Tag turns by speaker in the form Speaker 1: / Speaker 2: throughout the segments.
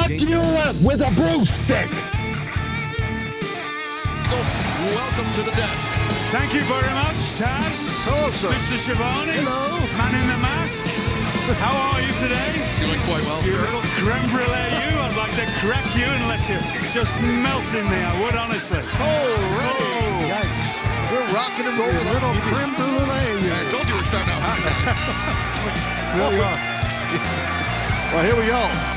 Speaker 1: Fuck you with a broomstick!
Speaker 2: Welcome to the desk.
Speaker 3: Thank you very much, Taz.
Speaker 2: Hello, sir.
Speaker 3: Mr. Shivani.
Speaker 2: Hello.
Speaker 3: Man in the mask. How are you today?
Speaker 2: Doing quite well,
Speaker 3: You
Speaker 2: sir.
Speaker 3: little creme brulee, you. I'd like to crack you and let you just melt in me, I would, honestly.
Speaker 2: Alrighty.
Speaker 3: Oh.
Speaker 2: Yikes. We're rocking and rolling.
Speaker 4: Little creme brulee.
Speaker 2: I told you we're starting out hot.
Speaker 4: There we are. Well, here we go.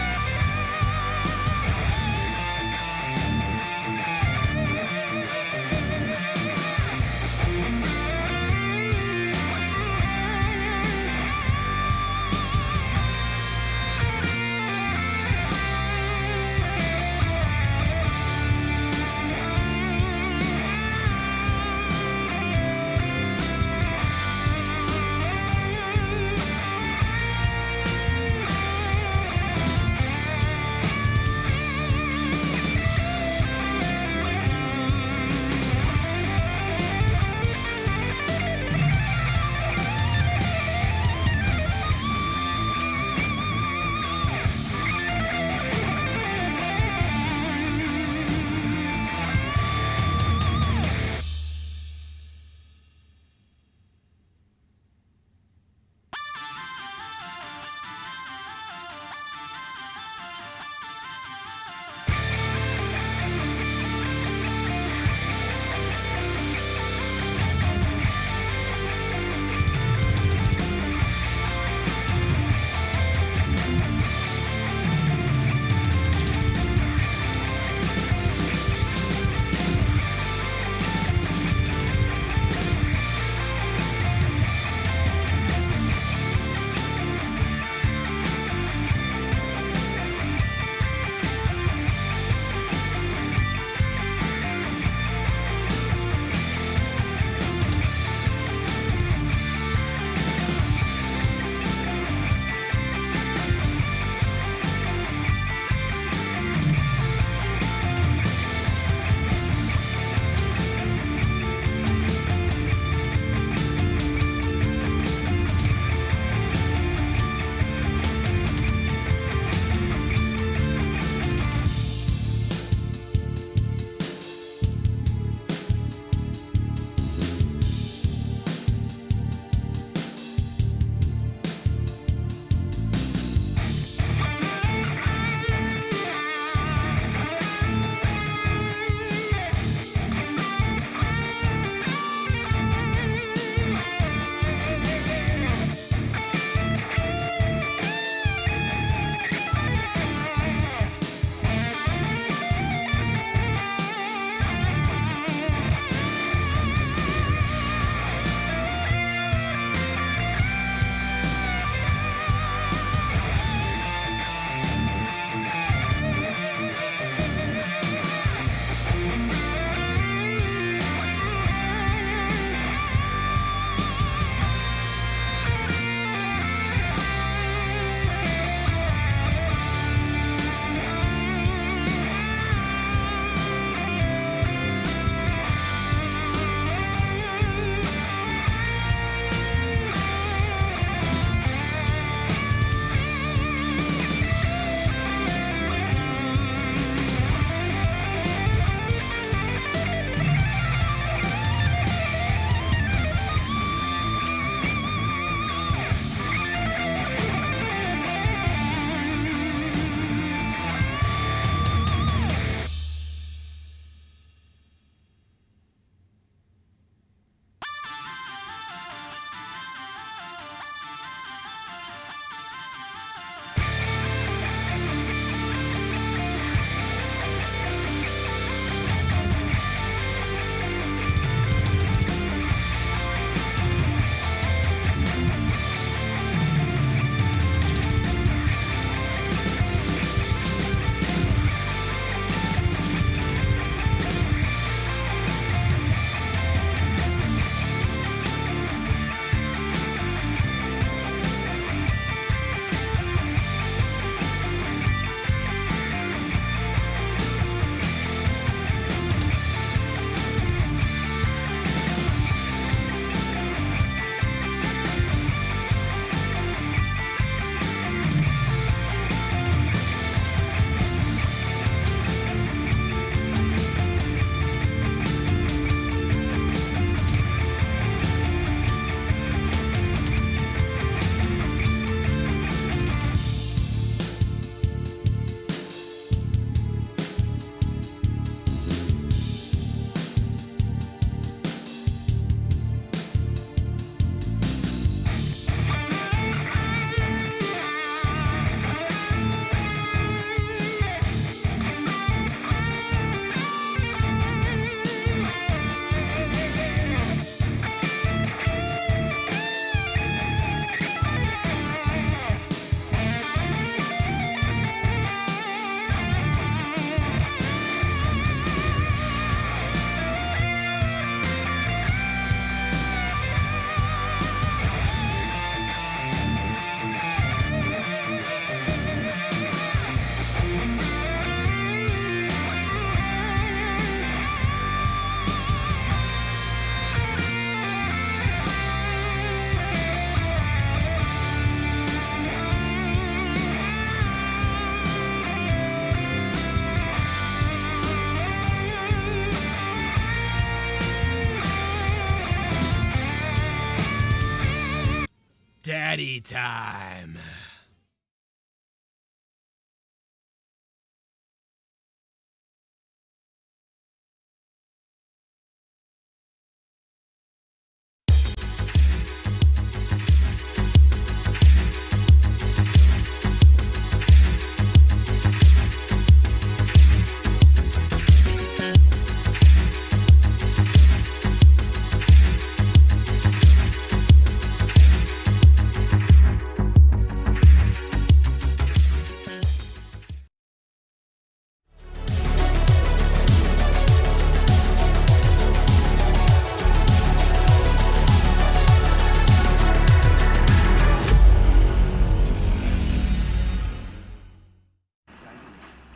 Speaker 5: Daddy time.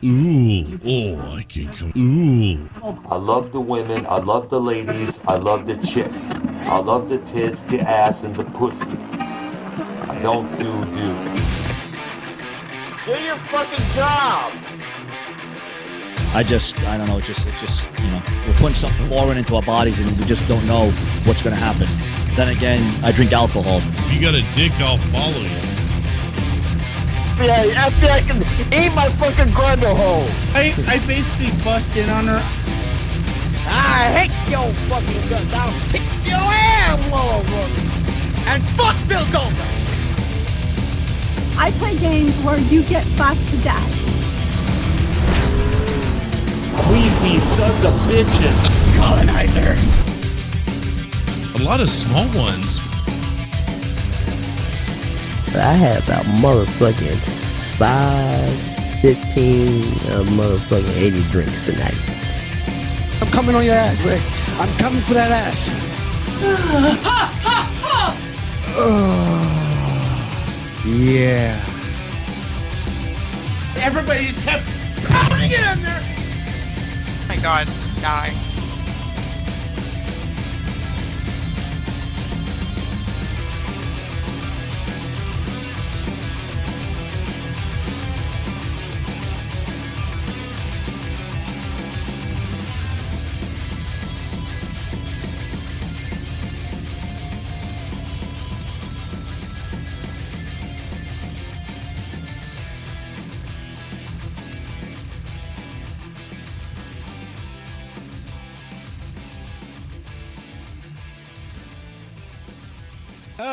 Speaker 1: Ooh, oh, I can come. Ooh.
Speaker 6: I love the women, I love the ladies, I love the chicks. I love the tits, the ass, and the pussy. I don't do.
Speaker 1: Do your fucking job.
Speaker 7: I don't know, it's just, you know, we're putting something foreign into our bodies and we just don't know what's going to happen. Then again, I drink alcohol.
Speaker 1: If you got a dick, I'll follow you.
Speaker 8: FBI can eat my fucking grundle hole.
Speaker 3: I basically bust in on her.
Speaker 8: I hate your fucking guts. I'll kick your ass, motherfucker. And fuck Bill Goldberg.
Speaker 9: I play games where you get fucked to death.
Speaker 6: Queefy sons of bitches.
Speaker 7: Colonizer.
Speaker 1: A lot of small ones.
Speaker 8: I had about motherfucking 15, motherfucking 80 drinks tonight.
Speaker 4: I'm coming on your ass, man. I'm coming for that ass. Yeah.
Speaker 3: Everybody's kept pounding it in there.
Speaker 10: Oh my god, die.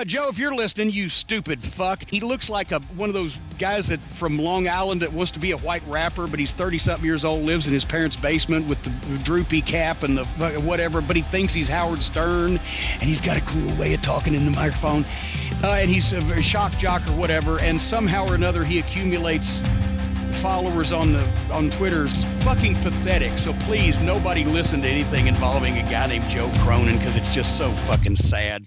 Speaker 11: Joe, if you're listening, you stupid fuck. He looks like one of those guys that from Long Island that wants to be a white rapper, but he's 30-something years old, lives in his parents' basement with the droopy cap and the whatever, but he thinks he's Howard Stern, and he's got a cool way of talking in the microphone, and he's a shock jock or whatever, and somehow or another he accumulates followers on Twitter. It's fucking pathetic. So please, nobody listen to anything involving a guy named Joe Cronin, because it's just so fucking sad.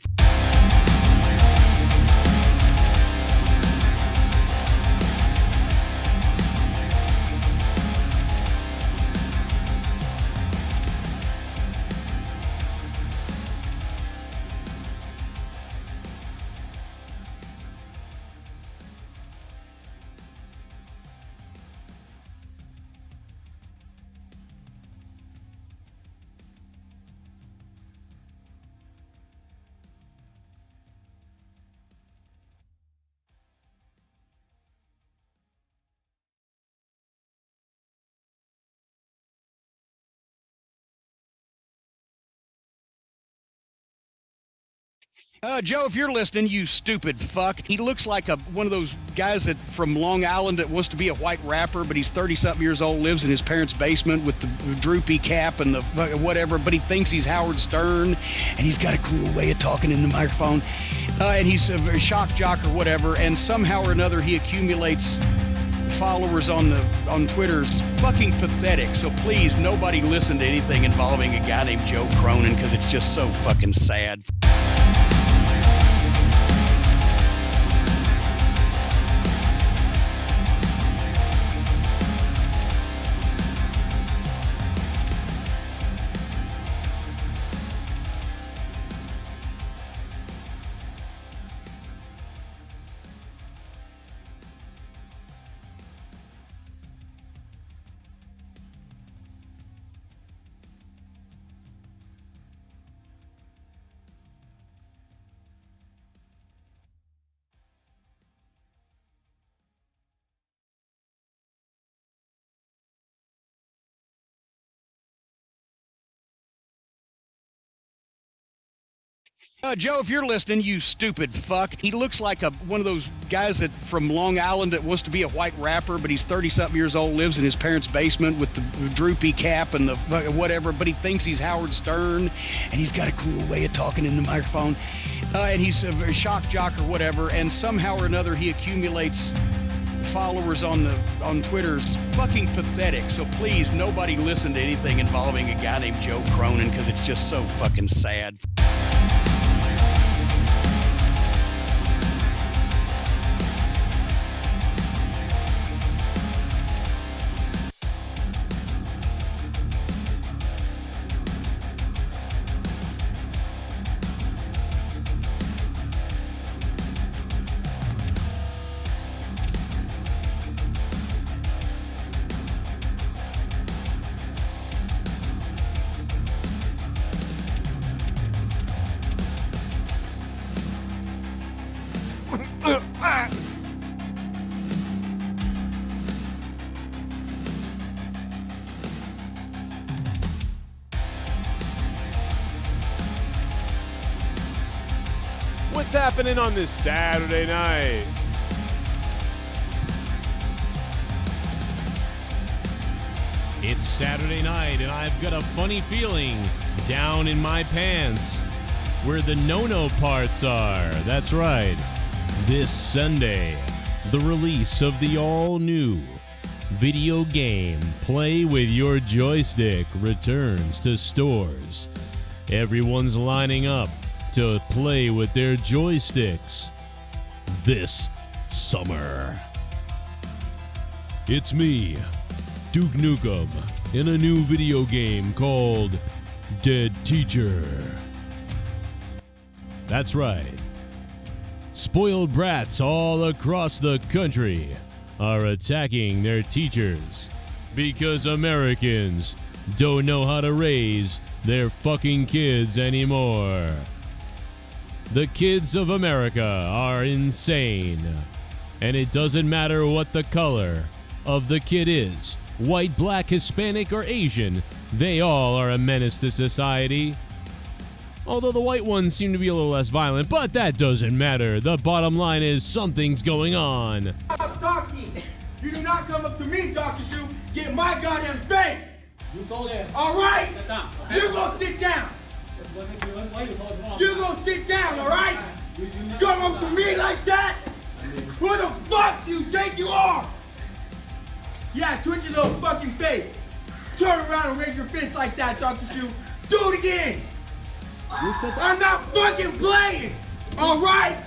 Speaker 11: Joe, if you're listening, you stupid fuck. He looks like one of those guys that from Long Island that wants to be a white rapper, but he's 30-something years old, lives in his parents' basement with the droopy cap and the whatever, but he thinks he's Howard Stern, and he's got a cool way of talking in the microphone, and he's a shock jock or whatever, and somehow or another he accumulates followers on Twitter. It's fucking pathetic. So please, nobody listen to anything involving a guy named Joe Cronin, because it's just so fucking sad. Joe, if you're listening, you stupid fuck. He looks like one of those guys that from Long Island that wants to be a white rapper, but he's 30-something years old, lives in his parents' basement with the droopy cap and the whatever, but he thinks he's Howard Stern, and he's got a cool way of talking in the microphone, and he's a shock jock or whatever, and somehow or another he accumulates followers on Twitter. It's fucking pathetic. So please, nobody listen to anything involving a guy named Joe Cronin, because it's just so fucking sad.
Speaker 12: What's happening on this Saturday night?
Speaker 1: It's Saturday night, and I've got a funny feeling down in my pants where the no-no parts are. That's right. This Sunday, the release of the all-new video game Play With Your Joystick returns to stores. Everyone's lining up to play with their joysticks this summer. It's me, Duke Nukem, in a new video game called Dead Teacher. That's right. Spoiled brats all across the country are attacking their teachers because Americans don't know how to raise their fucking kids anymore. The kids of America are insane, and it doesn't matter what the color of the kid is. White, black, Hispanic, or Asian, they all are a menace to society. Although the white ones seem to be a little less violent, but that doesn't matter. The bottom line is something's going on.
Speaker 8: Stop talking! You do not come up to me, Dr. Shu. Get my goddamn face! You go there. All right? Sit down. Okay. You go sit down. You go sit down, all right? Come up to me like that? Who the fuck do you think you are? Yeah, twitch your little fucking face. Turn around and raise your fist like that, Dr. Shu. Do it again. I'm not fucking playing, all right?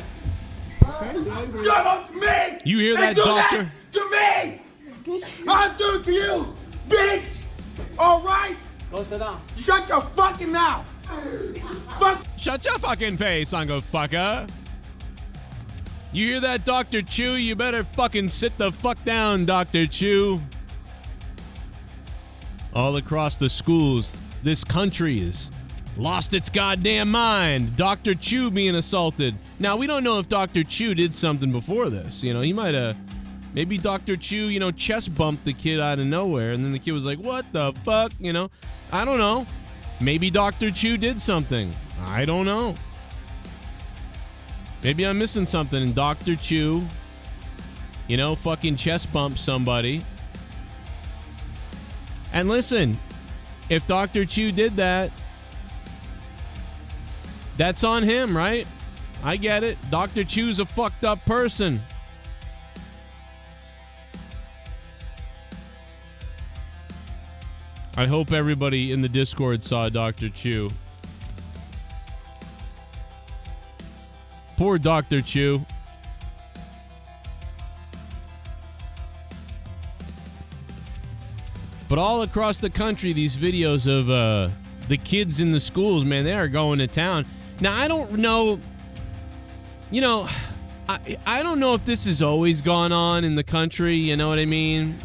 Speaker 8: Come up to me.
Speaker 1: You hear that, doctor?
Speaker 8: That to me. I'll do it to you, bitch. All right?
Speaker 13: Go sit down.
Speaker 8: Shut your fucking mouth. Fuck.
Speaker 1: Shut your fucking face, Uncle Fucker. You hear that, Dr. Chu? You better fucking sit the fuck down, Dr. Chu. All across the schools, this country is lost its goddamn mind. Dr. Chu being assaulted. Now, we don't know if Dr. Chu did something before this. You know, he might have... Maybe Dr. Chu, you know, chest bumped the kid out of nowhere, and then the kid was like, what the fuck? You know? I don't know. Maybe Dr. Chu did something. I don't know. Maybe I'm missing something, and Dr. Chu, you know, fucking chest bumped somebody. And listen, if Dr. Chu did that, that's on him, right? I get it. Dr. Chu's a fucked up person. I hope everybody in the Discord saw Dr. Chu. Poor Dr. Chu. But all across the country, these videos of the kids in the schools, man, they are going to town. Now, I don't know, you know, I don't know if this has always gone on in the country, you know what I mean?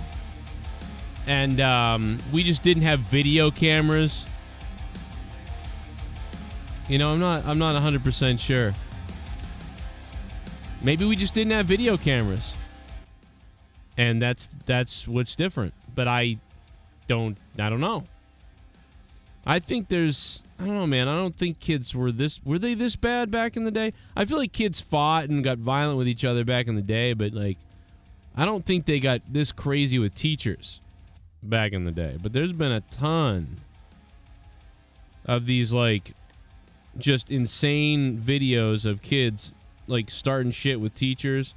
Speaker 1: And we just didn't have video cameras. You know, I'm not 100% sure. Maybe we just didn't have video cameras. And that's what's different. But I don't know. I think there's, I don't know, man. I don't think kids were they this bad back in the day? I feel like kids fought and got violent with each other back in the day, but like, I don't think they got this crazy with teachers back in the day. But there's been a ton of these like just insane videos of kids like starting shit with teachers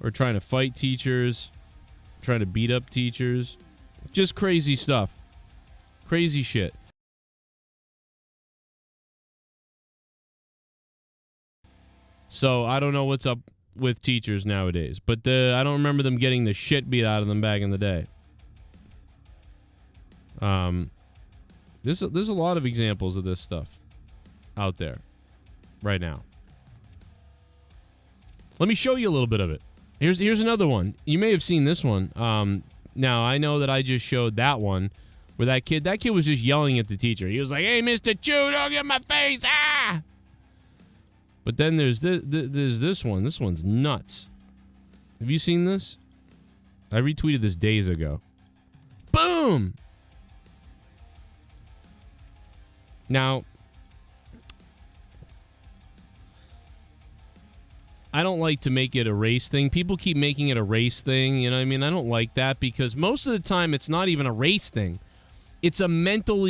Speaker 1: or trying to fight teachers, trying to beat up teachers. Just crazy stuff. Crazy shit. So I don't know what's up with teachers nowadays, but I don't remember them getting the shit beat out of them back in the day. There's a lot of examples of this stuff out there right now. Let me show you a little bit of it. Here's another one. You may have seen this one. Now I know that I just showed that one where that kid was just yelling at the teacher. He was like, "Hey, Mr. Chew, don't get in my face!" Ah! But then there's this one. This one's nuts. Have you seen this? I retweeted this days ago. Boom! Now, I don't like to make it a race thing. People keep making it a race thing, you know what I mean? I don't like that because most of the time it's not even a race thing. It's a mental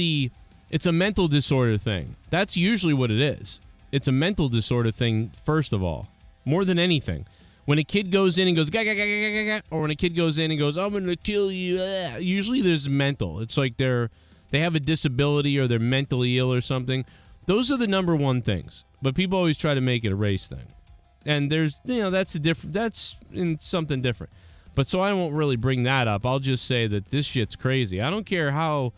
Speaker 1: disorder thing. That's usually what it is. It's a mental disorder thing, first of all, more than anything. When a kid goes in and goes, gah, gah, gah, gah, gah, gah, or when a kid goes in and goes, "I'm going to kill you," usually there's mental. It's like they have a disability or they're mentally ill or something. Those are the number one things. But people always try to make it a race thing. And there's, that's in something different. But so I won't really bring that up. I'll just say that this shit's crazy. I don't care how,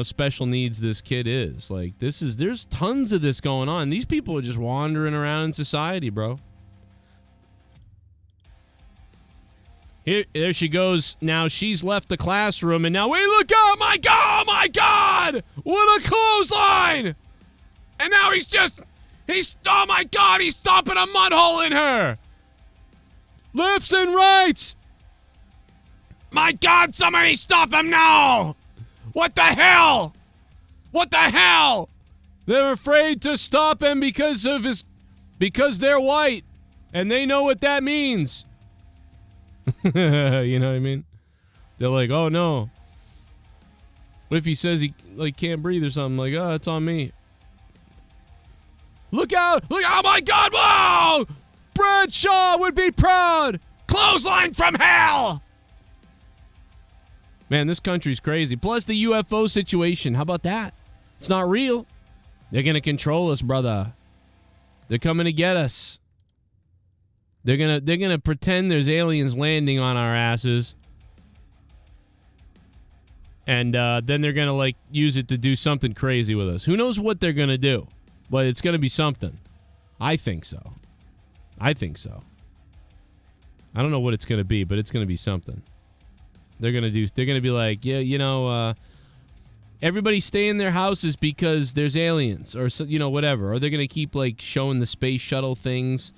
Speaker 1: special needs this kid is. Like, there's tons of this going on. These people are just wandering around in society, bro. There she goes. Now she's left the classroom, and now, wait, look out! Oh my God! What a clothesline! And now oh my God, he's stomping a mud hole in her! Lefts and rights! My God, somebody stop him now! What the hell? What the hell? They're afraid to stop him because they're white, and they know what that means. You know what I mean? They're like, "Oh no. What if he says he can't breathe or something?" Like, "Oh, it's on me." Look out! Look! Oh my God! Whoa! Bradshaw would be proud. Clothesline from hell. Man, this country's crazy. Plus the UFO situation. How about that? It's not real. They're gonna control us, brother. They're coming to get us. They're gonna pretend there's aliens landing on our asses, and then they're gonna use it to do something crazy with us. Who knows what they're gonna do? But it's gonna be something. I think so. I don't know what it's gonna be, but it's gonna be something. They're gonna be like, yeah, everybody stay in their houses because there's aliens, or whatever. Or they're gonna keep showing the space shuttle things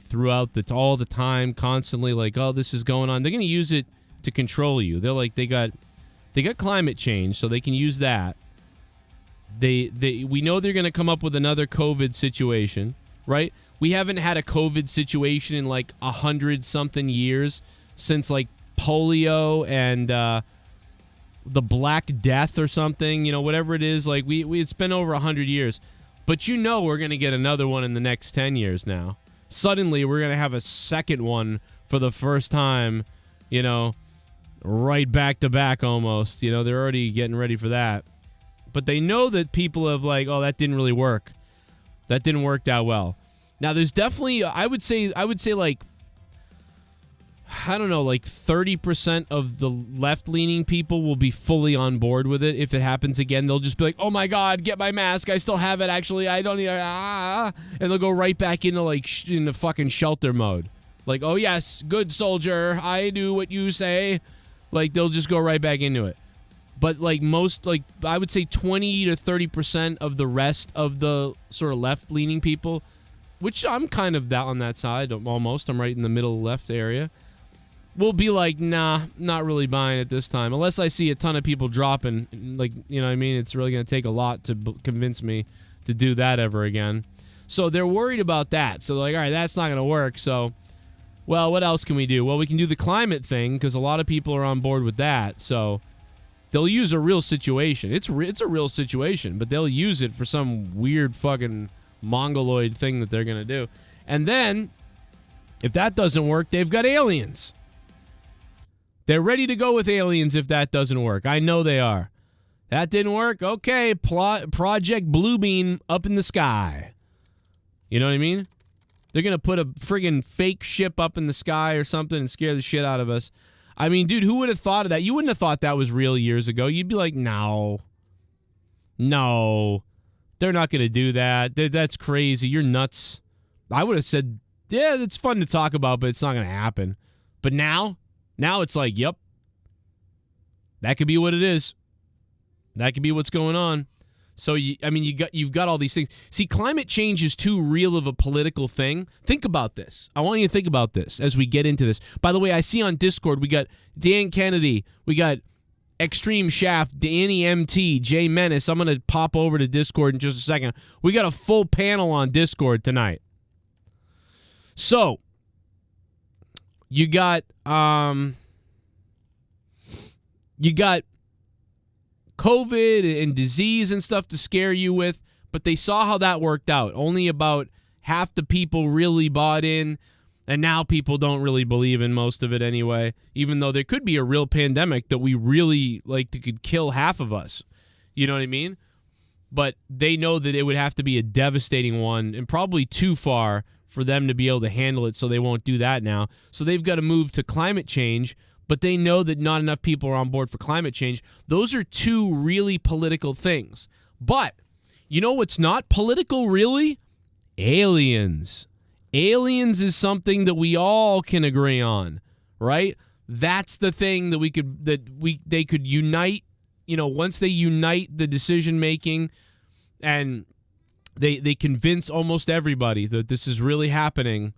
Speaker 1: throughout all the time, constantly, oh, this is going on. They're gonna use it to control you. They're they got climate change, so they can use that. We know they're gonna come up with another COVID situation, right? We haven't had a COVID situation in 100-something years since polio and the Black Death or something, whatever it is. It's been over 100 years, but we're gonna get another one in the next 10 years now. Suddenly, we're going to have a second one for the first time, right back to back almost. They're already getting ready for that. But they know that people have oh, that didn't really work. That didn't work that well. Now, there's definitely, I would say I don't know, 30% of the left-leaning people will be fully on board with it. If it happens again, they'll just be like, "Oh my God, get my mask. I still have it. Actually, I don't need it." And they'll go right back into into fucking shelter mode. "Oh yes, good soldier. I do what you say." They'll just go right back into it. But most, I would say 20 to 30% of the rest of the sort of left-leaning people, which I'm kind of on that side almost. I'm right in the middle left area. we'll be like, nah, not really buying it this time. Unless I see a ton of people dropping, like, you know what I mean? It's really going to take a lot to convince me to do that ever again. So they're worried about that. So they're like, all right, that's not going to work. So, well, what else can we do? Well, we can do the climate thing because a lot of people are on board with that. So they'll use a real situation. It's a real situation, but they'll use it for some weird fucking mongoloid thing that they're going to do. And then, if that doesn't work, they've got aliens. They're ready to go with aliens if that doesn't work. I know they are. That didn't work? Okay, Project Bluebeam up in the sky. You know what I mean? They're going to put a friggin' fake ship up in the sky or something and scare the shit out of us. I mean, dude, who would have thought of that? You wouldn't have thought that was real years ago. You'd be like, no, they're not going to do that. That's crazy. You're nuts. I would have said, yeah, that's fun to talk about, but it's not going to happen. But now it's like, yep, that could be what it is. That could be what's going on. So, you've got all these things. See, climate change is too real of a political thing. Think about this. I want you to think about this as we get into this. By the way, I see on Discord, we got Dan Kennedy, we got Extreme Shaft, Danny MT, Jay Menace. I'm going to pop over to Discord in just a second. We got a full panel on Discord tonight. So, you got COVID and disease and stuff to scare you with, but they saw how that worked out. Only about half the people really bought in, and now people don't really believe in most of it anyway, even though there could be a real pandemic that we really, like, that could kill half of us. You know what I mean? But they know that it would have to be a devastating one and probably too far for them to be able to handle it, so they won't do that now. So they've got to move to climate change, but they know that not enough people are on board for climate change. Those are two really political things. But you know what's not political, really? Aliens. Aliens is something that we all can agree on, right? That's the thing that they could unite. You know, once they unite the decision making, and they convince almost everybody that this is really happening,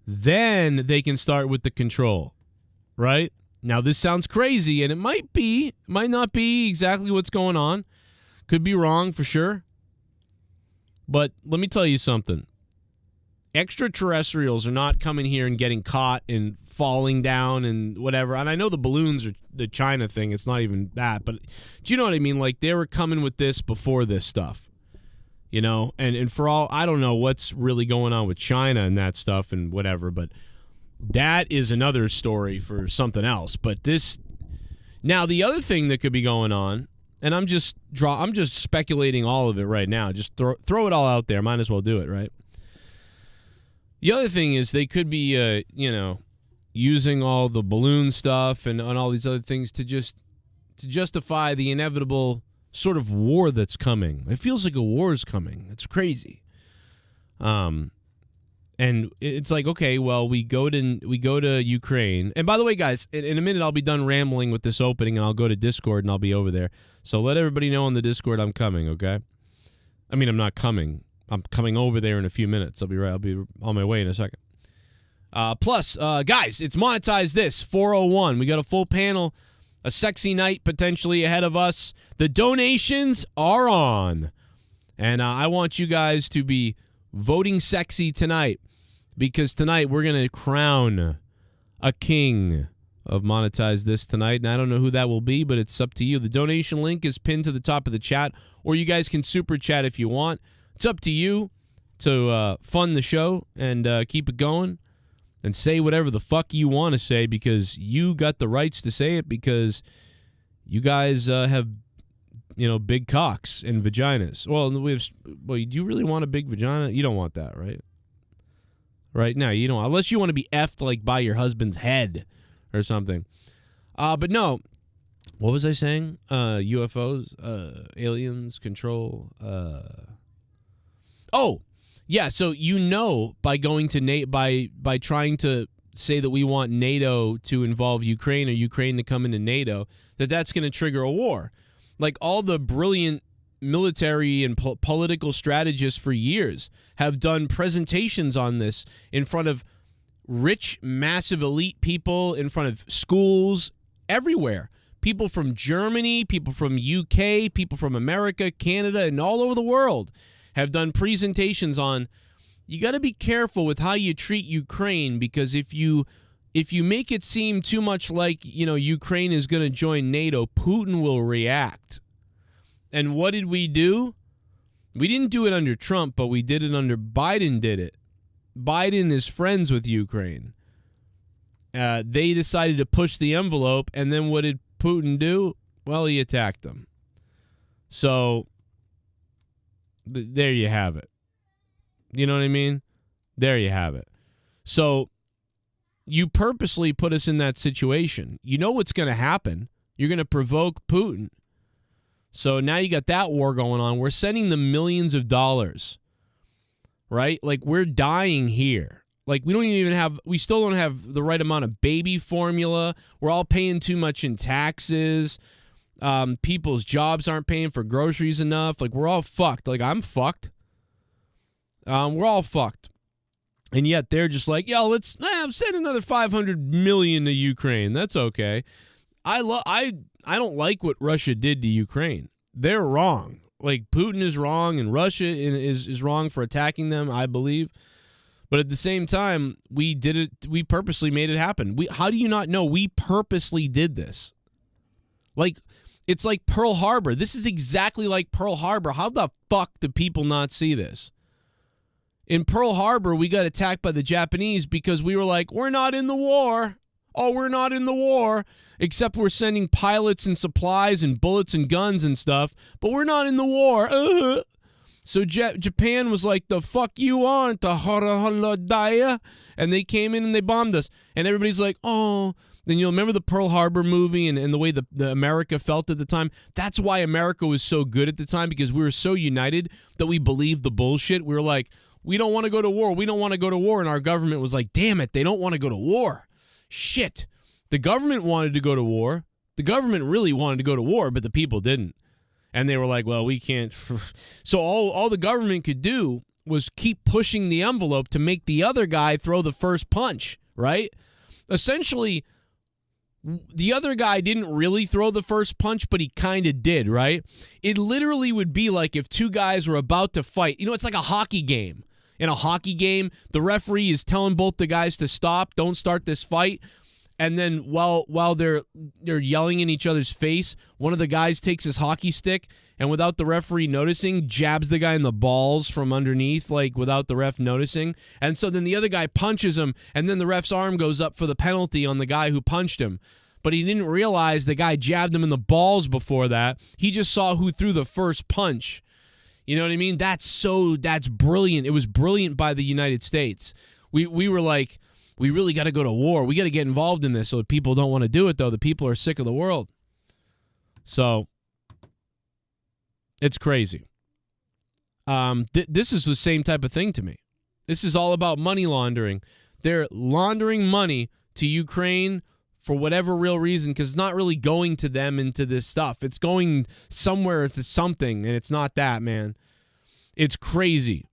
Speaker 1: then they can start with the control. Right? Now, this sounds crazy, and it might not be exactly what's going on. Could be wrong for sure. But let me tell you something. Extraterrestrials are not coming here and getting caught and falling down and whatever. And I know the balloons are the China thing. It's not even that. But do you know what I mean? Like, they were coming with this before this stuff. You know? And for all, I don't know what's really going on with China and that stuff and whatever, but that is another story for something else. But this, now the other thing that could be going on, and I'm just speculating all of it right now. Just throw it all out there. Might as well do it, right? The other thing is they could be, using all the balloon stuff and all these other things to justify the inevitable sort of war that's coming. It feels like a war is coming. It's crazy. And it's like, okay, well, we go to Ukraine. And by the way, guys, in a minute I'll be done rambling with this opening, and I'll go to Discord and I'll be over there. So let everybody know on the Discord I'm coming, okay? I mean, I'm not coming. I'm coming over there in a few minutes. I'll be on my way in a second. Plus, guys, it's Monetize This, 401. We got a full panel, a sexy night potentially ahead of us. The donations are on. And I want you guys to be voting sexy tonight, because tonight we're going to crown a king of Monetize This tonight, and I don't know who that will be, but it's up to you. The donation link is pinned to the top of the chat, or you guys can super chat if you want. It's up to you to fund the show and keep it going and say whatever the fuck you want to say, because you got the rights to say it, because you guys have big cocks and vaginas. Well, do you really want a big vagina? You don't want that, right? Right? No, you don't. Unless you want to be effed, like, by your husband's head or something. But no. What was I saying? UFOs, aliens, control. Oh, yeah. So by going to by trying to say that we want NATO to involve Ukraine or Ukraine to come into NATO, that's going to trigger a war. Like, all the brilliant military and political strategists for years have done presentations on this in front of rich, massive, elite people in front of schools everywhere. People from Germany, people from UK, people from America, Canada, and all over the world have done presentations on, you got to be careful with how you treat Ukraine, because if you make it seem too much like, Ukraine is going to join NATO, Putin will react. And what did we do? We didn't do it under Trump, but we did it under Biden did it. Biden is friends with Ukraine. They decided to push the envelope, and then what did Putin do? Well, he attacked them. So there you have it. You know what I mean? There you have it. So you purposely put us in that situation. You know what's going to happen. You're going to provoke Putin. So now you got that war going on. We're sending them millions of dollars, right? Like, we're dying here. Like, we still don't have the right amount of baby formula. We're all paying too much in taxes. People's jobs aren't paying for groceries enough. Like, we're all fucked. Like, I'm fucked. We're all fucked. And yet they're just like, yo, let's send another $500 million to Ukraine. That's okay. I don't like what Russia did to Ukraine. They're wrong. Like, Putin is wrong, and Russia is wrong for attacking them, I believe. But at the same time, we did it. We purposely made it happen. How do you not know? We purposely did this. Like, it's like Pearl Harbor. This is exactly like Pearl Harbor. How the fuck do people not see this? In Pearl Harbor, we got attacked by the Japanese because we were like, we're not in the war. Oh, we're not in the war, except we're sending pilots and supplies and bullets and guns and stuff, but we're not in the war. So Japan was like, the fuck you want, the hara, and they came in and they bombed us. And everybody's like, oh. Then you'll remember the Pearl Harbor movie and the way the America felt at the time. That's why America was so good at the time, because we were so united that we believed the bullshit. We were like, we don't want to go to war. We don't want to go to war. And our government was like, damn it, they don't want to go to war. Shit. The government wanted to go to war. The government really wanted to go to war, but the people didn't. And they were like, well, we can't. So all the government could do was keep pushing the envelope to make the other guy throw the first punch, right? Essentially, the other guy didn't really throw the first punch, but he kind of did, right? It literally would be like if two guys were about to fight. You know, it's like a hockey game. In a hockey game, the referee is telling both the guys to stop, don't start this fight. And then while they're yelling in each other's face, one of the guys takes his hockey stick and without the referee noticing, jabs the guy in the balls from underneath, like without the ref noticing. And so then the other guy punches him, and then the ref's arm goes up for the penalty on the guy who punched him. But he didn't realize the guy jabbed him in the balls before that. He just saw who threw the first punch. You know what I mean? That's brilliant. It was brilliant by the United States. We were like, we really got to go to war. We got to get involved in this. So the people don't want to do it, though. The people are sick of the world. So it's crazy. This is the same type of thing to me. This is all about money laundering. They're laundering money to Ukraine for whatever real reason, because it's not really going to them into this stuff. It's going somewhere to something, and it's not that, man. It's crazy.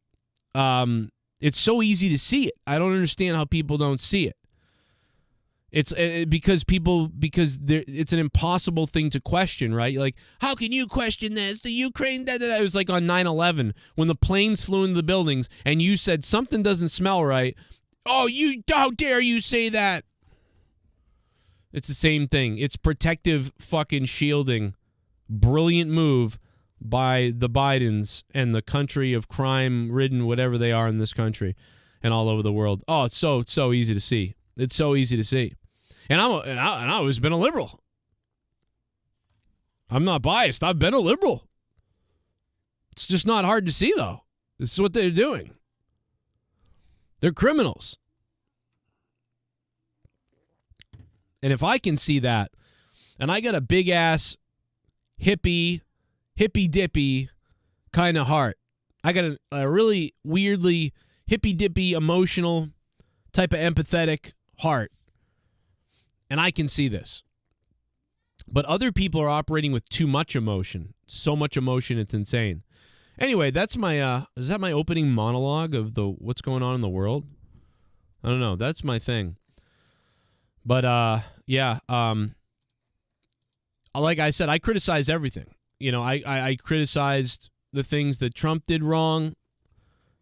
Speaker 1: It's so easy to see it. I don't understand how people don't see it. It's because it's an impossible thing to question, right? Like, how can you question this? The Ukraine, it was like on 9/11 when the planes flew into the buildings and you said something doesn't smell right. Oh, how dare you say that? It's the same thing. It's protective fucking shielding. Brilliant move by the Bidens and the country of crime-ridden, whatever they are in this country and all over the world. Oh, it's so easy to see. It's so easy to see. And I've always been a liberal. I'm not biased. I've been a liberal. It's just not hard to see, though. This is what they're doing. They're criminals. And if I can see that, and I got a big-ass hippy-dippy kind of heart. I got a really weirdly hippy-dippy, emotional, type of empathetic heart. And I can see this. But other people are operating with too much emotion. So much emotion, it's insane. Anyway, that's my, is that my opening monologue of what's going on in the world? I don't know. That's my thing. But yeah, like I said, I criticize everything. You know, I criticized the things that Trump did wrong,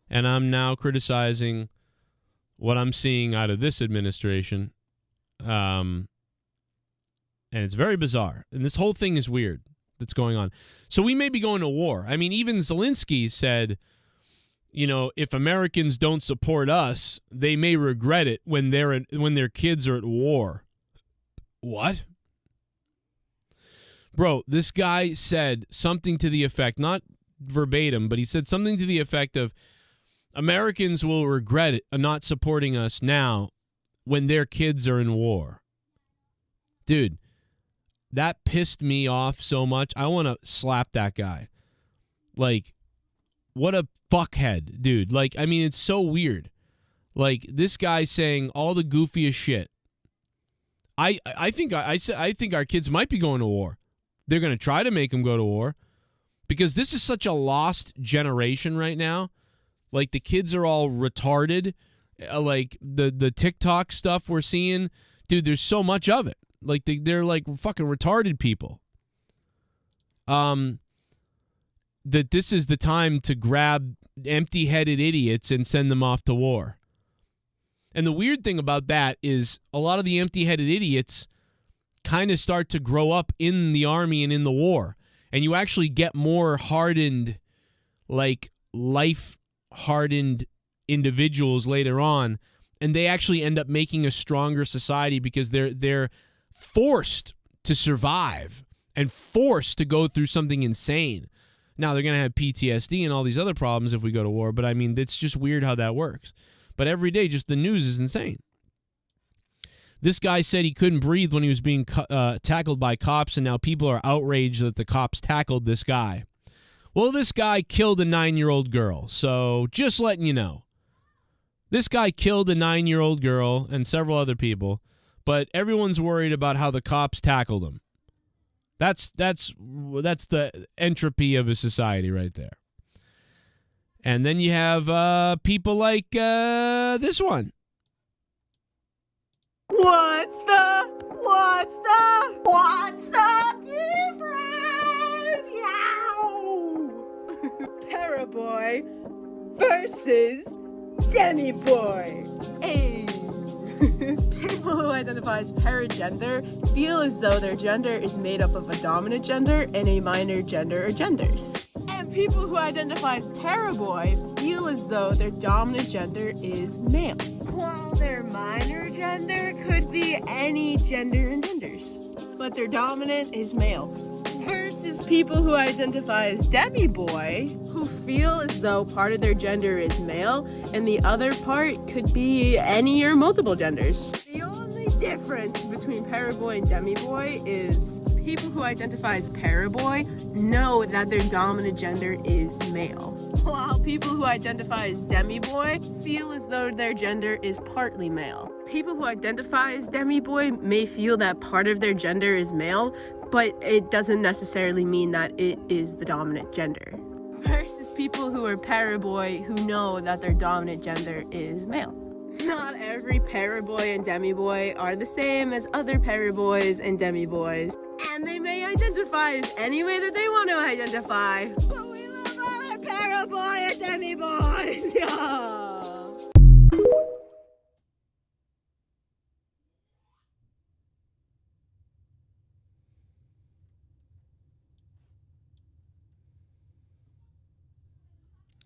Speaker 1: and I'm now criticizing what I'm seeing out of this administration. And it's very bizarre. And this whole thing is weird that's going on. So we may be going to war. I mean, even Zelensky said, you know, if Americans don't support us, they may regret it when their kids are at war. What? Bro, this guy said something to the effect, not verbatim, but he said something to the effect of, Americans will regret it, not supporting us now when their kids are in war. Dude, that pissed me off so much. I want to slap that guy. Like, what a fuckhead, dude. Like, I mean, it's so weird. Like, this guy saying all the goofiest shit. I think our kids might be going to war. They're going to try to make them go to war because this is such a lost generation right now. Like, the kids are all retarded. Like, the TikTok stuff we're seeing, dude, there's so much of it. Like, they're like fucking retarded people. That this is the time to grab empty-headed idiots and send them off to war. And the weird thing about that is a lot of the empty-headed idiots kind of start to grow up in the army and in the war. And you actually get more hardened, like, life-hardened individuals later on, and they actually end up making a stronger society because they're forced to survive and forced to go through something insane. Now, they're going to have PTSD and all these other problems if we go to war, but I mean, it's just weird how that works. But every day, just the news is insane. This guy said he couldn't breathe when he was being tackled by cops, and now people are outraged that the cops tackled this guy. Well, this guy killed a 9-year-old girl, so just letting you know. This guy killed a 9-year-old girl and several other people, but everyone's worried about how the cops tackled him. That's the entropy of a society right there. And then you have people like this one.
Speaker 8: What's the difference? Yow! Paraboy versus Demi-boy. Hey. People who identify as paragender feel as though their gender is made up of a dominant gender and a minor gender or genders. And people who identify as paraboy feel as though their dominant gender is male, while their minor gender could be any gender and genders, but their dominant is male. Versus people who identify as demi-boy, who feel as though part of their gender is male and the other part could be any or multiple genders. The only difference between paraboy and demi-boy is people who identify as paraboy know that their dominant gender is male, while people who identify as demi-boy feel as though their gender is partly male. People who identify as demi-boy may feel that part of their gender is male, but it doesn't necessarily mean that it is the dominant gender. Versus people who are paraboy who know that their dominant gender is male. Not every paraboy and demi-boy are the same as other paraboys and demi-boys, and they may identify as any way that they want to identify. But we love all our paraboy and demi-boys! Yeah.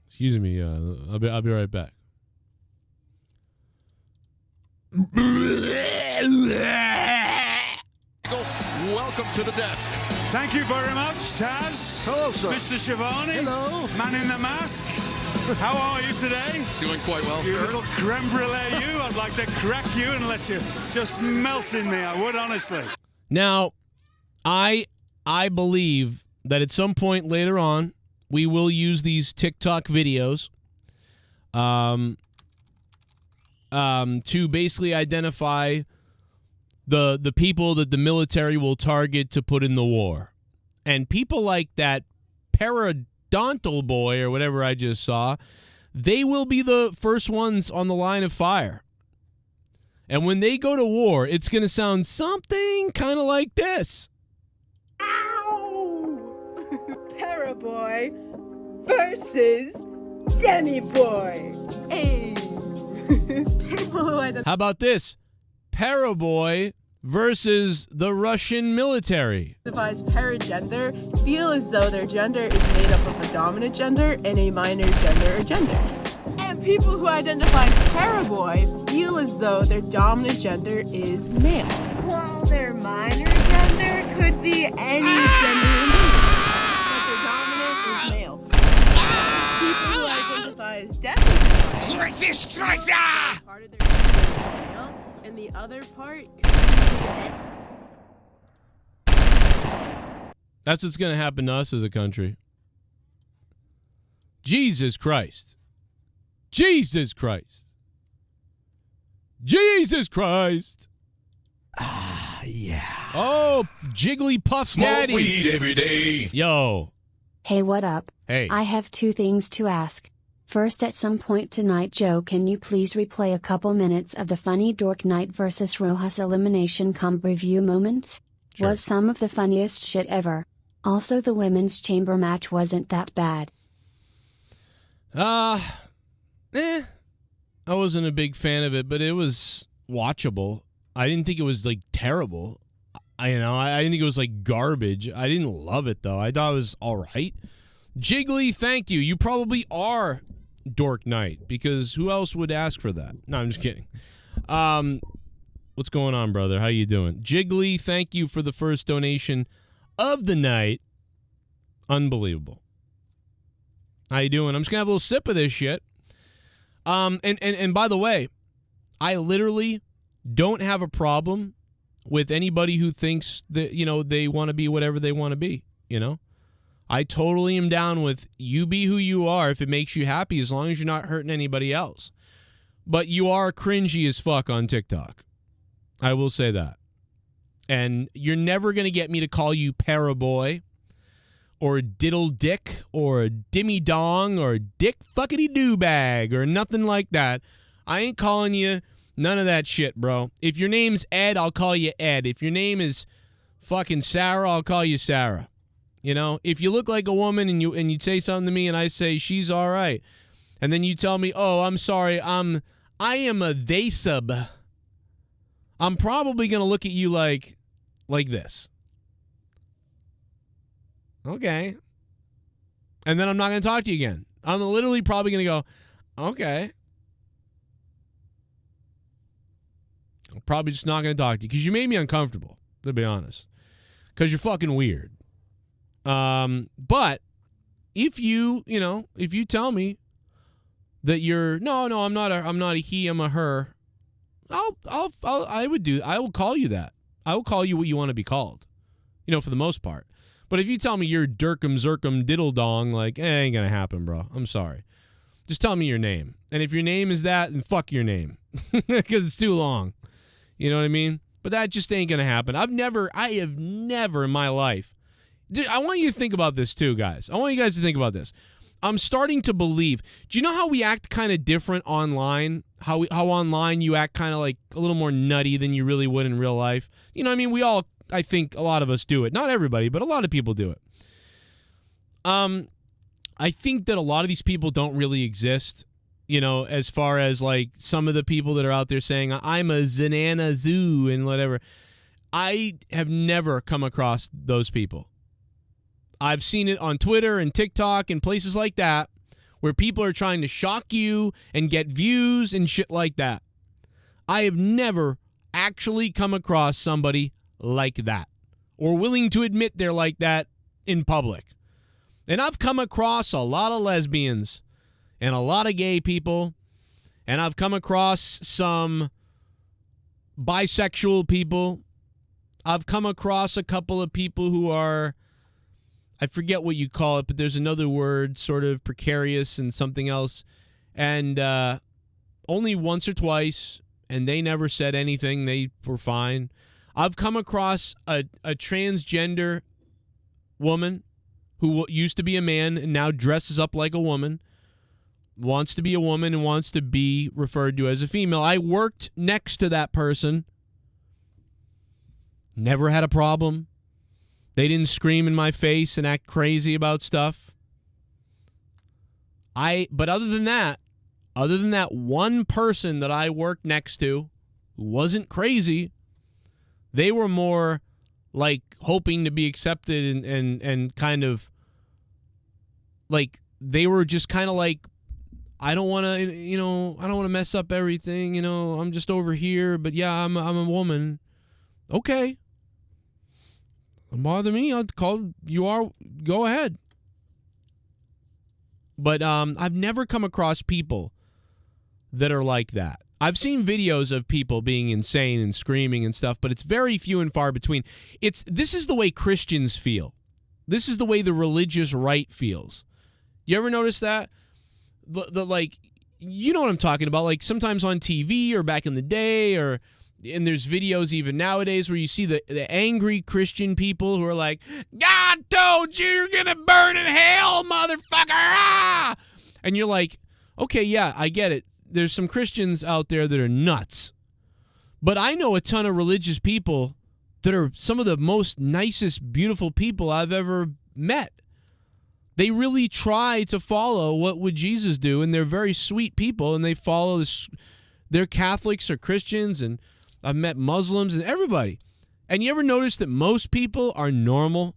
Speaker 1: Excuse me, I'll be right back.
Speaker 2: Welcome to the desk.
Speaker 3: Thank you very much, Taz.
Speaker 4: Hello, sir.
Speaker 3: Mr. Schiavone.
Speaker 4: Hello.
Speaker 3: Man in the mask. How are you today?
Speaker 2: Doing quite well,
Speaker 3: You
Speaker 2: sir.
Speaker 3: little creme brulee, you. I'd like to crack you and let you just melt in me. I would, honestly.
Speaker 1: Now, I believe that at some point later on, we will use these TikTok videos to basically identify the people that the military will target to put in the war. And people like that parodontal boy or whatever I just saw, they will be the first ones on the line of fire. And when they go to war, it's going to sound something kind of like this.
Speaker 13: Paraboy versus Demi-boy. Hey. People who identify.
Speaker 1: How about this? Paraboy versus the Russian military.
Speaker 13: As paragender feel as though their gender is made up of a dominant gender and a minor gender or genders. And people who identify paraboy feel as though their dominant gender is male. While their minor gender could be any gender in but their dominant is male. People who identify as definitely part of their gender is male, and the other part
Speaker 1: That's what's going to happen to us as a country. Jesus Christ. Jesus Christ. Jesus Christ.
Speaker 5: Ah, yeah.
Speaker 1: Oh, Jigglypuff
Speaker 5: Smoke
Speaker 1: Daddy.
Speaker 5: weed every day.
Speaker 1: Yo.
Speaker 14: Hey, what up?
Speaker 1: Hey.
Speaker 14: I have two things to ask. First, at some point tonight, Joe, can you please replay a couple minutes of the funny Dork Knight vs. Rojas elimination comp review moments?
Speaker 1: Sure.
Speaker 14: Was some of the funniest shit ever. Also, the women's chamber match wasn't that bad.
Speaker 1: I wasn't a big fan of it, but it was watchable. I didn't think it was, like, terrible. I didn't think it was, like, garbage. I didn't love it, though. I thought it was all right. Jiggly, thank you. You probably are Dork Knight, because who else would ask for that? No, I'm just kidding. What's going on, brother? How you doing? Jiggly, thank you for the first donation of the night. Unbelievable. How you doing? I'm just gonna have a little sip of this shit. And by the way, I literally don't have a problem with anybody who thinks that, you know, they want to be whatever they want to be, you know? I totally am down with you be who you are if it makes you happy, as long as you're not hurting anybody else. But you are cringy as fuck on TikTok. I will say that. And you're never going to get me to call you Paraboy or Diddle Dick or Dimmy Dong or Dick Fuckity Doo Bag or nothing like that. I ain't calling you none of that shit, bro. If your name's Ed, I'll call you Ed. If your name is fucking Sarah, I'll call you Sarah. You know, if you look like a woman and you say something to me and I say she's all right, and then you tell me, "Oh, I'm sorry, I am a they sub," I'm probably gonna look at you like this. Okay. And then I'm not gonna talk to you again. I'm literally probably gonna go, okay. I'm probably just not gonna talk to you because you made me uncomfortable, to be honest. Because you're fucking weird. But if you tell me that you're no, I'm not a he, I'm a her, I will call you that. I will call you what you want to be called, you know, for the most part. But if you tell me you're Dirkum Zirkum Diddle Dong, like, ain't gonna happen, bro. I'm sorry. Just tell me your name. And if your name is that, then fuck your name. Because it's too long. You know what I mean? But that just ain't gonna happen. I have never in my life. Dude, I want you to think about this too, guys. I want you guys to think about this. I'm starting to believe. Do you know how we act kind of different online? How online you act kind of like a little more nutty than you really would in real life? You know what I mean? We all, I think a lot of us do it. Not everybody, but a lot of people do it. I think that a lot of these people don't really exist, you know, as far as like some of the people that are out there saying, I'm a Zanana Zoo and whatever. I have never come across those people. I've seen it on Twitter and TikTok and places like that where people are trying to shock you and get views and shit like that. I have never actually come across somebody like that or willing to admit they're like that in public. And I've come across a lot of lesbians and a lot of gay people, and I've come across some bisexual people. I've come across a couple of people who are, I forget what you call it, but there's another word, sort of precarious and something else. And only once or twice, and they never said anything. They were fine. I've come across a transgender woman who used to be a man and now dresses up like a woman. wants to be a woman and wants to be referred to as a female. I worked next to that person. Never had a problem. They didn't scream in my face and act crazy about stuff. But other than that one person that I worked next to who wasn't crazy, they were more like hoping to be accepted and kind of like they were just kind of like, I don't want to mess up everything, I'm just over here, but yeah, I'm a woman. Okay. Don't bother me. I'll call you are. Go ahead. But I've never come across people that are like that. I've seen videos of people being insane and screaming and stuff, but it's very few and far between. This is the way Christians feel. This is the way the religious right feels. You ever notice that? Like, you know what I'm talking about. Like sometimes on TV or back in the day, and there's videos even nowadays where you see the angry Christian people who are like, God told you you're going to burn in hell, motherfucker. Ah! And you're like, okay, yeah, I get it. There's some Christians out there that are nuts. But I know a ton of religious people that are some of the most nicest, beautiful people I've ever met. They really try to follow what would Jesus do, and they're very sweet people, and they follow this. They're Catholics or Christians, and I've met Muslims and everybody. And you ever notice that most people are normal?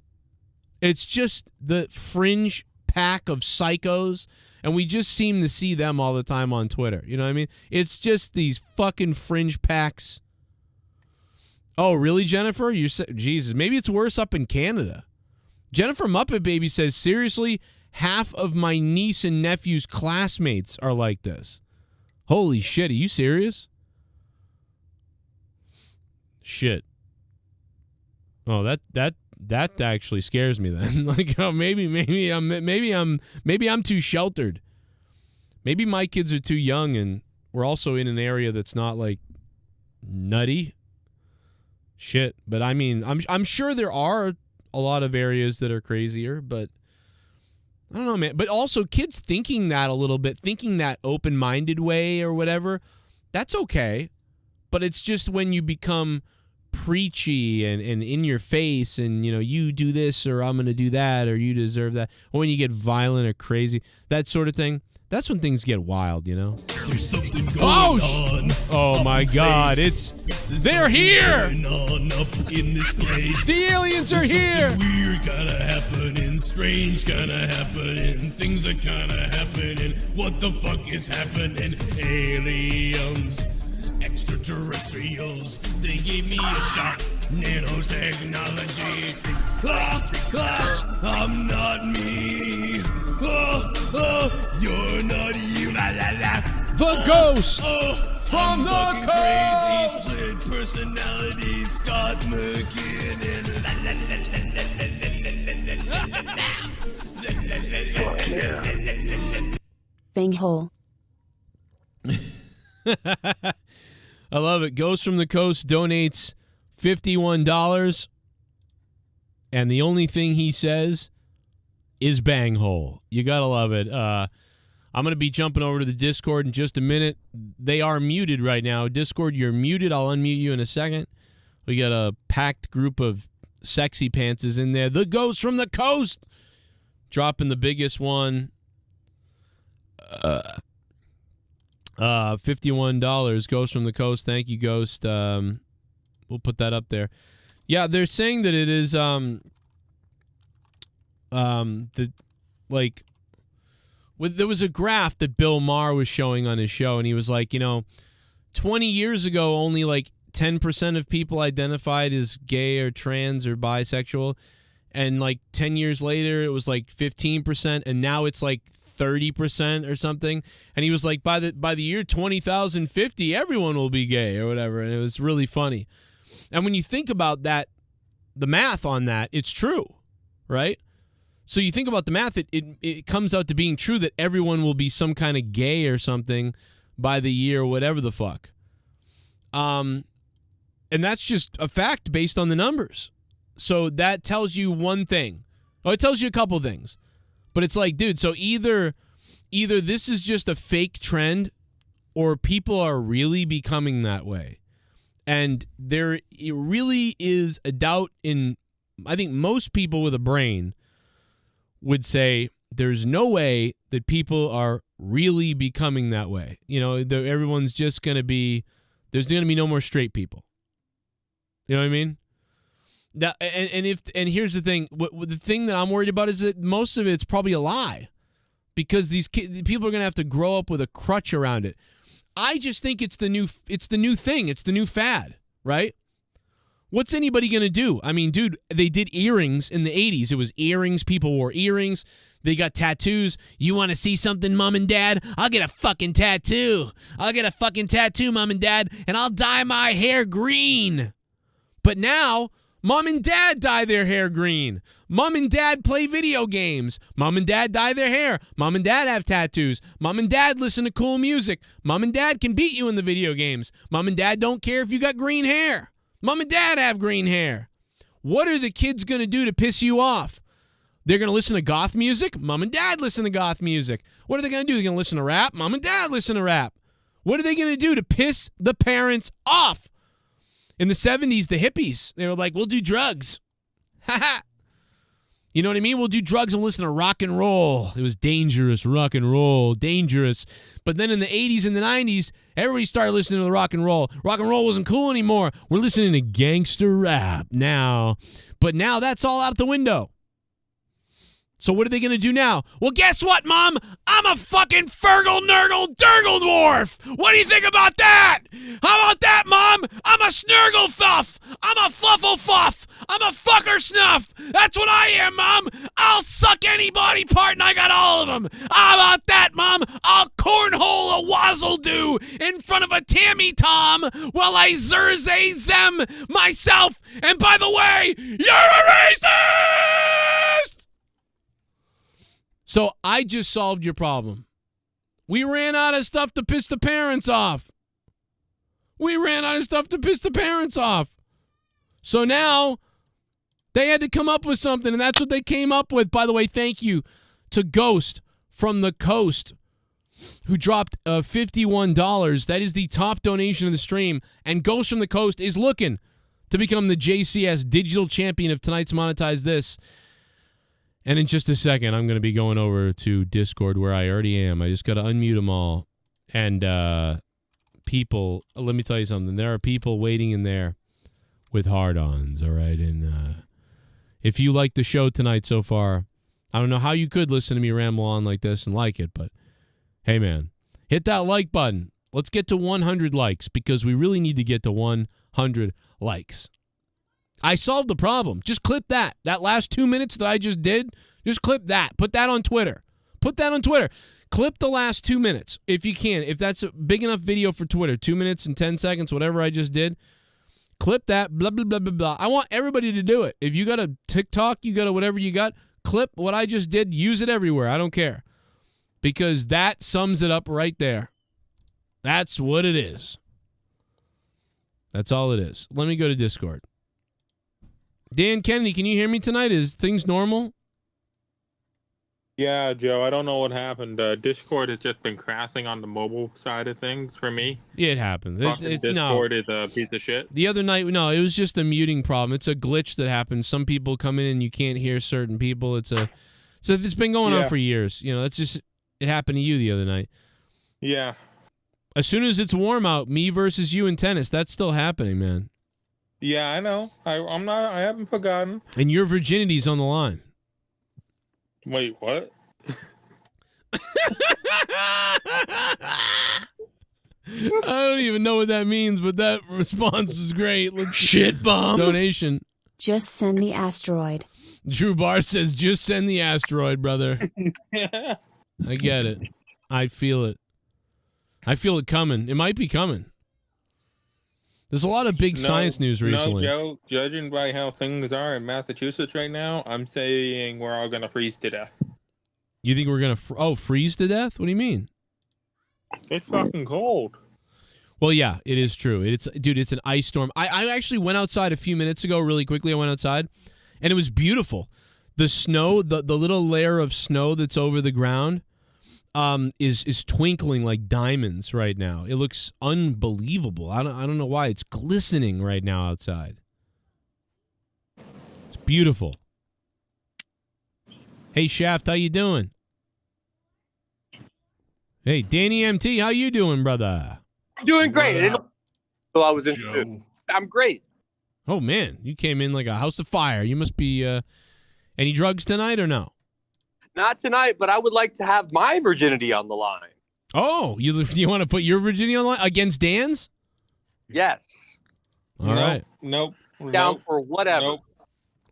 Speaker 1: It's just the fringe pack of psychos, and we just seem to see them all the time on Twitter. You know what I mean? It's just these fucking fringe packs. Oh, really, Jennifer? Jesus, maybe it's worse up in Canada. Jennifer Muppet Baby says, seriously, half of my niece and nephew's classmates are like this. Holy shit, are you serious? Shit. Oh, that actually scares me then. Like, oh, maybe I'm too sheltered. Maybe my kids are too young, and we're also in an area that's not like nutty. Shit, but I mean, I'm sure there are a lot of areas that are crazier, but I don't know, man. But also kids thinking that a little bit, thinking that open-minded way or whatever, that's okay. But it's just when you become preachy and in your face and, you do this or I'm going to do that or you deserve that. Or when you get violent or crazy, that sort of thing, that's when things get wild,
Speaker 5: There's something going on.
Speaker 1: Oh my God, they're here!
Speaker 5: Up in this place.
Speaker 1: The aliens are here!
Speaker 5: Weird kinda happening, strange kinda happening, things are kinda happening. What the fuck is happening? Aliens, extraterrestrials, they gave me a shot. Nanotechnology. I'm not me. You're not you. La, la, la.
Speaker 1: The ghost from
Speaker 5: I'm
Speaker 1: the coast.
Speaker 5: Crazy, split personality, Scott McKinnon.
Speaker 14: Banghole.
Speaker 1: I love it. Ghost from the Coast donates $51, and the only thing he says is banghole. You gotta love it. I'm gonna be jumping over to the Discord in just a minute. They are muted right now. Discord, you're muted. I'll unmute you in a second. We got a packed group of sexy pantses in there. The Ghost from the Coast dropping the biggest one. $51. Ghost from the Coast. Thank you, Ghost. We'll put that up there. Yeah, they're saying that it is there was a graph that Bill Maher was showing on his show, and he was like, 20 years ago, only like 10% of people identified as gay or trans or bisexual, and like 10 years later, it was like 15%, and now it's like 30% or something. And he was like, by the year 2050, everyone will be gay or whatever, and it was really funny. And when you think about that, the math on that, it's true, right? So you think about the math, it comes out to being true that everyone will be some kind of gay or something by the year, whatever the fuck. And that's just a fact based on the numbers. So that tells you one thing. Well, it tells you a couple things. But it's like, dude, so either either this is just a fake trend or people are really becoming that way. And there really is a doubt in, I think most people with a brain would say there's no way that people are really becoming that way. You know, everyone's just going to be, there's going to be no more straight people. You know what I mean? Now, and here's the thing. The thing that I'm worried about is that most of it's probably a lie, because these people are going to have to grow up with a crutch around it. I just think it's the new thing. It's the new fad, right? What's anybody going to do? I mean, dude, they did earrings in the 80s. It was earrings. People wore earrings. They got tattoos. You want to see something, Mom and Dad? I'll get a fucking tattoo. I'll get a fucking tattoo, Mom and Dad, and I'll dye my hair green. But now, Mom and Dad dye their hair green. Mom and Dad play video games. Mom and Dad dye their hair. Mom and Dad have tattoos. Mom and Dad listen to cool music. Mom and Dad can beat you in the video games. Mom and Dad don't care if you got green hair. Mom and Dad have green hair. What are the kids going to do to piss you off? They're going to listen to goth music? Mom and Dad listen to goth music. What are they going to do? They're going to listen to rap? Mom and Dad listen to rap. What are they going to do to piss the parents off? In the 70s, the hippies, they were like, we'll do drugs. Ha ha. You know what I mean? We'll do drugs and listen to rock and roll. It was dangerous, rock and roll, dangerous. But then in the 80s and the 90s, everybody started listening to the rock and roll. Rock and roll wasn't cool anymore. We're listening to gangster rap now. But now that's all out the window. So what are they going to do now? Well, guess what, Mom? I'm a fucking Fergal Nurgle Durgle Dwarf. What do you think about that? How about that, Mom? I'm a Snurgle Thuff. I'm a Fluffle Fuff. I'm a Fucker Snuff. That's what I am, Mom. I'll suck any body part and I got all of them. How about that, Mom? I'll cornhole a Wazzle Do in front of a Tammy Tom while I Zurzay them myself. And by the way, you're a racist! So I just solved your problem. We ran out of stuff to piss the parents off. So now they had to come up with something, and that's what they came up with. By the way, thank you to Ghost from the Coast, who dropped $51. That is the top donation of the stream. And Ghost from the Coast is looking to become the JCS digital champion of tonight's Monetize This. And in just a second, I'm going to be going over to Discord where I already am. I just got to unmute them all. And people, let me tell you something. There are people waiting in there with hard-ons, all right? And if you like the show tonight so far, I don't know how you could listen to me ramble on like this and like it, but hey, man, hit that like button. Let's get to 100 likes because we really need to get to 100 likes. I solved the problem. Just clip that. That last 2 minutes that I just did, just clip that. Put that on Twitter. Clip the last 2 minutes if you can. If that's a big enough video for Twitter, 2 minutes and 10 seconds, whatever I just did, clip that, blah, blah, blah, blah, blah. I want everybody to do it. If you got a TikTok, you got a whatever you got, clip what I just did, use it everywhere. I don't care. Because that sums it up right there. That's what it is. That's all it is. Let me go to Discord. Dan Kennedy, can you hear me tonight? Is things normal?
Speaker 15: Yeah, Joe, I don't know what happened. Discord has just been crashing on the mobile side of things for me.
Speaker 1: Yeah, it happens.
Speaker 15: Discord is a piece of shit.
Speaker 1: The other night, no, it was just a muting problem. It's a glitch that happens. Some people come in and you can't hear certain people. So it's been going on for years. You know, it's just, it happened to you the other night.
Speaker 15: Yeah.
Speaker 1: As soon as it's warm out, me versus you in tennis, that's still happening, man.
Speaker 15: Yeah, I know. I haven't forgotten.
Speaker 1: And your virginity's on the line.
Speaker 15: Wait, what?
Speaker 1: I don't even know what that means, but that response was great. Shit bomb. Donation.
Speaker 14: Just send the asteroid.
Speaker 1: Drew Barr says, just send the asteroid, brother. I get it. I feel it. I feel it coming. It might be coming. There's a lot of big science news recently.
Speaker 15: No, Joe, judging by how things are in Massachusetts right now, I'm saying we're all going to freeze to death.
Speaker 1: You think we're going to freeze to death? What do you mean?
Speaker 15: It's fucking cold.
Speaker 1: Well, yeah, it is true. It's an ice storm. I actually went outside a few minutes ago really quickly. I went outside, and it was beautiful. The snow, the little layer of snow that's over the ground, is twinkling like diamonds right now. It looks unbelievable. I don't know why. It's glistening right now outside. It's beautiful. Hey Shaft, how you doing? Hey Danny MT, how you doing, brother?
Speaker 16: Doing great. So I was interested. I'm great.
Speaker 1: Oh man, you came in like a house of fire. You must be any drugs tonight or no?
Speaker 16: Not tonight, but I would like to have my virginity on the line.
Speaker 1: Oh, you want to put your virginity on the line against Dan's?
Speaker 16: Yes.
Speaker 1: All right.
Speaker 15: Nope.
Speaker 16: Down for whatever.
Speaker 15: Nope.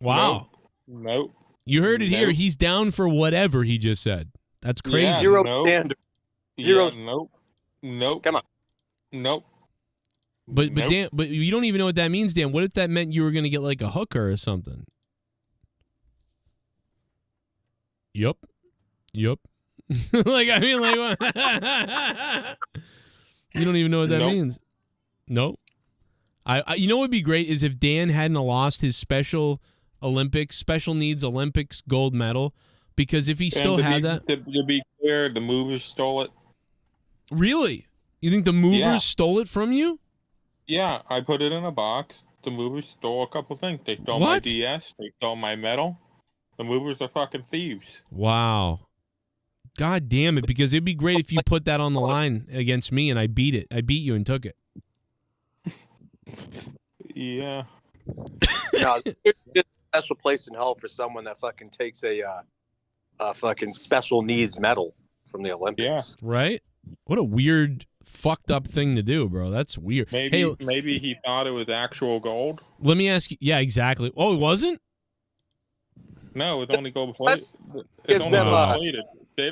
Speaker 1: Wow.
Speaker 15: Nope.
Speaker 1: You heard it here. He's down for whatever he just said. That's crazy.
Speaker 15: Yeah,
Speaker 16: Zero
Speaker 15: nope.
Speaker 16: standard. Zero.
Speaker 15: Yeah, nope. Nope.
Speaker 16: Come on.
Speaker 15: Nope.
Speaker 1: But
Speaker 15: Nope.
Speaker 1: Dan, but you don't even know what that means, Dan. What if that meant you were going to get like a hooker or something? Yup. Like I mean, like you don't even know what that means. Nope. I you know what would be great is if Dan hadn't lost his special needs Olympics gold medal, because if he still had that.
Speaker 15: To be clear, the movers stole it.
Speaker 1: Really? You think the movers stole it from you?
Speaker 15: Yeah, I put it in a box. The movers stole a couple things. They stole my DS. They stole my medal. The movers are fucking thieves.
Speaker 1: Wow. God damn it, because it'd be great if you put that on the line against me and I beat it. I beat you and took it.
Speaker 15: Yeah.
Speaker 16: No, there's a special place in hell for someone that fucking takes a fucking special needs medal from the Olympics.
Speaker 15: Yeah.
Speaker 1: Right? What a weird, fucked up thing to do, bro. That's weird.
Speaker 15: Maybe he thought it was actual gold.
Speaker 1: Let me ask you. Yeah, exactly. Oh, it wasn't?
Speaker 15: No, it's only gold plated. It's only gold plated. They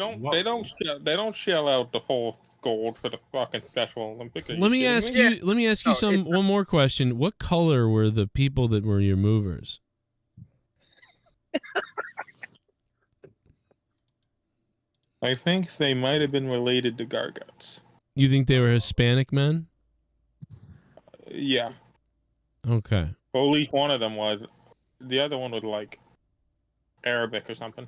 Speaker 15: don't shell out the full gold for the fucking Special Olympics.
Speaker 1: Let me ask you one more question. What color were the people that were your movers?
Speaker 15: I think they might have been related to Gargots.
Speaker 1: You think they were Hispanic men?
Speaker 15: Yeah.
Speaker 1: Okay.
Speaker 15: Well, at least one of them was. The other one was like Arabic or something.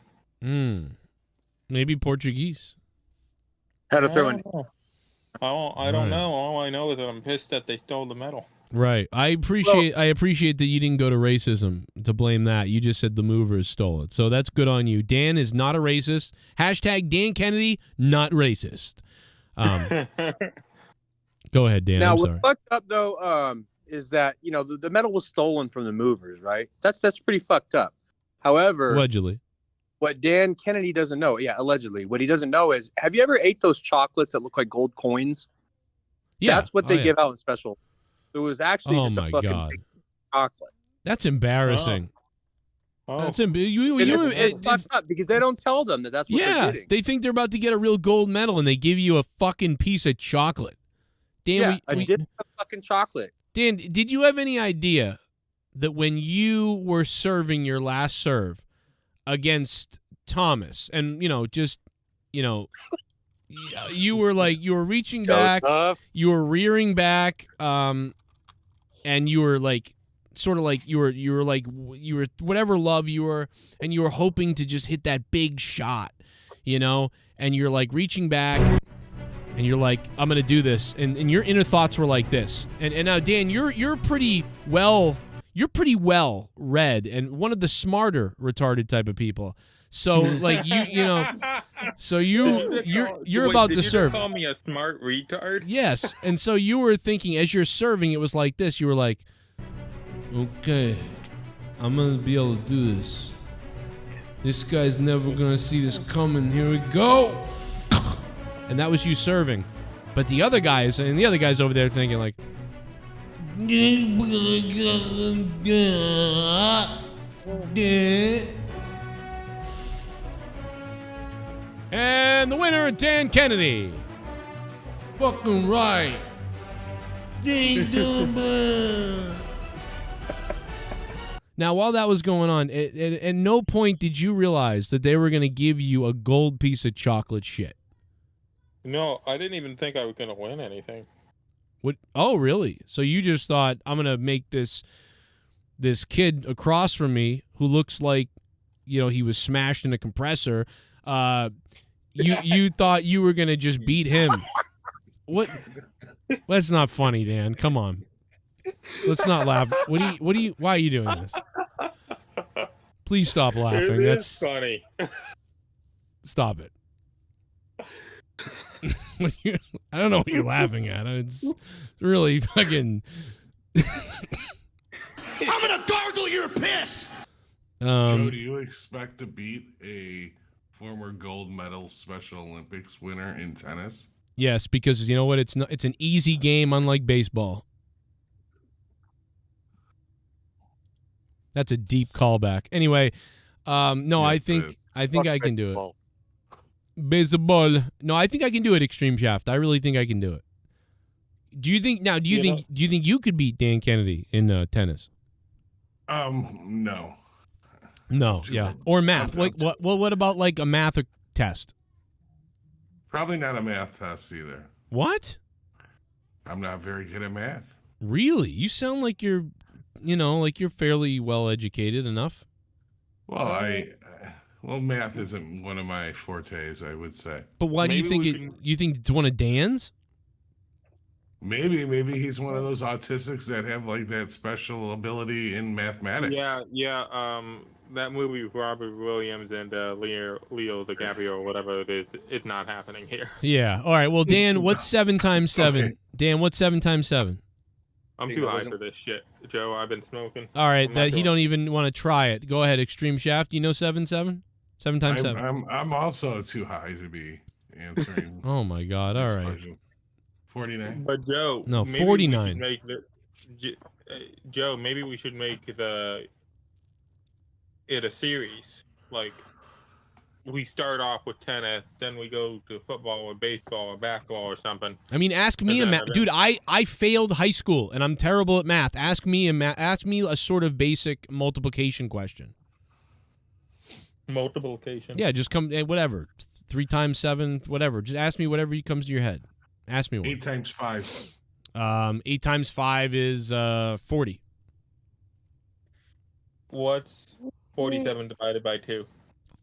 Speaker 1: Maybe Portuguese.
Speaker 16: Had to throw in.
Speaker 15: I don't know. All I know is that I'm pissed that they stole the medal.
Speaker 1: Right. I appreciate that you didn't go to racism to blame that. You just said the movers stole it. So that's good on you. Dan is not a racist. Hashtag Dan Kennedy, not racist. Go ahead, Dan.
Speaker 16: Now,
Speaker 1: I'm
Speaker 16: what's
Speaker 1: sorry.
Speaker 16: fucked up though, is that the medal was stolen from the movers, right? That's pretty fucked up. However,
Speaker 1: allegedly,
Speaker 16: what Dan Kennedy doesn't know, allegedly, what he doesn't know is, have you ever ate those chocolates that look like gold coins?
Speaker 1: Yeah,
Speaker 16: that's what they give out in special. It was actually just a fucking big chocolate.
Speaker 1: That's embarrassing. That's
Speaker 16: it's fucked up because they don't tell them that's what they're getting.
Speaker 1: They think they're about to get a real gold medal, and they give you a fucking piece of chocolate. Dan,
Speaker 16: a dip of fucking chocolate.
Speaker 1: Dan, did you have any idea that when you were serving your last serve against Thomas, and you were reaching back, you were rearing back, and you were like, sort of like you were whatever love you were, and you were hoping to just hit that big shot, and you're like reaching back, and you're like, I'm gonna do this, and your inner thoughts were like this, and now Dan, you're pretty well read and one of the smarter retarded type of people. So like you're about to serve.
Speaker 15: Did you call me a smart retard?
Speaker 1: Yes, and so you were thinking as you're serving, it was like this. You were like, okay, I'm gonna be able to do this. This guy's never gonna see this coming. Here we go. And that was you serving. But the other guys over there thinking like, and the winner, Dan Kennedy. Fucking right. Now, while that was going on, at no point did you realize that they were going to give you a gold piece of chocolate shit.
Speaker 15: No, I didn't even think I was going to win anything.
Speaker 1: What? Oh, really? So you just thought, I'm going to make this kid across from me who looks like, he was smashed in a compressor, you thought you were gonna just beat him. What? That's not funny, Dan. Come on. Let's not laugh. Why are you doing this? Please stop laughing.
Speaker 15: That's funny.
Speaker 1: Stop it. I don't know what you're laughing at. It's really fucking.
Speaker 17: I'm gonna gargle your piss.
Speaker 18: Joe, do you expect to beat a former gold medal Special Olympics winner in tennis?
Speaker 1: Yes, because you know what? It's an easy game, unlike baseball. That's a deep callback. Anyway, no, I think I can do it. Baseball. No, I think I can do it. Extreme Shaft. I really think I can do it. Do you think you could beat Dan Kennedy in tennis?
Speaker 18: No.
Speaker 1: No, yeah, or math. Like what about like a math test?
Speaker 18: Probably not a math test either.
Speaker 1: What?
Speaker 18: I'm not very good at math.
Speaker 1: Really? You sound like you're fairly well educated enough.
Speaker 18: Well, math isn't one of my fortes, I would say.
Speaker 1: But why do you think you think it's one of Dan's?
Speaker 18: Maybe he's one of those autistics that have like that special ability in mathematics.
Speaker 15: Yeah. That movie with Robert Williams and Leo DiCaprio or whatever it is, it's not happening here.
Speaker 1: Yeah. All right. Well, Dan, what's 7 times 7? Okay. Dan, what's 7 times 7?
Speaker 15: I'm too high for this shit, Joe. I've been smoking.
Speaker 1: All right. He don't even want to try it. Go ahead. Extreme Shaft. You know 7 times 7?
Speaker 18: I'm also too high to be answering.
Speaker 1: Oh my God. All right.
Speaker 18: 49.
Speaker 15: But Joe.
Speaker 1: No, 49.
Speaker 15: Joe, maybe we should make it a series. Like, we start off with tennis, then we go to football or baseball or basketball or something.
Speaker 1: I mean, ask me a math. Dude, I failed high school, and I'm terrible at math. Ask me a sort of basic multiplication question.
Speaker 15: Multiplication?
Speaker 1: Yeah, just come, whatever. 3 times 7, whatever. Just ask me whatever comes to your head. Ask me one.
Speaker 18: 8 times 5.
Speaker 1: 8 times 5 is 40.
Speaker 15: What's 47 divided by 2?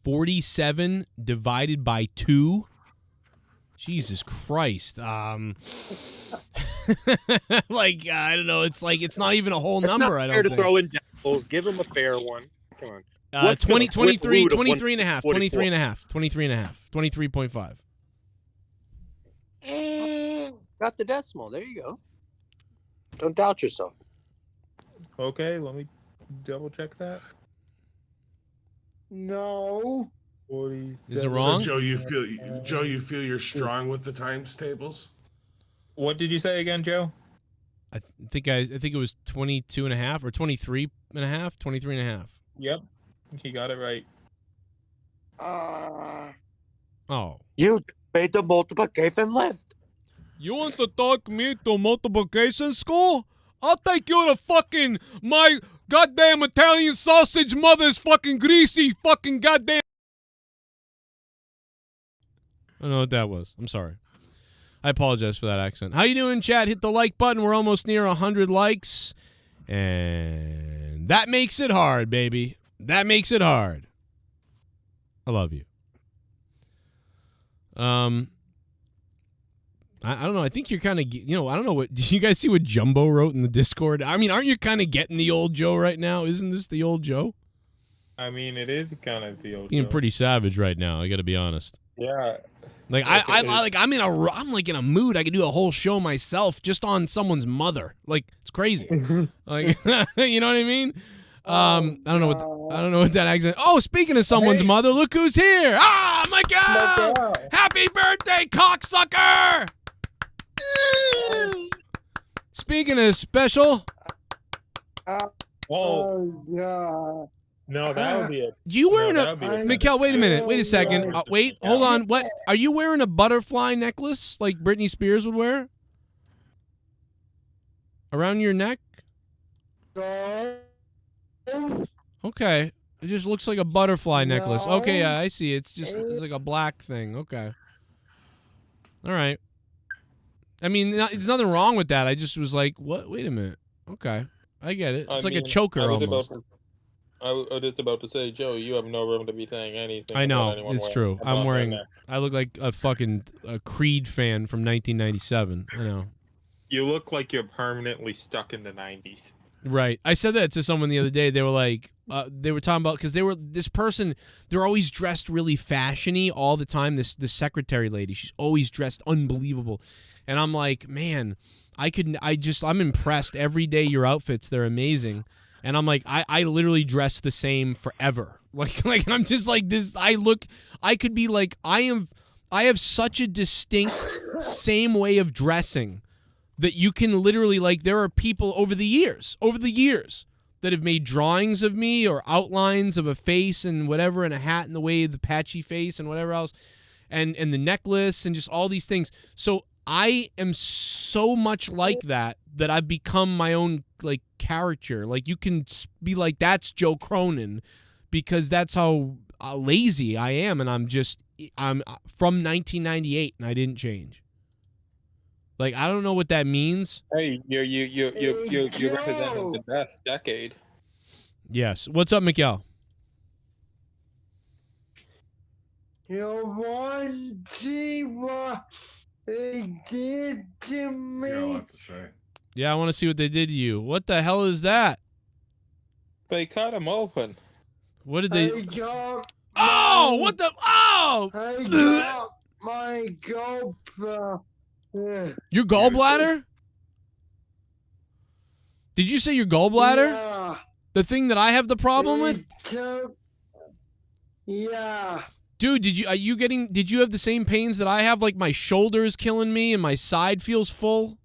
Speaker 1: 47 divided by 2? Jesus Christ. Like, I don't know. It's like, it's not even a whole number, I don't think.
Speaker 16: It's not fair to throw in decimals. Give him a fair one. Come on.
Speaker 1: 23 and a half. 23.5.
Speaker 16: Got the decimal. There you go. Don't doubt yourself.
Speaker 15: Okay, let me double check that.
Speaker 8: No.
Speaker 15: 40.
Speaker 1: Is it wrong?
Speaker 18: So, you feel you're strong with the times tables?
Speaker 15: What did you say again, Joe?
Speaker 1: I think it was 22 and a half or 23 and a half, 23 and a half.
Speaker 15: Yep. He got it right.
Speaker 1: Oh.
Speaker 16: You made the multiplication list.
Speaker 1: You want to talk me to multiplication school? I'll take you to fucking my goddamn Italian sausage mother's fucking greasy fucking goddamn. I don't know what that was. I'm sorry. I apologize for that accent. How you doing, chat? Hit the like button. We're almost near 100 likes. And that makes it hard, baby. That makes it hard. I love you. I don't know. I think you're kind of, I don't know what. Did you guys see what Jumbo wrote in the Discord? I mean, aren't you kind of getting the old Joe right now? Isn't this the old Joe?
Speaker 15: I mean, it is kind of the old
Speaker 1: Being
Speaker 15: Joe.
Speaker 1: pretty savage right now. I got to be honest.
Speaker 15: Yeah.
Speaker 1: Like I'm like in a mood. I could do a whole show myself just on someone's mother. Like it's crazy. Like you know what I mean? I don't know what that accent. Oh, speaking of someone's mother, look who's here! Ah, my God! Happy birthday, cocksucker! Speaking of special,
Speaker 8: yeah.
Speaker 15: No, that would be it.
Speaker 1: You wearing Mikkel? Wait a minute. Wait a second. Wait, hold on. What? Are you wearing a butterfly necklace like Britney Spears would wear around your neck? Okay. It just looks like a butterfly necklace. Okay, yeah, I see. It's like a black thing. Okay. All right. I mean, there's nothing wrong with that. I just was like, what? Wait a minute. Okay. I get it. It's like a choker almost.
Speaker 15: I was just about to say, Joe, you have no room to be saying anything.
Speaker 1: I know,
Speaker 15: about anyone
Speaker 1: it's
Speaker 15: wearing
Speaker 1: true.
Speaker 15: a
Speaker 1: I'm
Speaker 15: bomb
Speaker 1: wearing.
Speaker 15: right now.
Speaker 1: I look like a Creed fan from 1997. I know.
Speaker 15: You look like you're permanently stuck in the 90s.
Speaker 1: Right. I said that to someone the other day. They were like, they were talking about, because this person, they're always dressed really fashiony all the time. This secretary lady, she's always dressed unbelievable. And I'm like, man, I'm impressed every day. Your outfits, they're amazing. And I'm like, I literally dress the same forever. Like I'm just like this. I could be like, I have such a distinct same way of dressing that you can literally, like, there are people over the years that have made drawings of me or outlines of a face and whatever, and a hat in the way of the patchy face and whatever else, and the necklace and just all these things. So I am so much like that I've become my own, like, character. Like, you can be like, that's Joe Cronin, because that's how lazy I am, and I'm from 1998 and I didn't change. Like, I don't know what that means.
Speaker 15: Hey, you're representing the best decade.
Speaker 1: Yes. What's up, Miguel?
Speaker 8: You want to see what they did to me?
Speaker 18: Yeah, a lot to say.
Speaker 1: Yeah, I want to see what they did to you. What the hell is that?
Speaker 15: They cut him open.
Speaker 1: What did they...
Speaker 8: I got
Speaker 1: what the... Oh!
Speaker 8: I got my GoPro.
Speaker 1: Your gallbladder? Did you say your gallbladder?
Speaker 8: Yeah.
Speaker 1: The thing that I have the problem with?
Speaker 8: Yeah.
Speaker 1: Dude, did you have the same pains that I have? Like, my shoulder is killing me and my side feels full?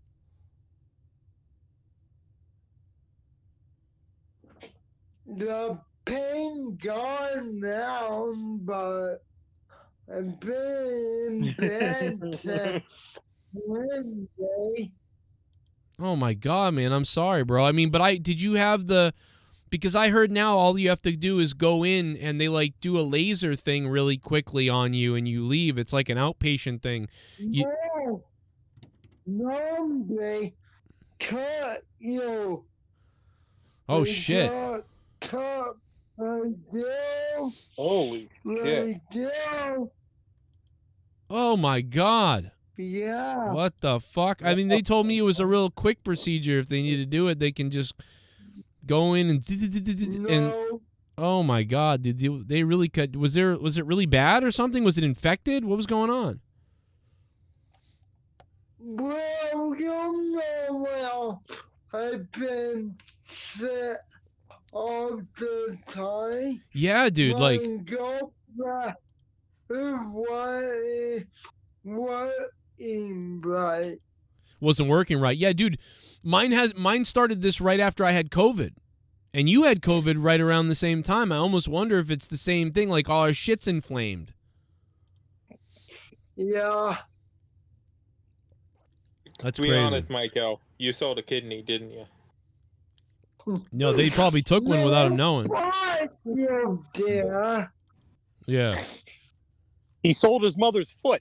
Speaker 8: The pain gone now, but I've been in bed since Wednesday.
Speaker 1: Oh my god, man, I'm sorry, bro. I mean, but did you have the... Because I heard now all you have to do is go in and they, like, do a laser thing really quickly on you and you leave. It's like an outpatient thing.
Speaker 8: No, they cut you.
Speaker 1: Oh,
Speaker 8: They
Speaker 1: shit.
Speaker 8: Cut right there.
Speaker 15: Holy shit.
Speaker 8: Right there.
Speaker 1: Oh my god.
Speaker 8: Yeah.
Speaker 1: What the fuck? I mean, they told me it was a real quick procedure. If they need to do it, they can just go in and oh my god, did they really cut? Was it really bad or something? Was it infected? What was going on?
Speaker 8: Well, you know, I've been sick all the time.
Speaker 1: Yeah, dude, like
Speaker 8: right.
Speaker 1: Wasn't working right. Yeah, dude, mine started this right after I had COVID. And you had COVID right around the same time. I almost wonder if it's the same thing, like all our shit's inflamed.
Speaker 8: Yeah.
Speaker 1: That's
Speaker 15: crazy.
Speaker 1: crazy.
Speaker 15: Be honest, Michael, you sold a kidney, didn't you?
Speaker 1: No, they probably took one without him knowing.
Speaker 8: You did.
Speaker 1: Yeah.
Speaker 16: He sold his mother's foot.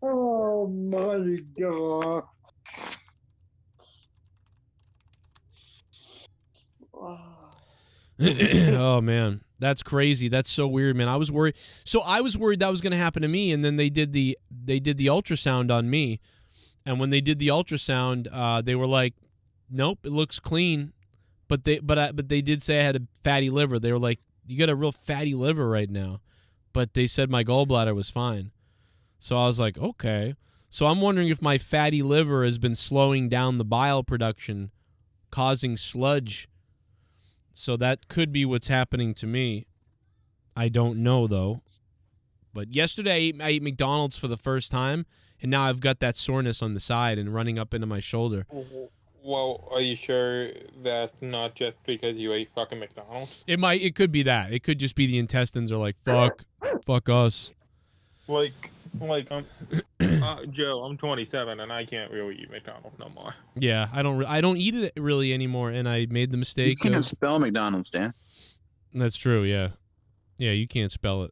Speaker 8: Oh my god.
Speaker 1: Oh man, that's crazy. That's so weird, man. I was worried. So I was worried that was going to happen to me, and then they did the ultrasound on me, and when they did the ultrasound, they were like, "Nope, it looks clean," but they did say I had a fatty liver. They were like, "You got a real fatty liver right now," but they said my gallbladder was fine. So I was like, okay. So I'm wondering if my fatty liver has been slowing down the bile production, causing sludge. So that could be what's happening to me. I don't know, though. But yesterday I ate McDonald's for the first time, and now I've got that soreness on the side and running up into my shoulder.
Speaker 15: Well, are you sure that's not just because you ate fucking McDonald's?
Speaker 1: It could be that. It could just be the intestines are like, fuck us.
Speaker 15: Like Joe, I'm 27 and I can't really eat McDonald's no more.
Speaker 1: Yeah, I don't eat it really anymore, and I made the mistake.
Speaker 19: You can't spell McDonald's, Dan.
Speaker 1: That's true. Yeah, you can't spell it.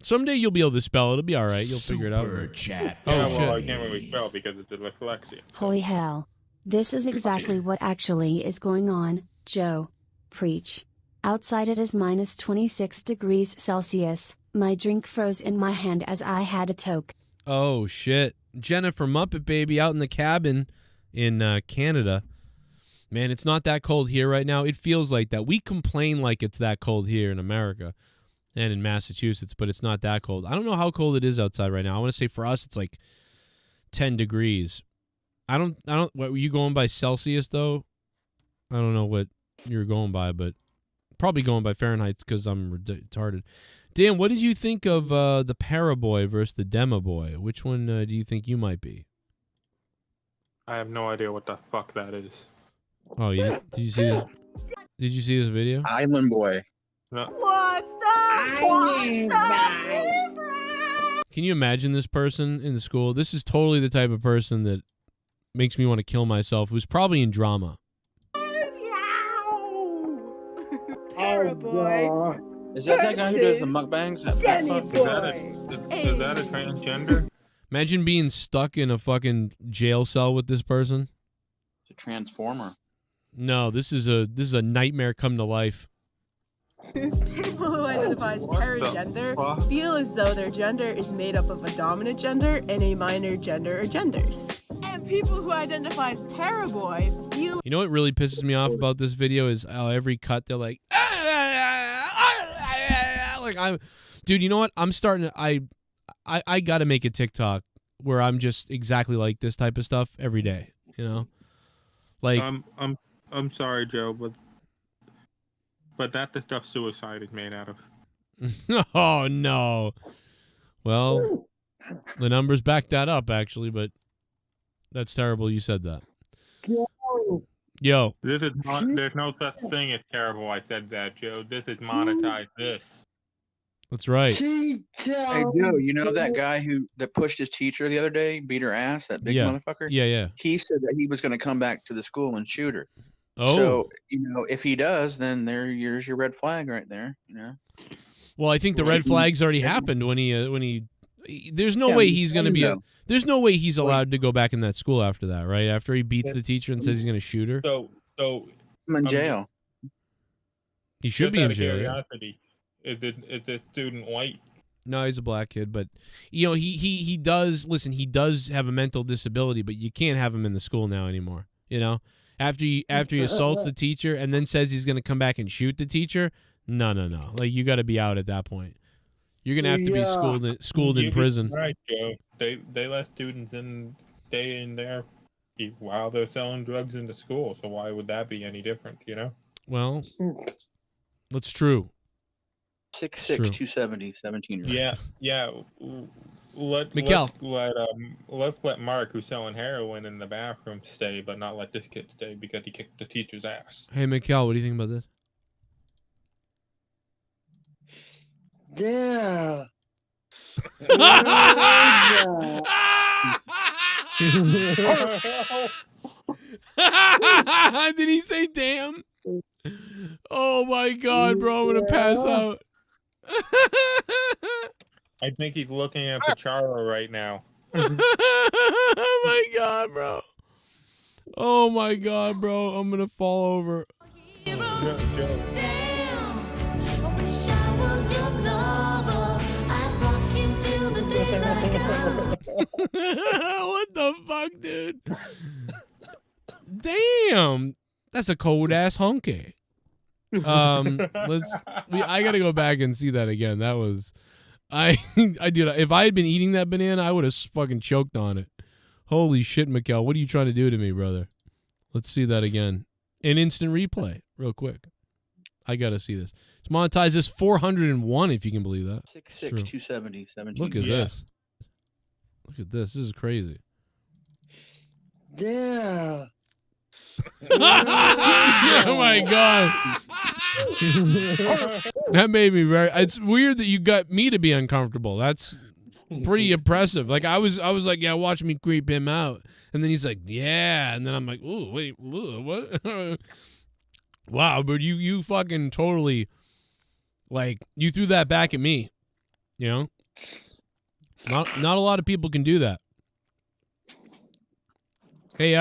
Speaker 1: Someday you'll be able to spell it. It'll be all right. You'll figure it out.
Speaker 15: Superchat.
Speaker 1: Oh
Speaker 15: Yeah,
Speaker 1: shit!
Speaker 15: well, I can't really spell because it's dyslexia.
Speaker 14: Holy hell. This is exactly what actually is going on. Joe. Preach. Outside it is minus 26 degrees Celsius. My drink froze in my hand as I had a toke.
Speaker 1: Oh, shit. Jennifer Muppet Baby out in the cabin in Canada. Man, it's not that cold here right now. It feels like that. We complain like it's that cold here in America and in Massachusetts, but it's not that cold. I don't know how cold it is outside right now. I want to say for us it's like 10 degrees. What were you going by Celsius though? I don't know what you're going by, but probably going by Fahrenheit because I'm retarded. Dan, what did you think of the Paraboy versus the Demo Boy? Which one do you think you might be?
Speaker 15: I have no idea what the fuck that is.
Speaker 1: Oh, did you see this? Did you see this video?
Speaker 19: Island Boy.
Speaker 15: No.
Speaker 9: What's the
Speaker 1: Can you imagine this person in the school? This is totally the type of person that makes me want to kill myself, who's probably in drama.
Speaker 9: Paraboy.
Speaker 19: Is that guy who does the mukbangs?
Speaker 15: Is that a transgender?
Speaker 1: Imagine being stuck in a fucking jail cell with this person.
Speaker 19: It's a transformer.
Speaker 1: No, this is a nightmare come to life.
Speaker 13: People who identify as paragender feel as though their gender is made up of a dominant gender and a minor gender or genders. And people who identify as paraboy feel...
Speaker 1: You know what really pisses me off about this video is how every cut they're like... Dude, you know what? I'm starting to... I gotta make a TikTok where I'm just exactly like this type of stuff every day, you know? Like...
Speaker 15: I'm sorry, Joe, but that's the stuff suicide is made out of.
Speaker 1: Oh, no. Well, the numbers back that up, actually, but that's terrible you said that. Yo.
Speaker 15: There's no such thing as terrible. I said that, Joe. This is monetize this.
Speaker 1: That's right.
Speaker 19: Hey, Joe, you know that guy that pushed his teacher the other day, beat her ass, that big motherfucker?
Speaker 1: Yeah, yeah.
Speaker 19: He said that he was going to come back to the school and shoot her.
Speaker 1: Oh.
Speaker 19: So, if he does, then here's your red flag right there,
Speaker 1: Well, I think the red flag's already happened when he there's no way he's going to be there's no way he's allowed to go back in that school after that, right? After he beats the teacher and says he's going to shoot her.
Speaker 15: So
Speaker 19: I'm in jail.
Speaker 1: He should be in jail.
Speaker 15: Curiosity. Is the student white?
Speaker 1: No, he's a black kid, but he does have a mental disability, but you can't have him in the school now anymore, After he assaults the teacher and then says he's going to come back and shoot the teacher, no. Like, you got to be out at that point. You're going to have to be schooled in prison.
Speaker 15: Right, Joe. They let students stay in there while they're selling drugs in the school. So why would that be any different?
Speaker 1: Well, that's true.
Speaker 19: 6'6", 270, 17-year-old.
Speaker 15: Yeah. Let's let Mark, who's selling heroin in the bathroom, stay, but not let this kid stay because he kicked the teacher's ass.
Speaker 1: Hey, Mikhail, what do you think about this?
Speaker 20: Yeah.
Speaker 1: Did he say damn? Oh my God, bro, I'm gonna pass out.
Speaker 15: I think he's looking at Pacharo right now.
Speaker 1: Oh my God, bro. Oh my God, bro. I'm gonna fall over. What the fuck, dude? Damn. That's a cold ass hunky. I gotta go back and see that again. That was if I had been eating that banana, I would have fucking choked on it. Holy shit, Mikkel. What are you trying to do to me, brother? Let's see that again. An instant replay, real quick. I gotta see this. It's monetized this 401, if you can believe that.
Speaker 19: 6'6", 270, 17.
Speaker 1: Look at this. Look at this. This is crazy.
Speaker 20: Yeah.
Speaker 1: Oh my God. That made me it's weird that you got me to be uncomfortable. That's pretty impressive. Like I was like, yeah, watch me creep him out. And then he's like, yeah. And then I'm like, ooh, wait, what? Wow, but you fucking totally, like, you threw that back at me. Not a lot of people can do that. Hey,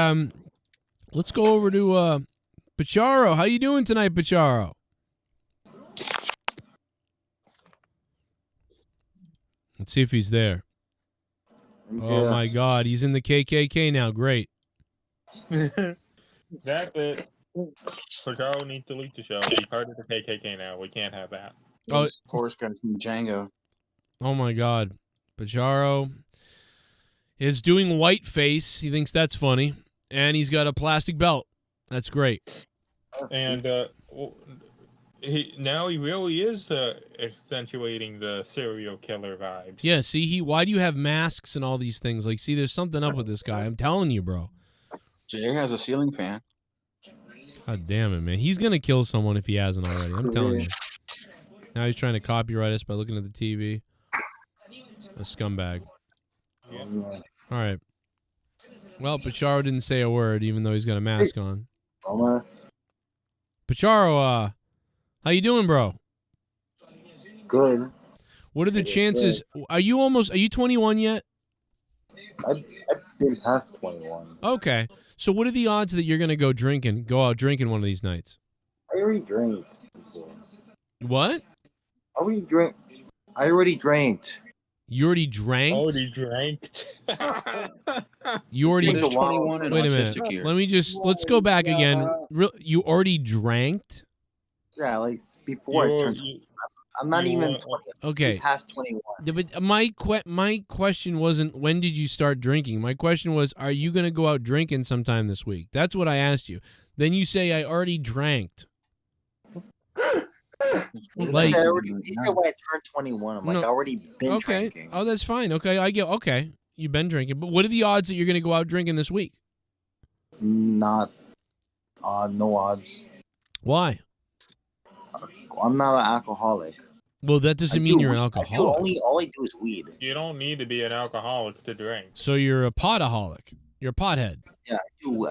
Speaker 1: let's go over to Pacharo, how you doing tonight, Pacharo? Let's see if he's there. Oh my God, he's in the KKK now. Great.
Speaker 15: That's it. Pajaro needs to leave the show. He's part of the KKK now. We can't have that.
Speaker 19: Oh, of course, got some Django.
Speaker 1: Oh my God, Pajaro is doing whiteface. He thinks that's funny, and he's got a plastic belt. That's great.
Speaker 15: And he really is accentuating the serial killer vibes.
Speaker 1: Yeah. See, why do you have masks and all these things? Like, see, there's something up with this guy. I'm telling you, bro.
Speaker 19: Jay has a ceiling fan.
Speaker 1: God damn it, man. He's gonna kill someone if he hasn't already. I'm telling you. Now he's trying to copyright us by looking at the TV. A scumbag.
Speaker 15: Yeah.
Speaker 1: All right. Well, Pacharo didn't say a word, even though he's got a mask on. Pacharo, how you doing, bro?
Speaker 20: Good.
Speaker 1: What are the chances? Are you 21 yet?
Speaker 20: I've been past 21.
Speaker 1: Okay. So what are the odds that you're going to go out drinking one of these nights?
Speaker 20: I already drank before.
Speaker 1: What?
Speaker 20: I already drank.
Speaker 1: You already drank? You already...
Speaker 19: Wait a
Speaker 1: minute. Let's go back again. You already drank?
Speaker 20: Yeah, like before I turned 21. I'm not even 20.
Speaker 1: Okay.
Speaker 20: Past 21.
Speaker 1: Yeah, but my question wasn't when did you start drinking. My question was, are you going to go out drinking sometime this week? That's what I asked you. Then you say I already drank.
Speaker 20: Like, he said when I turned 21. I'm like, I already been drinking.
Speaker 1: Oh, that's fine. Okay, okay. You've been drinking. But what are the odds that you're going to go out drinking this week?
Speaker 20: No odds.
Speaker 1: Why?
Speaker 20: I'm not an alcoholic.
Speaker 1: Well, that doesn't mean you're an alcoholic.
Speaker 20: All I do is weed.
Speaker 15: You don't need to be an alcoholic to drink.
Speaker 1: So you're a potaholic. You're a pothead.
Speaker 20: Yeah,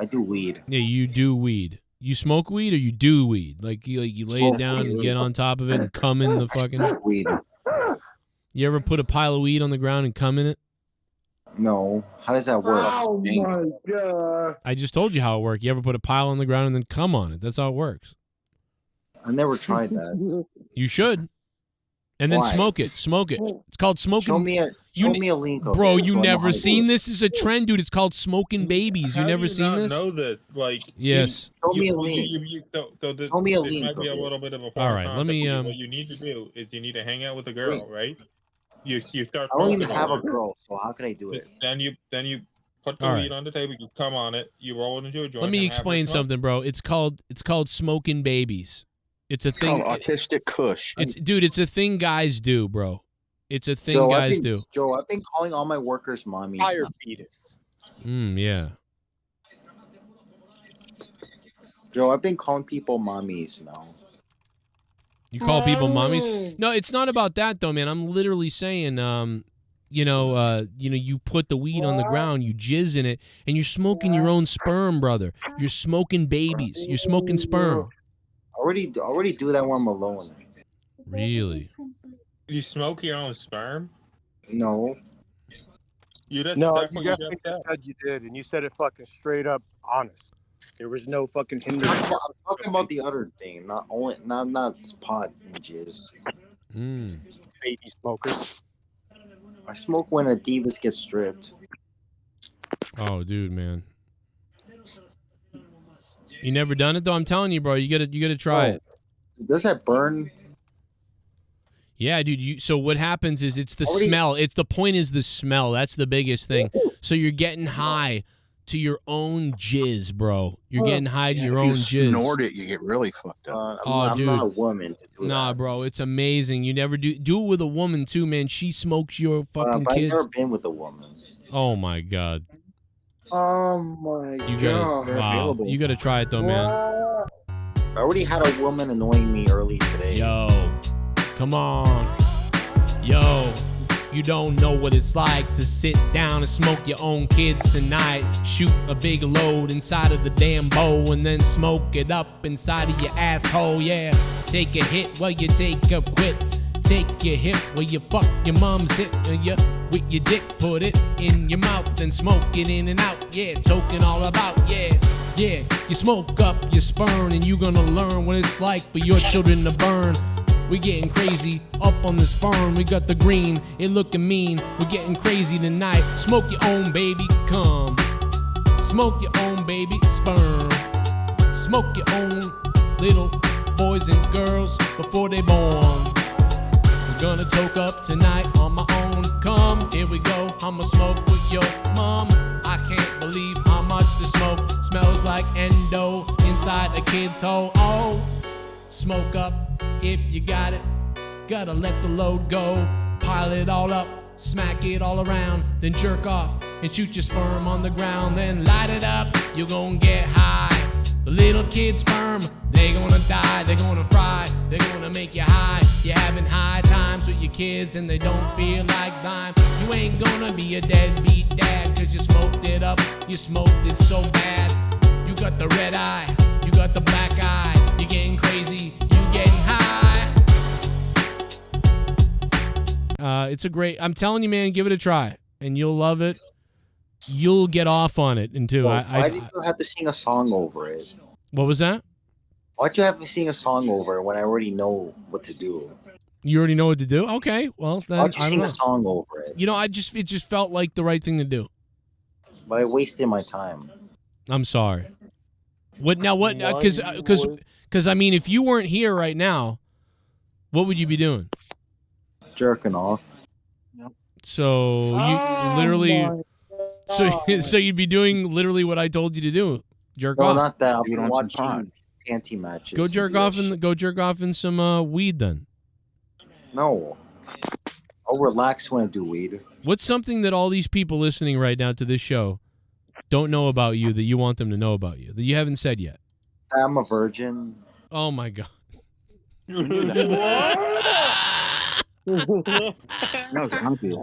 Speaker 20: I do weed.
Speaker 1: Yeah, you do weed. You smoke weed or you do weed? Like you lay it down and get on top of it and come in the fucking
Speaker 20: weed.
Speaker 1: You ever put a pile of weed on the ground and come in it?
Speaker 20: No. How does that work?
Speaker 21: Oh my God.
Speaker 1: I just told you how it works. You ever put a pile on the ground and then come on it? That's how it works.
Speaker 20: I never tried that.
Speaker 1: You should. And then
Speaker 20: Why?
Speaker 1: smoke it. Smoke it. It's called smoking.
Speaker 20: Show me a link.
Speaker 1: Bro, you never seen this? This is a trend, dude. It's called smoking babies. You never seen this?
Speaker 15: Know this? Like,
Speaker 1: yes.
Speaker 20: Show me a link. Show me a link.
Speaker 15: Might be a little bit of a
Speaker 1: all right, let me.
Speaker 15: What you need to do is you need to hang out with a girl, right? You start.
Speaker 20: I don't even have a girl, so how could I do it?
Speaker 15: Then you put the weed on the table. You come on it. You roll it into a joint.
Speaker 1: Let me explain something, bro. It's called smoking babies. It's a thing.
Speaker 19: Autistic Kush.
Speaker 1: It's a thing guys do, bro. It's a thing guys do.
Speaker 20: Joe, I've been calling all my workers mommies.
Speaker 16: Fire fetus.
Speaker 1: Yeah.
Speaker 20: Joe, I've been calling people mommies now.
Speaker 1: You call people mommies? No, it's not about that though, man. I'm literally saying, you put the weed on the ground, you jizz in it, and you're smoking your own sperm, brother. You're smoking babies. You're smoking sperm.
Speaker 20: I already do that when I'm alone.
Speaker 1: Really?
Speaker 15: You smoke your own sperm?
Speaker 20: No.
Speaker 16: You definitely said you did, and you said it fucking straight up honest. There was no fucking hinder.
Speaker 20: I'm talking about the other thing, not pot and jizz.
Speaker 16: Baby smokers.
Speaker 20: I smoke when a divas get stripped.
Speaker 1: Oh, dude, man. You never done it though? I'm telling you, bro. You gotta try it.
Speaker 20: Does that burn?
Speaker 1: Yeah, dude. So what happens is it's the smell. The point is the smell. That's the biggest thing. So you're getting high to your own jizz, bro. You're getting high to your own jizz.
Speaker 19: If you snort it, you get really fucked up.
Speaker 20: I'm not a woman to do
Speaker 1: that. Bro. It's amazing. You never do it with a woman too, man. She smokes your fucking kids.
Speaker 20: I've never been with a woman.
Speaker 1: Oh my God.
Speaker 21: Oh my God.
Speaker 1: Wow. You gotta try it though, man.
Speaker 20: I already had a woman annoying me early today.
Speaker 1: Yo, come on. Yo, you don't know what it's like to sit down and smoke your own kids tonight. Shoot a big load inside of the damn bowl and then smoke it up inside of your asshole, yeah. Take a hit while you take a quit. Take your hip where you fuck your mom's hip, yeah. With your dick, put it in your mouth and smoke it in and out, yeah. Toking all about, yeah. You smoke up your sperm and you gonna learn what it's like for your children to burn. We getting crazy up on this farm. We got the green, it looking mean. We're getting crazy tonight. Smoke your own baby, come. Smoke your own baby sperm. Smoke your own little boys and girls before they born. We're gonna toke up tonight on my own. Come, here we go. I'ma smoke with your mom. I can't believe how much the smoke smells like endo inside a kid's hole. Oh, smoke up if you got it. Gotta let the load go. Pile it all up, smack it all around, then jerk off and shoot your sperm on the ground. Then light it up, you're gonna get high. The little kid's sperm, they gonna die, they gonna fry, they gonna make you high. You're having high times with your kids and they don't feel like dime. You ain't gonna be a deadbeat dad, cause you smoked it up, you smoked it so bad. You got the red eye, you got the black eye, you're getting crazy, you getting high. It's a great, I'm telling you, man, give it a try and you'll love it. You'll get off on it, and too.
Speaker 20: Well, why did you have to sing a song over it?
Speaker 1: What was that?
Speaker 20: Why'd you have to sing a song over it when I already know what to do?
Speaker 1: You already know what to do? Okay, well then
Speaker 20: Why'd you
Speaker 1: I
Speaker 20: sing
Speaker 1: don't
Speaker 20: a
Speaker 1: know.
Speaker 20: song over it?
Speaker 1: You know, it just felt like the right thing to do.
Speaker 20: But I wasted my time.
Speaker 1: I'm sorry. What now? What? Because I mean, if you weren't here right now, what would you be doing?
Speaker 20: Jerking off.
Speaker 1: So you literally. So you'd be doing literally what I told you to do. Jerk off.
Speaker 20: No, not that. I'll be watching panty matches.
Speaker 1: Go jerk off in some weed then.
Speaker 20: No. I'll relax when I do weed.
Speaker 1: What's something that all these people listening right now to this show don't know about you that you want them to know about you that you haven't said yet?
Speaker 20: I'm a virgin.
Speaker 1: Oh my god.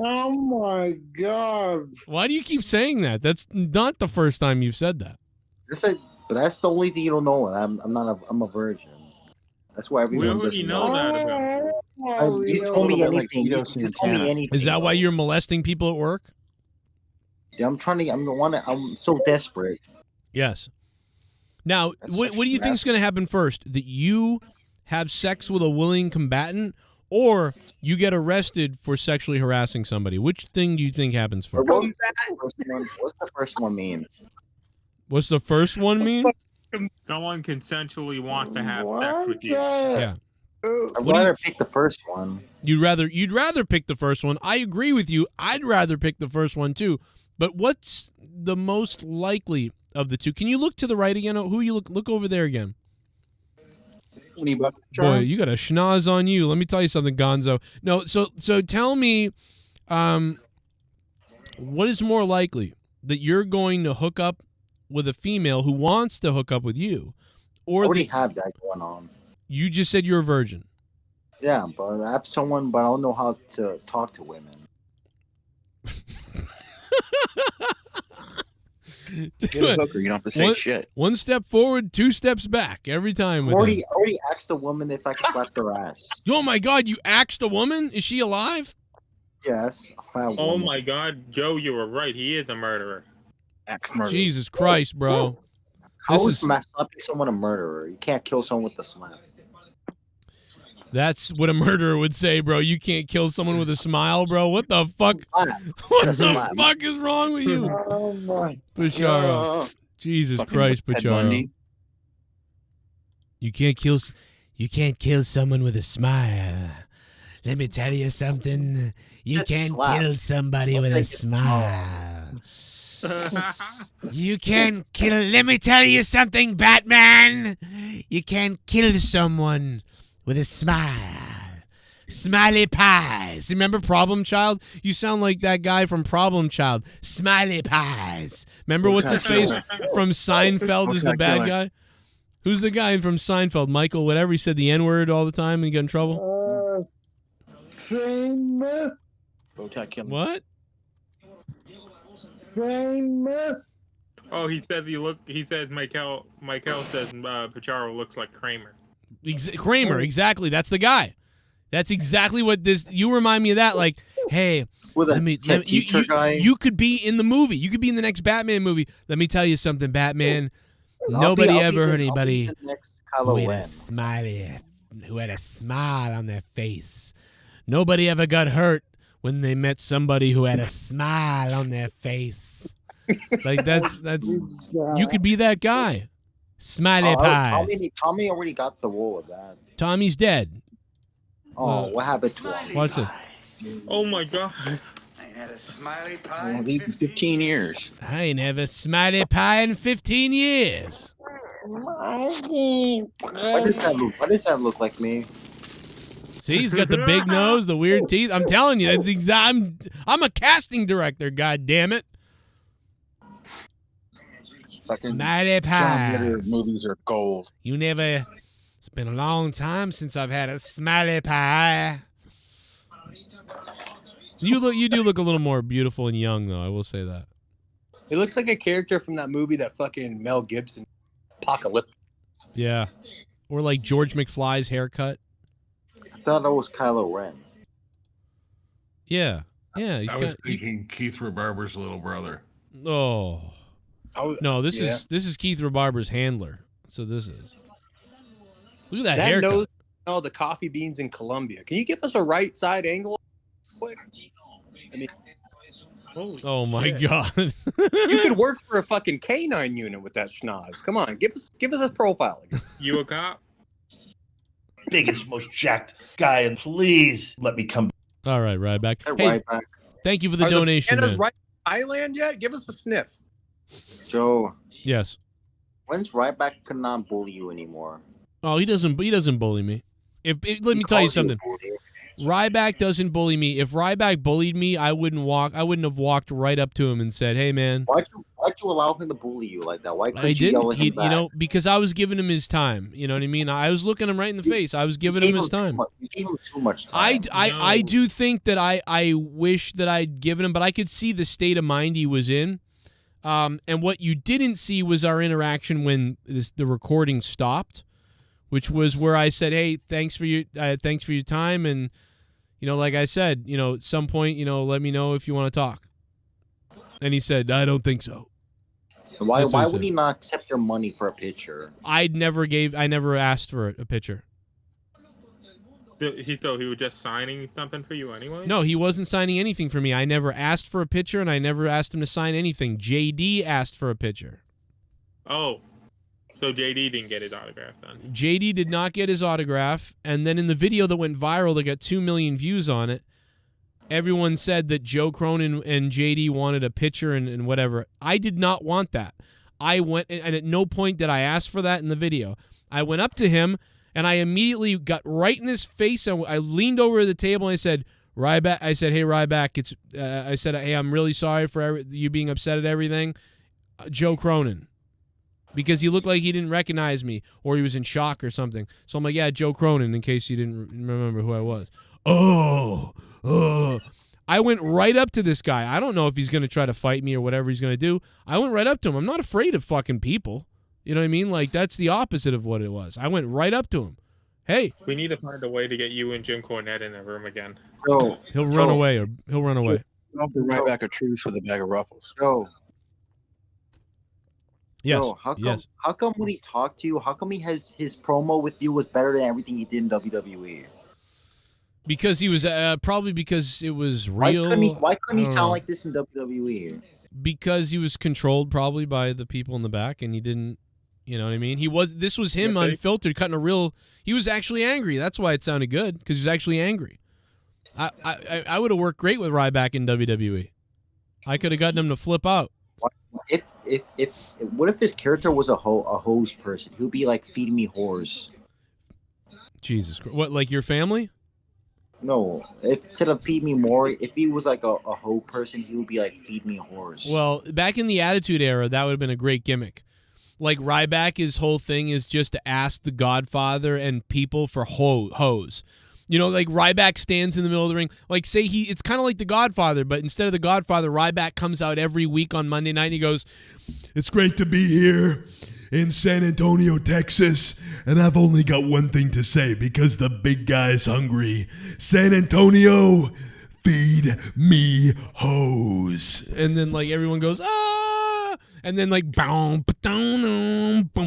Speaker 21: Oh my god!
Speaker 1: Why do you keep saying that? That's not the first time you've said that.
Speaker 20: But that's the only thing you don't know. I'm a virgin. That's why everyone doesn't know
Speaker 21: that.
Speaker 20: You told me anything. You told me anything.
Speaker 1: Is that why you're molesting people at work?
Speaker 20: Yeah, I'm so desperate.
Speaker 1: Yes. Now, what do you think is going to happen first? That you have sex with a willing combatant, or you get arrested for sexually harassing somebody? Which thing do you think happens first?
Speaker 20: What's the first one mean?
Speaker 1: What's the first one mean?
Speaker 15: Someone consensually wants to have sex with you.
Speaker 1: Yeah.
Speaker 20: I'd rather pick the first one.
Speaker 1: You'd rather pick the first one. I agree with you. I'd rather pick the first one too. But what's the most likely of the two? Can you look to the right again? Who you look over there again?
Speaker 19: $20.
Speaker 1: Boy, you got a schnoz on you. Let me tell you something, Gonzo. No, so tell me, what is more likely, that you're going to hook up with a female who wants to hook up with you, or
Speaker 20: I already have that going on?
Speaker 1: You just said you're a virgin.
Speaker 20: Yeah, but I have someone, but I don't know how to talk to women.
Speaker 19: Get a hooker, you don't have to say shit.
Speaker 1: One step forward, two steps back every time.
Speaker 20: I already asked a woman if I could slap their ass.
Speaker 1: Oh my god, you axed a woman? Is she alive?
Speaker 20: Yes, a fat woman.
Speaker 15: Oh my god, Joe, you were right. He is a murderer.
Speaker 1: Jesus Christ, bro.
Speaker 20: How is slapping someone a murderer? You can't kill someone with a slap.
Speaker 1: That's what a murderer would say, bro. You can't kill someone with a smile, bro. What the fuck? What the fuck is wrong with you?
Speaker 21: Oh my
Speaker 1: Basharo. Jesus Christ, Basharo. You can't kill someone with a smile. Let me tell you something. You can't kill somebody with a smile. You can't kill. Let me tell you something, Batman. You can't kill someone with a smile. Smiley Pies. Remember Problem Child? You sound like that guy from Problem Child. Smiley Pies. Remember what's his face from Seinfeld is the bad guy? Who's the guy from Seinfeld? Michael, whatever. He said the N-word all the time and he got in trouble. What?
Speaker 15: Oh, he says Michael says Pacharo looks like Kramer.
Speaker 1: Kramer, exactly. That's the guy. That's exactly what this. You remind me of that. Like, hey,
Speaker 20: teacher guy.
Speaker 1: You could be in the movie. You could be in the next Batman movie. Let me tell you something, Batman. Nobody
Speaker 20: I'll be
Speaker 1: ever
Speaker 20: the-
Speaker 1: heard
Speaker 20: I'll be
Speaker 1: anybody
Speaker 20: the next Kylo
Speaker 1: who had a
Speaker 20: Ren.
Speaker 1: who had a smile on their face. Nobody ever got hurt when they met somebody who had a smile on their face. Like that's you could be that guy. Smiley pies.
Speaker 20: Tommy already got the role of that.
Speaker 1: Tommy's dead.
Speaker 20: Oh, what happened to him?
Speaker 1: Watch it.
Speaker 15: Oh my god.
Speaker 6: I ain't had a smiley pie.
Speaker 19: These 15 years.
Speaker 1: I ain't have a smiley pie in 15 years.
Speaker 20: Why does that look like me?
Speaker 1: See, he's got the big nose, the weird teeth. I'm telling you, it's I'm a casting director, god damn it.
Speaker 19: Fucking
Speaker 1: Smiley
Speaker 19: John
Speaker 1: pie.
Speaker 19: Ritter movies are gold.
Speaker 1: You never. It's been a long time since I've had a smiley pie. You do look a little more beautiful and young, though. I will say that.
Speaker 16: He looks like a character from that movie that fucking Mel Gibson, Apocalypse.
Speaker 1: Yeah, or like George McFly's haircut.
Speaker 20: I thought it was Kylo Ren.
Speaker 1: Yeah, yeah. He's
Speaker 18: I was thinking Keith Rabarber's little brother.
Speaker 1: Oh, no! This is Keith Rabarber's handler. So this is. Look at that haircut.
Speaker 16: Knows the coffee beans in Colombia. Can you give us a right side angle? Quick. I mean,
Speaker 1: oh my god!
Speaker 16: You could work for a fucking K9 unit with that schnoz. Come on, give us a profile.
Speaker 15: You a cop?
Speaker 17: Biggest, most jacked guy, and please let me come.
Speaker 1: All right, Ryback.
Speaker 20: Hey, Ryback.
Speaker 1: Thank you for the
Speaker 16: Are
Speaker 1: donation.
Speaker 16: The bananas
Speaker 1: man.
Speaker 16: right in Thailand yet? Give us a sniff.
Speaker 20: Joe.
Speaker 1: Yes.
Speaker 20: When's Ryback cannot bully you anymore?
Speaker 1: Oh, he doesn't bully me. Let me tell you something. Ryback doesn't bully me. If Ryback bullied me, I wouldn't have walked right up to him and said, "Hey, man."
Speaker 20: Why'd you allow him to bully you like that? Why couldn't you yell at him back?
Speaker 1: You know, because I was giving him his time. You know what I mean? I was looking him right in the face. I was giving him his time.
Speaker 20: You gave him too much time.
Speaker 1: I do think that I wish that I'd given him, but I could see the state of mind he was in. And what you didn't see was our interaction when the recording stopped, which was where I said, "Hey, thanks for your time," and like I said, at some point, let me know if you want to talk. And he said, "I don't think so."
Speaker 20: Why would he not accept your money for a picture?
Speaker 1: I never asked for a picture.
Speaker 15: He thought he was just signing something for you anyway?
Speaker 1: No, he wasn't signing anything for me. I never asked for a picture, and I never asked him to sign anything. JD asked for a picture.
Speaker 15: Oh. So JD didn't get his autograph then?
Speaker 1: JD did not get his autograph, and then in the video that went viral that got 2 million views on it, everyone said that Joe Cronin and JD wanted a picture and whatever. I did not want that. I went, and at no point did I ask for that in the video. I went up to him, and I immediately got right in his face, and I leaned over the table, and I said, "Ryback," I said, "Hey, Ryback, I said, hey, I'm really sorry for you being upset at everything. Joe Cronin." Because he looked like he didn't recognize me or he was in shock or something. So I'm like, "Yeah, Joe Cronin," in case you didn't remember who I was. I went right up to this guy. I don't know if he's going to try to fight me or whatever he's going to do. I went right up to him. I'm not afraid of fucking people. You know what I mean? Like, that's the opposite of what it was. I went right up to him. "Hey."
Speaker 15: We need to find a way to get you and Jim Cornette in a room again.
Speaker 1: He'll run away.
Speaker 19: Offer Ryback a truce with a bag of ruffles.
Speaker 20: Joe.
Speaker 1: Yes.
Speaker 20: Joe, how come when he talked to you, how come his promo with you was better than everything he did in WWE?
Speaker 1: Because he was probably because it was real.
Speaker 20: Why couldn't he sound like this in WWE?
Speaker 1: Because he was controlled probably by the people in the back, and he didn't. You know what I mean? This was him unfiltered, cutting a real. He was actually angry. That's why it sounded good, because he was actually angry. I would have worked great with Ryback in WWE. I could have gotten him to flip out.
Speaker 20: What if this character was a hose person? He'd be like, "Feed me whores."
Speaker 1: Jesus Christ! What, like your family?
Speaker 20: No, instead of "feed me more," if he was like a hoe person, he would be like, "Feed me whores."
Speaker 1: Well, back in the Attitude Era, that would have been a great gimmick. Like Ryback, his whole thing is just to ask the Godfather and people for hoes. Like Ryback stands in the middle of the ring. Like, say it's kind of like the Godfather, but instead of the Godfather, Ryback comes out every week on Monday night and he goes,
Speaker 5: "It's great to be here in San Antonio, Texas, and I've only got one thing to say because the big guy's hungry. San Antonio, feed me hoes."
Speaker 1: And then like everyone goes, "Ah!" And then like boom, boom, boom,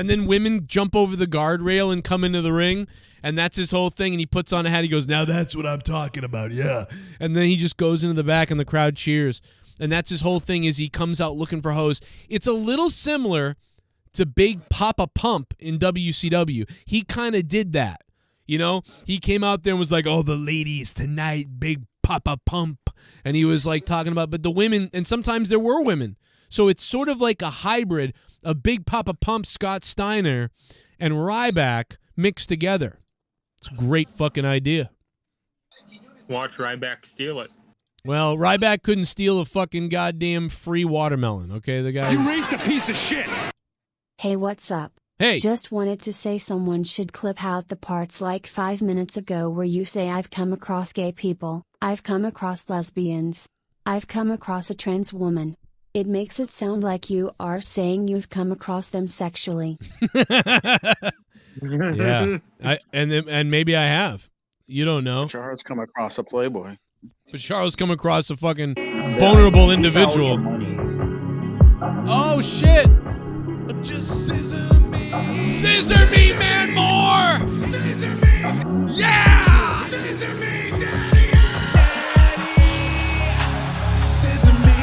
Speaker 1: And then women jump over the guardrail and come into the ring, and that's his whole thing. And he puts on a hat. He goes, "Now that's what I'm talking about, yeah." And then he just goes into the back, and the crowd cheers. And that's his whole thing, is he comes out looking for hoes. It's a little similar to Big Papa Pump in WCW. He kind of did that. You know, he came out there and was like, "Oh, the ladies tonight, Big Papa Pump." And he was like talking about, but the women, and sometimes there were women. So it's sort of like a hybrid of Big Papa Pump, Scott Steiner, and Ryback mixed together. It's a great fucking idea.
Speaker 7: Watch Ryback steal it.
Speaker 1: Well, Ryback couldn't steal a fucking goddamn free watermelon, okay? The guy.
Speaker 3: You raised a piece of shit.
Speaker 14: Hey, what's up?
Speaker 1: Hey.
Speaker 14: Just wanted to say someone should clip out the parts like 5 minutes ago where you say I've come across gay people, I've come across lesbians, I've come across a trans woman. It makes it sound like you are saying you've come across them sexually.
Speaker 1: Yeah. And maybe I have. You don't know.
Speaker 19: Charles come across a playboy.
Speaker 1: But Charles come across a fucking vulnerable individual. Oh, shit.
Speaker 5: Just scissor me.
Speaker 1: Scissor me, man, more.
Speaker 5: Scissor me.
Speaker 1: Yeah.
Speaker 5: Scissor me, daddy. Scissor me.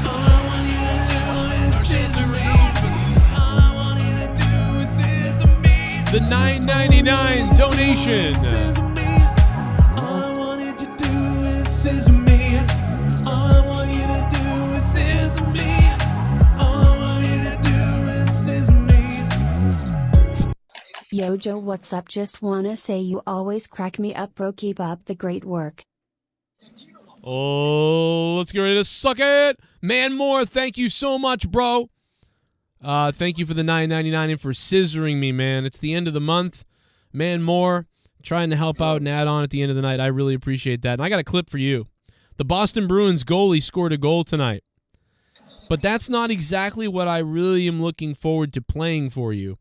Speaker 5: All I want you to do is scissor me. All I want you to do is scissor me.
Speaker 1: The $9.99 donation.
Speaker 5: All I wanted you to do is scissor me. All I want you to do is scissor me. All I want you to do is scissor me.
Speaker 14: Yo, Joe, what's up? Just wanna say you always crack me up, bro. Keep up the great work.
Speaker 1: Oh, let's get ready to suck it. Man Moore, thank you so much, bro. Thank you for the $9.99 and for scissoring me, man. It's the end of the month. Man Moore, trying to help out and add on at the end of the night. I really appreciate that. And I got a clip for you. The Boston Bruins goalie scored a goal tonight. But that's not exactly what I really am looking forward to playing for you.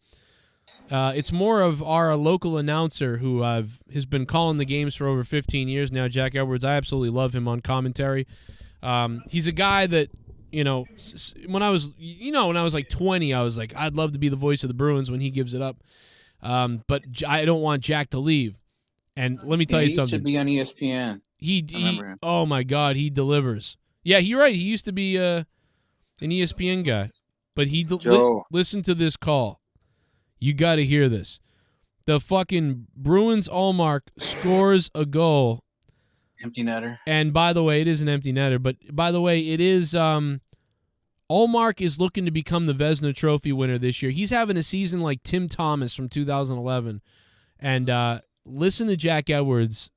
Speaker 1: It's more of our local announcer who has been calling the games for over 15 years now, Jack Edwards. I absolutely love him on commentary. He's a guy that, you know, when I was like 20, I was like, I'd love to be the voice of the Bruins when he gives it up. But I don't want Jack to leave. And let me tell you something.
Speaker 19: He should be on ESPN.
Speaker 1: He oh my God, he delivers. Yeah, you're right. He used to be an ESPN guy, but listen to this call. You got to hear this. The fucking Bruins ULMARK scores a goal.
Speaker 19: Empty netter.
Speaker 1: And by the way, it is an empty netter. But by the way, it is ULMARK is looking to become the Vezina Trophy winner this year. He's having a season like Tim Thomas from 2011. And listen to Jack Edwards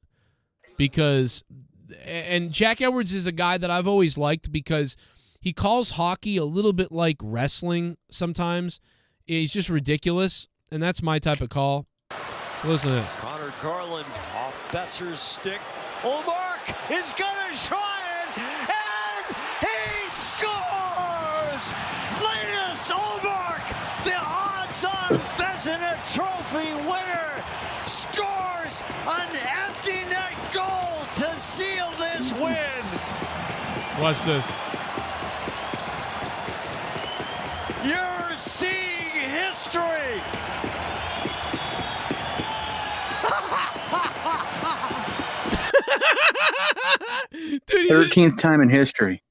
Speaker 1: and Jack Edwards is a guy that I've always liked because he calls hockey a little bit like wrestling sometimes. He's just ridiculous, and that's my type of call. So listen to this.
Speaker 22: Connor Garland off Besser's stick. ULMARK is gonna try it, and he scores! Linus ULMARK, the odds-on Vezina Trophy winner, scores an empty net goal to seal this win.
Speaker 1: Watch this.
Speaker 22: You're seeing history.
Speaker 1: Dude,
Speaker 19: 13th time in history.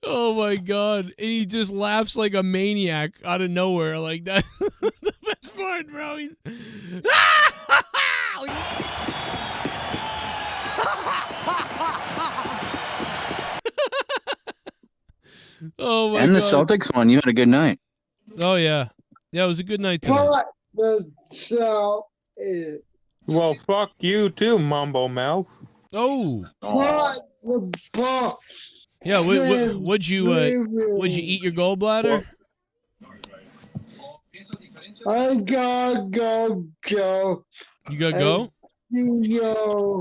Speaker 1: Oh my God. And he just laughs like a maniac out of nowhere. Like that. The best part, bro. Oh my God.
Speaker 19: And the Celtics won. You had a good night.
Speaker 1: Oh yeah. Yeah, it was a good night tonight.
Speaker 7: Well, fuck you too, Mumbo Mouth.
Speaker 1: Oh. Yeah, would you eat your gallbladder?
Speaker 21: I gotta go, Joe.
Speaker 1: You gotta go?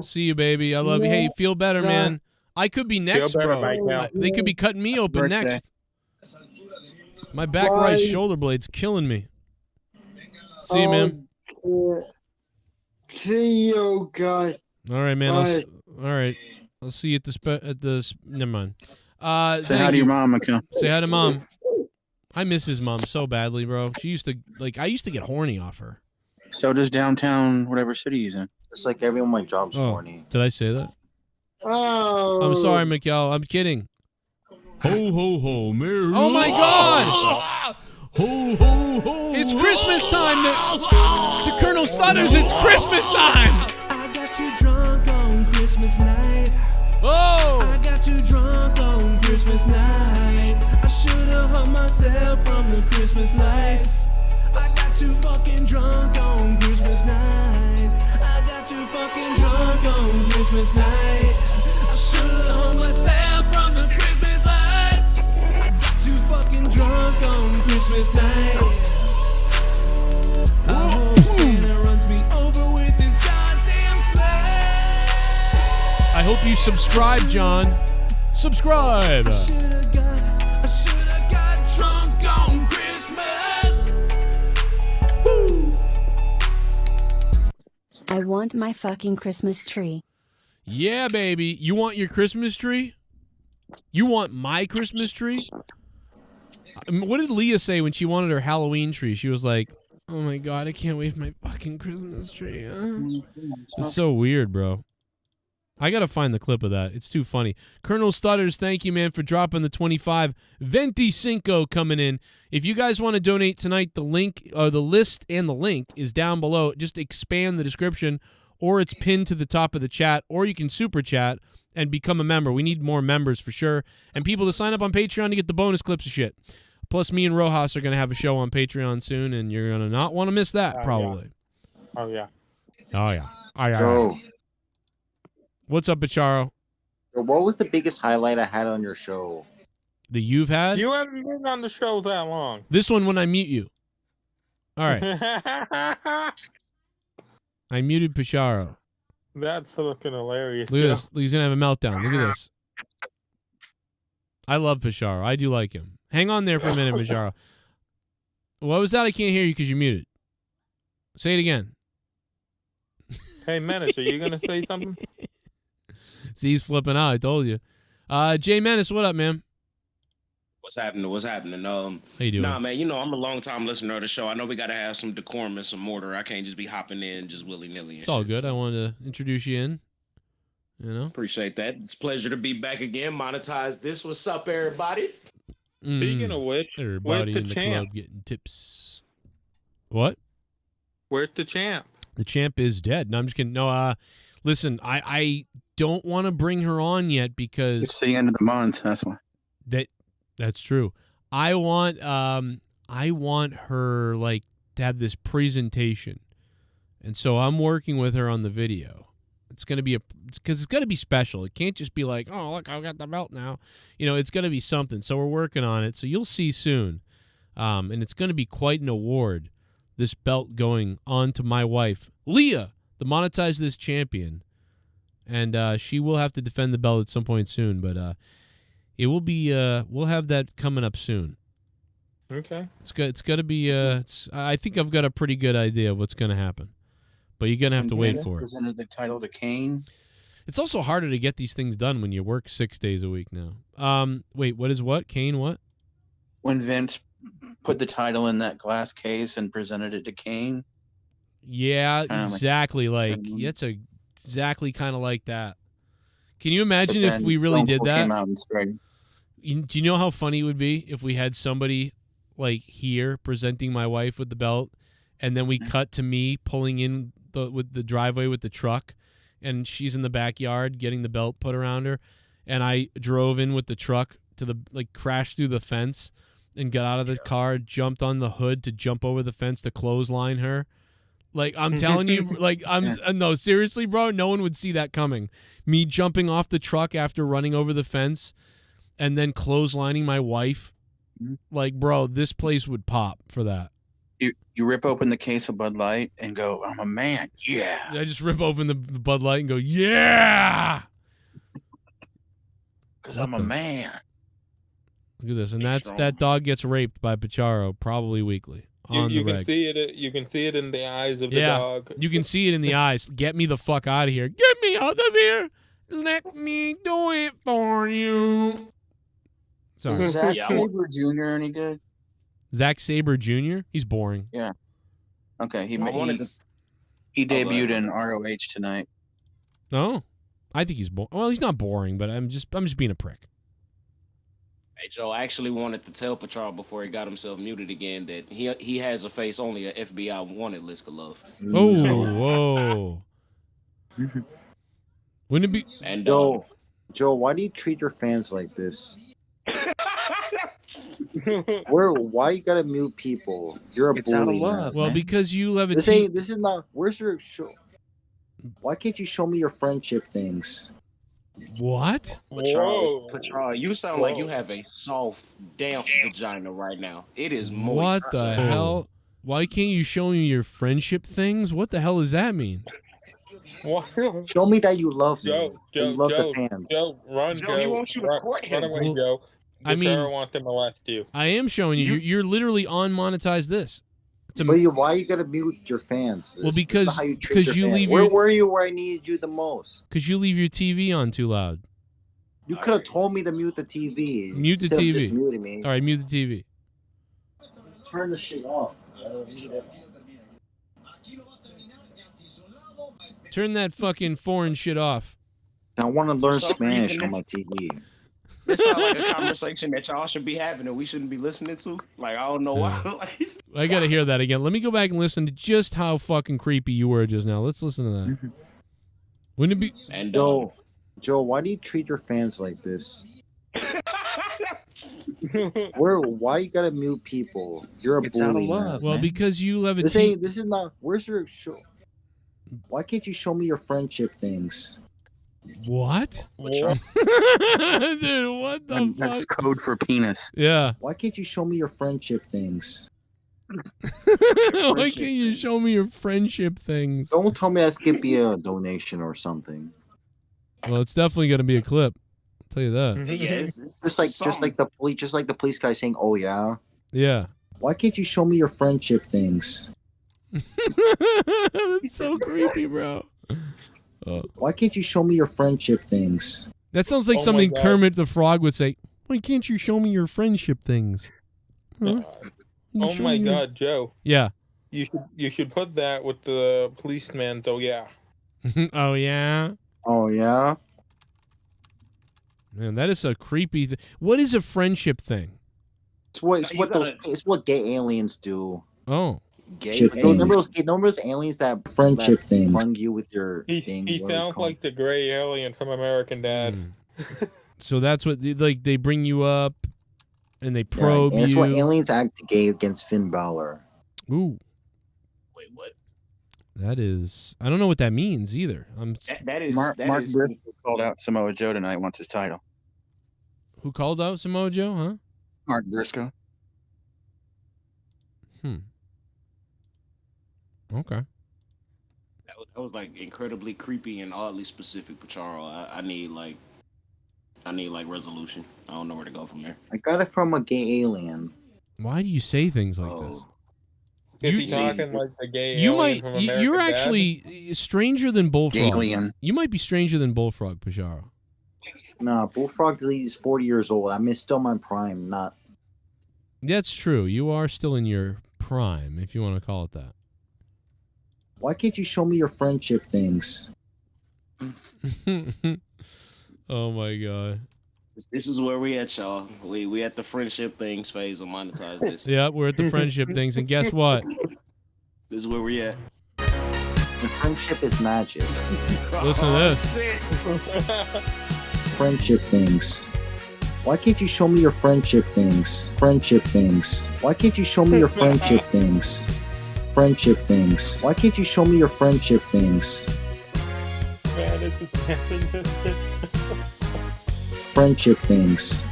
Speaker 1: See you, baby. I love you. Hey, feel better, man. I could be next, bro. They could be cutting me open next. My back right shoulder blade's killing me. See you, man.
Speaker 21: See you, guys.
Speaker 1: All right, man. All right. I'll see you at the never mind.
Speaker 19: Say hi to your mom, Mikhail.
Speaker 1: Say hi to mom. I miss his mom so badly, bro. She used to I used to get horny off her.
Speaker 19: So does downtown, whatever city he's in.
Speaker 20: It's like everyone my job's horny.
Speaker 1: Did I say that?
Speaker 21: Oh.
Speaker 1: I'm sorry, Mikkel. I'm kidding. Ho ho ho, Merry. Oh my God! Ho ho ho! It's Christmas time. To Colonel Stutters, it's Christmas time.
Speaker 10: I got too drunk on Christmas night.
Speaker 1: Oh!
Speaker 10: I got too drunk on Christmas night. I should have hung myself from the Christmas lights. I got too fucking drunk on Christmas night. I got too fucking drunk on Christmas night. I should have hung myself from the Christmas lights. I got too fucking drunk on Christmas night. I hope Santa runs me over with his goddamn sleigh.
Speaker 1: I hope you subscribe, John. Subscribe.
Speaker 10: I should have got drunk on Christmas. Woo.
Speaker 14: I want my fucking Christmas tree.
Speaker 1: Yeah, baby. You want your Christmas tree? You want my Christmas tree? What did Leah say when she wanted her Halloween tree? She was like, oh my God, I can't wait for my fucking Christmas tree. It's so weird, bro. I gotta find the clip of that. It's too funny. Colonel Stutters, thank you, man, for dropping the 25. 25 coming in. If you guys want to donate tonight, the link, or the list and the link is down below. Just expand the description, or it's pinned to the top of the chat, or you can super chat and become a member. We need more members for sure, and people to sign up on Patreon to get the bonus clips of shit. Plus, me and Rojas are gonna have a show on Patreon soon, and you're gonna not want to miss that, probably.
Speaker 15: Yeah. Oh yeah.
Speaker 1: Oh yeah. Oh yeah.
Speaker 20: So,
Speaker 1: what's up, Bicharo?
Speaker 20: what was the biggest highlight I had on your show?
Speaker 1: That you've had?
Speaker 15: You haven't been on the show that long.
Speaker 1: This one when I mute you. All right. I muted Picharo.
Speaker 15: That's looking hilarious.
Speaker 1: Look at this. He's going to have a meltdown. Look at this. I love Picharo. I do like him. Hang on there for a minute, Picharo. What was that? I can't hear you because you're muted. Say it again.
Speaker 15: Hey, Menace, are you going to say something?
Speaker 1: See, he's flipping out. I told you. Jay Menace, what up, man?
Speaker 11: What's happening? What's happening?
Speaker 1: How you doing?
Speaker 11: Nah, man, you know, I'm a long-time listener of the show. I know we got to have some decorum and some order. I can't just be hopping in just willy-nilly.
Speaker 1: It's all good. I wanted to introduce you in. You know?
Speaker 11: Appreciate that. It's a pleasure to be back again. Monetize this. What's up, everybody?
Speaker 15: Speaking of which,
Speaker 1: everybody
Speaker 15: where's the
Speaker 1: in the
Speaker 15: champ?
Speaker 1: club getting tips. What?
Speaker 15: Where's the champ?
Speaker 1: The champ is dead. No, I'm just kidding. No, listen, I don't want to bring her on yet because
Speaker 19: It's the end of the month. That's why.
Speaker 1: That's true. I want her like to have this presentation, and so I'm working with her on the video. It's gonna be because it's gonna be special. It can't just be like, oh look, I got the belt now. You know, it's gonna be something. So we're working on it. So you'll see soon, and it's gonna be quite an award. This belt going on to my wife, Leah, the Monetize This champion, and she will have to defend the belt at some point soon, but. It will be. We'll have that coming up soon.
Speaker 15: Okay.
Speaker 1: It's got to be. I think I've got a pretty good idea of what's going to happen, but you're going to have to wait for it.
Speaker 19: Presented the title to KANE.
Speaker 1: It's also harder to get these things done when you work 6 days a week now. Wait, what is what? KANE what?
Speaker 19: When Vince put the title in that glass case and presented it to KANE.
Speaker 1: Yeah, exactly. Exactly kind of like that. Can you imagine if we really did that?
Speaker 19: Came out in spring.
Speaker 1: Do you know how funny it would be if we had somebody like here presenting my wife with the belt, and then we cut to me pulling in with the driveway with the truck, and she's in the backyard getting the belt put around her, and I drove in with the truck to crashed through the fence and got out of the car, jumped on the hood to jump over the fence to clothesline her. Like, I'm telling you, no, seriously, bro, no one would see that coming. Me jumping off the truck after running over the fence and then clotheslining my wife. Like, bro, this place would pop for that.
Speaker 19: You rip open the case of Bud Light and go, I'm a man, yeah.
Speaker 1: I just rip open the Bud Light and go, yeah!
Speaker 19: Because I'm a man.
Speaker 1: Look at this. And that dog gets raped by Picharo probably weekly.
Speaker 15: You can see it. You can see it in the eyes of the dog.
Speaker 1: You can see it in the eyes. Get me the fuck out of here. Get me out of here. Let me do it for you. Sorry.
Speaker 19: Is Zack Sabre Jr. any good?
Speaker 1: Zack Sabre Jr. He's boring.
Speaker 19: Yeah. Okay. He
Speaker 11: Oh,
Speaker 19: debuted in ROH tonight.
Speaker 1: Oh, I think he's boring. Well, he's not boring, but I'm just being a prick.
Speaker 11: Hey, Joe, I actually wanted to tell Patrol before he got himself muted again that he has a face only a FBI wanted list could love.
Speaker 1: Oh, whoa. Wouldn't it be?
Speaker 11: And
Speaker 20: Joe, why do you treat your fans like this? Why you gotta mute people? You're a
Speaker 19: It's
Speaker 20: bully.
Speaker 19: out of love.
Speaker 1: Well,
Speaker 19: man.
Speaker 1: because you have a
Speaker 20: This is not. Where's your show? Why can't you show me your friendship things?
Speaker 1: What?
Speaker 11: Patrol, you sound like you have a soft, damp vagina right now. It is moist.
Speaker 1: What the hell? Why can't you show me your friendship things? What the hell does that mean?
Speaker 20: Show me that you love me.
Speaker 15: Joe,
Speaker 20: you love the fans.
Speaker 15: Joe, run,
Speaker 11: Joe, he wants you to court him.
Speaker 15: Run away,
Speaker 1: Well,
Speaker 15: Joe.
Speaker 1: I mean,
Speaker 15: want to molest you.
Speaker 1: I am showing you. You're literally on Monetize This. It's
Speaker 20: Why you gotta mute your fans?
Speaker 1: Well,
Speaker 20: This is
Speaker 1: because-
Speaker 20: not how you treat
Speaker 1: 'cause
Speaker 20: your
Speaker 1: you
Speaker 20: fans.
Speaker 1: leave
Speaker 20: Where
Speaker 1: your-
Speaker 20: were you where I needed you the most?
Speaker 1: Because you leave your TV on too loud.
Speaker 20: You could have told me to mute the TV.
Speaker 1: Mute the
Speaker 20: instead of
Speaker 1: TV.
Speaker 20: Just muting me.
Speaker 1: All right, mute the TV.
Speaker 20: Turn the shit off. I don't need it.
Speaker 1: Turn that fucking foreign shit off.
Speaker 20: I want to learn
Speaker 11: For some
Speaker 20: Spanish
Speaker 11: reason,
Speaker 20: on my TV.
Speaker 11: This sounds like a conversation that y'all should be having and we shouldn't be listening to. Like, I don't know why. Like,
Speaker 1: I gotta hear that again. Let me go back and listen to just how fucking creepy you were just now. Let's listen to that. Wouldn't it be?
Speaker 11: and
Speaker 20: Joe, why do you treat your fans like this? Why you gotta mute people? You're a
Speaker 19: It's out of
Speaker 20: bully.
Speaker 19: love.
Speaker 1: Well,
Speaker 19: man.
Speaker 1: because you have a
Speaker 20: This
Speaker 1: TV.
Speaker 20: is not. Where's your show? Why can't you show me your friendship things?
Speaker 1: What? Dude, what the
Speaker 19: That's
Speaker 1: fuck?
Speaker 19: code for penis.
Speaker 1: Yeah.
Speaker 20: Why can't you show me your friendship things?
Speaker 1: Why can't you show me your friendship things?
Speaker 20: Don't tell me that's gonna be a donation or something.
Speaker 1: Well, it's definitely gonna be a clip. I'll tell you that.
Speaker 11: yeah, it's
Speaker 20: Just like the police guy saying, "Oh yeah."
Speaker 1: Yeah.
Speaker 20: Why can't you show me your friendship things?
Speaker 1: That's so creepy, bro.
Speaker 20: Why can't you show me your friendship things?
Speaker 1: That sounds like
Speaker 15: Oh my
Speaker 1: something
Speaker 15: God.
Speaker 1: Kermit the Frog would say. Why can't you show me your friendship things? Huh? You
Speaker 15: Oh
Speaker 1: show
Speaker 15: my
Speaker 1: me your-"
Speaker 15: God, Joe.
Speaker 1: Yeah.
Speaker 15: You should put that with the policeman's. Oh yeah.
Speaker 1: Oh yeah.
Speaker 20: Oh yeah.
Speaker 1: Man, that is a creepy. What is a friendship thing?
Speaker 20: It's what gay aliens do.
Speaker 1: Oh.
Speaker 11: gay.
Speaker 20: Shit, remember those aliens that friendship things fund you with your
Speaker 15: He
Speaker 20: thing?
Speaker 15: he
Speaker 20: what it's
Speaker 15: sounds
Speaker 20: called?
Speaker 15: like the gray alien from American Dad.
Speaker 1: So that's what they bring you up, and they probe
Speaker 20: and it's
Speaker 1: you.
Speaker 20: what aliens act gay against Finn Balor.
Speaker 1: Ooh.
Speaker 11: Wait, what?
Speaker 1: That is. I don't know what that means either.
Speaker 11: That is
Speaker 19: Mark
Speaker 11: that is
Speaker 19: Briscoe called out Samoa Joe tonight. Wants his title.
Speaker 1: Who called out Samoa Joe? Huh?
Speaker 19: Mark Briscoe.
Speaker 1: Okay.
Speaker 11: that was like incredibly creepy and oddly specific, Pacharo. I need resolution. I don't know where to go from there.
Speaker 20: I got it from a gay alien.
Speaker 1: Why do you say things like this?
Speaker 15: Is he talking like the gay
Speaker 1: You
Speaker 15: alien
Speaker 1: might.
Speaker 15: from American
Speaker 1: You're
Speaker 15: Dad?
Speaker 1: actually stranger than Bullfrog.
Speaker 19: Alien.
Speaker 1: You might be stranger than Bullfrog, Pajaro.
Speaker 20: Nah, Bullfrog is 40 years old. I'm still my prime, not.
Speaker 1: That's true. You are still in your prime, if you want to call it that.
Speaker 20: Why can't you show me your friendship things?
Speaker 1: Oh my god.
Speaker 11: This is where we at, y'all. We at the friendship things phase of Monetize This.
Speaker 1: Yeah, we're at the friendship things, and guess what?
Speaker 11: This is where we at.
Speaker 20: The friendship is magic.
Speaker 1: Listen to this.
Speaker 20: Friendship things. Why can't you show me your friendship things? Friendship things. Why can't you show me your friendship things? Friendship things. Why can't you show me your friendship things?
Speaker 15: Man, it's
Speaker 20: Friendship things.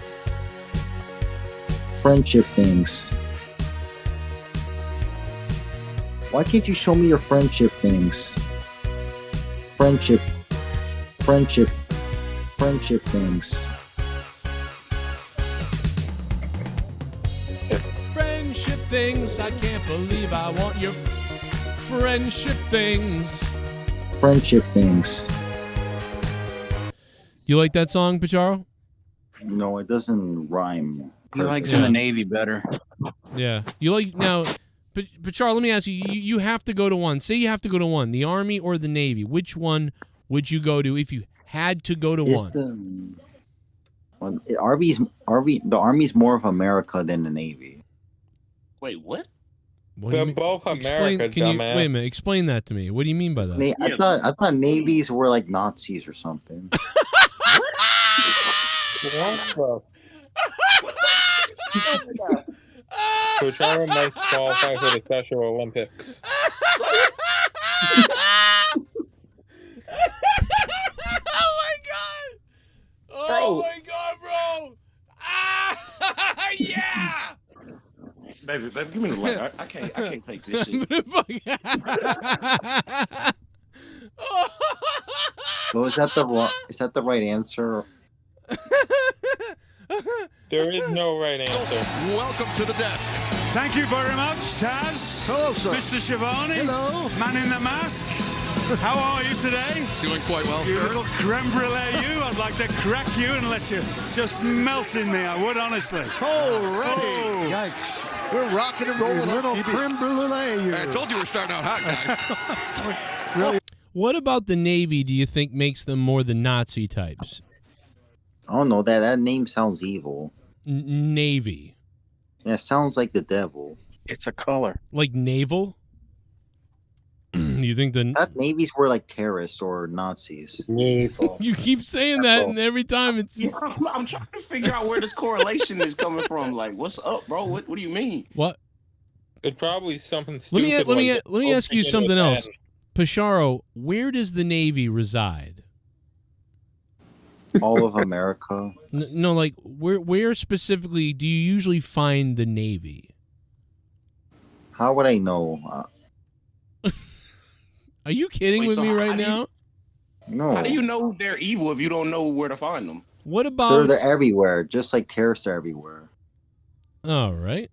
Speaker 20: Friendship things. Why can't you show me your friendship things? Friendship. Friendship. Friendship things.
Speaker 1: Friendship things. I can't believe I want your friendship things.
Speaker 20: Friendship things.
Speaker 1: You like that song, Pacharo?
Speaker 20: No, it doesn't rhyme.
Speaker 19: He likes in the Navy better.
Speaker 1: Yeah. You like now, but Charles, let me ask you. You have to go to one. Say you have to go to one. The Army or the Navy. Which one would you go to if you had to go to one?
Speaker 20: The Army's more of America than the Navy.
Speaker 11: Wait, what?
Speaker 15: They're both America, dumbass.
Speaker 1: Wait a minute. Explain that to me. What do you mean by that?
Speaker 20: I thought navies were like Nazis or something.
Speaker 15: Pucharo might qualify for the Special Olympics.
Speaker 1: Oh my god, bro! Ah, yeah!
Speaker 11: Baby, give me the light. I can't take this shit.
Speaker 20: So is that the right answer?
Speaker 15: There is no right answer.
Speaker 2: Welcome to the desk.
Speaker 3: Thank you very much, Taz.
Speaker 2: Hello, sir.
Speaker 3: Mr. Schiavone.
Speaker 2: Hello.
Speaker 3: Man in the mask. How are you today?
Speaker 2: Doing quite well,
Speaker 3: You
Speaker 2: sir.
Speaker 3: little creme brulee, you. I'd like to crack you and let you just melt in me. I would, honestly.
Speaker 2: Alrighty.
Speaker 3: Oh.
Speaker 2: Yikes. We're rocking and rolling.
Speaker 21: Little creme brulee, you.
Speaker 2: I told you we're starting out hot, guys.
Speaker 21: Really?
Speaker 1: What about the Navy do you think makes them more the Nazi types?
Speaker 20: I don't know. That name sounds evil.
Speaker 1: Navy.
Speaker 20: Yeah, it sounds like the devil.
Speaker 19: It's a color.
Speaker 1: Like naval? You think
Speaker 20: that navies were like terrorists or Nazis?
Speaker 16: Naval.
Speaker 1: You keep saying that, and every time it's.
Speaker 11: Yeah, I'm trying to figure out where this correlation is coming from. Like, what's up, bro? What do you mean?
Speaker 1: What?
Speaker 15: It's probably something stupid.
Speaker 1: Let me ask you something else. Pasharo, where does the Navy reside?
Speaker 20: All of America.
Speaker 1: No, like where specifically do you usually find the Navy?
Speaker 20: How would I know?
Speaker 1: Are you kidding with me right now?
Speaker 20: No.
Speaker 11: How do you know they're evil if you don't know where to find them?
Speaker 1: What about
Speaker 20: they're everywhere, just like terrorists are everywhere.
Speaker 1: All right.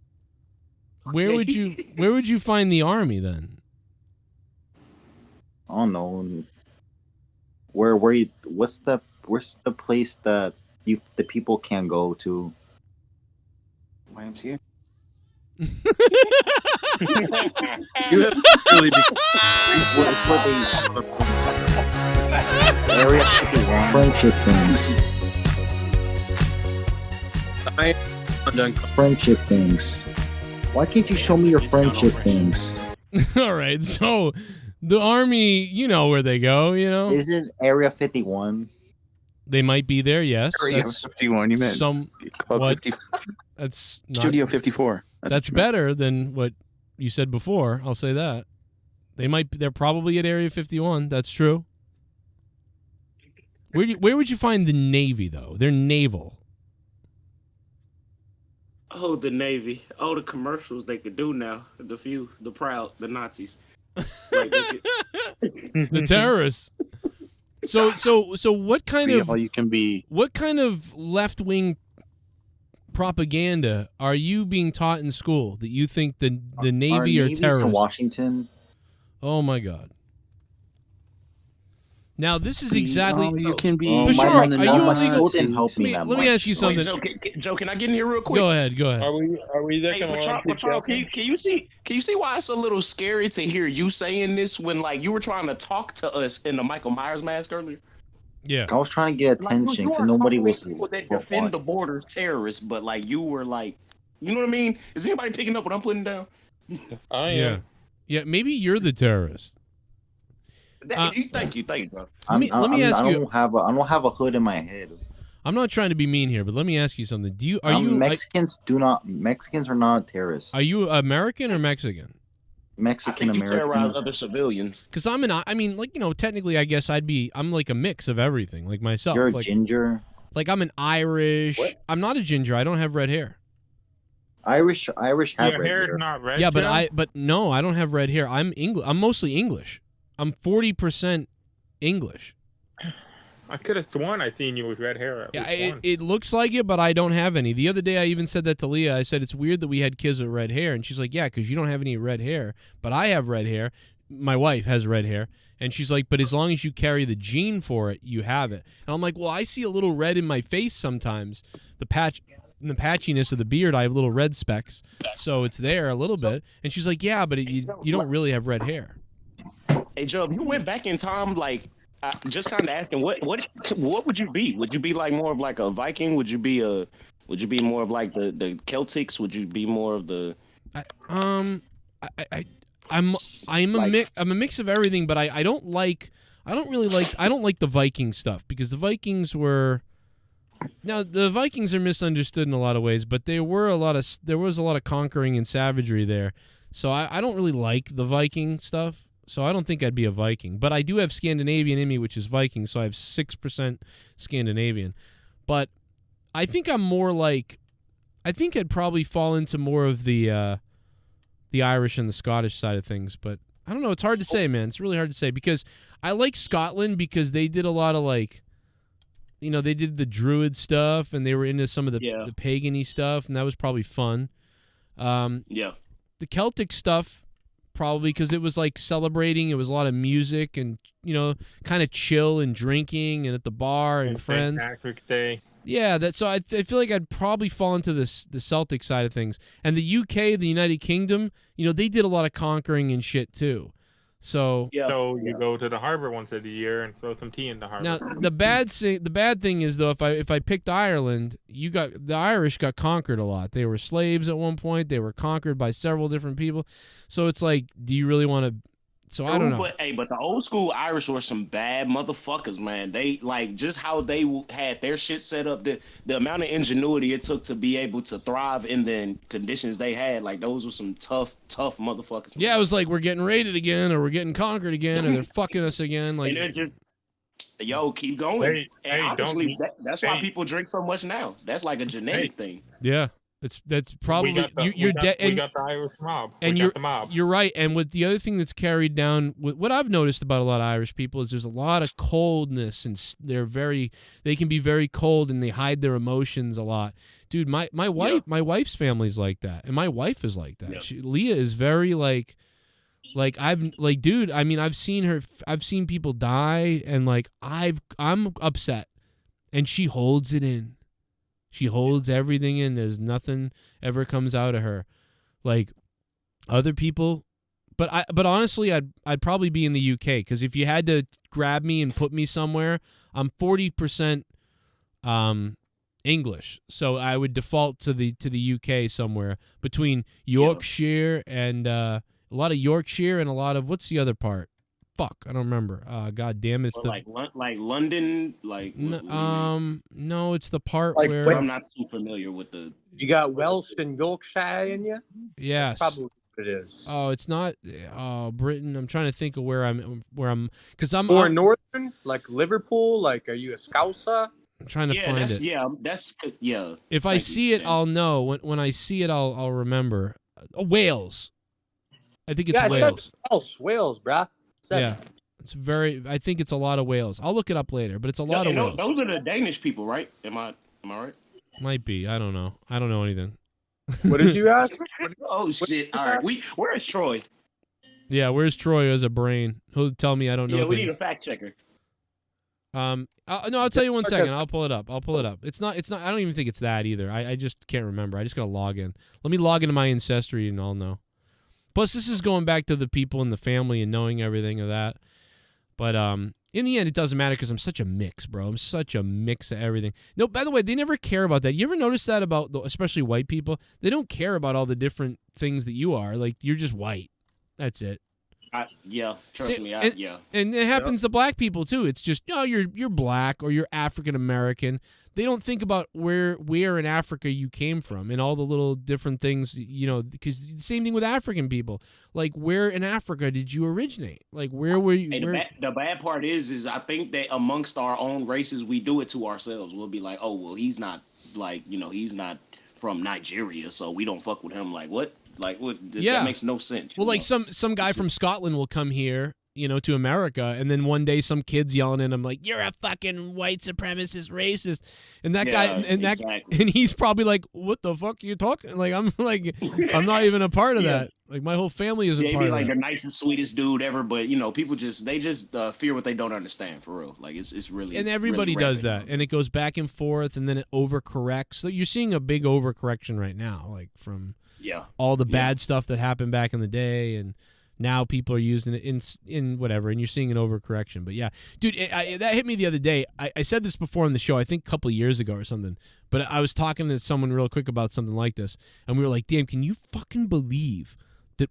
Speaker 1: Where would you find the Army then?
Speaker 20: I don't know. What's the place that the people can go to?
Speaker 19: YMCA.
Speaker 20: You have really Area 51. Friendship things. Friendship things. Why can't you show me your friendship things?
Speaker 1: All right, so the Army, you know where they go, you know?
Speaker 20: Is it Area 51?
Speaker 1: They might be there, yes.
Speaker 19: Area 51, you meant Club 54.
Speaker 1: That's not,
Speaker 19: Studio 54.
Speaker 1: That's better than what you said before, I'll say that. They're probably at Area 51, that's true. Where would you find the Navy, though? They're naval.
Speaker 11: Oh, the Navy. Oh, the commercials they could do now. The proud, the Nazis. Like
Speaker 1: the terrorists. So what kind
Speaker 19: Be
Speaker 1: of
Speaker 19: all you can be.
Speaker 1: What kind of left-wing propaganda are you being taught in school that you think the Navy are terrorists?
Speaker 20: In Washington.
Speaker 1: Oh my God. Now this is exactly.
Speaker 19: You can be.
Speaker 1: For sure. Are you illegal?
Speaker 20: Let
Speaker 1: me ask you something.
Speaker 11: Wait, Joe, can I get in here real quick?
Speaker 1: Go ahead.
Speaker 15: Are we there?
Speaker 11: Hey, can you see why it's a little scary to hear you saying this when like you were trying to talk to us in the Michael Myers mask earlier?
Speaker 1: Yeah.
Speaker 20: I was trying to get attention because nobody was.
Speaker 11: People that defend the border terrorists, but like you were like, you know what I mean? Is anybody picking up what I'm putting down?
Speaker 15: I am.
Speaker 1: Yeah. Maybe you're the terrorist.
Speaker 11: Thank you, bro.
Speaker 1: Let me ask you.
Speaker 20: I don't have a hood in my head.
Speaker 1: I'm not trying to be mean here, but let me ask you something.
Speaker 20: Mexicans are not terrorists.
Speaker 1: Are you American or Mexican?
Speaker 20: Mexican American.
Speaker 11: You terrorize other civilians.
Speaker 1: Because technically, I guess I'm like a mix of everything, like myself.
Speaker 20: You're a
Speaker 1: like,
Speaker 20: ginger.
Speaker 1: Like I'm an Irish.
Speaker 20: What?
Speaker 1: I'm not a ginger. I don't have red hair.
Speaker 20: Irish have
Speaker 15: Your
Speaker 20: red
Speaker 15: hair
Speaker 20: hair.
Speaker 15: is not red.
Speaker 1: Yeah,
Speaker 15: Joe?
Speaker 1: but no, I don't have red hair. I'm mostly English. I'm 40% English.
Speaker 15: I could have sworn I seen you with red hair.
Speaker 1: Yeah, it looks like it, but I don't have any. The other day, I even said that to Leah. I said, it's weird that we had kids with red hair. And she's like, yeah, because you don't have any red hair. But I have red hair. My wife has red hair. And she's like, but as long as you carry the gene for it, you have it. And I'm like, well, I see a little red in my face sometimes. The patch the patchiness of the beard, I have little red specks, so it's there a little bit. And she's like, yeah, but you don't really have red hair.
Speaker 11: Hey Joe, if you went back in time, like just kind of asking, what would you be? Would you be like more of like a Viking? Would you be more of like the Celtics? Would you be more of the?
Speaker 1: I'm a mix of everything, but I don't like the Viking stuff, because the Vikings were. Now the Vikings are misunderstood in a lot of ways, but there was a lot of conquering and savagery there. So I don't really like the Viking stuff. So I don't think I'd be a Viking. But I do have Scandinavian in me, which is Viking, so I have 6% Scandinavian. But I think I'm more like, I think I'd probably fall into more of the Irish and the Scottish side of things. But I don't know. It's hard to say, man. It's really hard to say, because I like Scotland because they did a lot of like, they did the Druid stuff, and they were into some of the pagan-y stuff, and that was probably fun.
Speaker 11: Yeah.
Speaker 1: The Celtic stuff, probably because it was like celebrating. It was a lot of music and, kind of chill and drinking and at the bar and friends.
Speaker 15: St. Patrick's Day.
Speaker 1: Yeah, so I feel like I'd probably fall into the Celtic side of things. And the UK, the United Kingdom, they did a lot of conquering and shit too. So
Speaker 15: you go to the harbor once a year and throw some tea in the harbor.
Speaker 1: Now the bad thing is, though, if I picked Ireland, the Irish got conquered a lot. They were slaves at one point. They were conquered by several different people. So it's like, do you really want to? So I don't know.
Speaker 11: But the old school Irish were some bad motherfuckers, man. They like just how they had their shit set up. The amount of ingenuity it took to be able to thrive in the conditions they had. Like those were some tough motherfuckers.
Speaker 1: Yeah, it was like we're getting raided again, or we're getting conquered again, or they're fucking us again. Like,
Speaker 11: and they're just, keep going. And obviously, that's why people drink so much now. That's like a genetic thing.
Speaker 1: Yeah. That's probably you're dead.
Speaker 15: We got the Irish mob.
Speaker 1: And you're right. And with the other thing that's carried down, what I've noticed about a lot of Irish people is there's a lot of coldness, and they can be very cold, and they hide their emotions a lot. Dude, my wife's family's like that, and my wife is like that.
Speaker 11: Yeah.
Speaker 1: Leah is very dude. I mean, I've seen people die, and I'm upset, and she holds it in. She holds everything in. There's nothing ever comes out of her, like other people. But honestly, I'd probably be in the UK, because if you had to grab me and put me somewhere, I'm 40% English, so I would default to the UK somewhere between Yorkshire and a lot of Yorkshire and a lot of, what's the other part? Fuck, I don't remember. God damn it!
Speaker 11: Like London, like
Speaker 1: no, it's the part
Speaker 16: Like
Speaker 1: where
Speaker 11: I'm not too familiar with the.
Speaker 16: You got Welsh and Yorkshire in you?
Speaker 1: Yes,
Speaker 16: That's probably what it is.
Speaker 1: Oh, it's not. Britain. I'm trying to think of where I'm, because I'm
Speaker 16: more northern, like Liverpool. Like, are you a Scouser?
Speaker 1: I'm trying to find it.
Speaker 11: Yeah.
Speaker 1: If I see it, I'll know. When I see it, I'll remember. Wales. I think it's Wales.
Speaker 16: Wales, bruh.
Speaker 1: Yeah, it's very. I think it's a lot of Wales. I'll look it up later, but it's a lot of Wales.
Speaker 11: Those are the Danish people, right? Am I right?
Speaker 1: Might be. I don't know. I don't know anything.
Speaker 16: What did you ask?
Speaker 11: Oh shit! All right, where's Troy?
Speaker 1: Yeah, where's Troy as a brain? He'll tell me I don't know.
Speaker 11: Yeah, we need a fact checker.
Speaker 1: No, I'll tell you one second. I'll pull it up. It's not. I don't even think it's that either. I just can't remember. I just gotta log in. Let me log into my ancestry and I'll know. Plus, this is going back to the people in the family and knowing everything of that. But in the end, it doesn't matter because I'm such a mix, bro. I'm such a mix of everything. No, by the way, they never care about that. You ever notice that about, especially white people? They don't care about all the different things that you are. Like, you're just white. That's it.
Speaker 11: Yeah, trust me. Yeah.
Speaker 1: And it happens to black people, too. It's just, you're black or you're African-American. They don't think about where in Africa you came from and all the little different things, because the same thing with African people. Like, where in Africa did you originate? Like, where were you?
Speaker 11: Hey, the bad part is I think that amongst our own races, we do it to ourselves. We'll be like, oh, well, he's not he's not from Nigeria, so we don't fuck with him. Like, what? Like, what? That makes no sense.
Speaker 1: Well, like some guy from Scotland will come here, to America, and then one day some kid's yelling at him like, "You're a fucking white supremacist racist," and that guy, and he's probably like, "What the fuck are you talking?" Like, I'm not even a part of that. Like my whole family isn't
Speaker 11: Yeah,
Speaker 1: part
Speaker 11: be
Speaker 1: of
Speaker 11: like
Speaker 1: that.
Speaker 11: the nicest, sweetest dude ever, but people they just fear what they don't understand for real. Like it's really
Speaker 1: And everybody
Speaker 11: really
Speaker 1: does
Speaker 11: rampant.
Speaker 1: that, and it goes back and forth, and then it overcorrects. So you're seeing a big overcorrection right now, like from all the bad stuff that happened back in the day, and now people are using it in whatever, and you're seeing an overcorrection. But yeah, dude, that hit me the other day. I said this before on the show, I think a couple of years ago or something, but I was talking to someone real quick about something like this, and we were like, damn, can you fucking believe that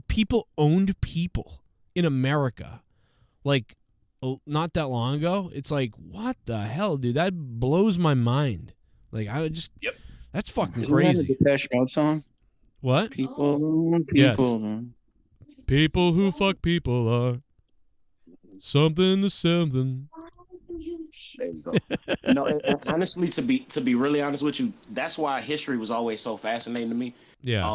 Speaker 1: people owned people in America, like not that long ago? It's like, what the hell, dude? That blows my mind. Like, that's fucking crazy.
Speaker 19: Isn't that a Depeche Mode song?
Speaker 1: What?
Speaker 19: People.
Speaker 1: Yes. People who fuck people are something to something.
Speaker 11: There you go. No, and honestly, to be really honest with you, that's why history was always so fascinating to me.
Speaker 1: Yeah.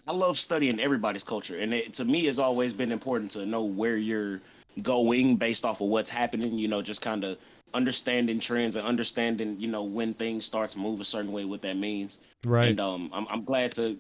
Speaker 11: I love studying everybody's culture, and to me, it's always been important to know where you're going based off of what's happening. Just kind of understanding trends and understanding, when things start to move a certain way, what that means.
Speaker 1: Right.
Speaker 11: And I'm glad to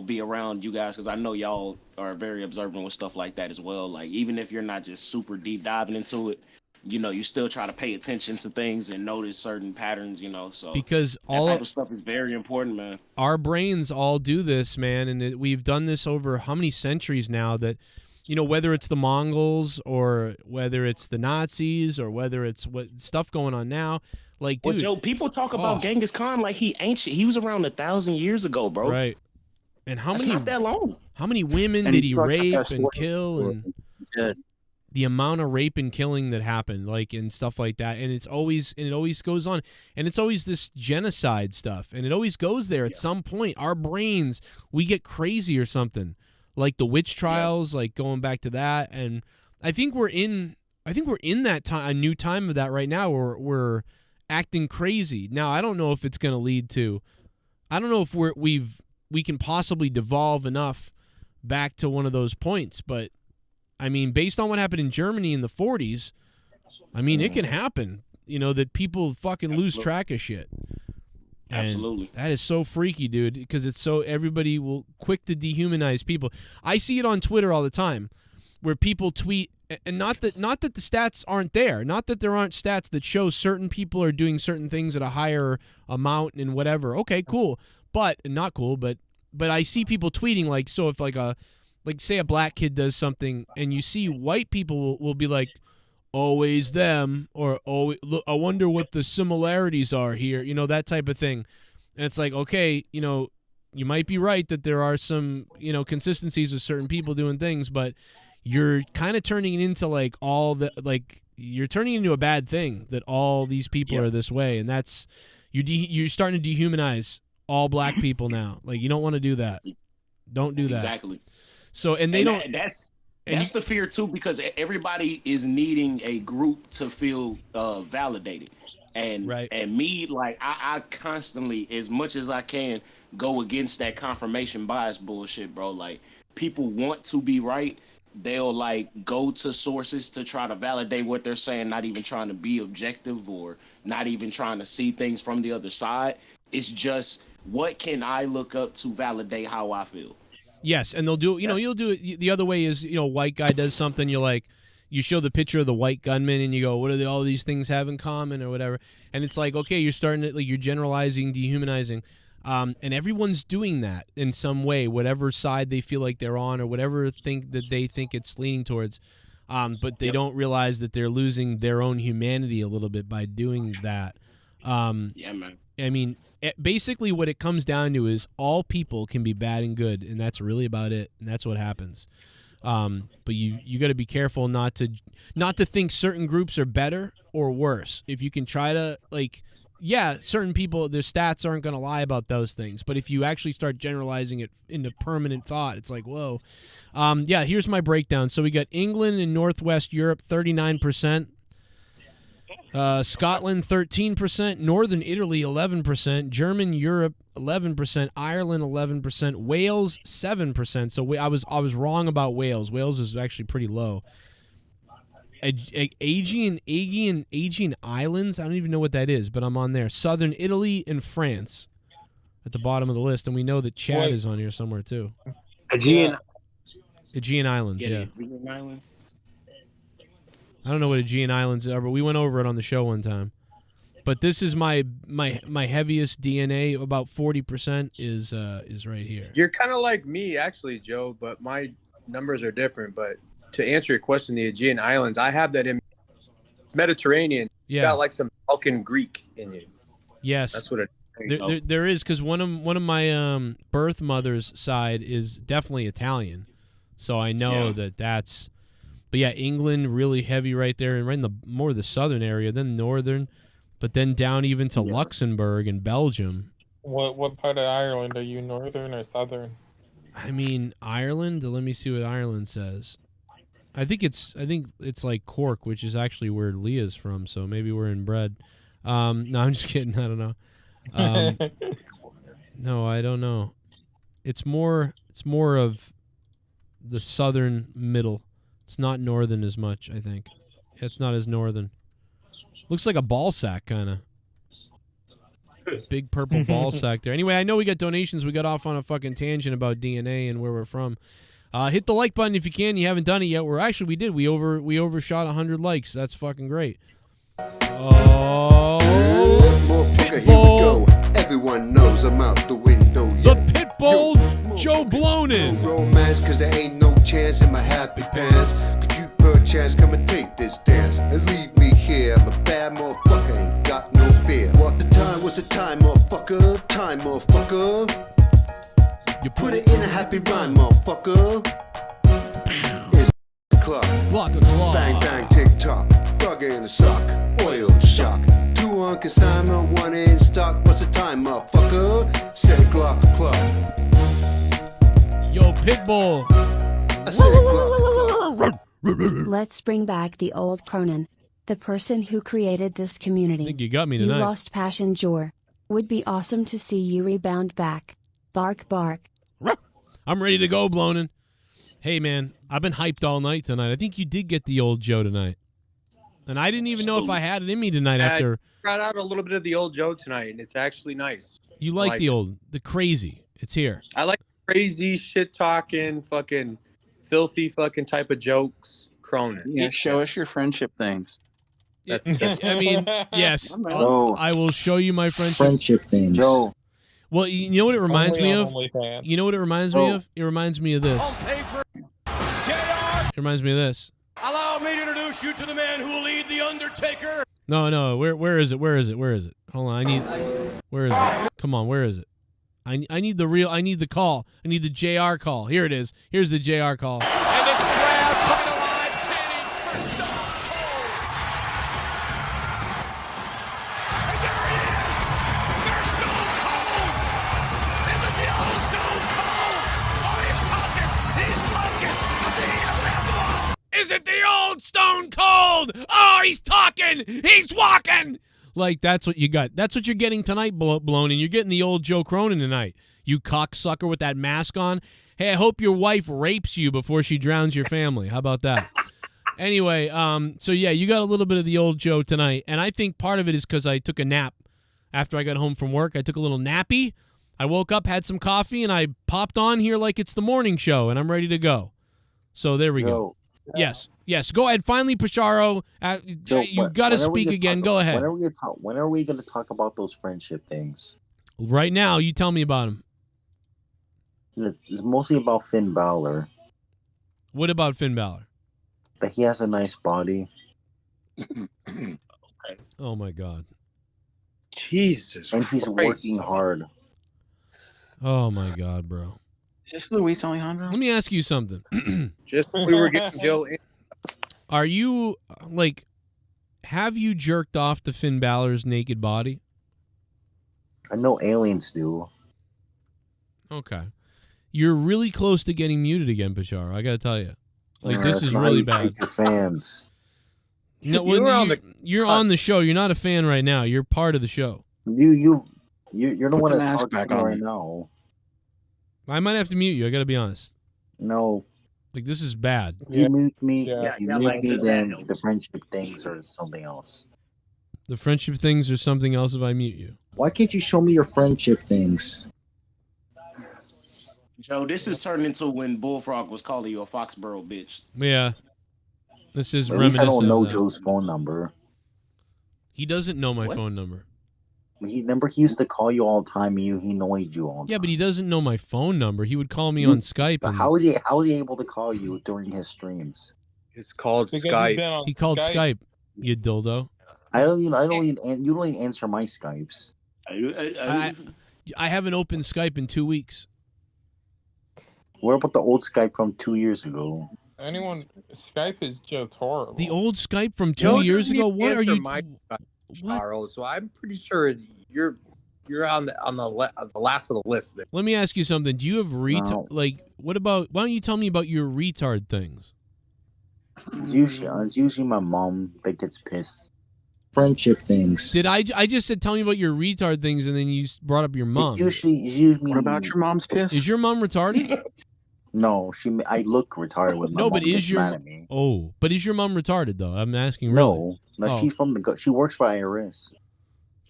Speaker 11: be around you guys, because I know y'all are very observant with stuff like that as well. Like, even if you're not just super deep diving into it, you still try to pay attention to things and notice certain patterns, so
Speaker 1: because
Speaker 11: that type of stuff is very important, man.
Speaker 1: Our brains all do this, man, and we've done this over how many centuries now that, whether it's the Mongols or whether it's the Nazis or whether it's what stuff going on now, like, dude.
Speaker 11: Well, Joe, people talk about Genghis Khan like he ancient. He was around 1,000 years ago, bro.
Speaker 1: Right. And
Speaker 11: That's not that long.
Speaker 1: How many women did he rape and kill, and the amount of rape and killing that happened, like, and stuff like that, and it always goes on, and it's always this genocide stuff, and it always goes there at some point. Our brains, we get crazy or something, like the witch trials, like going back to that, and I think we're in that time, a new time of that right now, where we're acting crazy. Now, I don't know if it's going to lead to, I don't know if we can possibly devolve enough back to one of those points, but I mean, based on what happened in Germany in the 40s, I mean, it can happen, that people fucking lose track of shit. And
Speaker 11: Absolutely.
Speaker 1: that is so freaky, dude, because it's so everybody will quick to dehumanize people. I see it on Twitter all the time where people tweet, and not that the stats aren't there, not that there aren't stats that show certain people are doing certain things at a higher amount and whatever. Okay, cool. But not cool, but I see people tweeting like, so if like say a black kid does something and you see white people will be like, always them, or always, look, I wonder what the similarities are here, that type of thing. And it's like, okay, you might be right that there are some, consistencies with certain people doing things, but you're kind of turning it into like you're turning it into a bad thing that all these people are this way. And that's, you're starting to dehumanize all black people now. Like, you don't want to do that. Don't do that.
Speaker 11: Exactly.
Speaker 1: So, and
Speaker 11: that's the fear too, because everybody is needing a group to feel validated, and me, like, I constantly, as much as I can, go against that confirmation bias bullshit, bro. Like, people want to be right. They'll like go to sources to try to validate what they're saying, not even trying to be objective or not even trying to see things from the other side. It's just, what can I look up to validate how I feel?
Speaker 1: Yes, and they'll do, you'll do it. The other way is, white guy does something, you show the picture of the white gunman and you go, what do all these things have in common or whatever? And it's like, okay, you're starting to, like, you're generalizing, dehumanizing. And everyone's doing that in some way, whatever side they feel like they're on or whatever they think it's leaning towards. But they don't realize that they're losing their own humanity a little bit by doing that.
Speaker 11: Yeah, man.
Speaker 1: I mean, basically what it comes down to is all people can be bad and good, and that's really about it, and that's what happens. But you got to be careful not to think certain groups are better or worse. If you can try to, like, yeah, certain people, their stats aren't going to lie about those things, but if you actually start generalizing it into permanent thought, it's like, whoa. Yeah, here's my breakdown. So we got England and Northwest Europe, 39%. Scotland 13%, Northern Italy 11%, German Europe 11%, Ireland 11%, Wales 7%. So I was wrong about Wales. Wales is actually pretty low. Aegean Islands, I don't even know what that is, but I'm on there. Southern Italy and France at the bottom of the list, and we know that Chad is on here somewhere too.
Speaker 16: Aegean.
Speaker 1: Aegean Islands, yeah.
Speaker 11: Aegean Islands.
Speaker 1: I don't know what Aegean Islands are, but we went over it on the show one time. But this is my heaviest DNA. About 40% is right here.
Speaker 16: You're kind of like me, actually, Joe, but my numbers are different. But to answer your question, the Aegean Islands, I have that in Mediterranean.
Speaker 1: Yeah.
Speaker 16: You got like some Balkan Greek in you.
Speaker 1: Yes,
Speaker 16: That's what it.
Speaker 1: there is, because one of my birth mother's side is definitely Italian, so I know that's. But yeah, England really heavy right there, and right in the more the southern area, then northern, but then down even to Luxembourg and Belgium.
Speaker 15: What part of Ireland are you, northern or southern?
Speaker 1: I mean, Ireland. Let me see what Ireland says. I think it's like Cork, which is actually where Leah's from. So maybe we're inbred. No, I'm just kidding. I don't know. No, I don't know. It's more of the southern middle. It's not northern as much, I think. It's not as northern. Looks like a ball sack, kind of. Big purple ball sack there. Anyway, I know we got donations. We got off on a fucking tangent about DNA and where we're from. Hit the like button if you can. You haven't done it yet. We did. We overshot 100 likes. That's fucking great. Oh,
Speaker 4: Motherfucker, here we go. Everyone knows I'm out the window.
Speaker 1: The Pitbull, Joe Cronin.
Speaker 4: No romance, cause there ain't no chance in my happy pants. Could you perchance come and take this dance and leave me here? I'm a bad motherfucker, ain't got no fear. What the time? What's the time, motherfucker? Time, motherfucker. You put it in a happy rhyme, motherfucker. It's the clock. Bang, bang, tick tock. Frog in a sock. Oil shock. 2 on consignment, 1 in stock. What's the time, motherfucker? Said Glock.
Speaker 1: Yo, Pitbull.
Speaker 4: I said Glock.
Speaker 14: Let's bring back the old Cronin. The person who created this community.
Speaker 1: I think you got me tonight.
Speaker 14: You lost passion, Jor. Would be awesome to see you rebound back. Bark, bark.
Speaker 1: I'm ready to go, Blonin. Hey, man, I've been hyped all night tonight. I think you did get the old Joe tonight. And I didn't even know if I had it in me tonight after.
Speaker 16: I brought out a little bit of the old Joe tonight, and it's actually nice.
Speaker 1: You like the crazy. It's here.
Speaker 16: I like crazy, shit-talking, fucking filthy fucking type of jokes. Cronin.
Speaker 19: Yeah, show us your friendship things.
Speaker 16: That's
Speaker 1: I mean, yes. I will show you my friendship.
Speaker 20: Friendship things.
Speaker 1: Joe. Well, you know what it reminds me of? You know what it reminds me of? It reminds me of this. It reminds me of this.
Speaker 22: Allow me to introduce you to the man who will lead the Undertaker.
Speaker 1: No. Where is it? Hold on. Where is it? Come on. Where is it? I need the real. I need the call. I need the JR call. Here it is. Here's the JR call.
Speaker 22: And this crowd coming alive, chanting for Stone Cold. And there he is. There's Stone Cold. And the deal is Stone Cold. Oh, he's talking. He's looking.
Speaker 1: Is it the old Stone Cold? Oh, he's talking. He's walking. Like, that's what you got. That's what you're getting tonight, Blown, and you're getting the old Joe Cronin tonight. You cocksucker with that mask on. Hey, I hope your wife rapes you before she drowns your family. How about that? Anyway, so yeah, you got a little bit of the old Joe tonight, and I think part of it is because I took a nap after I got home from work. I took a little nappy. I woke up, had some coffee, and I popped on here like it's the morning show, and I'm ready to go. So there we go. Yes. Go ahead. Finally, Pasharo, you got to speak again. Go ahead.
Speaker 20: When are we going to talk about those friendship things?
Speaker 1: Right now, you tell me about them.
Speaker 20: It's mostly about Finn Balor.
Speaker 1: What about Finn Balor?
Speaker 20: That he has a nice body.
Speaker 1: Oh my God.
Speaker 16: Jesus.
Speaker 20: And he's working hard.
Speaker 1: Oh my God, bro.
Speaker 19: Is this Luis Alejandro?
Speaker 1: Let me ask you something.
Speaker 16: Just when we were getting Joe in.
Speaker 1: Are you, have you jerked off to Finn Balor's naked body?
Speaker 20: I know aliens do.
Speaker 1: Okay. You're really close to getting muted again, Pacharo. I got to tell you. This is really bad.
Speaker 20: Your fans.
Speaker 1: No, you're on the show. You're not a fan right now. You're part of the show.
Speaker 20: You're the one that's talking right now.
Speaker 1: I might have to mute you. I got to be honest.
Speaker 20: No.
Speaker 1: This is bad.
Speaker 20: If you mute me, then the friendship things or something else.
Speaker 1: The friendship things or something else if I mute you.
Speaker 20: Why can't you show me your friendship things?
Speaker 11: Joe, this is turning into when Bullfrog was calling you a Foxborough bitch.
Speaker 1: Yeah. This is
Speaker 20: At least I don't
Speaker 1: reminiscent
Speaker 20: know
Speaker 1: of that.
Speaker 20: Joe's phone number.
Speaker 1: He doesn't know my phone number.
Speaker 20: Remember he used to call you all the time and he annoyed you all the
Speaker 1: Yeah,
Speaker 20: time.
Speaker 1: but he doesn't know my phone number. He would call me on Skype.
Speaker 20: But
Speaker 1: and-
Speaker 20: how is he able to call you during his streams?
Speaker 16: It's called
Speaker 15: Because he's been on
Speaker 1: He called Skype, you dildo.
Speaker 20: You don't even answer my Skypes.
Speaker 1: I haven't opened Skype in 2 weeks.
Speaker 20: What about the old Skype from 2 years ago?
Speaker 15: anyone. Skype is just horrible.
Speaker 1: The old Skype from 2
Speaker 16: Joe
Speaker 1: years
Speaker 16: doesn't
Speaker 1: ago.
Speaker 16: even
Speaker 1: What are
Speaker 16: answer
Speaker 1: you?
Speaker 16: my Charles, so I'm pretty sure you're on the last of the list there.
Speaker 1: Let me ask you something. Do you have
Speaker 20: No.
Speaker 1: what about? Why don't you tell me about your retard things?
Speaker 20: It's usually my mom that gets pissed. Friendship things.
Speaker 1: Did I just said tell me about your retard things, and then you brought up your mom.
Speaker 20: It's usually
Speaker 19: What about your mom's piss?
Speaker 1: Is your mom retarded?
Speaker 20: No, I look retarded with my
Speaker 1: No,
Speaker 20: mom
Speaker 1: but is
Speaker 20: gets
Speaker 1: your
Speaker 20: mad at me.
Speaker 1: but is your mom retarded though? I'm asking. Really?
Speaker 20: No,
Speaker 1: Oh.
Speaker 20: she's from she works for IRS.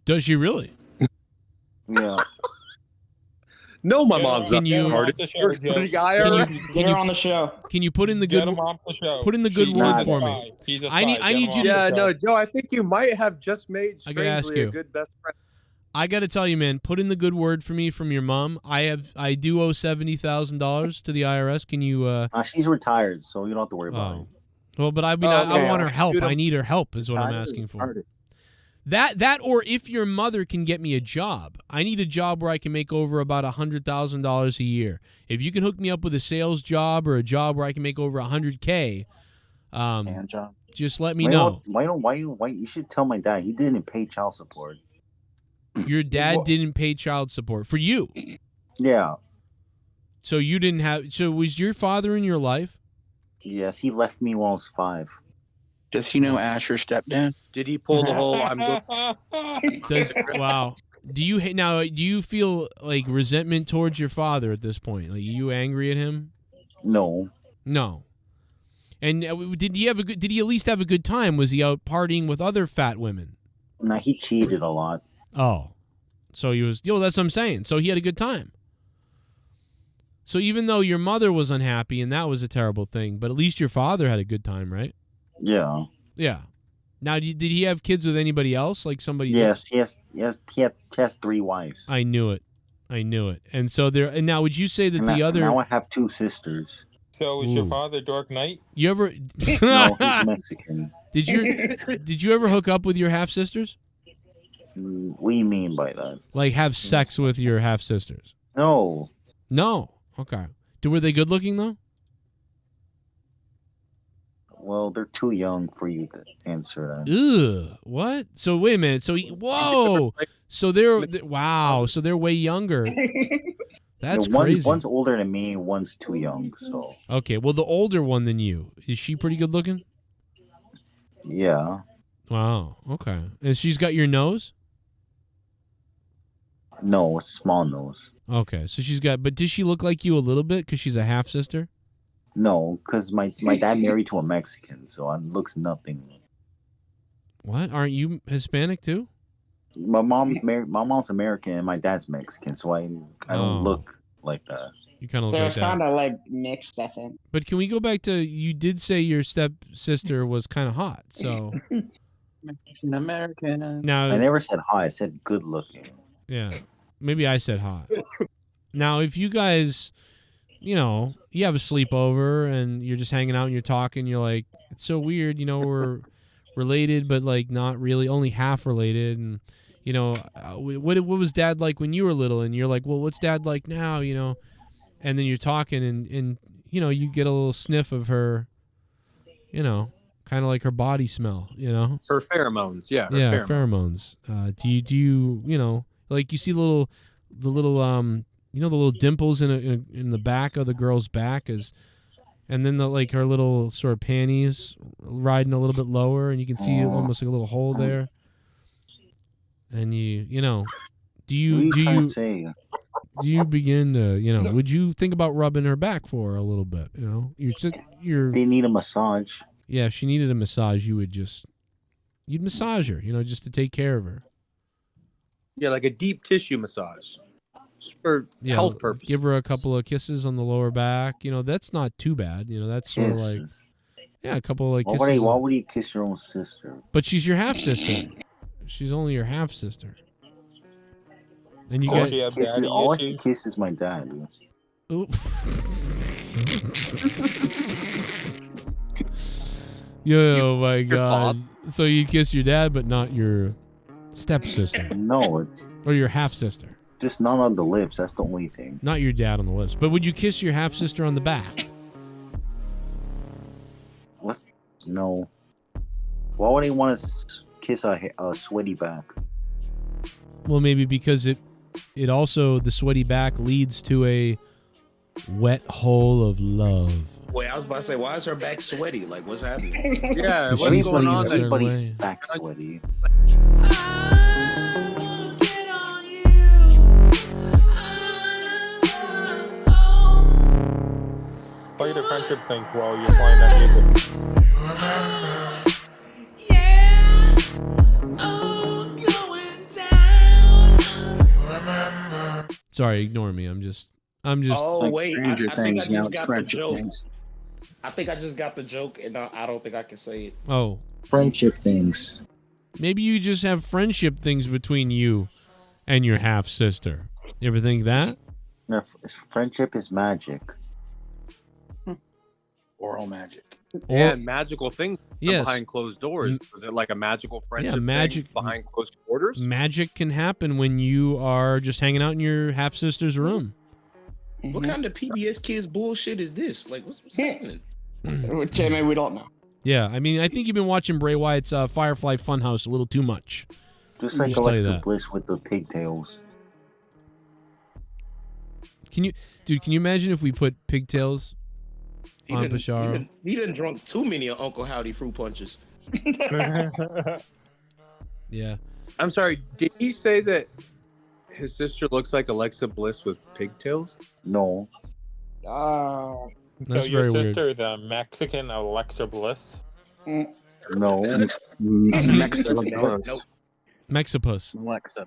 Speaker 1: Does she really?
Speaker 20: Yeah.
Speaker 16: No, my mom's
Speaker 1: Can
Speaker 16: not
Speaker 1: you-
Speaker 16: retarded.
Speaker 15: Get
Speaker 16: You're the guy
Speaker 1: Can
Speaker 16: already.
Speaker 1: you
Speaker 8: Get her on the show.
Speaker 1: Can you put in the
Speaker 15: Get
Speaker 1: good
Speaker 15: him off the show.
Speaker 1: put in the good
Speaker 15: She's
Speaker 1: word
Speaker 15: not
Speaker 1: for
Speaker 15: a
Speaker 1: me?
Speaker 15: spy. He's a
Speaker 1: I need
Speaker 15: spy.
Speaker 1: I
Speaker 15: Get
Speaker 1: need
Speaker 15: him
Speaker 1: you
Speaker 15: off
Speaker 1: to.
Speaker 15: the
Speaker 16: Yeah,
Speaker 15: show.
Speaker 16: no, Joe. I think you might have just made
Speaker 1: I gotta ask
Speaker 16: strangely a
Speaker 1: you.
Speaker 16: good best friend.
Speaker 1: I got to tell you, man. Put in the good word for me from your mom. I do owe $70,000 to the IRS. Can you?
Speaker 20: She's retired, so you don't have to worry about it.
Speaker 1: Well, but I mean,
Speaker 16: Oh,
Speaker 1: I
Speaker 16: okay.
Speaker 1: want her help.
Speaker 16: Dude,
Speaker 1: I
Speaker 16: I'm-
Speaker 1: need her help. Is what I'm asking for. That or if your mother can get me a job. I need a job where I can make over about $100,000 a year. If you can hook me up with a sales job or a job where I can make over $100K, just let me know.
Speaker 20: Why you should tell my dad he didn't pay child support.
Speaker 1: Your dad didn't pay child support for you.
Speaker 20: Yeah.
Speaker 1: So you didn't have. So was your father in your life?
Speaker 20: Yes, he left me when I was 5.
Speaker 19: Does he know Ash, your stepdad?
Speaker 16: Did he pull the whole I'm going?
Speaker 1: Wow. Do you feel like resentment towards your father at this point? Like, are you angry at him?
Speaker 20: No.
Speaker 1: No. And did he at least have a good time? Was he out partying with other fat women?
Speaker 20: Nah, he cheated a lot.
Speaker 1: Oh. So he was, that's what I'm saying. So he had a good time. So even though your mother was unhappy and that was a terrible thing, but at least your father had a good time, right?
Speaker 20: Yeah.
Speaker 1: Yeah. Now, did he have kids with anybody else? Like somebody?
Speaker 20: Yes, he has 3 wives.
Speaker 1: I knew it. And so and now would you say that
Speaker 20: And
Speaker 1: the other?
Speaker 20: now I have 2 sisters.
Speaker 15: So is your father Dark Knight?
Speaker 1: You ever?
Speaker 20: No, he's Mexican.
Speaker 1: Did you ever hook up with your half sisters?
Speaker 20: What do you mean by that?
Speaker 1: Like have sex with your half sisters?
Speaker 20: No.
Speaker 1: No. Okay. Were they good looking though?
Speaker 20: Well, they're too young for you to answer that.
Speaker 1: Ugh. What? So wait a minute. So whoa. So wow. So they're way younger. That's crazy.
Speaker 20: One's older than me, one's too young. So
Speaker 1: okay. Well, the older one than you, is she pretty good looking?
Speaker 20: yeah.
Speaker 1: Wow. Okay. And she's got your nose?
Speaker 20: No, it's small nose.
Speaker 1: Okay. So but does she look like you a little bit because she's a half sister?
Speaker 20: No, because my dad married to a Mexican, so it looks nothing.
Speaker 1: What? Aren't you Hispanic too?
Speaker 20: My mom's American and my dad's Mexican, so I don't look like that.
Speaker 1: You kind of
Speaker 8: So
Speaker 1: look like
Speaker 8: it's
Speaker 1: that.
Speaker 8: kind of like mixed, I think.
Speaker 1: But can we go back to, you did say your stepsister was kind of hot, so.
Speaker 19: Mexican American.
Speaker 1: Now,
Speaker 20: I never said hot, I said good looking.
Speaker 1: Yeah. Maybe I said hot. Now, if you guys, you have a sleepover and you're just hanging out and you're talking, you're like, it's so weird, we're related, but like not really, only half related. And, what was dad like when you were little? And you're like, well, what's dad like now, And then you're talking and you get a little sniff of her, kind of like her body smell,
Speaker 16: Her pheromones, yeah. Her
Speaker 1: Yeah,
Speaker 16: pheromones.
Speaker 1: pheromones. Do you like you see the little the little dimples in the back of the girl's back and then her little sort of panties riding a little bit lower, and you can see almost like a little hole there. And do you begin to would you think about rubbing her back for her a little bit? They
Speaker 20: need a massage.
Speaker 1: Yeah, if she needed a massage, you'd massage her, just to take care of her.
Speaker 16: Yeah, like a deep tissue massage.
Speaker 19: for health purposes.
Speaker 1: Give her a couple of kisses on the lower back. You know, that's not too bad. You know, that's sort of like, yeah, a couple of like kisses.
Speaker 20: Why would you kiss your own sister?
Speaker 1: But she's your half sister. She's only your half sister. And you get
Speaker 20: all I can kiss is my dad.
Speaker 1: Oop. Yo, my God. So you kiss your dad, but not your stepsister.
Speaker 20: No, it's
Speaker 1: or your half sister.
Speaker 20: Just not on the lips. That's the only thing.
Speaker 1: Not your dad on the lips. But would you kiss your half sister on the back?
Speaker 20: What? No. Why would he want to kiss a sweaty back?
Speaker 1: Well, maybe because it also, the sweaty back leads to a wet hole of love.
Speaker 11: Wait, I was about to say, why is her back sweaty? Like, what's happening?
Speaker 19: Yeah, what's going on?
Speaker 20: Everybody's back sweaty.
Speaker 15: Play the friendship thing while you're playing that music.
Speaker 1: Sorry, ignore me. I'm just.
Speaker 11: Oh wait, I think I
Speaker 19: things, now
Speaker 11: just
Speaker 19: it's
Speaker 11: got the
Speaker 19: friendship
Speaker 11: joke.
Speaker 19: things.
Speaker 11: I think I just got the joke, and I don't think I can say it.
Speaker 1: Oh.
Speaker 20: Friendship things.
Speaker 1: Maybe you just have friendship things between you and your half sister. You ever think that?
Speaker 20: No, friendship is magic.
Speaker 19: Oral magic.
Speaker 1: Or-
Speaker 19: magical things
Speaker 1: Yes.
Speaker 19: behind closed doors. Was it like a magical friendship thing
Speaker 1: magic-
Speaker 19: behind closed quarters?
Speaker 1: Magic can happen when you are just hanging out in your half sister's room.
Speaker 11: What kind of PBS Kids bullshit is this? Like, what's happening?
Speaker 8: Jamie, we don't know.
Speaker 1: Yeah, I mean, I think you've been watching Bray Wyatt's Firefly Funhouse a little too much.
Speaker 20: Just
Speaker 1: I'll
Speaker 20: like
Speaker 1: tell you
Speaker 20: Alexa
Speaker 1: that.
Speaker 20: Bliss with the pigtails.
Speaker 1: Can you imagine if we put pigtails on Pasharo?
Speaker 11: He done drunk too many of Uncle Howdy fruit punches.
Speaker 1: Yeah.
Speaker 19: I'm sorry, did he say that his sister looks like Alexa Bliss with pigtails?
Speaker 20: No.
Speaker 1: That's
Speaker 15: so your
Speaker 1: very weird.
Speaker 15: sister, the Mexican Alexa Bliss?
Speaker 20: No.
Speaker 19: Mexipus.
Speaker 1: Mexipus.
Speaker 19: Alexa.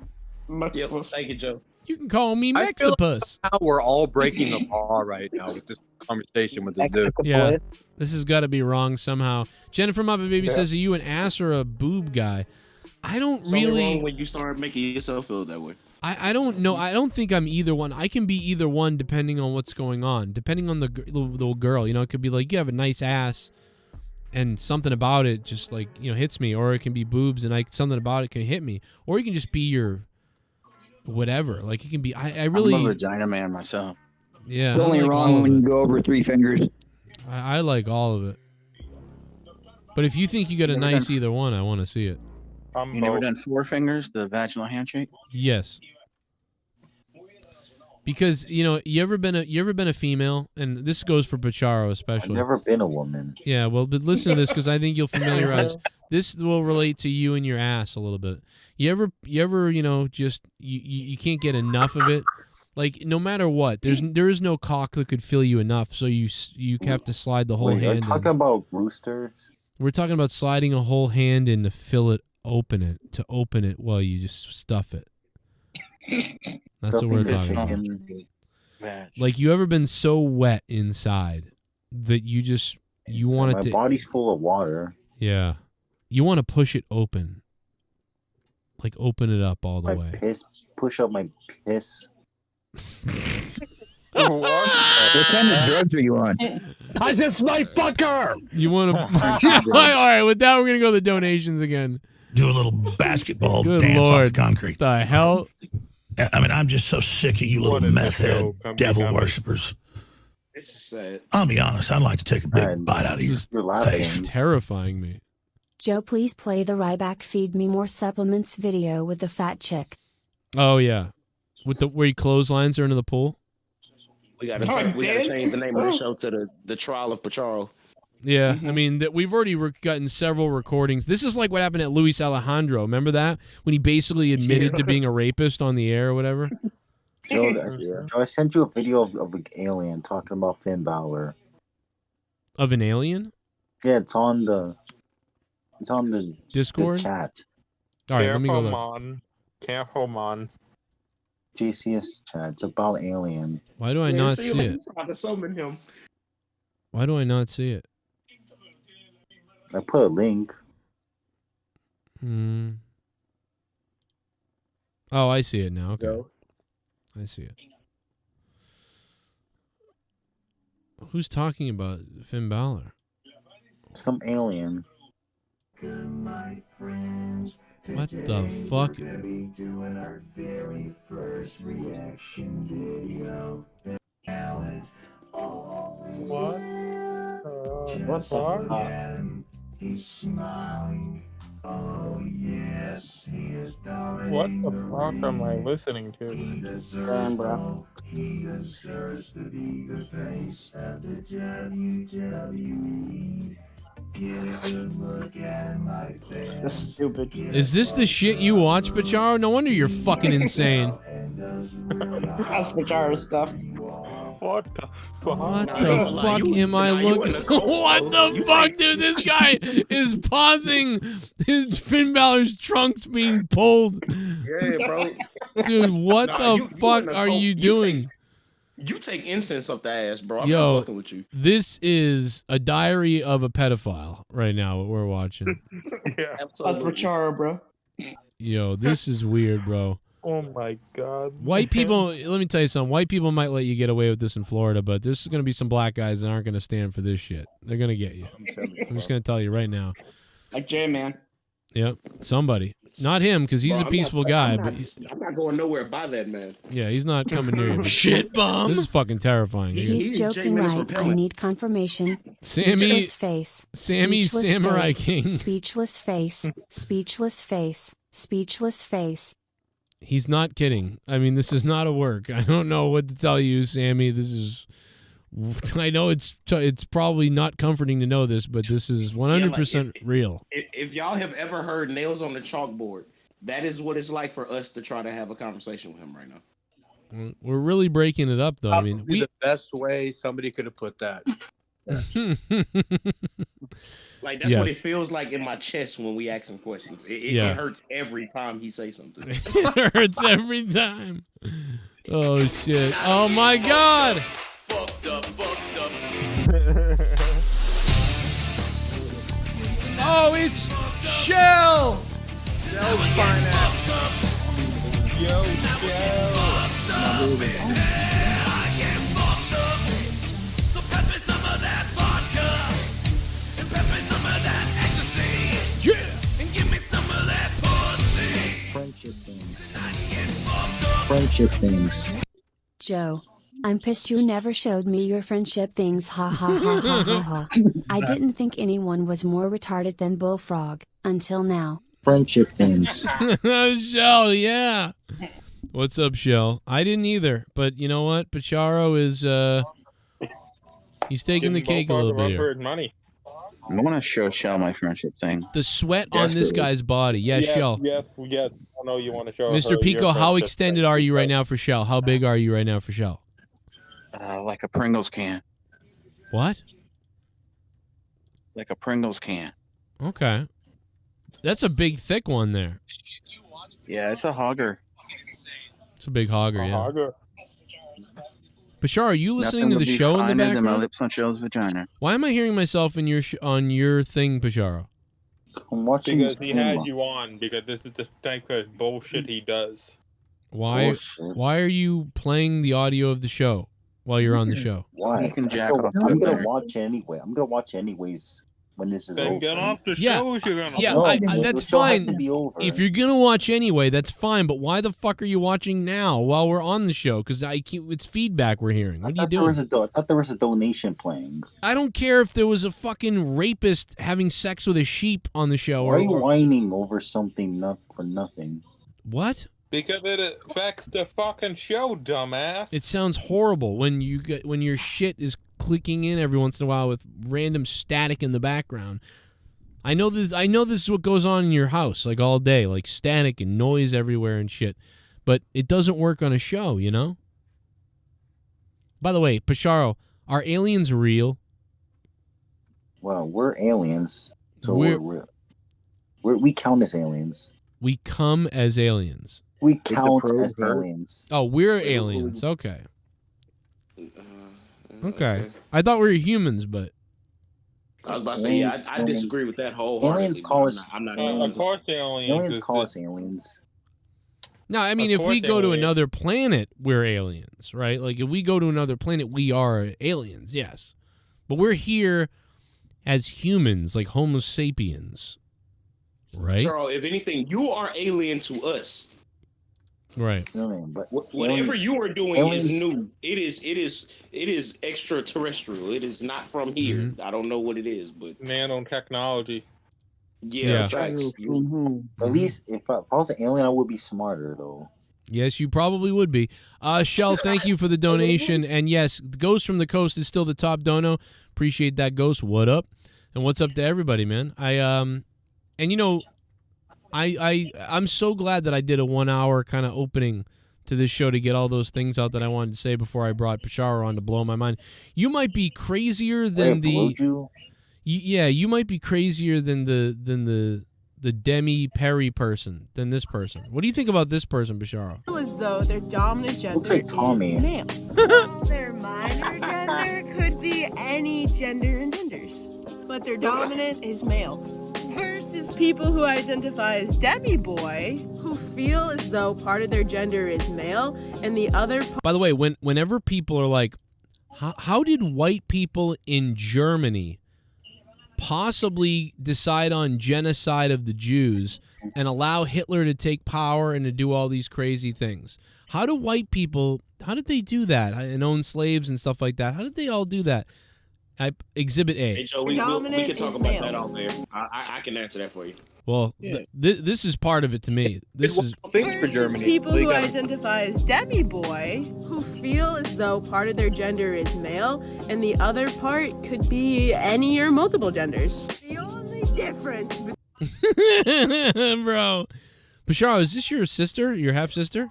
Speaker 11: Yep, thank you, Joe.
Speaker 1: You can call me
Speaker 19: I feel
Speaker 1: Mexipus.
Speaker 19: like we're all breaking the law right now with this conversation with this dude.
Speaker 1: Yeah, this has got to be wrong somehow. Jennifer Muppet Baby says, "Are you an ass or a boob guy?" I don't
Speaker 11: It's only
Speaker 1: really.
Speaker 11: wrong when you start making yourself feel that way.
Speaker 1: I don't know. I don't think I'm either one. I can be either one depending on what's going on. Depending on the girl, you know, it could be like you have a nice ass, and something about it just like hits me, or it can be boobs and something about it can hit me, or you can just be your whatever. Like it can be. I really.
Speaker 19: I'm a vagina man myself.
Speaker 1: Yeah.
Speaker 8: It's only
Speaker 1: I like all
Speaker 8: wrong
Speaker 1: of
Speaker 8: when
Speaker 1: it.
Speaker 8: you go over 3 fingers.
Speaker 1: I like all of it. But if you think you got a
Speaker 19: Never
Speaker 1: nice
Speaker 19: done-
Speaker 1: either one, I want to see it.
Speaker 19: You never done 4 fingers, the vaginal handshake?
Speaker 1: Yes. Because you ever been a female, and this goes for Pacharo especially.
Speaker 20: I've never been a woman.
Speaker 1: Yeah, well, but listen to this because I think you'll familiarize. This will relate to you and your ass a little bit. You ever just you can't get enough of it. Like no matter what, there is no cock that could fill you enough, so you have to slide the whole
Speaker 20: Wait, are you
Speaker 1: hand.
Speaker 20: talking about roosters?
Speaker 1: We're talking about sliding a whole hand in to fill it, open it while you just stuff it. That's what we're talking about. Like you ever been so wet inside that you want it
Speaker 20: My
Speaker 1: to.
Speaker 20: body's full of water.
Speaker 1: Yeah, you want to push it open. Like open it up all the way.
Speaker 20: Push up my piss.
Speaker 8: What kind of drugs are you on?
Speaker 20: I just my fucker.
Speaker 1: You want to? All right. With that, we're gonna go to the donations again.
Speaker 17: Do a little basketball
Speaker 1: Good
Speaker 17: dance
Speaker 1: Lord.
Speaker 17: off the concrete.
Speaker 1: The hell?
Speaker 17: I mean, I'm just so sick of you little meth head devil worshippers.
Speaker 11: It's just sad.
Speaker 17: I'll be honest. I'd like to take a big bite out of your face.
Speaker 1: It's terrifying me.
Speaker 14: Joe, please play the Ryback Feed Me More Supplements video with the fat chick.
Speaker 1: Oh yeah, with where he clotheslines her into the pool.
Speaker 11: We gotta change the name of the show to the Trial of Pacharo.
Speaker 1: Yeah, I mean we've already gotten several recordings. This is like what happened at Luis Alejandro. Remember that when he basically admitted to being a rapist on the air or whatever.
Speaker 20: Joe, I sent you a video of an alien talking about Finn Balor.
Speaker 1: Of an alien?
Speaker 20: Yeah, it's on the
Speaker 1: Discord
Speaker 20: the chat.
Speaker 1: All right, let me go
Speaker 15: Careful,
Speaker 1: there.
Speaker 15: man. Careful, man.
Speaker 20: JCS chat. It's about alien.
Speaker 1: Why do I not see it?
Speaker 11: I'm trying to summon him.
Speaker 1: Why do I not see it?
Speaker 20: I put a link.
Speaker 1: Oh, I see it now. Okay. I see it. Who's talking about Finn Balor?
Speaker 20: Some alien.
Speaker 1: What the fuck?
Speaker 10: Doing our very first reaction video.
Speaker 7: What? What the fuck?
Speaker 10: He's smiling. Oh yes, he is dominating.
Speaker 7: What the fuck am I listening to?
Speaker 10: Damn, bro. He deserves to be the face of the WWE. Get a good look at my face.
Speaker 9: That's stupid.
Speaker 1: Is this the shit you watch, Pacharo? No wonder you're fucking insane.
Speaker 9: That's Pacharo stuff.
Speaker 7: What the fuck?
Speaker 1: What the fuck am I looking? What the fuck, dude? This guy is pausing his Finn Balor's trunks being pulled.
Speaker 11: Yeah, bro.
Speaker 1: Dude, what the fuck are you doing?
Speaker 11: You take incense up the ass, bro. I'm
Speaker 1: Yo,
Speaker 11: not fucking with you.
Speaker 1: this is a diary of a pedophile right now, what we're watching.
Speaker 7: Yeah,
Speaker 9: That's Pacharo, bro.
Speaker 1: Yo, this is weird, bro.
Speaker 7: Oh my god.
Speaker 1: White people, let me tell you something. White people might let you get away with this in Florida, but there's going to be some black guys that aren't going to stand for this shit. They're going to get you. I'm just going to tell you right now.
Speaker 9: Like J-Man.
Speaker 1: Yep, somebody. Not him, because he's a peaceful guy.
Speaker 11: I'm not going nowhere by that man.
Speaker 1: Yeah, he's not coming near you.
Speaker 11: Shit bomb.
Speaker 1: This is fucking terrifying.
Speaker 14: He's joking, right? I need confirmation.
Speaker 1: Sammy-
Speaker 14: Speechless face.
Speaker 1: Sammy
Speaker 14: Speechless
Speaker 1: Samurai
Speaker 14: face.
Speaker 1: King.
Speaker 14: Speechless face. Speechless face. Speechless face.
Speaker 1: He's not kidding. I mean, this is not a work. I don't know what to tell you, Sammy. This is... I know it's probably not comforting to know this, but this is 100% real.
Speaker 11: If y'all have ever heard nails on the chalkboard, that is what it's like for us to try to have a conversation with him right now.
Speaker 1: We're really breaking it up, though. I mean,
Speaker 16: the best way somebody could have put that.
Speaker 11: Like, that's what it
Speaker 1: Yes.
Speaker 11: feels like in my chest when we ask him questions. It
Speaker 1: Yeah.
Speaker 11: hurts every time he says something.
Speaker 1: It hurts every time. Oh, shit. Oh, my God. Oh, it's Shell.
Speaker 7: Yo,
Speaker 20: Friendship things. Friendship things.
Speaker 14: Joe, I'm pissed you never showed me your friendship things. Ha ha ha ha ha ha. I didn't think anyone was more retarded than Bullfrog, until now.
Speaker 20: Friendship things.
Speaker 1: Shell, yeah. What's up, Shell? I didn't either, but you know what? Pacharo is, he's taking the cake a little bit here.
Speaker 7: money.
Speaker 19: I want to show Shell my friendship thing.
Speaker 1: The sweat on this guy's body. Yeah, Shell.
Speaker 7: Yes. I know you want to show
Speaker 1: Mr.
Speaker 7: her
Speaker 1: Pico,
Speaker 7: your
Speaker 1: how
Speaker 7: friendship
Speaker 1: extended are you right now for Shell? How big are you right now for Shell?
Speaker 19: Like a Pringles can.
Speaker 1: What?
Speaker 19: Like a Pringles can.
Speaker 1: Okay. That's a big, thick one there.
Speaker 19: Yeah, it's a hogger.
Speaker 1: It's a big hogger, yeah.
Speaker 7: Hogger.
Speaker 1: Bashar, are you listening
Speaker 19: Nothing
Speaker 1: to
Speaker 19: would
Speaker 1: the
Speaker 19: be
Speaker 1: show in the
Speaker 19: finer than my
Speaker 1: background?
Speaker 19: lips on Shell's vagina.
Speaker 1: Why am I hearing myself in your on your thing, Pasharo?
Speaker 20: I'm watching
Speaker 7: Because
Speaker 20: this
Speaker 7: he
Speaker 20: camera.
Speaker 7: has you on, because this is the type of bullshit he does.
Speaker 1: Why?
Speaker 20: Bullshit.
Speaker 1: Why are you playing the audio of the show while you're on the show?
Speaker 20: Why?
Speaker 19: You can jack
Speaker 20: I'm
Speaker 19: off
Speaker 20: gonna
Speaker 19: to it.
Speaker 20: watch anyway. I'm gonna watch anyways when this is
Speaker 7: Then
Speaker 20: over.
Speaker 7: get off the
Speaker 1: Yeah.
Speaker 7: shows you're gonna
Speaker 1: Yeah,
Speaker 7: watch.
Speaker 1: that's
Speaker 20: the show has to
Speaker 1: fine.
Speaker 20: be over.
Speaker 1: If you're gonna watch anyway, that's fine. But why the fuck are you watching now while we're on the show? Because it's feedback we're hearing. What are you doing?
Speaker 20: I thought there was a donation playing.
Speaker 1: I don't care if there was a fucking rapist having sex with a sheep on the show.
Speaker 20: Why are you whining over something not for nothing?
Speaker 1: What?
Speaker 7: Because it affects the fucking show, dumbass.
Speaker 1: It sounds horrible when your shit is clicking in every once in a while with random static in the background. I know this is what goes on in your house like all day, like static and noise everywhere and shit. But it doesn't work on a show, you know? By the way, Pasharo, are aliens real?
Speaker 20: Well, we're aliens, so
Speaker 1: We're-
Speaker 20: we count as aliens.
Speaker 1: We come as aliens.
Speaker 20: We count as aliens.
Speaker 1: Oh, we're aliens. Okay. Okay. I thought we were humans, but
Speaker 11: I was about to say, yeah, I disagree with that wholeheartedly.
Speaker 20: Aliens call us.
Speaker 11: I'm not
Speaker 15: Of course,
Speaker 20: Aliens call us aliens.
Speaker 1: no, I mean, if we go to another planet, we're aliens, right? Like, if we go to another planet, we are aliens, yes. But we're here as humans, like Homo sapiens, right?
Speaker 11: Charles, if anything, you are alien to us.
Speaker 1: Right.
Speaker 20: But
Speaker 11: whatever you are doing
Speaker 20: aliens,
Speaker 11: is new. It is extraterrestrial. It is not from here.
Speaker 1: Mm-hmm.
Speaker 11: I don't know what it is, but
Speaker 15: nanotechnology.
Speaker 11: Yeah, facts.
Speaker 20: At least if I was an alien, I would be smarter though.
Speaker 1: Yes, you probably would be. Shell, thank you for the donation. And yes, Ghost from the Coast is still the top dono. Appreciate that, Ghost. What up? And what's up to everybody, man? And you know, I'm so glad that I did a 1 hour kind of opening to this show to get all those things out that I wanted to say before I brought Pacharo on to blow my mind. You might be crazier than you might be crazier than the Demi Perry person than this person. What do you think about this person, Pacharo?
Speaker 12: As though their dominant gender
Speaker 20: Looks like Tommy.
Speaker 12: is male. Their minor gender could be any gender and genders, but their dominant is male. Versus people who identify as demi-boy, who feel as though part of their gender is male, and the other
Speaker 1: By the way, whenever people are like, how did white people in Germany possibly decide on genocide of the Jews and allow Hitler to take power and to do all these crazy things? How do white people, how did they do that and own slaves and stuff like that? How did they all do that? Exhibit A.
Speaker 11: Hey, Joe, we can talk about that out there. I can answer that for you.
Speaker 1: Well, this is part of it to me. This is
Speaker 12: things for Germany. People who identify as demi-boy, who feel as though part of their gender is male, and the other part could be any or multiple genders. The only difference.
Speaker 1: Bro, Pacharo, is this your sister? Your half sister?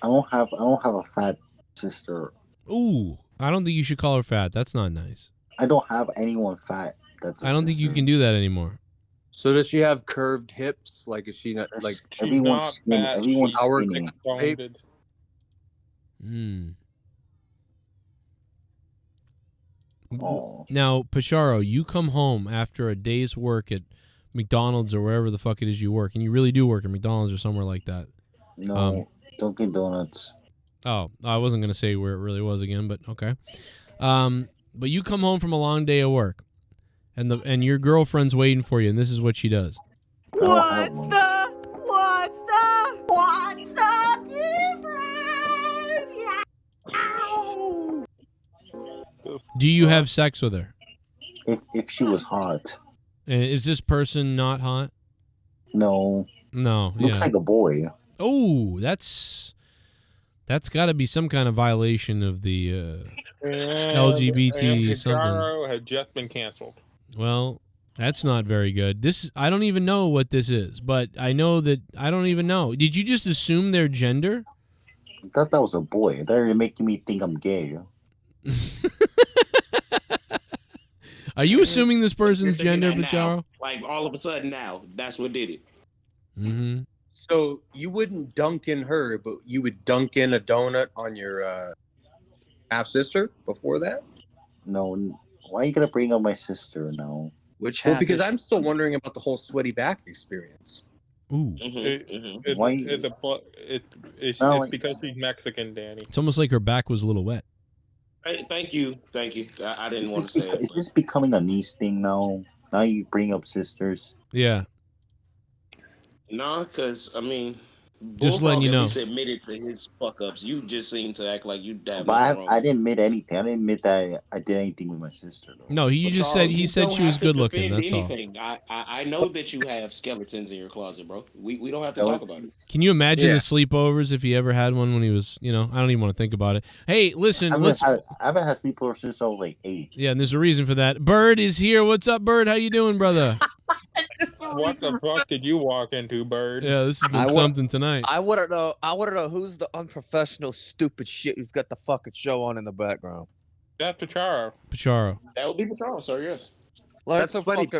Speaker 20: I don't have a fat sister.
Speaker 1: Ooh, I don't think you should call her fat. That's not nice.
Speaker 20: I don't have anyone fat.
Speaker 1: I don't think you can do that anymore.
Speaker 16: So does she have curved hips? Like, is she not like
Speaker 20: everyone's skinny? Everyone's skinny.
Speaker 1: Oh. Now, Pacharo, you come home after a day's work at McDonald's or wherever the fuck it is you work, and you really do work at McDonald's or somewhere like that.
Speaker 20: No, Dunkin' Donuts.
Speaker 1: Oh, I wasn't gonna say where it really was again, but okay. But you come home from a long day of work, and your girlfriend's waiting for you, and this is what she does.
Speaker 12: What's the difference? Yeah. Ow.
Speaker 1: Do you have sex with her?
Speaker 20: If she was hot.
Speaker 1: And is this person not hot?
Speaker 20: No.
Speaker 1: No.
Speaker 20: Looks like a boy.
Speaker 1: Oh, that's got to be some kind of violation of the LGBT
Speaker 15: and
Speaker 1: something.
Speaker 15: Sparrow had just been canceled.
Speaker 1: Well, that's not very good. I don't even know what this is, but I know that I don't even know. Did you just assume their gender?
Speaker 20: I thought that was a boy. They're making me think I'm gay.
Speaker 1: Are you assuming this person's gender, Pacharo?
Speaker 11: Like all of a sudden now, that's what did it.
Speaker 1: Mm-hmm.
Speaker 16: So you wouldn't dunk in her, but you would dunk in a donut on your half sister before that?
Speaker 20: No. Why are you gonna bring up my sister now?
Speaker 16: Well, because I'm still wondering about the whole sweaty back experience.
Speaker 1: Ooh.
Speaker 15: It's because she's Mexican, Danny.
Speaker 1: It's almost like her back was a little wet.
Speaker 11: Hey, thank you. I didn't want to say it.
Speaker 20: Is this becoming a niche thing now? Now you bring up sisters.
Speaker 1: Yeah.
Speaker 11: No, because I mean,
Speaker 1: just letting you know.
Speaker 11: At least admitted to his fuck ups. You just seem to act like you dabbed.
Speaker 20: But I didn't admit anything. I didn't admit that I did anything with my sister. Though.
Speaker 1: No, he just said he said she was good looking. That's
Speaker 11: anything. All. I know that you have skeletons in your closet, bro. We don't have to talk about it.
Speaker 1: Can you imagine the sleepovers if he ever had one when he was, I don't even want to think about it. Hey, listen,
Speaker 20: I haven't had sleepovers since I was like 8.
Speaker 1: Yeah, and there's a reason for that. Bird is here. What's up, Bird? How you doing, brother?
Speaker 15: What the fuck did you walk into, Bird?
Speaker 1: Yeah, this has been something tonight.
Speaker 13: I want to know who's the unprofessional, stupid shit who's got the fucking show on in the background.
Speaker 15: That's Pacharo.
Speaker 1: Pacharo.
Speaker 11: That would be Pacharo, sir. Yes.
Speaker 13: Learn some fucking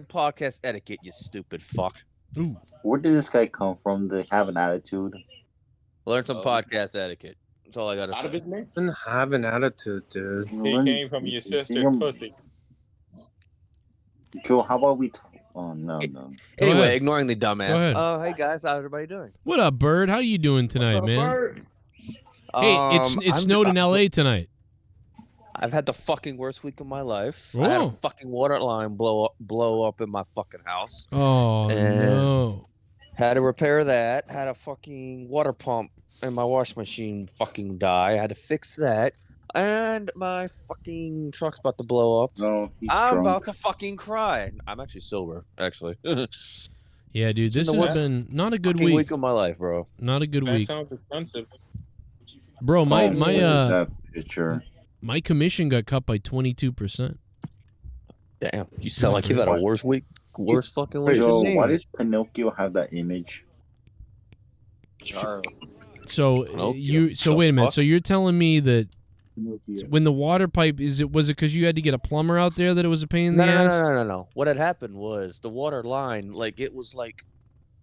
Speaker 13: podcast etiquette, you stupid fuck.
Speaker 1: Ooh.
Speaker 6: Where did this guy come from to have an attitude?
Speaker 13: Learn some podcast etiquette. That's all I gotta say.
Speaker 16: Doesn't have an attitude, dude.
Speaker 15: He came from your sister's pussy.
Speaker 6: Joe, how about we talk? Oh, no.
Speaker 13: Anyway, ignoring the
Speaker 1: Go
Speaker 13: dumbass.
Speaker 1: ahead.
Speaker 13: Hey guys, how's everybody doing?
Speaker 1: What up, Bird? How you doing tonight, man? Hey, it snowed in LA tonight.
Speaker 13: I've had the fucking worst week of my life.
Speaker 1: Whoa.
Speaker 13: I had a fucking water line blow up in my fucking house.
Speaker 1: Oh,
Speaker 13: and
Speaker 1: no.
Speaker 13: Had to repair that. Had a fucking water pump in my wash machine fucking die. I had to fix that. And my fucking truck's about to blow up.
Speaker 6: No, he's
Speaker 13: I'm
Speaker 6: drunk.
Speaker 13: about to fucking cry. I'm actually sober, actually.
Speaker 1: Yeah, dude, this has been not a good
Speaker 13: fucking
Speaker 1: week.
Speaker 13: of my life, bro.
Speaker 1: Not a good
Speaker 15: That
Speaker 1: week.
Speaker 15: sounds expensive.
Speaker 1: Bro, my
Speaker 6: that picture.
Speaker 1: my commission got cut by 22%.
Speaker 13: Damn, you sound like you've had a worse week. Worst fucking week.
Speaker 6: Joe, why does Pinocchio have that image?
Speaker 1: So
Speaker 13: Pinocchio.
Speaker 1: so wait a minute.
Speaker 13: fuck?
Speaker 1: So you're telling me that when the water pipe was it because you had to get a plumber out there that it was a pain in the ass?
Speaker 13: No. What had happened was the water line, like it was like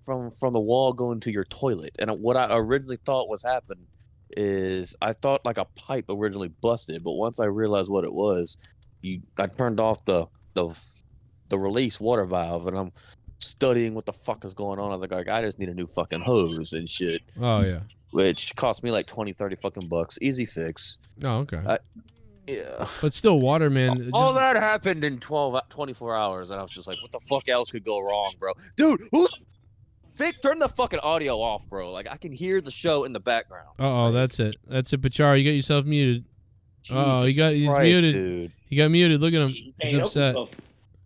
Speaker 13: from the wall going to your toilet. And what I originally thought was happening is I thought like a pipe originally busted, but once I realized what it was, I turned off the release water valve, and I'm studying what the fuck is going on. I was like, I just need a new fucking hose and shit.
Speaker 1: Oh yeah.
Speaker 13: Which cost me like 20-30 fucking bucks. Easy fix.
Speaker 1: Oh okay.
Speaker 13: Yeah.
Speaker 1: But still, water, man.
Speaker 13: All that happened in 24 hours, and I was just like, what the fuck else could go wrong, bro? Dude, Vic, turn the fucking audio off, bro. Like, I can hear the show in the background.
Speaker 1: Oh, that's it. That's it, Pachar. You got yourself muted. Oh, he's
Speaker 13: Christ,
Speaker 1: muted.
Speaker 13: dude.
Speaker 1: He got muted. Look at him. He's upset.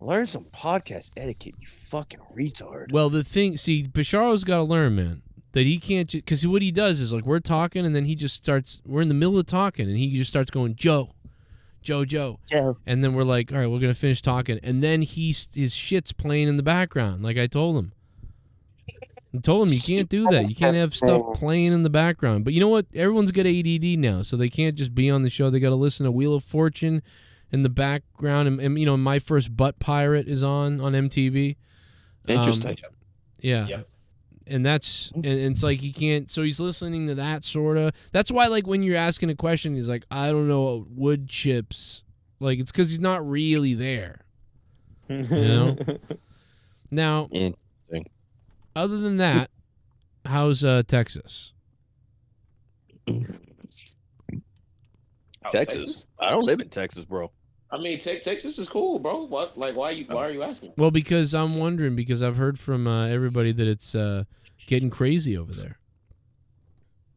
Speaker 13: Learn some podcast etiquette, you fucking retard.
Speaker 1: Well, the thing, see, Basharo's got to learn, man, that he can't, because what he does is, like, we're talking, and then he just starts, we're in the middle of talking, and he just starts going, Joe. And then we're like, all right, we're going to finish talking. And then his shit's playing in the background, like I told him. I told him you can't do that. You can't have stuff playing in the background. But you know what? Everyone's got ADD now, so they can't just be on the show. They got to listen to Wheel of Fortune in the background. And you know, My First Butt Pirate is on MTV.
Speaker 13: Interesting.
Speaker 1: Yeah. And that's and it's like he can't. So he's listening to that sort of. That's why, like, when you're asking a question, he's like, I don't know, wood chips. Like, it's because he's not really there. You know. Now, other than that, how's Texas?
Speaker 13: Texas? I don't live in Texas, bro.
Speaker 11: I mean, Texas is cool, bro. What? Like, why are you asking?
Speaker 1: Well, because I'm wondering, because I've heard from everybody that it's getting crazy over there.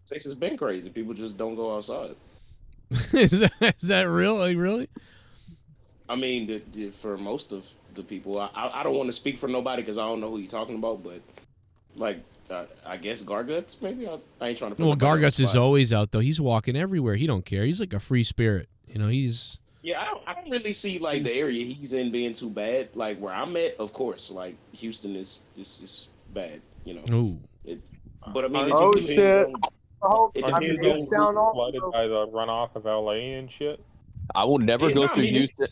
Speaker 11: Texas has been crazy. People just don't go outside.
Speaker 1: Is that real? Like, really?
Speaker 11: I mean, for most of the people, I don't want to speak for nobody because I don't know who you're talking about, but like, I guess Garguts, maybe? I ain't trying to put
Speaker 1: Well,
Speaker 11: nobody on the
Speaker 1: Garguts is
Speaker 11: spot.
Speaker 1: always out, though. He's walking everywhere. He don't care. He's like a free spirit. You know, he's...
Speaker 11: Yeah, I don't really see, like, the area he's in being too bad. Like, where I'm at, of course, like, Houston is bad, you know.
Speaker 1: Ooh.
Speaker 11: But, I mean,
Speaker 15: Oh,
Speaker 11: it
Speaker 15: shit.
Speaker 11: It
Speaker 15: I mean,
Speaker 11: depends
Speaker 15: it's
Speaker 11: on
Speaker 15: flooded by the runoff of LA and shit.
Speaker 13: I will never go through Houston.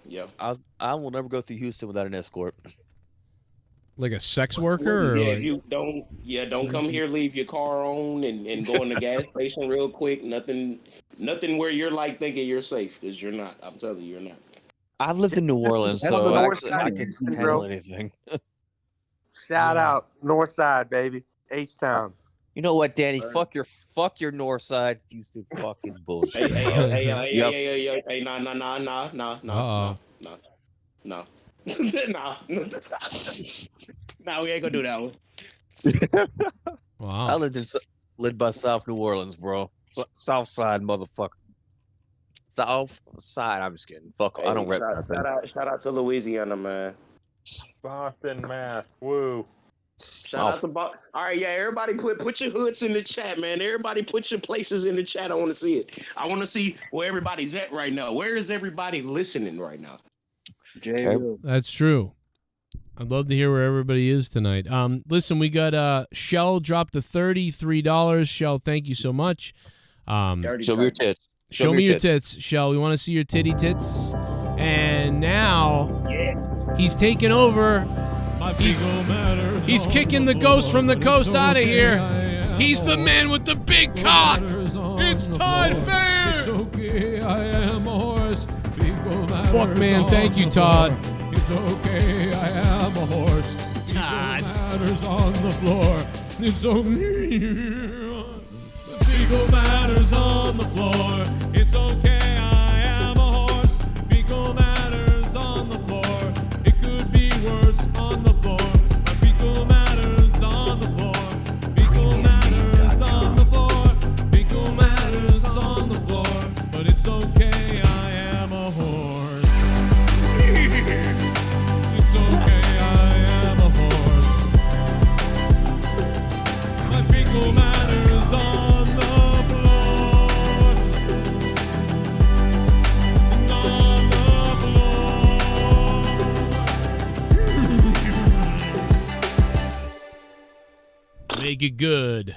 Speaker 11: Yeah.
Speaker 13: I will never go through Houston without an escort.
Speaker 1: Like a sex worker? Or
Speaker 11: Yeah,
Speaker 1: like...
Speaker 11: you don't come here, leave your car on and go in the gas station real quick. Nothing where you're like thinking you're safe, because you're not. I'm telling you, you're not.
Speaker 13: I've lived in New Orleans,
Speaker 16: That's
Speaker 13: so
Speaker 16: the north
Speaker 13: actually,
Speaker 16: side
Speaker 13: I
Speaker 16: of
Speaker 13: can
Speaker 16: Houston,
Speaker 13: handle
Speaker 16: bro.
Speaker 13: anything.
Speaker 16: Shout out North Side, baby. H-Town.
Speaker 13: You know what, Danny? Fuck your North Side, Houston fucking bullshit.
Speaker 11: Hey,
Speaker 13: Yup.
Speaker 11: nah. Nah, we ain't gonna do that one.
Speaker 1: Wow.
Speaker 13: I lived by South New Orleans, bro. South Side, motherfucker. South Side. I'm just kidding. Fuck. I don't rep nothing.
Speaker 11: Shout out to Louisiana, man.
Speaker 15: Boston, Mass. Woo.
Speaker 11: Shout out to All right, yeah. Everybody put your hoods in the chat, man. Everybody put your places in the chat. I want to see it. I want to see where everybody's at right now. Where is everybody listening right now?
Speaker 1: That's true. I'd love to hear where everybody is tonight. Listen, we got Shell dropped to $33. Shell, thank you so much.
Speaker 13: Show me your tits.
Speaker 1: Show me your tits, Shell. We want to see your titty tits. And now he's taken over He's kicking the ghost from the coast out of here. He's the man with the big cock. It's Todd Fair.
Speaker 10: It's okay, I am a horse.
Speaker 1: Fuck, man, thank you, Todd.
Speaker 10: It's okay, I am a horse.
Speaker 1: Todd.
Speaker 10: Matters on the floor. It's okay. Fecal matters on the floor. It's okay, I am a horse. Fecal matters on the floor. It could be worse on the floor. My fecal matters on the floor. Fecal matters on the floor. Fecal matters on the floor. But it's okay, I am a horse. It's okay, I am a horse. My fecal matters on the floor. And on the floor.
Speaker 1: Make it good.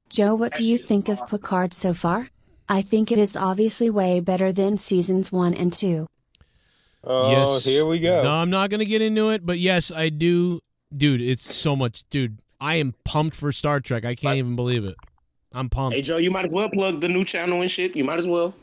Speaker 14: Joe, what do you think of Picard so far? I think it is obviously way better than seasons 1 and 2.
Speaker 7: Oh,
Speaker 1: Yes.
Speaker 7: here we go.
Speaker 1: No, I'm not going to get into it, but yes, I do. Dude, it's so much. Dude, I am pumped for Star Trek. I can't even believe it. I'm pumped.
Speaker 11: Hey Joe, you might as well plug the new channel and shit. You might as well.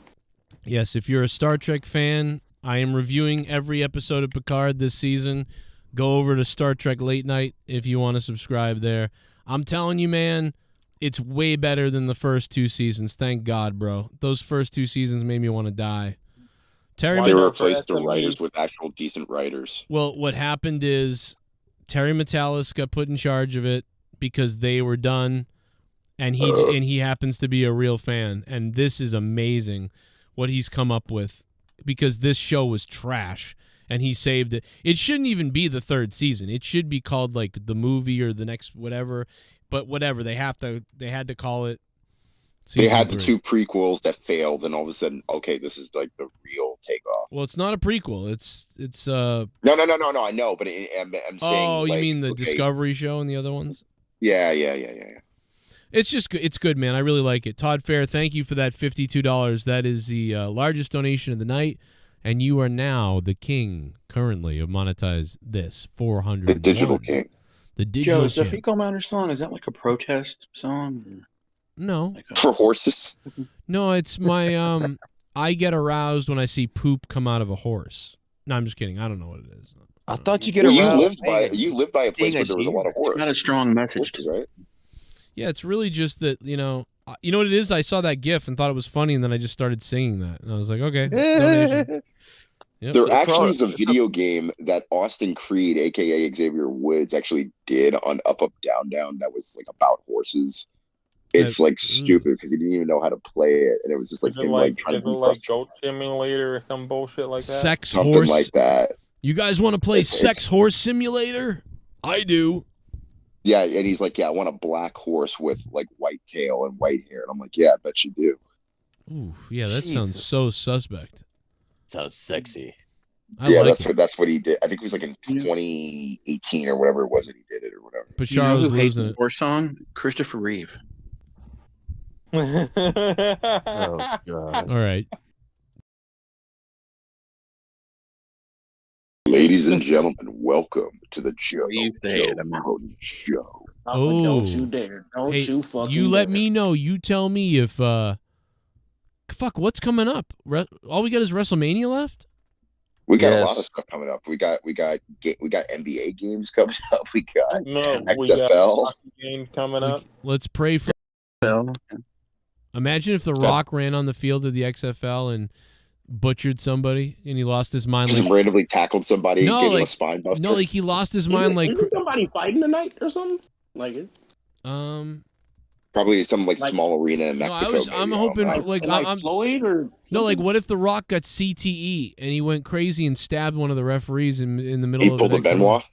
Speaker 1: Yes, if you're a Star Trek fan, I am reviewing every episode of Picard this season. Go over to Star Trek Late Night if you want to subscribe there. I'm telling you, man, it's way better than the first 2 seasons. Thank God, bro. Those first 2 seasons made me want to die. Terry
Speaker 5: They
Speaker 1: Mc-
Speaker 5: replaced the writers with actual decent writers.
Speaker 1: Well, what happened is Terry Metalis got put in charge of it because they were done, and he happens to be a real fan. And this is amazing what he's come up with, because this show was trash and he saved it. It shouldn't even be the 3rd season. It should be called like the movie or the next whatever. But whatever, they had to call it.
Speaker 5: They had the
Speaker 1: 3.
Speaker 5: 2 prequels that failed, and all of a sudden, okay, this is like the real takeoff.
Speaker 1: Well, it's not a prequel. It's
Speaker 5: No. I know, but I'm saying.
Speaker 1: Oh, you
Speaker 5: like,
Speaker 1: mean the
Speaker 5: okay,
Speaker 1: Discovery show and the other ones?
Speaker 5: Yeah.
Speaker 1: It's just good. It's good, man. I really like it. Todd Fair, thank you for that $52. That is the largest donation of the night, and you are now the king currently of Monetize This 400.
Speaker 5: The digital king.
Speaker 1: The digital
Speaker 19: Joe, is the
Speaker 1: king.
Speaker 19: Fecal Matter song, is that like a protest song?
Speaker 1: No.
Speaker 5: For horses?
Speaker 1: No, it's my I get aroused when I see poop come out of a horse. No, I'm just kidding. I don't know what it is.
Speaker 13: I thought you get
Speaker 5: Well,
Speaker 13: around.
Speaker 5: you lived by a place where there was a lot of horses.
Speaker 19: It's not a strong message.
Speaker 5: Horses, right?
Speaker 1: Yeah, it's really just that, you know what it is? I saw that GIF and thought it was funny, and then I just started singing that. And I was like, okay. Donation. Yep.
Speaker 5: There actually is a video game that Austin Creed, a.k.a. Xavier Woods, actually did on Up, Up, Down, Down that was like about horses. It's like stupid because he didn't even know how to play it, and it was just like
Speaker 15: Is it
Speaker 5: him
Speaker 15: like,
Speaker 5: trying
Speaker 15: is
Speaker 5: to
Speaker 15: it
Speaker 5: be
Speaker 15: like Goat Simulator or some bullshit like that?
Speaker 1: Sex
Speaker 5: something
Speaker 1: horse.
Speaker 5: like that.
Speaker 1: You guys want to play Sex Horse Simulator? I do.
Speaker 5: Yeah, and he's like, yeah, I want a black horse with like white tail and white hair, and I'm like, yeah, I bet you do.
Speaker 1: Ooh, yeah, that sounds so suspect.
Speaker 13: Sounds sexy.
Speaker 5: Yeah, that's what he did. I think it was like in 2018 or whatever it was that he did it or whatever.
Speaker 1: But
Speaker 19: You know
Speaker 1: Charles
Speaker 19: who hates
Speaker 1: losing
Speaker 19: the
Speaker 1: it.
Speaker 19: horse song? Christopher Reeve.
Speaker 13: Oh god.
Speaker 1: All right.
Speaker 5: Ladies and gentlemen, welcome to the Joe
Speaker 19: hated
Speaker 5: Cronin Show.
Speaker 1: Oh,
Speaker 11: Don't you dare. Don't
Speaker 1: hey,
Speaker 11: you fucking
Speaker 1: you let
Speaker 11: dare.
Speaker 1: me know. You tell me if fuck, what's coming up? All we got is WrestleMania left?
Speaker 5: We got a lot of stuff coming up. We got NBA games coming up. We got
Speaker 15: We
Speaker 5: XFL.
Speaker 15: got hockey game coming up.
Speaker 1: Let's pray for Imagine if The Rock ran on the field of the XFL and butchered somebody and he lost his mind.
Speaker 5: Just randomly tackled somebody and gave him a spine buster.
Speaker 1: No, like he lost his mind.
Speaker 11: Isn't somebody fighting tonight or something? Like it?
Speaker 5: Probably some like small arena in Mexico.
Speaker 1: I'm hoping for, like I'm
Speaker 11: Floyd or something?
Speaker 1: no, like what if The Rock got CTE and he went crazy and stabbed one of the referees in the middle
Speaker 5: He
Speaker 1: of
Speaker 5: pulled
Speaker 1: the
Speaker 5: a Benoit?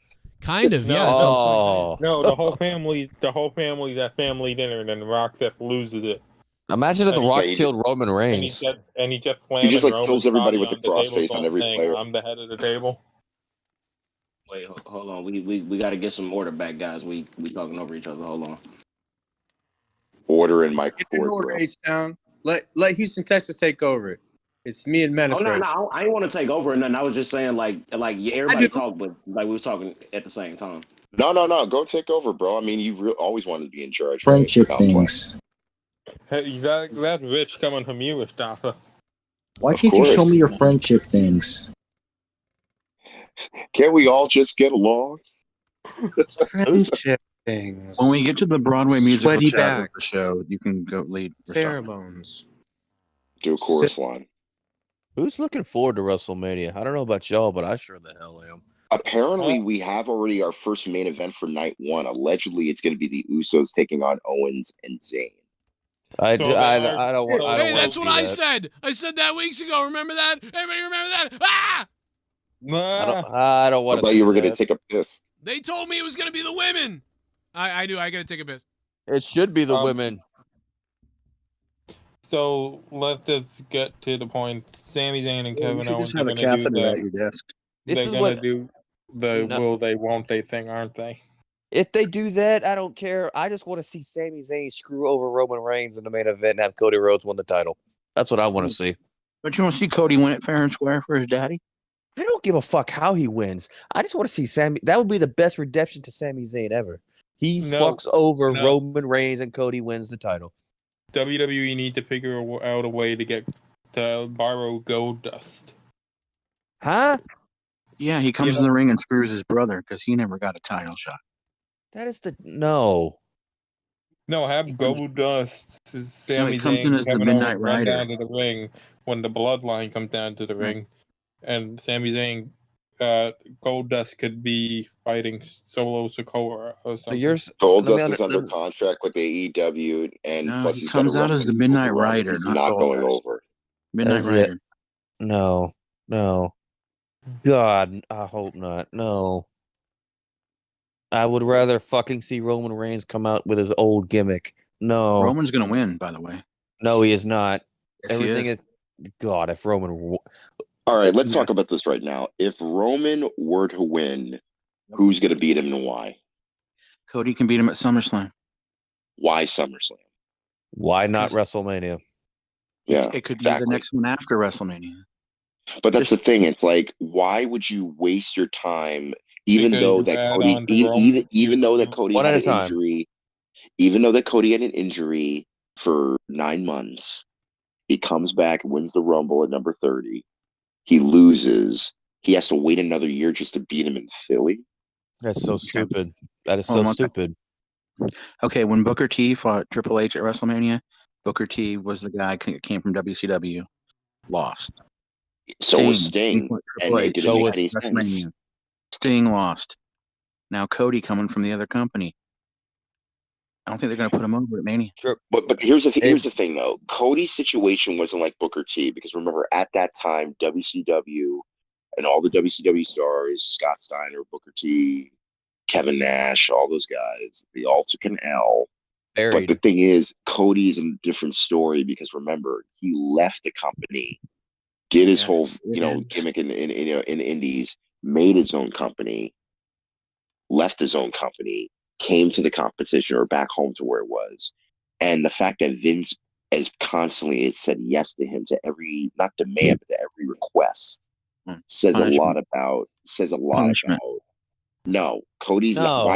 Speaker 1: Kind of, yeah.
Speaker 15: No, the whole family's at family dinner, and then Rock just loses it.
Speaker 13: Imagine if The Rock killed Roman
Speaker 15: And
Speaker 13: Reigns.
Speaker 15: he just slams
Speaker 5: just like
Speaker 15: Roman's
Speaker 5: kills everybody
Speaker 15: body
Speaker 5: with the
Speaker 15: on the
Speaker 5: crossface
Speaker 15: table,
Speaker 5: on every
Speaker 15: saying,
Speaker 5: player.
Speaker 15: I'm the head of the table.
Speaker 11: Wait, hold on. We got to get some order back, guys. We talking over each other. Hold on.
Speaker 5: Order in my
Speaker 18: Get the
Speaker 5: court,
Speaker 18: order
Speaker 5: bro.
Speaker 18: H-Town. Let Houston, Texas take over it.
Speaker 16: It's me and Menace.
Speaker 11: Oh no,
Speaker 16: right
Speaker 11: no, I ain't want to take over or nothing. I was just saying like yeah, everybody talked, but like we were talking at the same time.
Speaker 5: No. Go take over, bro. I mean, you always wanted to be in charge.
Speaker 20: Friendship
Speaker 5: Right? No, I'm playing.
Speaker 20: things.
Speaker 15: Hey, that's rich coming from you, Mustafa.
Speaker 20: Why
Speaker 5: Of
Speaker 20: can't you show
Speaker 5: course.
Speaker 20: me your friendship things?
Speaker 5: Can't we all just get along?
Speaker 16: Friendship things.
Speaker 19: When we get to the Broadway musical
Speaker 16: Sweaty
Speaker 19: chat with
Speaker 16: back.
Speaker 19: the show, you can go lead. Mustafa.
Speaker 16: Pheromones.
Speaker 5: Do a chorus line.
Speaker 13: Who's looking forward to WrestleMania? I don't know about y'all, but I sure the hell am.
Speaker 5: Apparently, we have already our first main event for night one. Allegedly, it's going to be the Usos taking on Owens and Zayn.
Speaker 13: I don't
Speaker 1: Hey,
Speaker 13: want
Speaker 1: that's
Speaker 13: to
Speaker 1: what
Speaker 13: see
Speaker 1: I
Speaker 13: that.
Speaker 1: said. I said that weeks ago. Remember that? Anybody remember that? Ah!
Speaker 13: I don't want
Speaker 5: I
Speaker 13: to
Speaker 5: thought
Speaker 13: see
Speaker 5: you were
Speaker 13: that.
Speaker 5: going to take a piss.
Speaker 1: They told me it was going to be the women. I do. I got to take a piss.
Speaker 13: It should be the women.
Speaker 15: So let's just get to the point. Sami Zayn and
Speaker 19: Yeah, you
Speaker 15: Kevin
Speaker 19: should
Speaker 15: Owens
Speaker 19: just
Speaker 15: are
Speaker 19: have a
Speaker 15: going to do
Speaker 19: catheter at
Speaker 15: the.
Speaker 19: your desk.
Speaker 15: They're going to do the will they won't they thing, aren't they?
Speaker 13: If they do that, I don't care. I just want to see Sami Zayn screw over Roman Reigns in the main event and have Cody Rhodes win the title. That's what I want to see.
Speaker 19: But you want to see Cody win it fair and square for his daddy?
Speaker 13: I don't give a fuck how he wins. I just want to see Sami. That would be the best redemption to Sami Zayn ever. He fucks over Roman Reigns and Cody wins the title.
Speaker 15: WWE need to figure out a way to get to borrow Goldust.
Speaker 13: Huh?
Speaker 19: Yeah, he comes in the ring and screws his brother because he never got a title shot.
Speaker 13: That is the no.
Speaker 15: No, have Goldust, Sami
Speaker 19: comes
Speaker 15: Zayn,
Speaker 19: in as the
Speaker 15: Kevin
Speaker 19: Midnight
Speaker 15: Owens run
Speaker 19: Rider.
Speaker 15: down to the ring when the Bloodline comes down to the ring, and Sami Zayn, Goldust could be fighting Solo Sikoa or something.
Speaker 5: Goldust is under contract with AEW, and
Speaker 19: No,
Speaker 5: plus
Speaker 19: he
Speaker 5: he's
Speaker 19: comes
Speaker 5: got
Speaker 19: out as the Midnight Rider,
Speaker 5: He's
Speaker 19: not
Speaker 5: not going
Speaker 19: Goldust.
Speaker 5: over.
Speaker 19: Midnight Rider.
Speaker 13: No. God, I hope not. No. I would rather fucking see Roman Reigns come out with his old gimmick. No.
Speaker 19: Roman's going to win, by the way.
Speaker 13: No, he is not.
Speaker 19: Yes,
Speaker 13: Everything
Speaker 19: he is.
Speaker 13: God, if Roman.
Speaker 5: All right, let's talk about this right now. If Roman were to win, who's going to beat him and why?
Speaker 19: Cody can beat him at SummerSlam.
Speaker 5: Why SummerSlam?
Speaker 13: Why not WrestleMania?
Speaker 5: Yeah,
Speaker 19: It could be the next one after WrestleMania.
Speaker 5: But that's the thing. It's like, why would you waste your time, even
Speaker 15: Because
Speaker 5: though
Speaker 15: you
Speaker 5: that
Speaker 15: add
Speaker 5: Cody,
Speaker 15: on to Roman.
Speaker 5: even though that Cody
Speaker 13: One
Speaker 5: had
Speaker 13: at a
Speaker 5: an
Speaker 13: time.
Speaker 5: injury, even though that Cody had an injury for 9 months, he comes back, wins the Rumble at number 30. He loses. He has to wait another year just to beat him in Philly.
Speaker 13: That's so stupid. That is
Speaker 19: Hold
Speaker 13: so
Speaker 19: on
Speaker 13: stupid.
Speaker 19: Okay, when Booker T fought Triple H at WrestleMania, Booker T was the guy that came from WCW. Lost.
Speaker 5: So was
Speaker 19: He
Speaker 5: Sting,
Speaker 19: fought
Speaker 5: and
Speaker 19: Triple
Speaker 5: it
Speaker 19: H
Speaker 5: didn't make
Speaker 19: at
Speaker 5: any sense.
Speaker 19: WrestleMania. Sting lost. Now Cody coming from the other company. I don't think they're going to put him over at Mania.
Speaker 13: Sure.
Speaker 5: But here's the thing though. Cody's situation wasn't like Booker T, because remember at that time WCW and all the WCW stars, Scott Steiner, Booker T, Kevin Nash, all those guys, they all took an L. But the thing is, Cody's a different story, because remember, he left the company, did his whole gimmick in Indies, made his own company, left his own company, came to the competition or back home to where it was. And the fact that Vince as constantly has said yes to him, to every, not demand, but to every request, says a lot about no, Cody's not.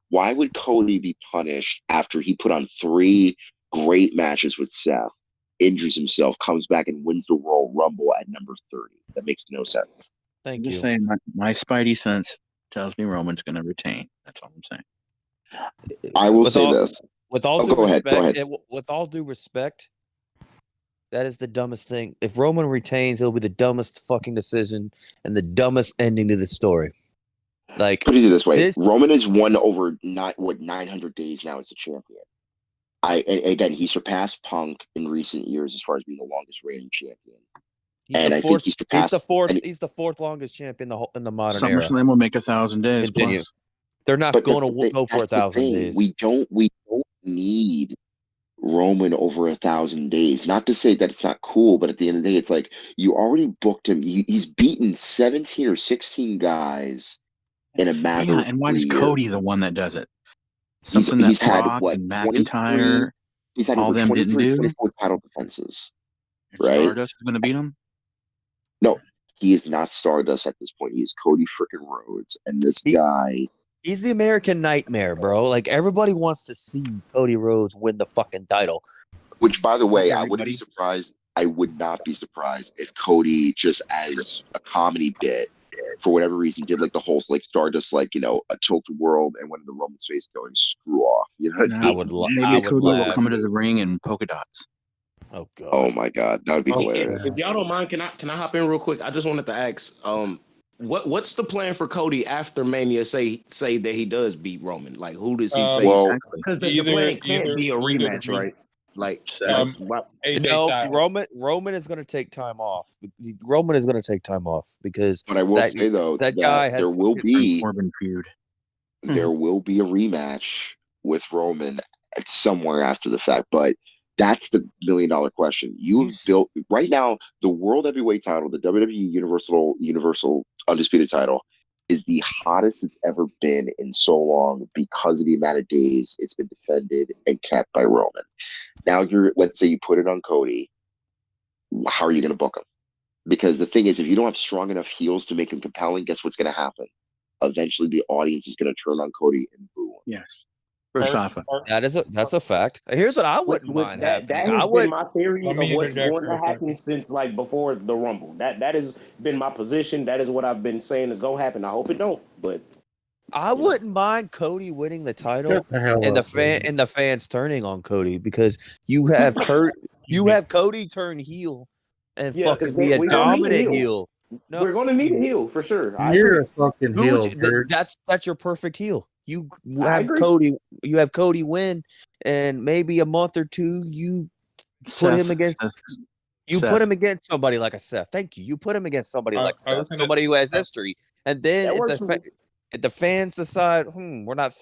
Speaker 5: Why would Cody be punished after he put on 3 great matches with Seth, injures himself, comes back and wins the Royal Rumble at number 30? That makes no sense.
Speaker 19: I'm just saying, my spidey sense tells me Roman's going to retain. That's all I'm saying.
Speaker 5: I will say this.
Speaker 13: With all due
Speaker 5: go ahead.
Speaker 13: respect, with all due respect, that is the dumbest thing. If Roman retains, it'll be the dumbest fucking decision and the dumbest ending to the story. Like,
Speaker 5: put it this way: Roman has won over 900 days now as a champion. Again, he surpassed Punk in recent years as far as being the longest reigning champion. I think he's surpassed.
Speaker 13: He's the fourth longest champion in the modern era.
Speaker 19: SummerSlam will make 1,000 days.
Speaker 13: Continue.
Speaker 19: Plus.
Speaker 13: They're not going to go for 1,000 days.
Speaker 5: We don't need Roman over 1,000 days. Not to say that it's not cool, but at the end of the day, it's like you already booked him. He's beaten 17 or 16 guys in a matter of
Speaker 19: and why is
Speaker 5: 3
Speaker 19: Cody
Speaker 5: years.
Speaker 19: the one that does it? Something that Brock and McIntyre,
Speaker 5: he's had
Speaker 19: all
Speaker 5: over
Speaker 19: them
Speaker 5: 23,
Speaker 19: didn't do.
Speaker 5: 24 title defenses. right?
Speaker 19: Stardust is going to beat him?
Speaker 5: No, he is not Stardust at this point. He is Cody freaking Rhodes, and this guy.
Speaker 13: He's the American Nightmare, bro. Like, everybody wants to see Cody Rhodes win the fucking title.
Speaker 5: Which, by the way, I wouldn't be surprised. I would not be surprised if Cody, just as a comedy bit, for whatever reason, did like the whole like Stardust, like, you know, a tilted world, and when the Roman's face going screw off. You know,
Speaker 19: Maybe Cody will come into the ring in polka dots.
Speaker 13: Oh god.
Speaker 5: Oh my god, that would be hilarious.
Speaker 11: If y'all don't mind, can I hop in real quick? I just wanted to ask, what's the plan for Cody after Mania? Say that he does beat Roman. Like, who does he face?
Speaker 5: Well,
Speaker 11: because the plan can't be a rematch, right? Like,
Speaker 13: no, Roman is going to take time off. Roman is going to take time off because.
Speaker 5: But I will say though that
Speaker 13: guy has
Speaker 5: there will be
Speaker 19: Corbin feud.
Speaker 5: There will be a rematch with Roman somewhere after the fact, but that's the $1 million question. You've built right now the World Heavyweight title, the WWE Universal Undisputed title, is the hottest it's ever been in so long because of the amount of days it's been defended and kept by Roman. Now let's say you put it on Cody. How are you going to book him? Because the thing is, if you don't have strong enough heels to make him compelling, guess what's going to happen? Eventually, the audience is going to turn on Cody and boo him.
Speaker 19: Yes. First off,
Speaker 13: that's a fact. Here's what I wouldn't mind happening.
Speaker 11: That has been my theory of what's going to happen since like before the Rumble. That has been my position. That is what I've been saying is going to happen. I hope it don't, but
Speaker 13: I wouldn't mind Cody winning the title
Speaker 15: Shut the hell
Speaker 13: and
Speaker 15: up,
Speaker 13: the fans turning on Cody because you have Cody turn heel and fucking be a dominant heel. No,
Speaker 11: we're going to need a heel for sure.
Speaker 15: You're a fucking heel.
Speaker 13: That's your perfect heel. You have Cody win, and maybe a month or two you put him against somebody like a Seth. Thank you. You put him against somebody like Seth, somebody who has history, and then if the fans decide, we're not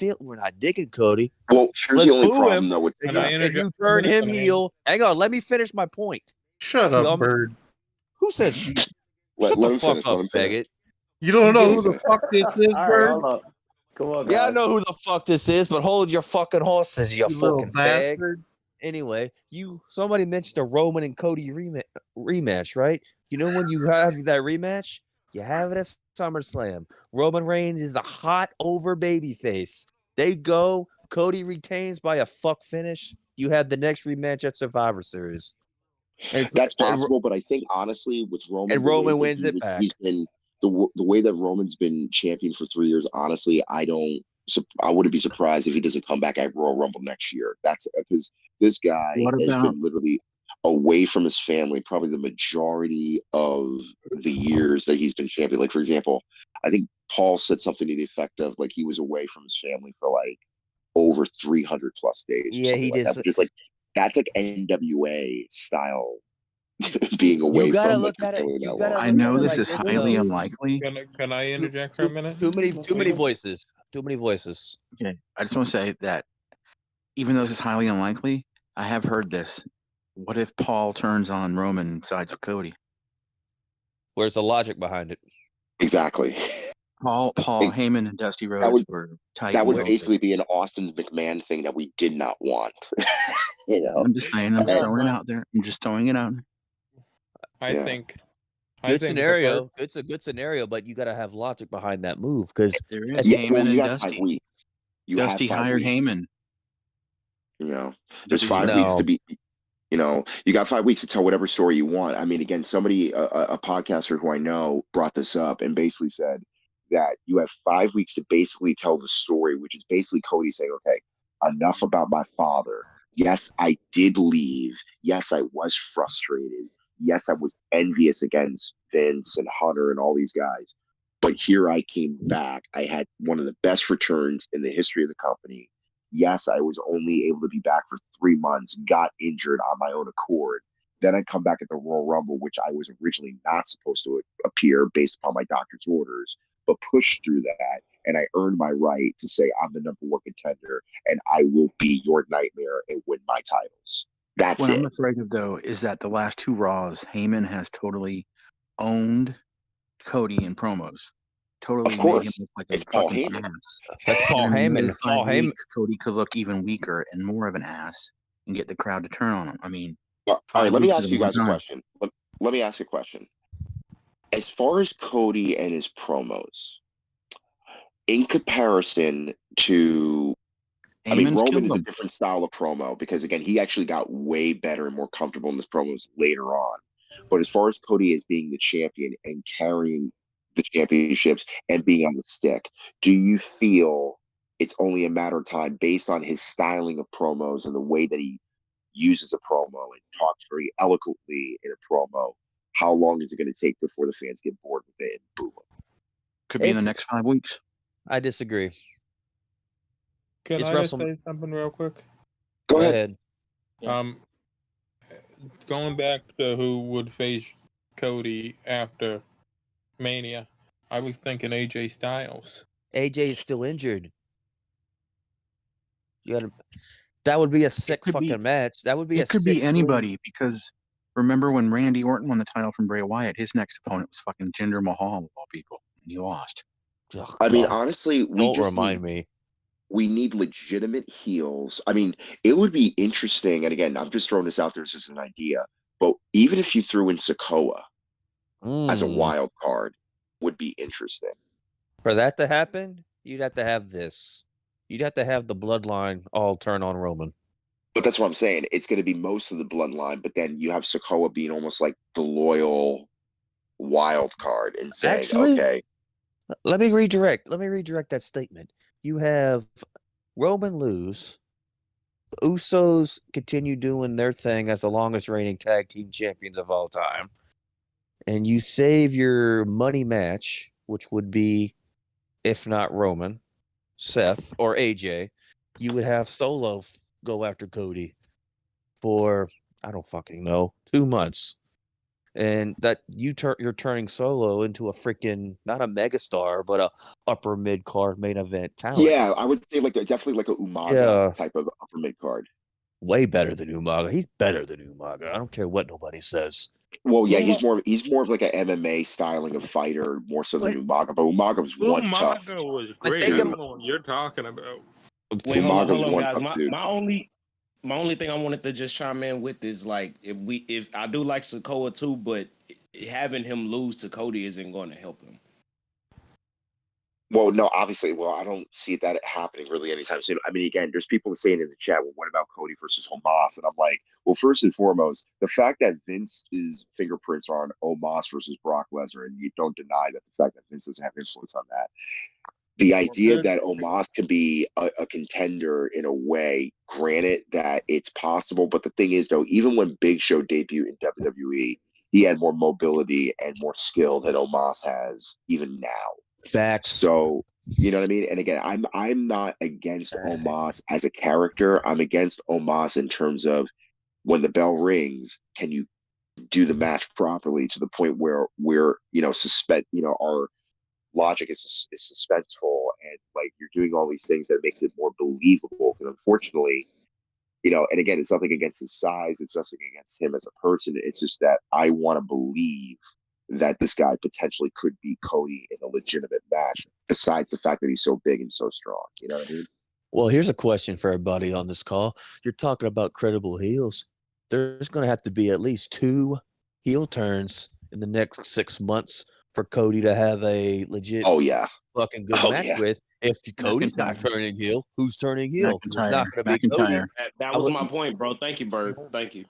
Speaker 13: digging Cody.
Speaker 5: Well, here's the only problem though with
Speaker 13: and you turn him heel. Hang on, let me finish my point.
Speaker 15: Shut up, Bird.
Speaker 13: Who said shut the fuck up, faggot?
Speaker 15: You don't know who the fuck this is, Bird?
Speaker 11: Come on, guys.
Speaker 13: Yeah, I know who the fuck this is, but hold your fucking horses, you fucking fag.
Speaker 15: Bastard.
Speaker 13: Anyway, somebody mentioned a Roman and Cody rematch, right? You know when you have that rematch, you have it at SummerSlam. Roman Reigns is a hot over babyface. They go, Cody retains by a fuck finish. You have the next rematch at Survivor Series.
Speaker 5: That's possible, but I think honestly, with Roman,
Speaker 13: and Roman wins it back.
Speaker 5: He's been the way that Roman's been champion for 3 years. Honestly, I wouldn't be surprised if he doesn't come back at Royal Rumble next year. That's because this guy has been literally away from his family probably the majority of the years that he's been champion. Like, for example, I think Paul said something to the effect of like he was away from his family for like over 300 plus days.
Speaker 13: Yeah, he did.
Speaker 5: Just like that's like NWA style. Being away from
Speaker 13: look at it.
Speaker 19: I know this is highly unlikely.
Speaker 15: Can I interject for a minute?
Speaker 13: Too many voices. Too many voices.
Speaker 19: Okay, I just want to say that even though this is highly unlikely, I have heard this. What if Paul turns on Roman and sides with Cody?
Speaker 13: Where's the logic behind it?
Speaker 5: Exactly.
Speaker 19: Paul Heyman and Dusty Rhodes were tight.
Speaker 5: That would basically be an Austin McMahon thing that we did not want. You know,
Speaker 19: I'm just saying. I'm just throwing it out there.
Speaker 15: I think
Speaker 13: Good scenario. It's a good scenario, but you got to have logic behind that move because
Speaker 19: there is Heyman and Dusty. Dusty hired Heyman.
Speaker 5: You know, there's 5 weeks to be. You know, you got 5 weeks to tell whatever story you want. I mean, again, somebody, a podcaster who I know, brought this up and basically said that you have 5 weeks to basically tell the story, which is basically Cody saying, "Okay, enough about my father. Yes, I did leave. Yes, I was frustrated. Yes, I was envious against Vince and Hunter and all these guys. But here I came back. I had one of the best returns in the history of the company. Yes, I was only able to be back for 3 months, got injured on my own accord. Then I come back at the Royal Rumble, which I was originally not supposed to appear based upon my doctor's orders, but pushed through that. And I earned my right to say I'm the #1 contender and I will be your nightmare and win my titles." That's
Speaker 19: what
Speaker 5: it.
Speaker 19: I'm afraid of, though, is that the last 2 Raws, Heyman has totally owned Cody in promos. Totally made him look like a fucking ass.
Speaker 13: That's Paul Heyman.
Speaker 19: Paul Heyman. Cody could look even weaker and more of an ass and get the crowd to turn on him. I mean,
Speaker 5: All right, let me
Speaker 19: weeks
Speaker 5: ask
Speaker 19: is
Speaker 5: you
Speaker 19: a long
Speaker 5: guys a
Speaker 19: time.
Speaker 5: question. Let me ask you a question. As far as Cody and his promos, in comparison to, I mean,
Speaker 19: Heyman's
Speaker 5: Roman
Speaker 19: killed
Speaker 5: is a
Speaker 19: him.
Speaker 5: different style of promo because, again, he actually got way better and more comfortable in his promos later on. But as far as Cody as being the champion and carrying the championships and being on the stick, do you feel it's only a matter of time based on his styling of promos and the way that he uses a promo and talks very eloquently in a promo? How long is it going to take before the fans get bored with it and boo him?
Speaker 19: Could be in the next 5 weeks.
Speaker 13: I disagree.
Speaker 15: Can
Speaker 13: It's
Speaker 15: I just
Speaker 13: Russell-
Speaker 15: say something real quick?
Speaker 5: Go ahead.
Speaker 15: Going back to who would face Cody after Mania, I was thinking AJ Styles.
Speaker 13: AJ is still injured. That would be a sick fucking match. That would be
Speaker 19: It could be anybody because remember when Randy Orton won the title from Bray Wyatt, his next opponent was fucking Jinder Mahal of all people, and he lost.
Speaker 5: I mean, honestly,
Speaker 13: don't remind me.
Speaker 5: We need legitimate heels. I mean, it would be interesting, and again, I'm just throwing this out there as just an idea, but even if you threw in Sikoa as a wild card, would be interesting.
Speaker 13: For that to happen, you'd have to have this. You'd have to have the bloodline all turn on Roman.
Speaker 5: But that's what I'm saying. It's going to be most of the bloodline, but then you have Sikoa being almost like the loyal wild card and saying,
Speaker 13: Actually,
Speaker 5: okay.
Speaker 13: Let me redirect that statement. You have Roman lose. The Usos continue doing their thing as the longest reigning tag team champions of all time. And you save your money match, which would be, if not Roman, Seth or AJ. You would have Solo go after Cody for, I don't fucking know, 2 months. And that you're turning Solo into a freaking, not a megastar, but a upper mid card main event talent.
Speaker 5: Yeah, I would say definitely like a Umaga type of upper mid card.
Speaker 13: Way better than Umaga. He's better than Umaga. I don't care what nobody says.
Speaker 5: Well, yeah, he's more of like an MMA styling of fighter, more so than Umaga. But Umaga was one tough.
Speaker 15: Umaga was great. I don't know what you're talking about.
Speaker 11: Wait, hold
Speaker 5: Umaga's
Speaker 11: on,
Speaker 5: one
Speaker 11: guys.
Speaker 5: tough dude.
Speaker 11: My only thing I wanted to just chime in with is like if I do like Sikoa too, but having him lose to Cody isn't going to help him.
Speaker 5: Well, no, obviously. Well, I don't see that happening really anytime soon. I mean, again, there's people saying in the chat, well, what about Cody versus Omos? And I'm like, well, first and foremost, the fact that Vince's fingerprints are on Omos versus Brock Lesnar, and you don't deny that the fact that Vince doesn't have influence on that. The idea that Omos can be a contender in a way, granted that it's possible, but the thing is, though, even when Big Show debuted in WWE, he had more mobility and more skill than Omos has even now.
Speaker 13: Facts.
Speaker 5: So, you know what I mean? And again, I'm not against Omos as a character. I'm against Omos in terms of when the bell rings, can you do the match properly to the point where we're, our logic is suspenseful and like you're doing all these things that makes it more believable. Because unfortunately, and again, it's nothing against his size, it's nothing against him as a person. It's just that I want to believe that this guy potentially could be Cody in a legitimate match, besides the fact that he's so big and so strong. You know what I mean?
Speaker 13: Well, here's a question for everybody on this call. You're talking about credible heels. There's going to have to be at least 2 heel turns in the next 6 months for Cody to have a legit fucking good match with. If Cody's not turning heel, who's turning heel? It's not going to be Cody.
Speaker 11: That was my point, bro. Thank you, Bird. Thank you.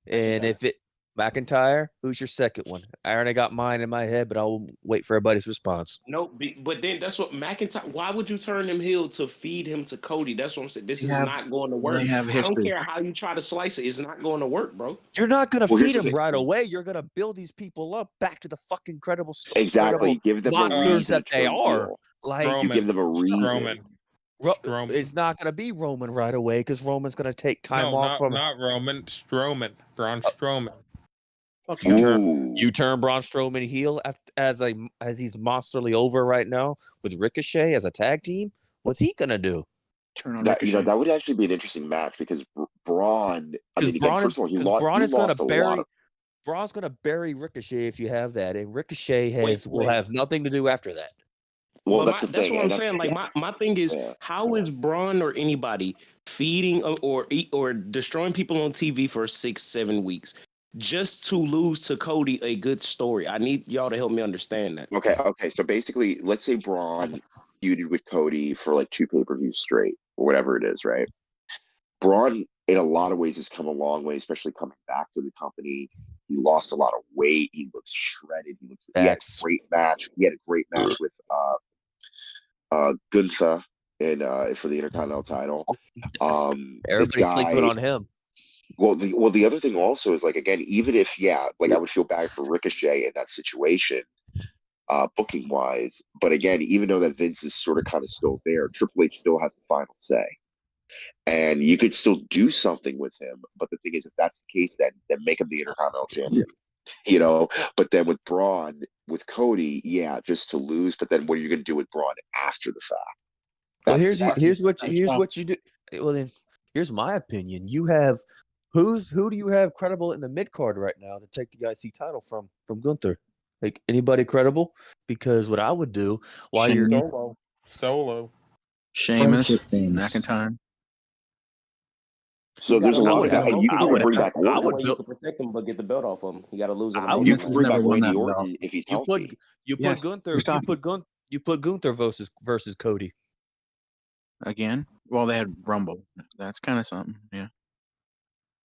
Speaker 13: And if it McIntyre, who's your second one? I already got mine in my head, but I'll wait for everybody's response.
Speaker 11: No, but then that's what McIntyre. Why would you turn him heel to feed him to Cody? That's what I'm saying. This is not going to work. I don't care how you try to slice it. It's not going to work, bro.
Speaker 13: You're not going to feed him right away. You're going to build these people up back to the fucking credible
Speaker 5: Exactly. Give them
Speaker 13: monsters that they are.
Speaker 5: Heel.
Speaker 13: Like
Speaker 5: you give them a reason.
Speaker 13: It's not going to be Roman right away because Roman's going to take time off from.
Speaker 15: Not Roman. Strowman. Braun Strowman.
Speaker 13: You turn Braun Strowman heel as he's monsterly over right now with Ricochet as a tag team. What's he gonna do?
Speaker 19: Turn on
Speaker 5: that that would actually be an interesting match because Braun. I mean, again, first of all, he lost a lot of.
Speaker 13: Braun's gonna bury Ricochet if you have that, and Ricochet will have nothing to do after that.
Speaker 5: Well,
Speaker 11: But
Speaker 5: that's the
Speaker 11: that's
Speaker 5: thing,
Speaker 11: what
Speaker 5: and
Speaker 11: I'm
Speaker 5: that's
Speaker 11: saying. Like my thing is, how is Braun or anybody feeding or destroying people on TV for 6-7 weeks just to lose to Cody a good story? I need y'all to help me understand that.
Speaker 5: okay. So basically, let's say Braun feuded with Cody for like 2 pay-per-views straight or whatever it is, right? Braun, in a lot of ways, has come a long way, especially coming back to the company. He lost a lot of weight. He looks shredded. He had a great match. He had a great match with Gunther in for the Intercontinental title.
Speaker 13: Everybody's sleeping on him.
Speaker 5: Well, the other thing also is, like, again, even if like I would feel bad for Ricochet in that situation, booking wise, but again, even though that Vince is sort of kind of still there, Triple H still has the final say, and you could still do something with him. But the thing is, if that's the case, then make him the Intercontinental Champion. You know, but then with Braun, with Cody, yeah, just to lose. But then what are you going to do with Braun after the fact?
Speaker 13: Well, here's what you do. Well, then here's my opinion. You have who do you have credible in the mid card right now to take the IC title from Gunther? Like, anybody credible? Because what I would do while you're
Speaker 15: Solo,
Speaker 19: Sheamus, McIntyre.
Speaker 5: So there's a lot of
Speaker 11: that.
Speaker 5: you can bring back
Speaker 11: That
Speaker 5: Orton.
Speaker 11: way you can protect him, but get the belt off him. You got to lose it.
Speaker 5: You can bring back Randy Orton if he's healthy.
Speaker 13: You put Gunther versus Cody.
Speaker 19: Again? Well, they had Rumble. That's kind of something. Yeah.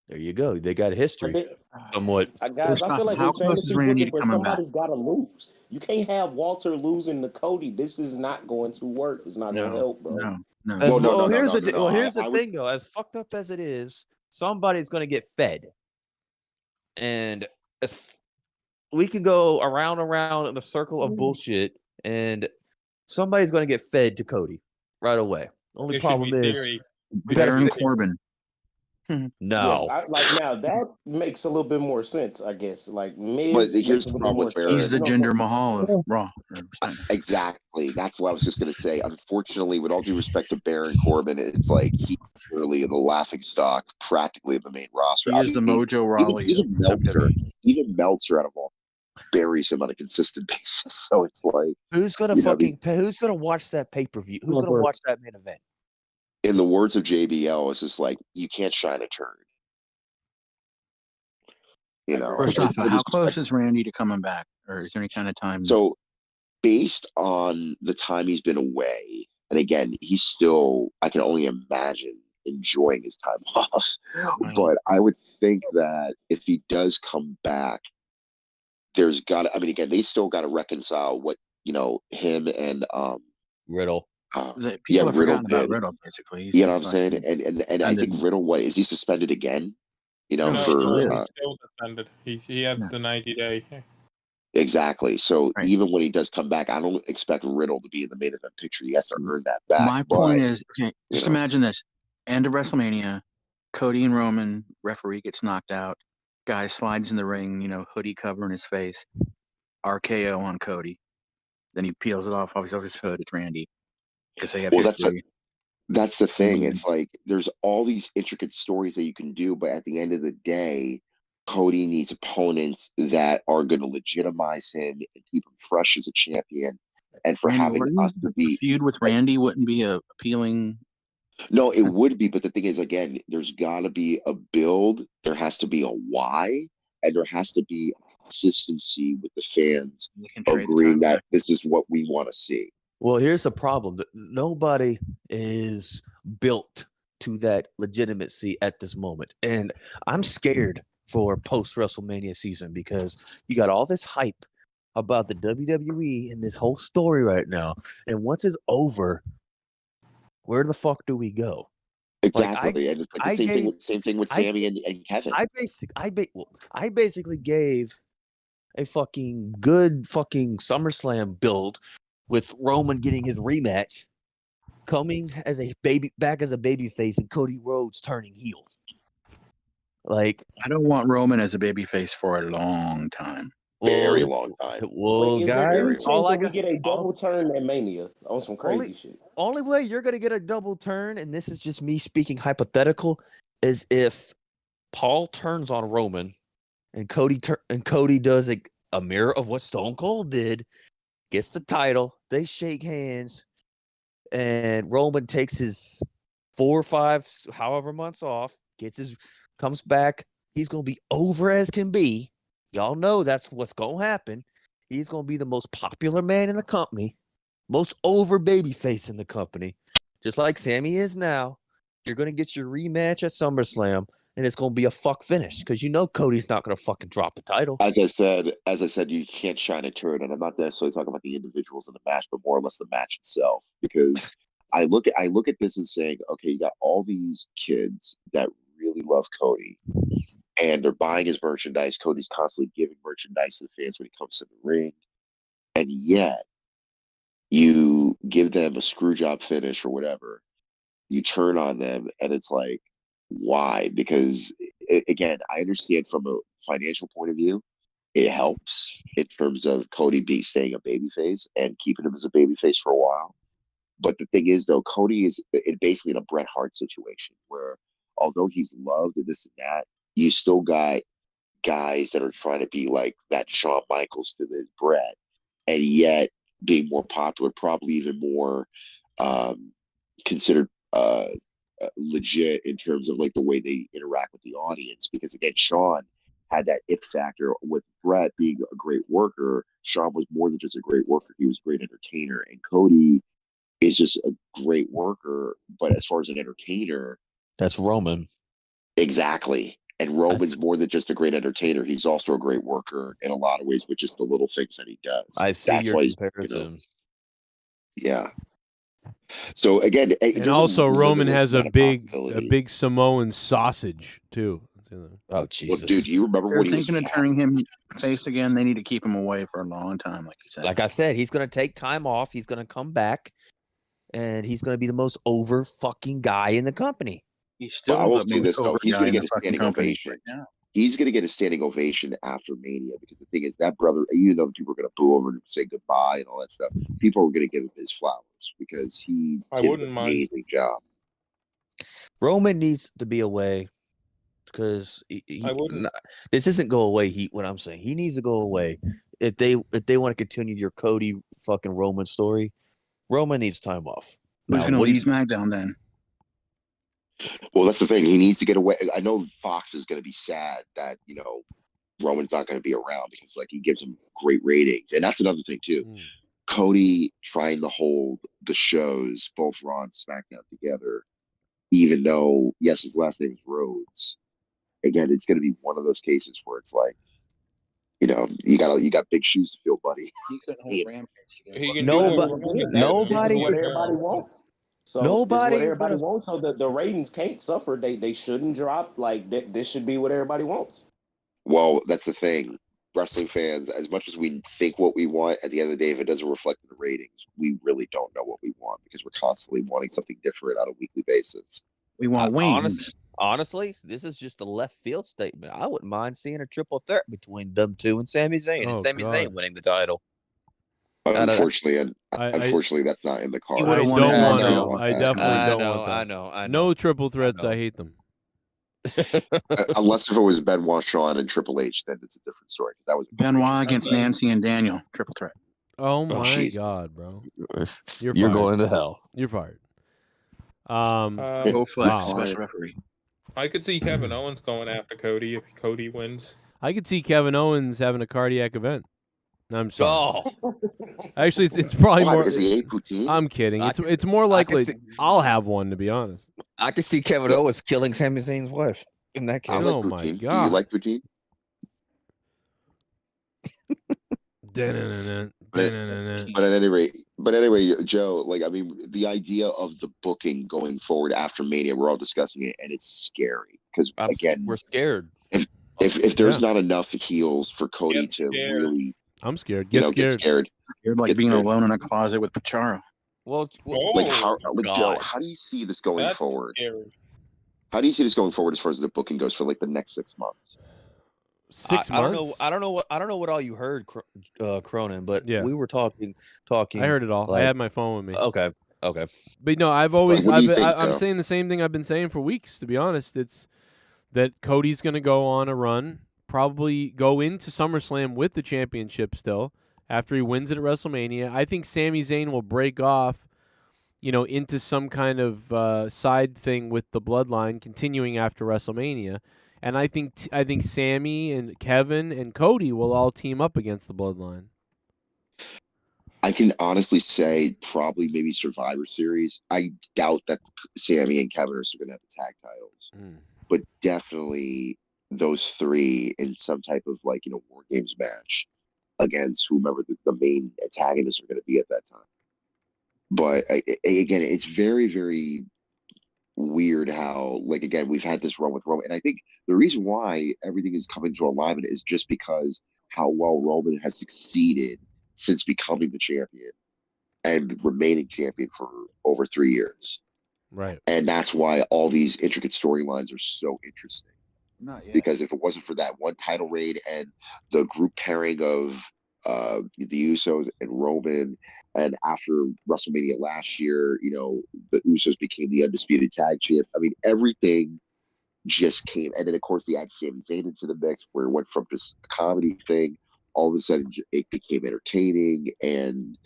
Speaker 13: There you go. They got history. Somewhat.
Speaker 11: Guys, I feel like
Speaker 19: how close is Randy to coming back?
Speaker 11: Somebody's got to lose. You can't have Walter losing to Cody. This is not going to work. It's not going to help, bro.
Speaker 19: No.
Speaker 13: Here's the thing, though. As fucked up as it is, somebody's going to get fed, and we can go around in a circle of bullshit, and somebody's going to get fed to Cody right away. Only problem is
Speaker 19: Baron Corbin.
Speaker 13: No.
Speaker 11: Yeah, now that makes a little bit more sense, I guess. Like, Miz
Speaker 5: But here's
Speaker 11: makes a
Speaker 5: the
Speaker 11: little
Speaker 5: problem
Speaker 11: more
Speaker 5: with
Speaker 11: sense.
Speaker 5: Baron.
Speaker 19: He's the Jinder Mahal of Raw.
Speaker 5: Exactly. That's what I was just going to say. Unfortunately, with all due respect to Baron Corbin, it's like he's literally the laughing stock, practically of the main roster.
Speaker 19: He is the Mojo Rawley.
Speaker 5: Even Meltzer out of all buries him on a consistent basis. So it's like,
Speaker 13: who's gonna who's gonna watch that pay-per-view? Who's gonna watch that main event?
Speaker 5: In the words of JBL, it's just like, you can't shine a turd. You know,
Speaker 19: First off, how close is Randy to coming back, or is there any kind of time?
Speaker 5: So, based on the time he's been away, and again, he's still, I can only imagine, enjoying his time off. But I would think that if he does come back, there's got to, I mean, again, they still got to reconcile what, him and
Speaker 13: Riddle.
Speaker 19: People have forgotten about Riddle, basically.
Speaker 5: You know what I'm saying? And I think Riddle, what, is he suspended again?
Speaker 15: No,
Speaker 5: For
Speaker 15: he's still suspended. He had the 90-day.
Speaker 5: Exactly. So even when he does come back, I don't expect Riddle to be in the main event picture. He has to earn that back.
Speaker 19: My point is, just imagine this: end of WrestleMania, Cody and Roman, referee gets knocked out, guy slides in the ring, hoodie covering his face, RKO on Cody, then he peels it off his hood. It's Randy. Because they have
Speaker 5: that's the thing. It's like there's all these intricate stories that you can do, but at the end of the day, Cody needs opponents that are going to legitimize him and keep him fresh as a champion. And for having us to be
Speaker 19: feud with Randy wouldn't be appealing.
Speaker 5: No, it would be, but the thing is, again, there's got to be a build. There has to be a why, and there has to be consistency with the fans agreeing that this is what we want to see.
Speaker 13: Well, here's the problem. Nobody is built to that legitimacy at this moment. And I'm scared for post-WrestleMania season because you got all this hype about the WWE and this whole story right now. And once it's over, where the fuck do we go?
Speaker 5: Exactly. And it's like the same thing with Sammy and Kevin.
Speaker 13: I basically gave a fucking good fucking SummerSlam build with Roman getting his rematch, coming as a baby face, and Cody Rhodes turning heel. Like,
Speaker 19: I don't want Roman as a babyface for a long time.
Speaker 5: Very long time.
Speaker 13: Well, guys,
Speaker 11: we get a double turn at Mania on some crazy shit.
Speaker 13: Only way you're gonna get a double turn, and this is just me speaking hypothetical, is if Paul turns on Roman, and Cody does a mirror of what Stone Cold did, gets the title. They shake hands, and Roman takes his 4 or 5, however months off. Comes back. He's gonna be over as can be. Y'all know that's what's gonna happen. He's gonna be the most popular man in the company, most over babyface in the company, just like Sammy is now. You're gonna get your rematch at SummerSlam, and it's gonna be a fuck finish because you know Cody's not gonna fucking drop the title.
Speaker 5: As I said, you can't shine a turd, and I'm not necessarily talking about the individuals in the match, but more or less the match itself. Because I look at this and saying, okay, you got all these kids that really love Cody, and they're buying his merchandise. Cody's constantly giving merchandise to the fans when he comes to the ring, and yet you give them a screw job finish or whatever. You turn on them, and it's like, why? Because again, I understand from a financial point of view, it helps in terms of Cody staying a babyface and keeping him as a babyface for a while. But the thing is, though, Cody is basically in a Bret Hart situation where, although he's loved and this and that, you still got guys that are trying to be like that Shawn Michaels to this Bret, and yet being more popular, probably even more considered legit in terms of like the way they interact with the audience. Because again, Shawn had that it factor with Bret being a great worker. Shawn was more than just a great worker; he was a great entertainer, and Cody is just a great worker. But as far as an entertainer,
Speaker 13: that's Roman.
Speaker 5: Exactly. And Roman's more than just a great entertainer. He's also a great worker in a lot of ways with just the little things that he does.
Speaker 13: I see
Speaker 5: That's
Speaker 13: your
Speaker 5: why he's,
Speaker 13: comparison.
Speaker 5: Yeah. So again,
Speaker 1: And also Roman has a big Samoan sausage too.
Speaker 13: Oh Jesus,
Speaker 5: well, dude, you remember
Speaker 19: They're
Speaker 5: when he was
Speaker 19: thinking of turning him face again. They need to keep him away for a long time, like you said.
Speaker 13: Like I said, he's gonna take time off. He's gonna come back, and he's gonna be the most over fucking guy in the company.
Speaker 19: He's still
Speaker 5: I will
Speaker 19: the
Speaker 5: say
Speaker 19: most
Speaker 5: this though,
Speaker 19: over
Speaker 5: he's
Speaker 19: guy
Speaker 5: going to
Speaker 19: in
Speaker 5: get
Speaker 19: the
Speaker 5: a
Speaker 19: fucking
Speaker 5: standing
Speaker 19: company
Speaker 5: ovation.
Speaker 19: right now.
Speaker 5: He's going to get a standing ovation after Mania because the thing is that brother, even though people are going to boo him and say goodbye and all that stuff, people are going to give him his flowers because he did an amazing job.
Speaker 13: Roman needs to be away because this isn't go away. What I'm saying, he needs to go away if they want to continue your Cody fucking Roman story. Roman needs time off.
Speaker 19: Who's going to lead SmackDown then?
Speaker 5: Well, that's the thing. He needs to get away. I know Fox is going to be sad that, Roman's not going to be around because, like, he gives them great ratings. And that's another thing, too. Cody trying to hold the shows, both Raw and SmackDown together, even though, yes, his last name is Rhodes. Again, it's going to be one of those cases where it's like, you got big shoes to fill, buddy.
Speaker 19: He couldn't hold Rampage.
Speaker 11: Nobody. What everybody wants. So
Speaker 13: Nobody
Speaker 11: this is what everybody wants. So the ratings can't suffer. They shouldn't drop. Like this should be what everybody wants.
Speaker 5: Well, that's the thing. Wrestling fans, as much as we think what we want, at the end of the day, if it doesn't reflect in the ratings, we really don't know what we want because we're constantly wanting something different on a weekly basis.
Speaker 19: We want wings.
Speaker 13: Honestly, this is just a left field statement. I wouldn't mind seeing a triple threat between them two and Sami Zayn, and Sami Zayn winning the title.
Speaker 5: Unfortunately, that's not in the card.
Speaker 1: I don't want to. I definitely don't want that.
Speaker 13: I know.
Speaker 1: No triple threats. I hate them.
Speaker 5: Unless if it was Benoit, Shawn, and Triple H, then it's a different story. That was
Speaker 19: Benoit against Nancy and Daniel, triple threat.
Speaker 1: Oh my God, bro!
Speaker 13: You're going to hell.
Speaker 1: You're fired.
Speaker 19: Go flex, referee.
Speaker 15: I could see Kevin Owens going after Cody if Cody wins.
Speaker 1: I could see Kevin Owens having a cardiac event. I'm sorry.
Speaker 13: Oh.
Speaker 1: Actually, it's probably more.
Speaker 5: Is he poutine?
Speaker 1: I'm kidding. It's more likely I'll have one, to be honest.
Speaker 13: I could see Kevin Owens killing Sami Zayn's wife. In that case,
Speaker 1: oh my God!
Speaker 5: Do you like poutine? But at any rate, Joe, like, I mean, the idea of the booking going forward after Mania, we're all discussing it, and it's scary because again,
Speaker 13: we're scared.
Speaker 5: If there's not enough heels for Cody to really,
Speaker 1: I'm scared.
Speaker 5: Get scared.
Speaker 19: You're like being alone in a closet with Pacharo.
Speaker 13: Well,
Speaker 5: Joe, how do you see this going forward?
Speaker 15: Scary.
Speaker 5: How do you see this going forward as far as the booking goes for like the next 6 months?
Speaker 1: 6 months?
Speaker 13: I don't know what all you heard, Cronin, but we were talking.
Speaker 1: I heard it all.
Speaker 13: Like,
Speaker 1: I had my phone with me.
Speaker 13: Okay.
Speaker 1: But no, I'm saying the same thing I've been saying for weeks. To be honest, it's that Cody's going to go on a run, probably go into SummerSlam with the championship still
Speaker 3: after he wins it at WrestleMania. I think Sami Zayn will break off, into some kind of side thing with the Bloodline, continuing after WrestleMania. And I think Sami and Kevin and Cody will all team up against the Bloodline.
Speaker 5: I can honestly say probably maybe Survivor Series. I doubt that Sami and Kevin are going to have the tag titles, but definitely those three in some type of War Games match against whomever the main antagonists are going to be at that time. But again, it's very, very weird how, again, we've had this run with Roman. And I think the reason why everything is coming to alignment is just because how well Roman has succeeded since becoming the champion and remaining champion for over 3 years.
Speaker 3: Right.
Speaker 5: And that's why all these intricate storylines are so interesting.
Speaker 19: Not yet.
Speaker 5: Because if it wasn't for that one title reign and the group pairing of the Usos and Roman, and after WrestleMania last year, the Usos became the undisputed tag champ. I mean, everything just came. And then, of course, they had Sami Zayn into the mix, where it went from just a comedy thing, all of a sudden it became entertaining, and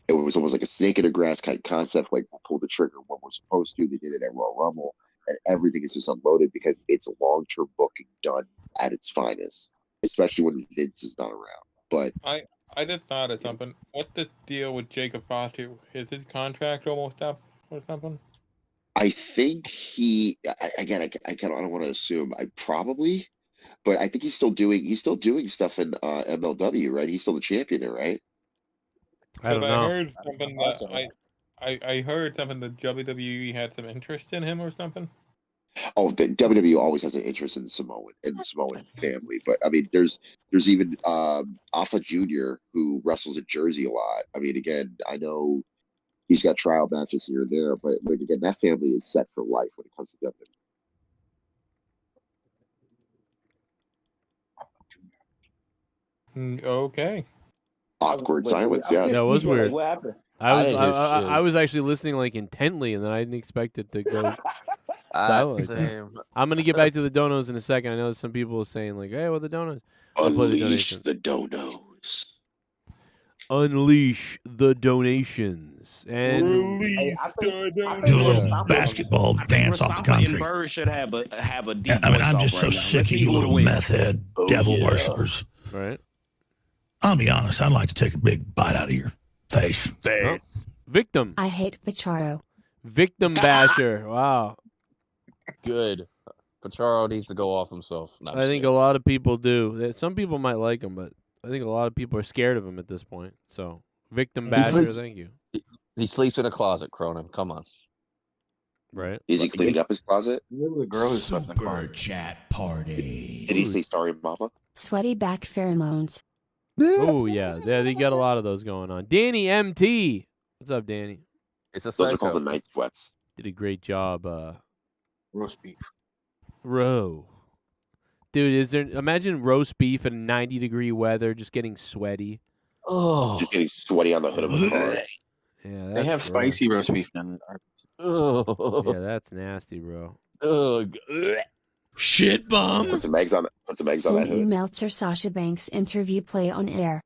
Speaker 5: it was almost like a snake in the grass kind of concept, like we'll pull the trigger when we're supposed to. They did it at Royal Rumble, and everything is just unloaded because it's a long-term booking done at its finest, especially when Vince is not around. But
Speaker 15: I just thought of something. What's the deal with Jacob Fatu? Is his contract almost up or something?
Speaker 5: I think I don't want to assume. But I think he's still doing stuff in MLW, right? He's still the champion, right?
Speaker 3: I don't know.
Speaker 15: I heard something that I heard something that WWE had some interest in him or something.
Speaker 5: Oh, the WWE always has an interest in the Samoan family. But I mean, there's even Alpha Jr., who wrestles in Jersey a lot. I mean, again, I know he's got trial matches here and there, but again, that family is set for life when it comes to WWE.
Speaker 15: Okay.
Speaker 5: Awkward silence. Yeah,
Speaker 3: that was weird.
Speaker 9: What happened?
Speaker 3: I was actually listening intently, and then I didn't expect it to go silent.
Speaker 13: Same.
Speaker 3: I'm gonna get back to the donos in a second. I know some people are saying "Hey, what are the donos?"
Speaker 5: Unleash the donos.
Speaker 3: Unleash the donations and
Speaker 15: Release the
Speaker 17: Do a little basketball dance off the concrete.
Speaker 11: Bird should have a deep
Speaker 17: I mean, I'm
Speaker 11: voice
Speaker 17: just
Speaker 11: off
Speaker 17: so
Speaker 11: right now.
Speaker 17: sick
Speaker 11: Let's
Speaker 17: of
Speaker 11: see
Speaker 17: you
Speaker 11: who
Speaker 17: little
Speaker 11: wins.
Speaker 17: meth head devil worshippers.
Speaker 3: Right.
Speaker 17: I'll be honest, I'd like to take a big bite out of your face.
Speaker 3: Victim.
Speaker 14: I hate Pacharo.
Speaker 3: Victim basher. Wow.
Speaker 13: Good. Pacharo needs to go off himself. No,
Speaker 3: I think a lot of people do. Some people might like him, but I think a lot of people are scared of him at this point. So, victim basher, thank you.
Speaker 13: He sleeps in a closet, Cronin. Come on.
Speaker 3: Right.
Speaker 5: Is he cleaning up his closet?
Speaker 19: The girl who's slept in the
Speaker 10: Super
Speaker 19: closet.
Speaker 10: chat party.
Speaker 5: Did he say sorry, Mama?
Speaker 14: Sweaty back pheromones.
Speaker 3: Oh yeah, they got a lot of those going on. Danny MT, what's up, Danny?
Speaker 13: It's a
Speaker 5: Those are called the night sweats.
Speaker 3: Did a great job.
Speaker 19: Roast beef.
Speaker 3: Dude, imagine roast beef in 90-degree weather, just getting sweaty.
Speaker 13: Oh,
Speaker 5: Just getting sweaty on the hood of a car.
Speaker 3: Yeah,
Speaker 19: They
Speaker 3: that's
Speaker 19: have
Speaker 3: gross.
Speaker 19: spicy roast beef now.
Speaker 3: Yeah, that's nasty, bro.
Speaker 13: Ugh.
Speaker 10: Shit bomb.
Speaker 5: Put some eggs on it. Put some eggs on that
Speaker 14: Send you
Speaker 5: hood.
Speaker 14: Meltzer Sasha Banks interview play on air.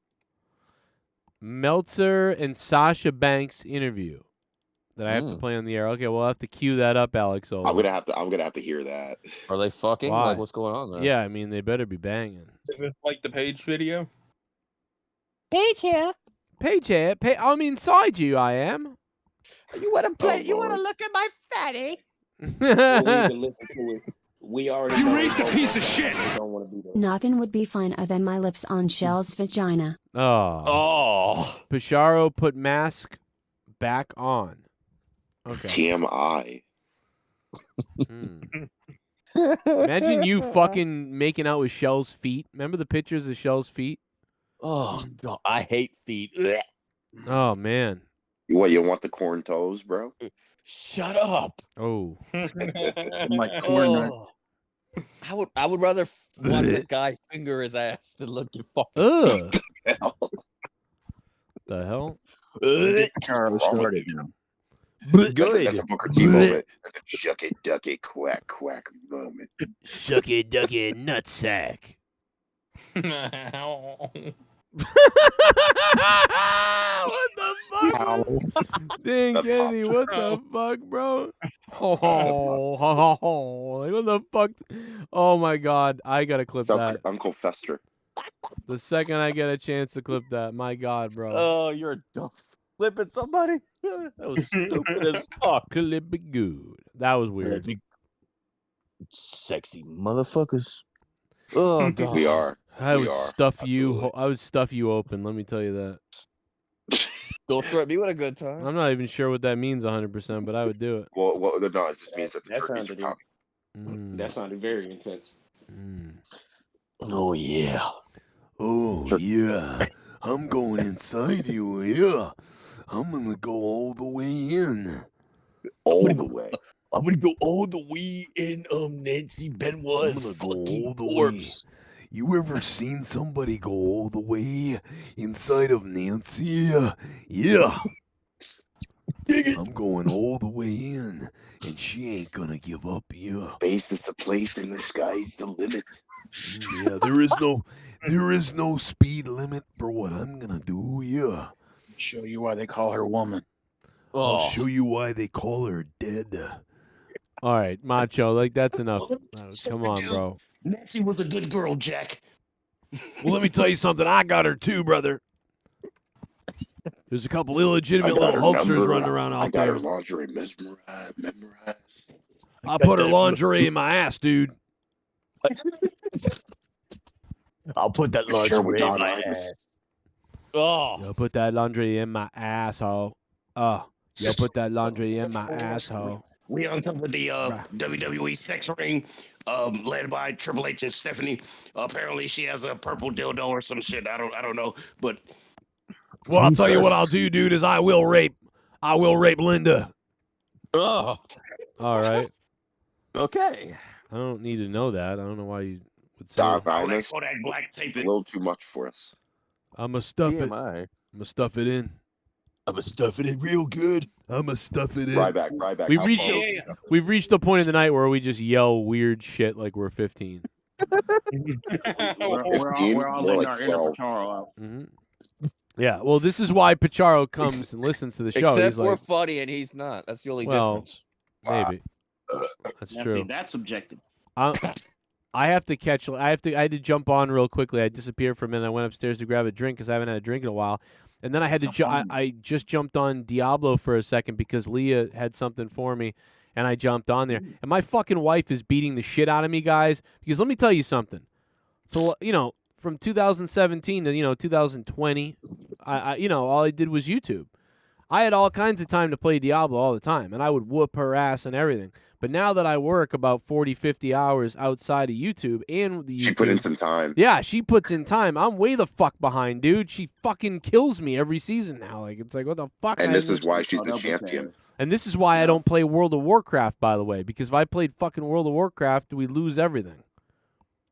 Speaker 3: Meltzer and Sasha Banks interview that I have to play on the air. Okay, we'll have to cue that up, Alex.
Speaker 5: I'm gonna have to hear that.
Speaker 13: Are they fucking?
Speaker 3: Why?
Speaker 13: Like, what's going on there?
Speaker 3: Yeah, I mean, they better be banging.
Speaker 15: Is this like the Page video?
Speaker 3: Page here. I'm inside you, I am.
Speaker 11: You want to play? You want to look at my fatty? Before we even listen to it, we already.
Speaker 10: You
Speaker 11: know
Speaker 10: raised a
Speaker 11: both
Speaker 10: piece of
Speaker 11: don't
Speaker 10: shit.
Speaker 11: want to be there.
Speaker 14: Nothing would be finer than my lips on Shell's vagina.
Speaker 3: Oh. Pacharo put mask back on. Okay.
Speaker 5: TMI.
Speaker 3: Imagine you fucking making out with Shell's feet. Remember the pictures of Shell's feet?
Speaker 13: Oh, God. I hate feet.
Speaker 3: Oh, man.
Speaker 5: What, you don't want the corn toes, bro?
Speaker 13: Shut up.
Speaker 3: Oh.
Speaker 19: Like corn.
Speaker 13: I would rather watch a guy finger his ass than look you fucking.
Speaker 3: Ugh. The hell?
Speaker 19: Charles started, you know.
Speaker 13: Good.
Speaker 5: That's a Booker T moment. That's a shuck it, duck it, quack, quack moment.
Speaker 3: Suck it, duck it, nutsack. Dang, Kennedy, what the fuck, bro? Like, what the fuck? Oh my God, I gotta clip
Speaker 5: Sounds
Speaker 3: that.
Speaker 5: like Uncle Fester.
Speaker 3: The second I get a chance to clip that, my God, bro.
Speaker 13: Oh, you're a dumb flipping somebody. That was stupid as fuck.
Speaker 3: Clip it good. That was weird.
Speaker 13: Sexy motherfuckers. Oh God.
Speaker 5: We are.
Speaker 3: I
Speaker 5: We
Speaker 3: would
Speaker 5: are.
Speaker 3: stuff you. I would stuff you open. Let me tell you that.
Speaker 13: Don't threaten me with a good time.
Speaker 3: I'm not even sure what that means 100%, but I would do it.
Speaker 5: Well, no, it just means that the turkeys are
Speaker 11: sounded
Speaker 5: coming.
Speaker 11: That sounded very intense.
Speaker 13: Oh yeah.
Speaker 2: Oh, yeah. I'm going inside you, yeah. I'm gonna go all the way in.
Speaker 5: All the way.
Speaker 2: I'm gonna go all the way in, Nancy Benoit's fucking corpse. You ever seen somebody go all the way inside of Nancy? Yeah. I'm going all the way in, and she ain't gonna give up, yeah.
Speaker 5: Space is the place, and the sky's the limit.
Speaker 2: Yeah, there is no speed limit for what I'm gonna do, yeah.
Speaker 19: Show you why they call her woman.
Speaker 2: I'll show you why they call her dead.
Speaker 3: All right, Macho, like that's enough. Come on, bro.
Speaker 11: Nancy was a good girl, Jack.
Speaker 2: Well, let me tell you something. I got her too, brother. There's a couple illegitimate little hulksters running around out
Speaker 5: I got
Speaker 2: there.
Speaker 5: her lingerie memorized.
Speaker 2: I put her lingerie in my ass, dude.
Speaker 13: I'll put that lingerie in my ass. Oh.
Speaker 3: Yo, put that laundry in my asshole. Yo, put that laundry in my asshole.
Speaker 11: We uncovered the WWE sex ring, led by Triple H and Stephanie. Apparently, she has a purple dildo or some shit. I don't know, but
Speaker 2: Well, I'll tell you what I'll do, dude, is I will rape Linda.
Speaker 13: Oh.
Speaker 3: All right.
Speaker 13: Okay.
Speaker 3: I don't need to know that. I don't know why you would say
Speaker 5: Stop,
Speaker 3: that.
Speaker 5: Ines.
Speaker 11: that black tape
Speaker 5: A little too much for us.
Speaker 3: I'ma stuff it.
Speaker 13: TMI.
Speaker 3: I'ma stuff it in.
Speaker 2: I'ma stuff it in real good. I'ma stuff it in.
Speaker 5: Ryback.
Speaker 3: We've
Speaker 5: I'll
Speaker 3: reached
Speaker 5: follow.
Speaker 3: we've reached the point in the night where we just yell weird shit like we're 15.
Speaker 9: We're all
Speaker 5: more
Speaker 9: in
Speaker 5: like
Speaker 9: our inner
Speaker 5: 12.
Speaker 9: Pacharo out.
Speaker 3: Yeah, well, this is why Pacharo comes and listens to the show.
Speaker 13: Except
Speaker 3: He's
Speaker 13: we're
Speaker 3: like,
Speaker 13: funny and he's not. That's the only
Speaker 3: well,
Speaker 13: difference.
Speaker 3: maybe. That's true.
Speaker 11: That's subjective.
Speaker 3: I have to catch. I had to jump on real quickly. I disappeared for a minute. I went upstairs to grab a drink because I haven't had a drink in a while, and then I had to. I just jumped on Diablo for a second because Leah had something for me, and I jumped on there. And my fucking wife is beating the shit out of me, guys. Because let me tell you something. So from 2017 to 2020, I all I did was YouTube. I had all kinds of time to play Diablo all the time, and I would whoop her ass and everything. But now that I work about 40, 50 hours outside of YouTube and the YouTube...
Speaker 5: She put in some time.
Speaker 3: Yeah, she puts in time. I'm way the fuck behind, dude. She fucking kills me every season now. Like, it's like, what the fuck?
Speaker 5: And this is why she's the champion.
Speaker 3: And this is why I don't play World of Warcraft, by the way. Because if I played fucking World of Warcraft, we lose everything.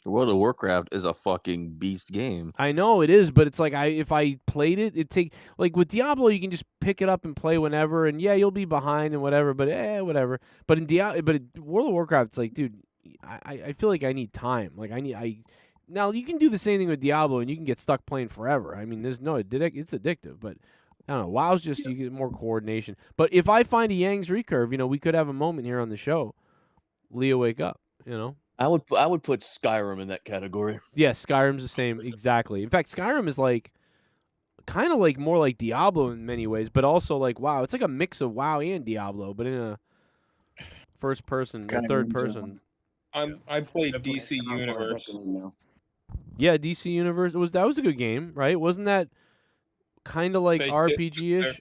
Speaker 13: World of Warcraft is a fucking beast game.
Speaker 3: I know it is, but it's like if I played it, like with Diablo, you can just pick it up and play whenever, and yeah, you'll be behind and whatever, but whatever. But in World of Warcraft, it's like, dude, I feel like I need time. Like now you can do the same thing with Diablo, and you can get stuck playing forever. I mean, it's addictive, but I don't know. WoW's just you get more coordination. But if I find a Yang's recurve, we could have a moment here on the show. Leah, wake up,
Speaker 13: I would put Skyrim in that category.
Speaker 3: Yes, Skyrim's the same, exactly. In fact, Skyrim is like kind of like more like Diablo in many ways, but also like WoW. It's like a mix of WoW and Diablo, but in a first person, or third person.
Speaker 15: I played DC Universe.
Speaker 3: Yeah, DC Universe that was a good game, right? Wasn't that kind of like RPG-ish?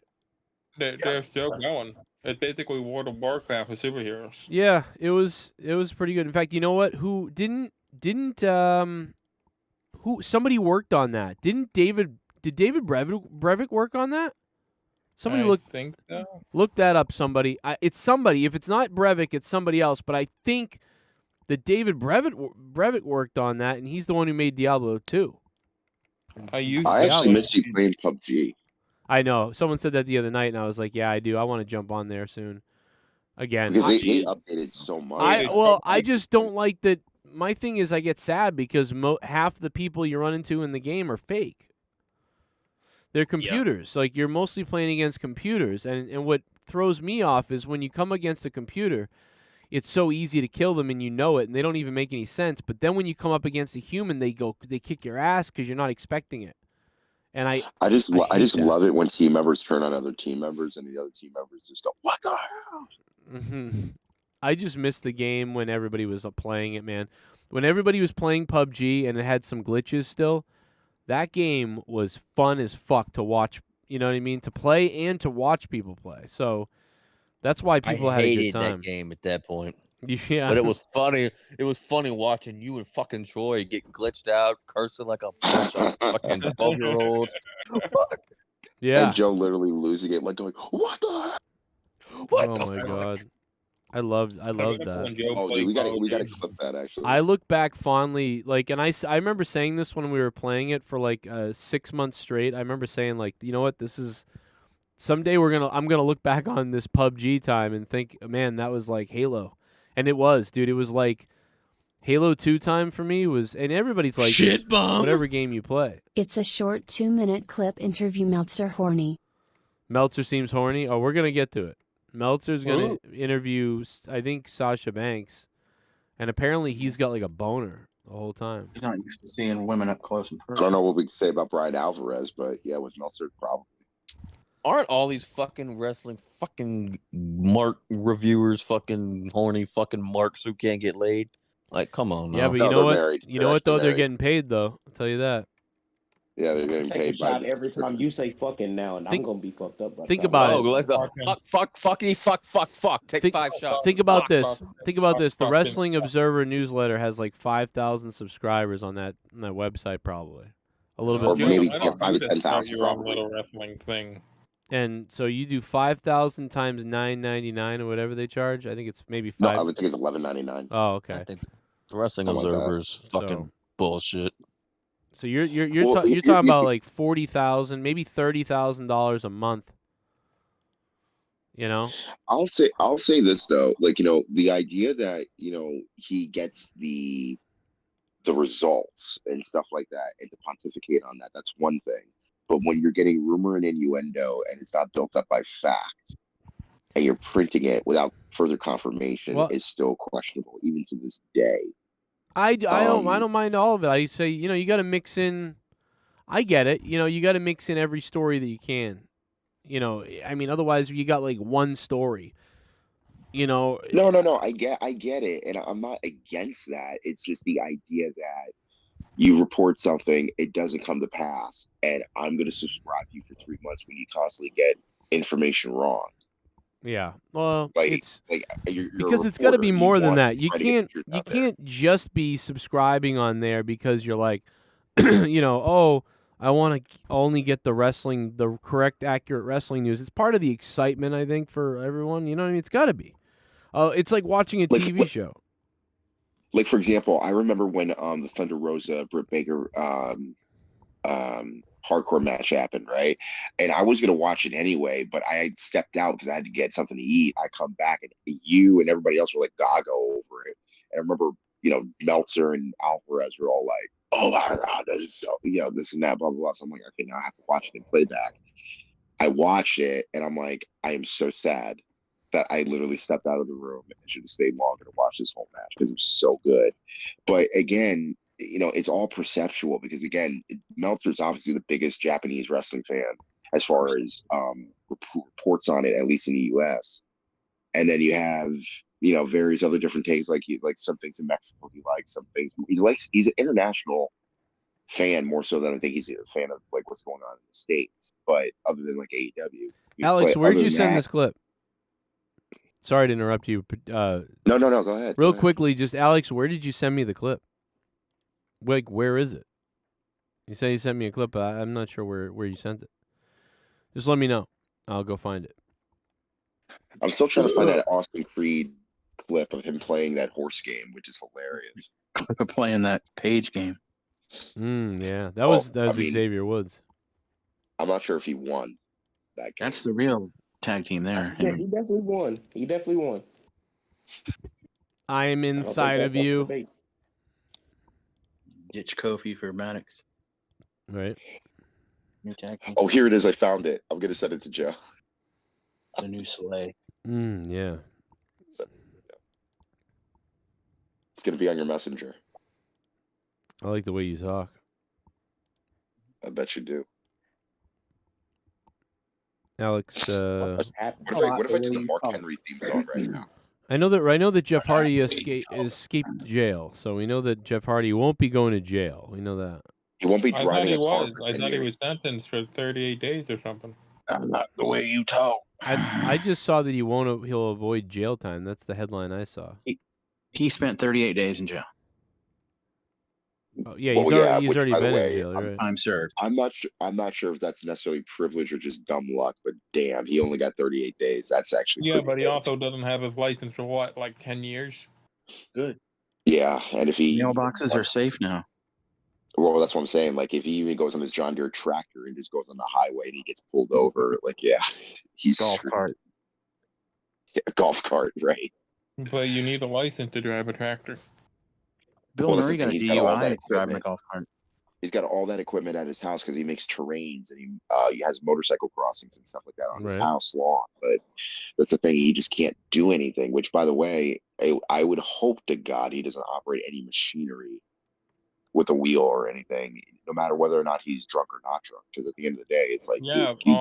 Speaker 15: They're still going. It's basically World of Warcraft with superheroes.
Speaker 3: Yeah, it was pretty good. In fact, you know what? Who somebody worked on that? Did David Brevik work on that? Somebody
Speaker 15: think so.
Speaker 3: Look that up, somebody. It's somebody. If it's not Brevik, it's somebody else. But I think that David Brevik worked on that, and he's the one who made Diablo 2.
Speaker 5: I actually missed you playing PUBG.
Speaker 3: I know. Someone said that the other night, and I was like, yeah, I do. I want to jump on there soon. Again.
Speaker 5: Because they updated so much.
Speaker 3: I just don't like that. My thing is I get sad because half the people you run into in the game are fake. They're computers. Like, you're mostly playing against computers. And what throws me off is when you come against a computer, it's so easy to kill them and you know it, and they don't even make any sense. But then when you come up against a human, they kick your ass because you're not expecting it. And I
Speaker 5: just
Speaker 3: hate that.
Speaker 5: love it when team members turn on other team members and the other team members just go, "What the hell?"
Speaker 3: I just missed the game when everybody was playing it, man. When everybody was playing PUBG and it had some glitches still, that game was fun as fuck to watch. You know what I mean? To play and to watch people play. So that's why people
Speaker 13: I
Speaker 3: had a
Speaker 13: hated
Speaker 3: good time.
Speaker 13: that game at that point.
Speaker 3: Yeah,
Speaker 13: but it was funny. It was funny watching you and fucking Troy get glitched out, cursing like a bunch of fucking 12-year-olds.
Speaker 3: Yeah.
Speaker 5: And Joe literally losing it, like going, "What the hell? What the
Speaker 3: Oh my
Speaker 5: fuck?"
Speaker 3: god. I loved that.
Speaker 5: Oh, dude, we gotta clip that actually.
Speaker 3: I look back fondly, like, and I remember saying this when we were playing it for like 6 months straight. I remember saying, like, you know what, this is someday I'm gonna look back on this PUBG time and think, man, that was like Halo, and it was, dude. It was like Halo 2 time for me was, and everybody's like
Speaker 14: Shit bomb.
Speaker 3: whatever game you play.
Speaker 14: It's a short 2-minute clip interview. Meltzer horny.
Speaker 3: Meltzer seems horny. Oh, we're gonna get to it. Meltzer's gonna interview, I think, Sasha Banks, and apparently he's got like a boner the whole time.
Speaker 19: He's not used to seeing women up close and
Speaker 5: I
Speaker 19: personal.
Speaker 5: don't know what we can say about Brian Alvarez, but yeah, with Meltzer, probably.
Speaker 13: Aren't all these fucking wrestling fucking mark reviewers fucking horny fucking marks who can't get laid? Like, come on.
Speaker 3: Yeah,
Speaker 13: now.
Speaker 3: but you know what? You know what though? They're getting paid though. I'll tell you that.
Speaker 5: Yeah, they're getting
Speaker 11: Take a
Speaker 5: paid by
Speaker 11: shot every time you say fucking now, and I'm gonna be fucked up. By the
Speaker 3: Think
Speaker 11: time
Speaker 3: about
Speaker 11: I
Speaker 3: it.
Speaker 11: say
Speaker 13: fuck. Take 5 shots.
Speaker 3: Think about this. Think about this. The
Speaker 13: fucking-
Speaker 3: Wrestling Observer newsletter has like 5,000 subscribers on that website, probably a little
Speaker 5: Or
Speaker 3: bit.
Speaker 5: maybe
Speaker 3: more.
Speaker 15: I don't
Speaker 5: 5
Speaker 15: do
Speaker 5: to
Speaker 15: this
Speaker 5: 10,000
Speaker 15: your own
Speaker 5: probably.
Speaker 15: little wrestling thing.
Speaker 3: And so you do 5,000 times $9.99 or whatever they charge. I think it's maybe
Speaker 5: No,
Speaker 3: five.
Speaker 5: I would think it's $11.99.
Speaker 3: Oh, okay.
Speaker 13: I think the Wrestling
Speaker 5: Something like that.
Speaker 13: Observer is fucking bullshit.
Speaker 3: So you're
Speaker 5: Well,
Speaker 3: you're talking about like $40,000, maybe $30,000 a month. You know.
Speaker 5: I'll say this though, like, the idea that he gets the results and stuff like that, and to pontificate on that's one thing. But when you're getting rumor and innuendo and it's not built up by fact, and you're printing it without further confirmation,
Speaker 3: Well-
Speaker 5: is still questionable, even to this day.
Speaker 3: I don't mind all of it. I say, you got to mix in. I get it. You got to mix in every story that you can. I mean, otherwise you got like one story.
Speaker 5: No, I get it, and I'm not against that. It's just the idea that you report something, it doesn't come to pass, and I'm going to subscribe to you for 3 months when you constantly get information wrong.
Speaker 3: Yeah. Well,
Speaker 5: Like,
Speaker 3: it's
Speaker 5: you're
Speaker 3: because
Speaker 5: a
Speaker 3: it's got to
Speaker 5: reporter,
Speaker 3: be
Speaker 5: you
Speaker 3: more than
Speaker 5: want
Speaker 3: that.
Speaker 5: to
Speaker 3: You
Speaker 5: try to get the
Speaker 3: can't
Speaker 5: truth
Speaker 3: you
Speaker 5: out there.
Speaker 3: can't just be subscribing on there because you're like, oh, I want to only get the correct, accurate wrestling news. It's part of the excitement, I think, for everyone. You know what I mean? It's got to be. It's like watching a TV show.
Speaker 5: Like, for example, I remember when the Thunder Rosa Britt Baker hardcore match happened, right? And I was gonna watch it anyway, but I had stepped out because I had to get something to eat. I come back and you and everybody else were like gaga over it. And I remember, Meltzer and Alvarez were all like, "Oh my god, this is so, this and that, blah blah blah." So I'm like, okay, now I have to watch it in playback. I watched it and I'm like, I am so sad that I literally stepped out of the room and should have stayed longer to watch this whole match because it was so good. But again, it's all perceptual because, again, Meltzer's obviously the biggest Japanese wrestling fan as far as reports on it, at least in the U.S. And then you have, various other different takes, like some things in Mexico he likes, some things he's an international fan more so than I think he's a fan of like what's going on in the States. But other than like AEW,
Speaker 3: Alex, where did
Speaker 5: other
Speaker 3: you
Speaker 5: than
Speaker 3: send
Speaker 5: that-
Speaker 3: this clip? Sorry to interrupt you.
Speaker 5: No, go ahead.
Speaker 3: Real
Speaker 5: Go ahead.
Speaker 3: quickly, just Alex, where did you send me the clip? Like, where is it? You say you sent me a clip, but I'm not sure where you sent it. Just let me know. I'll go find it.
Speaker 5: I'm still trying to find that Austin Creed clip of him playing that horse game, which is hilarious.
Speaker 19: Clip of playing that Page game.
Speaker 3: Yeah, that was
Speaker 5: I mean,
Speaker 3: Xavier Woods.
Speaker 5: I'm not sure if he won that game.
Speaker 19: That's the real tag team there.
Speaker 11: Yeah, he definitely won. He definitely won.
Speaker 3: I am inside of you.
Speaker 19: Ditch Kofi for Maddox.
Speaker 3: Right.
Speaker 19: New tag team.
Speaker 5: Oh, here it is. I found it. I'm gonna send it to Joe.
Speaker 19: The new Slay.
Speaker 3: Yeah.
Speaker 5: It's gonna be on your messenger.
Speaker 3: I like the way you talk.
Speaker 5: I bet you do.
Speaker 3: Alex,
Speaker 5: What if I did the Mark Henry theme song right now?
Speaker 3: I know that Jeff Hardy escaped jail, so we know that Jeff Hardy won't be going to jail. We know that.
Speaker 5: He won't be
Speaker 15: I thought
Speaker 5: driving
Speaker 15: he
Speaker 5: a car
Speaker 15: was.
Speaker 5: for
Speaker 15: I
Speaker 5: 10
Speaker 15: thought he
Speaker 5: years.
Speaker 15: was sentenced for 38 days or something.
Speaker 19: Not the way you talk.
Speaker 3: I just saw that he'll avoid jail time. That's the headline I saw.
Speaker 19: He spent 38 days in jail.
Speaker 3: Oh, yeah,
Speaker 5: Well,
Speaker 3: he's
Speaker 5: which,
Speaker 3: already
Speaker 5: by the
Speaker 3: been
Speaker 5: way,
Speaker 3: in jail, right?
Speaker 19: Time served.
Speaker 5: I'm not sure if that's necessarily privilege or just dumb luck, but damn, he only got 38 days. That's actually
Speaker 15: Yeah,
Speaker 5: pretty
Speaker 15: but he
Speaker 5: good.
Speaker 15: also doesn't have his license for what, like 10 years?
Speaker 19: Good.
Speaker 5: Yeah, and if he
Speaker 19: Mailboxes are safe now.
Speaker 5: well, that's what I'm saying. Like, if he even goes on his John Deere tractor and just goes on the highway and he gets pulled over, like, yeah, he's
Speaker 19: Golf cart.
Speaker 5: Yeah, golf cart, right?
Speaker 15: But you need a license to drive a tractor.
Speaker 19: Bill
Speaker 5: that's
Speaker 19: Murray
Speaker 5: the
Speaker 19: got a
Speaker 5: thing, he's got all that
Speaker 19: DUI driving a
Speaker 5: equipment.
Speaker 19: golf cart.
Speaker 5: He's got all that equipment at his house because he makes terrains and he has motorcycle crossings and stuff like that on his
Speaker 3: Right.
Speaker 5: house lawn. But that's the thing, he just can't do anything. Which, by the way, I would hope to God he doesn't operate any machinery with a wheel or anything, no matter whether or not he's drunk or not drunk. Because at the end of the day, it's like,
Speaker 15: Yeah,
Speaker 5: dude,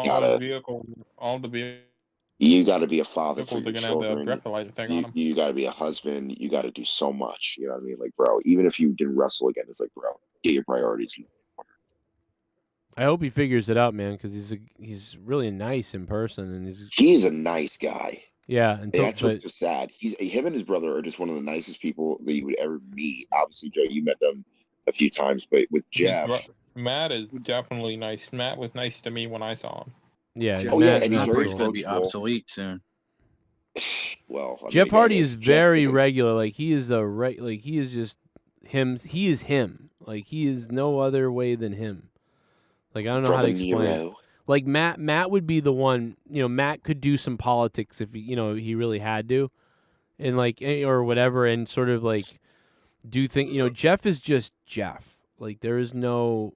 Speaker 15: all the vehicles
Speaker 5: you gotta be a father for
Speaker 15: are
Speaker 5: your
Speaker 15: gonna have the
Speaker 5: children.
Speaker 15: breathalyzer thing on them.
Speaker 5: You gotta be a husband. You gotta do so much. You know what I mean? Like, bro, even if you didn't wrestle again, it's like, bro, get your priorities in order.
Speaker 3: I hope he figures it out, man, because he's really nice in person, and
Speaker 5: He is a nice guy.
Speaker 3: Yeah,
Speaker 5: And that's what's just sad. Him and his brother are just one of the nicest people that you would ever meet. Obviously, Joe, you met them a few times, but with Jeff,
Speaker 15: Matt is definitely nice. Matt was nice to me when I saw him.
Speaker 3: Yeah,
Speaker 5: oh yeah, and he's very
Speaker 19: Snapper's gonna be
Speaker 5: approachable.
Speaker 19: obsolete soon.
Speaker 5: Well, I mean,
Speaker 3: Jeff
Speaker 5: again,
Speaker 3: Hardy
Speaker 5: if
Speaker 3: is
Speaker 5: Jeff
Speaker 3: very
Speaker 5: isn't-
Speaker 3: regular. Like he is like he is just him. He is him. Like he is no other way than him. Like I don't know how to
Speaker 5: Brother
Speaker 3: explain it.
Speaker 5: Nero.
Speaker 3: Like Matt would be the one. You know, Matt could do some politics if he really had to, and like or whatever, and sort of like do things. You know, Jeff is just Jeff. Like there is no,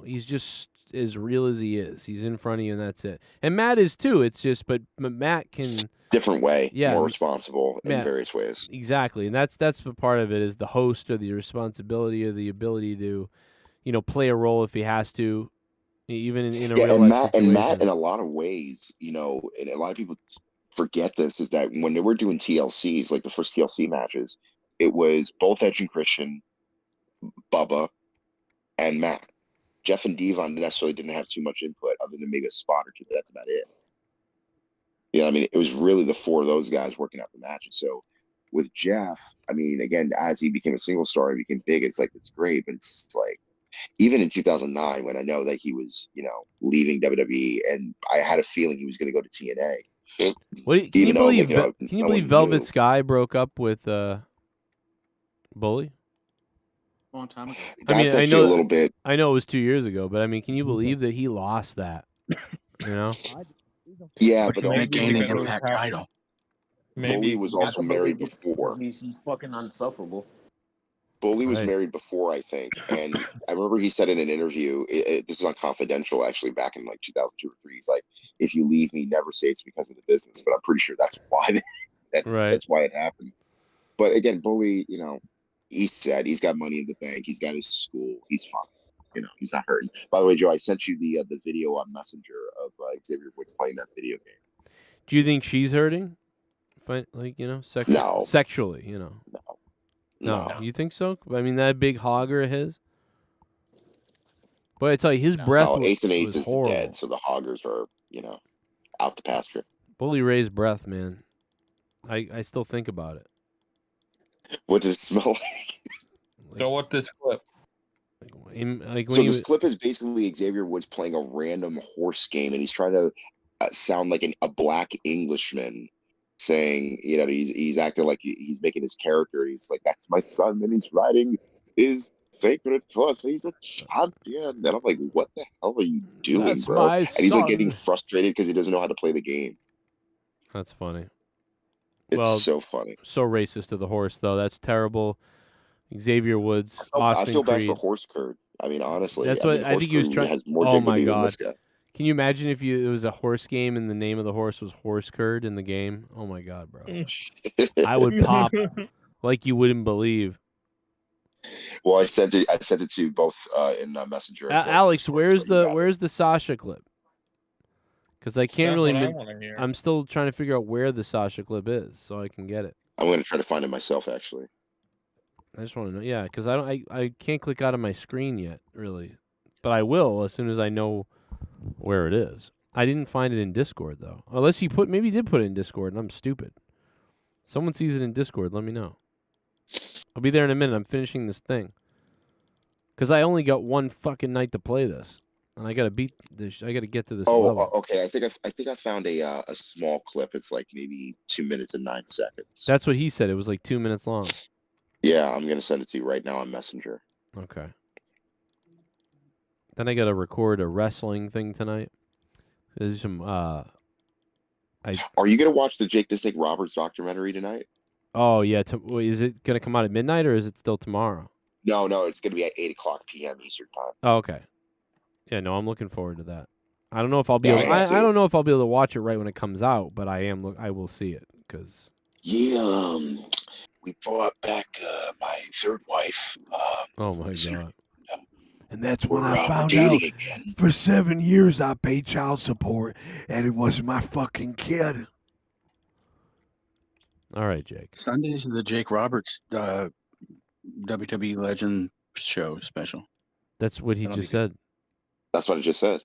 Speaker 3: he's just as real as he is. He's in front of you, and that's it. And Matt is too. It's just, but Matt can
Speaker 5: different way,
Speaker 3: Yeah,
Speaker 5: more responsible in
Speaker 3: Matt-
Speaker 5: various ways.
Speaker 3: exactly, and that's the part of it is the host or the responsibility or the ability to, play a role if he has to, even in a
Speaker 5: Yeah,
Speaker 3: real
Speaker 5: and
Speaker 3: life
Speaker 5: Matt,
Speaker 3: situation.
Speaker 5: and Matt, in a lot of ways, and a lot of people forget this, is that when they were doing TLCs, like the first TLC matches, it was both Edge and Christian, Bubba, and Matt. Jeff and Devon necessarily didn't have too much input other than maybe a spot or two, but that's about it. You know what I mean? It was really the four of those guys working out the matches. So with Jeff, I mean, again, as he became a single star, he became big. It's like, it's great, but it's like, even in 2009, when I know that he was, leaving WWE, and I had a feeling he was going to go to TNA.
Speaker 3: Can you believe?
Speaker 5: no
Speaker 3: Can you
Speaker 5: one
Speaker 3: believe Velvet
Speaker 5: knew.
Speaker 3: Sky broke up with Bully?
Speaker 19: A long time ago.
Speaker 5: That's actually a little bit.
Speaker 3: I know it was 2 years ago, but I mean, can you believe that he lost that?
Speaker 5: Yeah,
Speaker 19: But
Speaker 5: but
Speaker 19: he's
Speaker 5: also
Speaker 19: gaining
Speaker 5: because
Speaker 19: Impact title.
Speaker 5: Bully was also married before.
Speaker 11: He's fucking unsufferable.
Speaker 5: Bully was
Speaker 3: Right.
Speaker 5: married before, I think, and I remember he said in an interview, this is on Confidential, actually, back in like 2002 or 3. He's like, "If you leave me, never say it's because of the business," but I'm pretty sure that's why that's why it happened. But again, Bully, he said he's got money in the bank, he's got his school, he's fine. He's not hurting. By the way, Joe, I sent you the video on Messenger of Xavier Woods playing that video game.
Speaker 3: Do you think she's hurting?
Speaker 5: No.
Speaker 3: Sexually, No, you think so? I mean, that big hogger of his. But I tell you, his breath
Speaker 5: No, Ace and Ace
Speaker 3: was
Speaker 5: is
Speaker 3: horrible.
Speaker 5: dead, so the hoggers are, out the pasture.
Speaker 3: Bully Ray's breath, man. I still think about it.
Speaker 5: What does it smell like?
Speaker 15: So what this clip?
Speaker 5: So this clip is basically Xavier Woods playing a random horse game, and he's trying to sound like a black Englishman, saying, he's acting like he's making his character. He's like, "That's my son, and he's riding his sacred horse. He's a champion." And I'm like, "What the hell are you doing,
Speaker 3: That's
Speaker 5: bro?"
Speaker 3: my
Speaker 5: And he's like getting
Speaker 3: son.
Speaker 5: frustrated because he doesn't know how to play the game.
Speaker 3: That's funny.
Speaker 5: It's so funny.
Speaker 3: So racist to the horse, though. That's terrible. Xavier Woods,
Speaker 5: I
Speaker 3: Austin
Speaker 5: feel bad
Speaker 3: Creed.
Speaker 5: for Horse Kurt. I mean, honestly,
Speaker 3: That's
Speaker 5: I
Speaker 3: what
Speaker 5: mean,
Speaker 3: I think he was
Speaker 5: Horse
Speaker 3: trying.
Speaker 5: Crew has more
Speaker 3: Oh my
Speaker 5: dignity than
Speaker 3: god!
Speaker 5: this guy.
Speaker 3: Can you imagine if it was a horse game and the name of the horse was Horse Curd in the game? Oh my god, bro! I would pop like you wouldn't believe.
Speaker 5: Well, I sent it to you both in Messenger. As well as
Speaker 3: Alex,
Speaker 5: Discord,
Speaker 3: where's
Speaker 5: so you got it.
Speaker 3: where's the Sasha clip? Because I can't
Speaker 15: That's
Speaker 3: really.
Speaker 15: what I wanna hear.
Speaker 3: I'm still trying to figure out where the Sasha clip is so I can get it.
Speaker 5: I'm going to try to find it myself, actually.
Speaker 3: I just want to know. Yeah, because I can't click out of my screen yet, really, but I will as soon as I know where it is. I didn't find it in Discord though, unless maybe he did put it in Discord, and I'm stupid. Someone sees it in Discord, let me know. I'll be there in a minute. I'm finishing this thing because I only got one fucking night to play this, and I gotta beat this. I gotta get to this level.
Speaker 5: Okay. I think I found a small clip. It's like maybe 2 minutes and 9 seconds.
Speaker 3: That's what he said. It was like 2 minutes long.
Speaker 5: Yeah, I'm gonna send it to you right now on Messenger.
Speaker 3: Okay. Then I gotta record a wrestling thing tonight. There's some.
Speaker 5: Are you gonna watch the Jake the Snake Roberts documentary tonight?
Speaker 3: Oh yeah. Wait, is it gonna come out at midnight or is it still tomorrow?
Speaker 5: No, it's gonna be at 8:00 p.m. Eastern time.
Speaker 3: Oh, okay. Yeah, no, I'm looking forward to that. I don't know if I'll be.
Speaker 5: Yeah,
Speaker 3: able, I don't know if I'll be able to watch it right when it comes out, but I am. I will see it because.
Speaker 2: Yeah, we brought back my third wife.
Speaker 3: Oh my god.
Speaker 2: And that's when
Speaker 22: We're
Speaker 2: I found
Speaker 22: dating
Speaker 2: out
Speaker 22: again.
Speaker 2: for 7 years I paid child support and it wasn't my fucking kid.
Speaker 3: All right, Jake.
Speaker 19: Sunday's the Jake Roberts WWE Legend show special.
Speaker 3: That's what he
Speaker 19: That'll be
Speaker 3: just
Speaker 19: good.
Speaker 3: said.
Speaker 5: That's what I just said.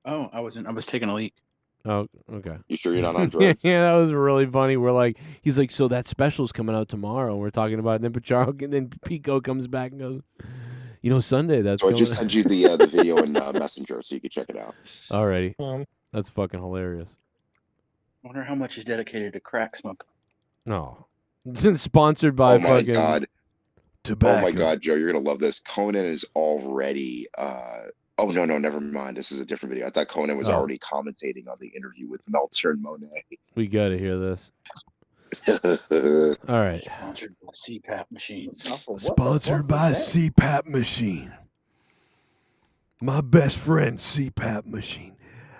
Speaker 19: Oh, I was taking a leak.
Speaker 3: Oh, okay.
Speaker 5: You sure you're not on
Speaker 3: yeah,
Speaker 5: drugs?
Speaker 3: that was really funny. He's like, so that special's coming out tomorrow, and we're talking about it. And then Pacharo, and then Pico comes back and goes, Sunday, that's
Speaker 5: So I
Speaker 3: coming.
Speaker 5: just sent you the video in Messenger so you can check it out.
Speaker 3: Alrighty. That's fucking hilarious.
Speaker 19: I wonder how much is dedicated to crack smoke.
Speaker 3: No. It's sponsored by
Speaker 5: Oh my
Speaker 3: fucking
Speaker 5: god.
Speaker 2: tobacco.
Speaker 5: Oh my god, Joe, you're gonna love this. Conan is already oh no, never mind. This is a different video. I thought Conan was already commentating on the interview with Meltzer and Monet.
Speaker 3: We gotta hear this. All right.
Speaker 19: Sponsored by CPAP machines.
Speaker 2: Sponsored by CPAP machine. My best friend, CPAP machine.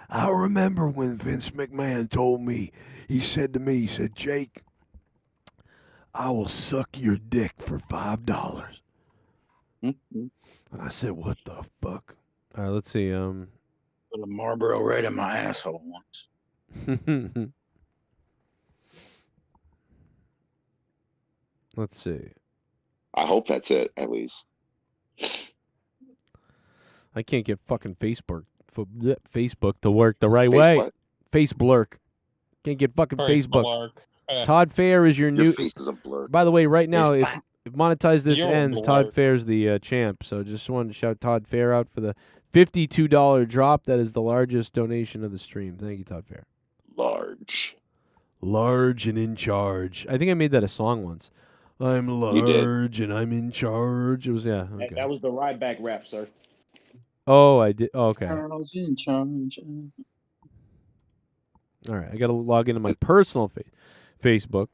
Speaker 2: I remember when Vince McMahon told me, he said, Jake, I will suck your dick for $5. And I said, what the fuck?
Speaker 3: All right, let's see.
Speaker 19: Put a Marlboro right in my asshole once.
Speaker 3: Let's see.
Speaker 5: I hope that's it, at least.
Speaker 3: I can't get fucking Facebook to work the right
Speaker 5: Face
Speaker 3: way.
Speaker 5: what?
Speaker 3: Face blurk. Can't get fucking
Speaker 15: Face
Speaker 3: Facebook.
Speaker 15: blurk.
Speaker 3: Todd Fair is your new.
Speaker 5: face is a blur.
Speaker 3: By the way, right now, if Monetize This
Speaker 15: You're
Speaker 3: ends,
Speaker 15: blurred.
Speaker 3: Todd Fair's the champ. So just wanted to shout Todd Fair out for the $52 drop. That is the largest donation of the stream. Thank you, Todd Fair.
Speaker 2: Large and in charge.
Speaker 3: I think I made that a song once. I'm
Speaker 11: You did.
Speaker 3: large and I'm in charge. It was okay.
Speaker 11: That was the ride back rap, sir.
Speaker 3: Oh, I did. Oh, okay.
Speaker 19: Carl's in charge.
Speaker 3: All right. I got to log into my personal Facebook.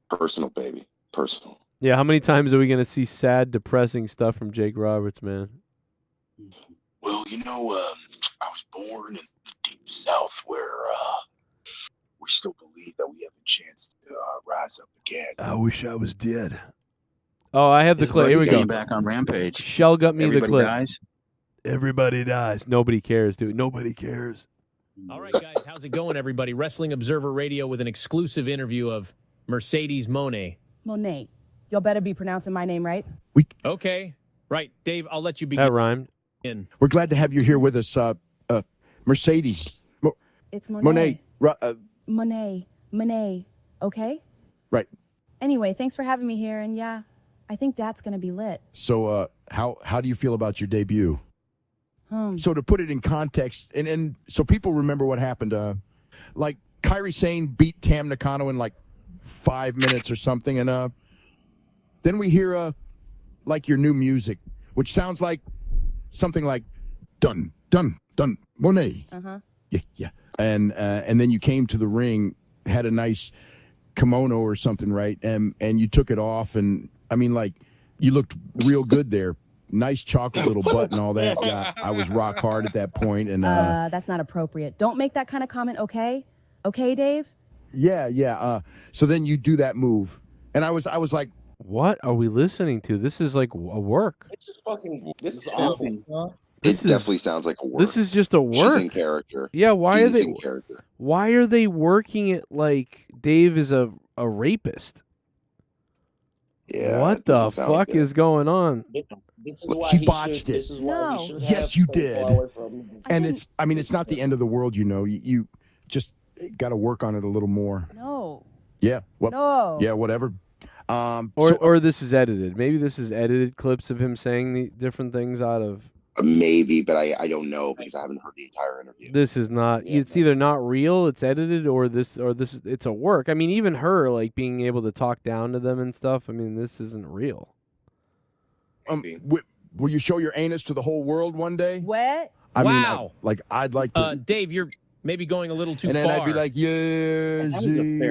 Speaker 5: Personal, baby. Personal.
Speaker 3: Yeah. How many times are we gonna see sad, depressing stuff from Jake Roberts, man?
Speaker 2: Well, I was born in the deep South where we still believe that we have a chance to rise up again. I wish I was dead.
Speaker 3: Oh, I have the
Speaker 19: His
Speaker 3: clip. Here we
Speaker 19: buddy
Speaker 3: go.
Speaker 19: came back on Rampage.
Speaker 3: Shell got me
Speaker 19: Everybody
Speaker 3: the clip.
Speaker 19: dies.
Speaker 2: Everybody dies.
Speaker 3: Nobody cares, dude. Nobody cares.
Speaker 18: All right, guys, how's it going, everybody? Wrestling Observer Radio with an exclusive interview of Mercedes Moné.
Speaker 21: Monet. Y'all better be pronouncing my name right.
Speaker 18: Okay, right, Dave. I'll let you begin.
Speaker 3: That rhymed.
Speaker 23: We're glad to have you here with us, Mercedes.
Speaker 21: It's Monet.
Speaker 23: Monet.
Speaker 21: Monet. Okay?
Speaker 23: Right.
Speaker 21: Anyway, thanks for having me here. And yeah, I think Dat's going to be lit.
Speaker 23: So, how do you feel about your debut? So to put it in context, and so people remember what happened. Like Kairi Sane beat Tam Nakano in like 5 minutes or something, and then we hear like your new music, which sounds like something like dun dun dun Monet. Yeah. And then you came to the ring, had a nice kimono or something, right? And you took it off, and I mean, like, you looked real good there. nice chocolate little butt and all that. Yeah, I was rock hard at that point, and
Speaker 21: That's not appropriate. Don't make that kind of comment, okay? Okay, Dave?
Speaker 23: yeah. So then you do that move, and I was like,
Speaker 3: what are we listening to? This is like a work.
Speaker 11: This is fucking. This is awful.
Speaker 5: This definitely sounds like a work.
Speaker 3: This is just a work.
Speaker 5: She's in character.
Speaker 3: Yeah, why
Speaker 5: She's
Speaker 3: are they?
Speaker 5: in character.
Speaker 3: Why are they working it like Dave is a rapist?
Speaker 5: Yeah.
Speaker 3: What the fuck is going on?
Speaker 11: This is why
Speaker 23: she
Speaker 11: he
Speaker 23: botched
Speaker 11: should,
Speaker 23: it.
Speaker 11: This is why he should have
Speaker 23: Yes, you
Speaker 11: stayed
Speaker 23: did.
Speaker 11: far away from him.
Speaker 23: And it's not the end of the world, you know. You just got to work on it a little more.
Speaker 21: No.
Speaker 23: Yeah.
Speaker 21: No.
Speaker 23: Yeah. Whatever.
Speaker 3: Or this is edited. Maybe this is edited clips of him saying the different things out of.
Speaker 5: Maybe, but I don't know because I haven't heard the entire interview.
Speaker 3: This is not. It's either not real. It's edited, or this. It's a work. I mean, even her like being able to talk down to them and stuff. I mean, this isn't real.
Speaker 23: Will you show your anus to the whole world one day?
Speaker 21: What?
Speaker 23: I mean,
Speaker 18: Wow.
Speaker 23: I'd like to.
Speaker 18: Dave, you're maybe going a little too
Speaker 23: and
Speaker 18: far.
Speaker 23: then I'd be like, yeah.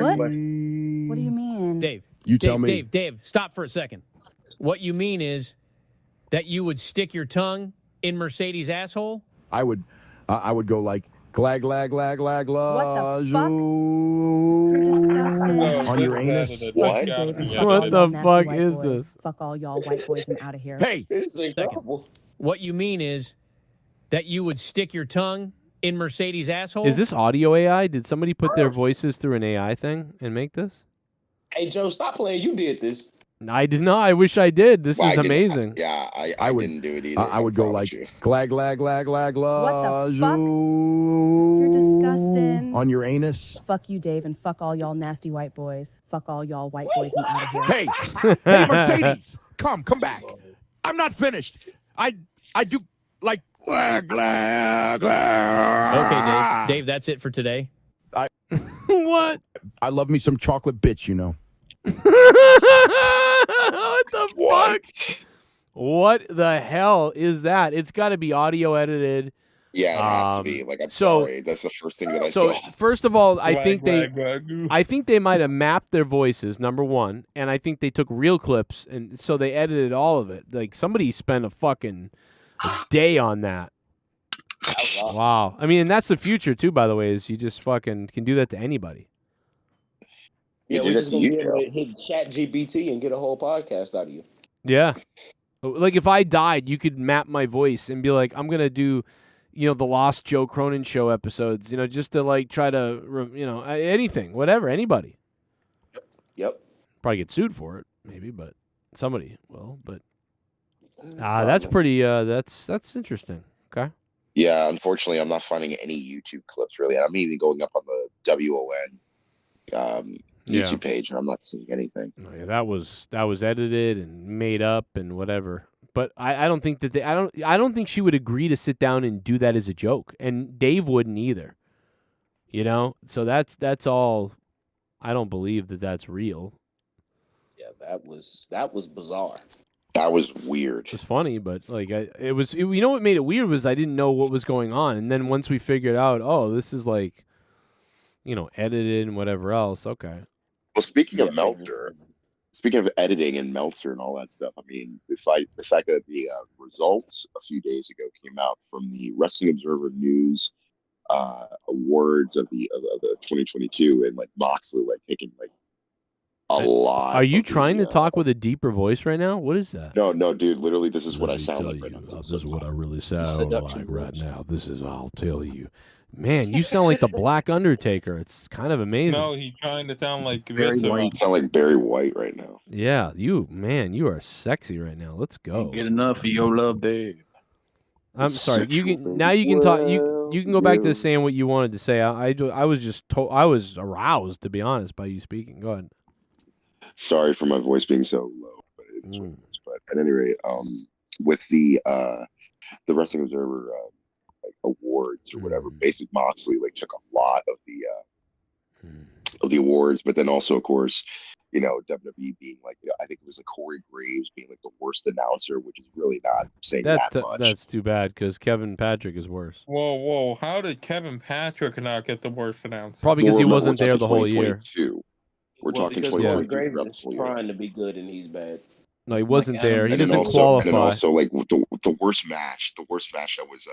Speaker 21: What? What do you mean?
Speaker 18: Dave.
Speaker 23: You tell me.
Speaker 18: Dave, stop for a second. What you mean is that you would stick your tongue in Mercedes' asshole?
Speaker 23: I would go like glag glag glag glag
Speaker 21: What the
Speaker 23: la.
Speaker 21: fuck? You're disgusting.
Speaker 23: On your anus.
Speaker 5: What?
Speaker 3: What the fuck is
Speaker 21: boys.
Speaker 3: this?
Speaker 21: Fuck all y'all white boys and out of here.
Speaker 23: Hey.
Speaker 11: This is incredible.
Speaker 18: What you mean is that you would stick your tongue in Mercedes' asshole?
Speaker 3: Is this audio AI? Did somebody put their voices through an AI thing and make this?
Speaker 11: Hey Joe, stop playing. You did this.
Speaker 3: I did not. I wish I did. This
Speaker 5: Well,
Speaker 3: is
Speaker 5: I didn't-
Speaker 3: amazing.
Speaker 5: I didn't do it either.
Speaker 23: I would go like glag glag glag glag la.
Speaker 21: What the fuck? You're disgusting.
Speaker 23: On your anus.
Speaker 21: Fuck you, Dave, and fuck all y'all nasty white boys. Fuck all y'all white boys and out of here.
Speaker 23: Hey, Mercedes, come back. I'm not finished. I do like glag glag glag.
Speaker 18: Okay, Dave, that's it for today.
Speaker 3: What?
Speaker 23: I love me some chocolate bitch, you know.
Speaker 3: What the fuck? What the hell is that? It's got to be audio edited.
Speaker 5: Yeah, it has to be. Like, I'm sorry. That's the first thing that I saw.
Speaker 3: First of all, I think they might have mapped their voices, number one, and I think they took real clips, and so they edited all of it. Like, somebody spent a fucking day on that. Wow. I mean, and that's the future, too, by the way, is you just fucking can do that to anybody.
Speaker 11: Yeah, we're just gonna be able to hit ChatGPT and get a whole podcast out of you.
Speaker 3: Yeah. Like, if I died, you could map my voice and be like, I'm going to do, the Lost Joe Cronin show episodes, just to, like, try to, anything, whatever, anybody.
Speaker 11: Yep.
Speaker 3: Probably get sued for it, maybe, but somebody will. But that's pretty, that's interesting. Okay.
Speaker 5: Yeah, unfortunately, I'm not finding any YouTube clips, really. I'm even going up on the WON YouTube page, and I'm not seeing anything.
Speaker 3: Oh, yeah, that was edited and made up and whatever. But I don't think that I don't think she would agree to sit down and do that as a joke, and Dave wouldn't either. So that's all. I don't believe that that's real.
Speaker 11: Yeah, that was bizarre.
Speaker 5: That was weird.
Speaker 3: It was funny, but like what made it weird was I didn't know what was going on, and then once we figured out, oh, this is like, edited and whatever else. Okay.
Speaker 5: Well, speaking of Meltzer, speaking of editing and Meltzer and all that stuff, I mean, the fact that the results a few days ago came out from the Wrestling Observer News awards of the 2022, and like Moxley like taking like a lot.
Speaker 3: Are you trying to talk with a deeper voice right now? What is that?
Speaker 5: No, dude. Literally, this is what I sound like right now.
Speaker 1: This is what I really sound like right now. This is, I'll tell you.
Speaker 3: Man, you sound like the Black Undertaker. It's kind of amazing.
Speaker 15: No, he's trying to sound like
Speaker 5: Barry White. Sound like Barry White right now.
Speaker 3: Yeah, you are sexy right now. Let's go.
Speaker 19: Get enough of your love, babe.
Speaker 3: I'm sorry. You can talk. You can go back to saying what you wanted to say. I was just I was aroused, to be honest, by you speaking. Go ahead.
Speaker 5: Sorry for my voice being so low, but it's what it is. But at any rate, with the Wrestling Observer awards or whatever, Basic Moxley like took a lot of the awards, but then also, of course, WWE being like, I think it was like Corey Graves being like the worst announcer, which is really not saying that much.
Speaker 3: That's too bad because Kevin Patrick is worse.
Speaker 15: Whoa! How did Kevin Patrick not get the worst announcer?
Speaker 3: Probably because he wasn't there the whole year.
Speaker 5: We're talking
Speaker 11: because
Speaker 5: 2022.
Speaker 11: Corey Graves is trying to be good and he's bad.
Speaker 3: No, he wasn't
Speaker 6: God,
Speaker 3: there. He
Speaker 5: And then
Speaker 3: doesn't
Speaker 5: also, and then
Speaker 3: qualify.
Speaker 5: also, like the worst match that was,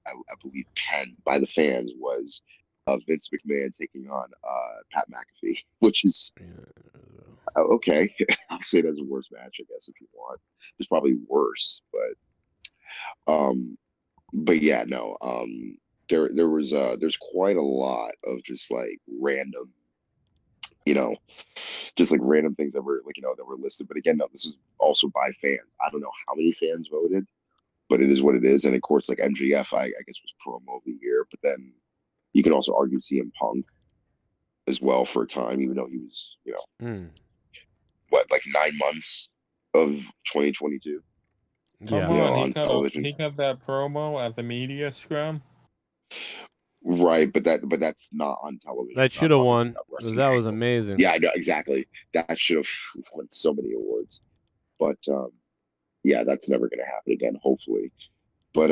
Speaker 5: I believe, penned by the fans was Vince McMahon taking on Pat McAfee, which is okay. I'll say that's the worst match, I guess, if you want. There's probably worse, but yeah, no. There's quite a lot of just like random, just like random things that were like that were listed. But again, no, this is also by fans. I don't know how many fans voted, but it is what it is. And of course, like MJF, I guess was promo of the year. But then you can also argue CM Punk as well for a time, even though he was like 9 months of 2022.
Speaker 15: Come on,
Speaker 5: on television.
Speaker 15: he got that promo at the media scrum.
Speaker 5: Right, but that's not on television.
Speaker 3: That should have won, because that was amazing.
Speaker 5: Yeah, I know, exactly. That should have won so many awards. But yeah, that's never going to happen again, hopefully. But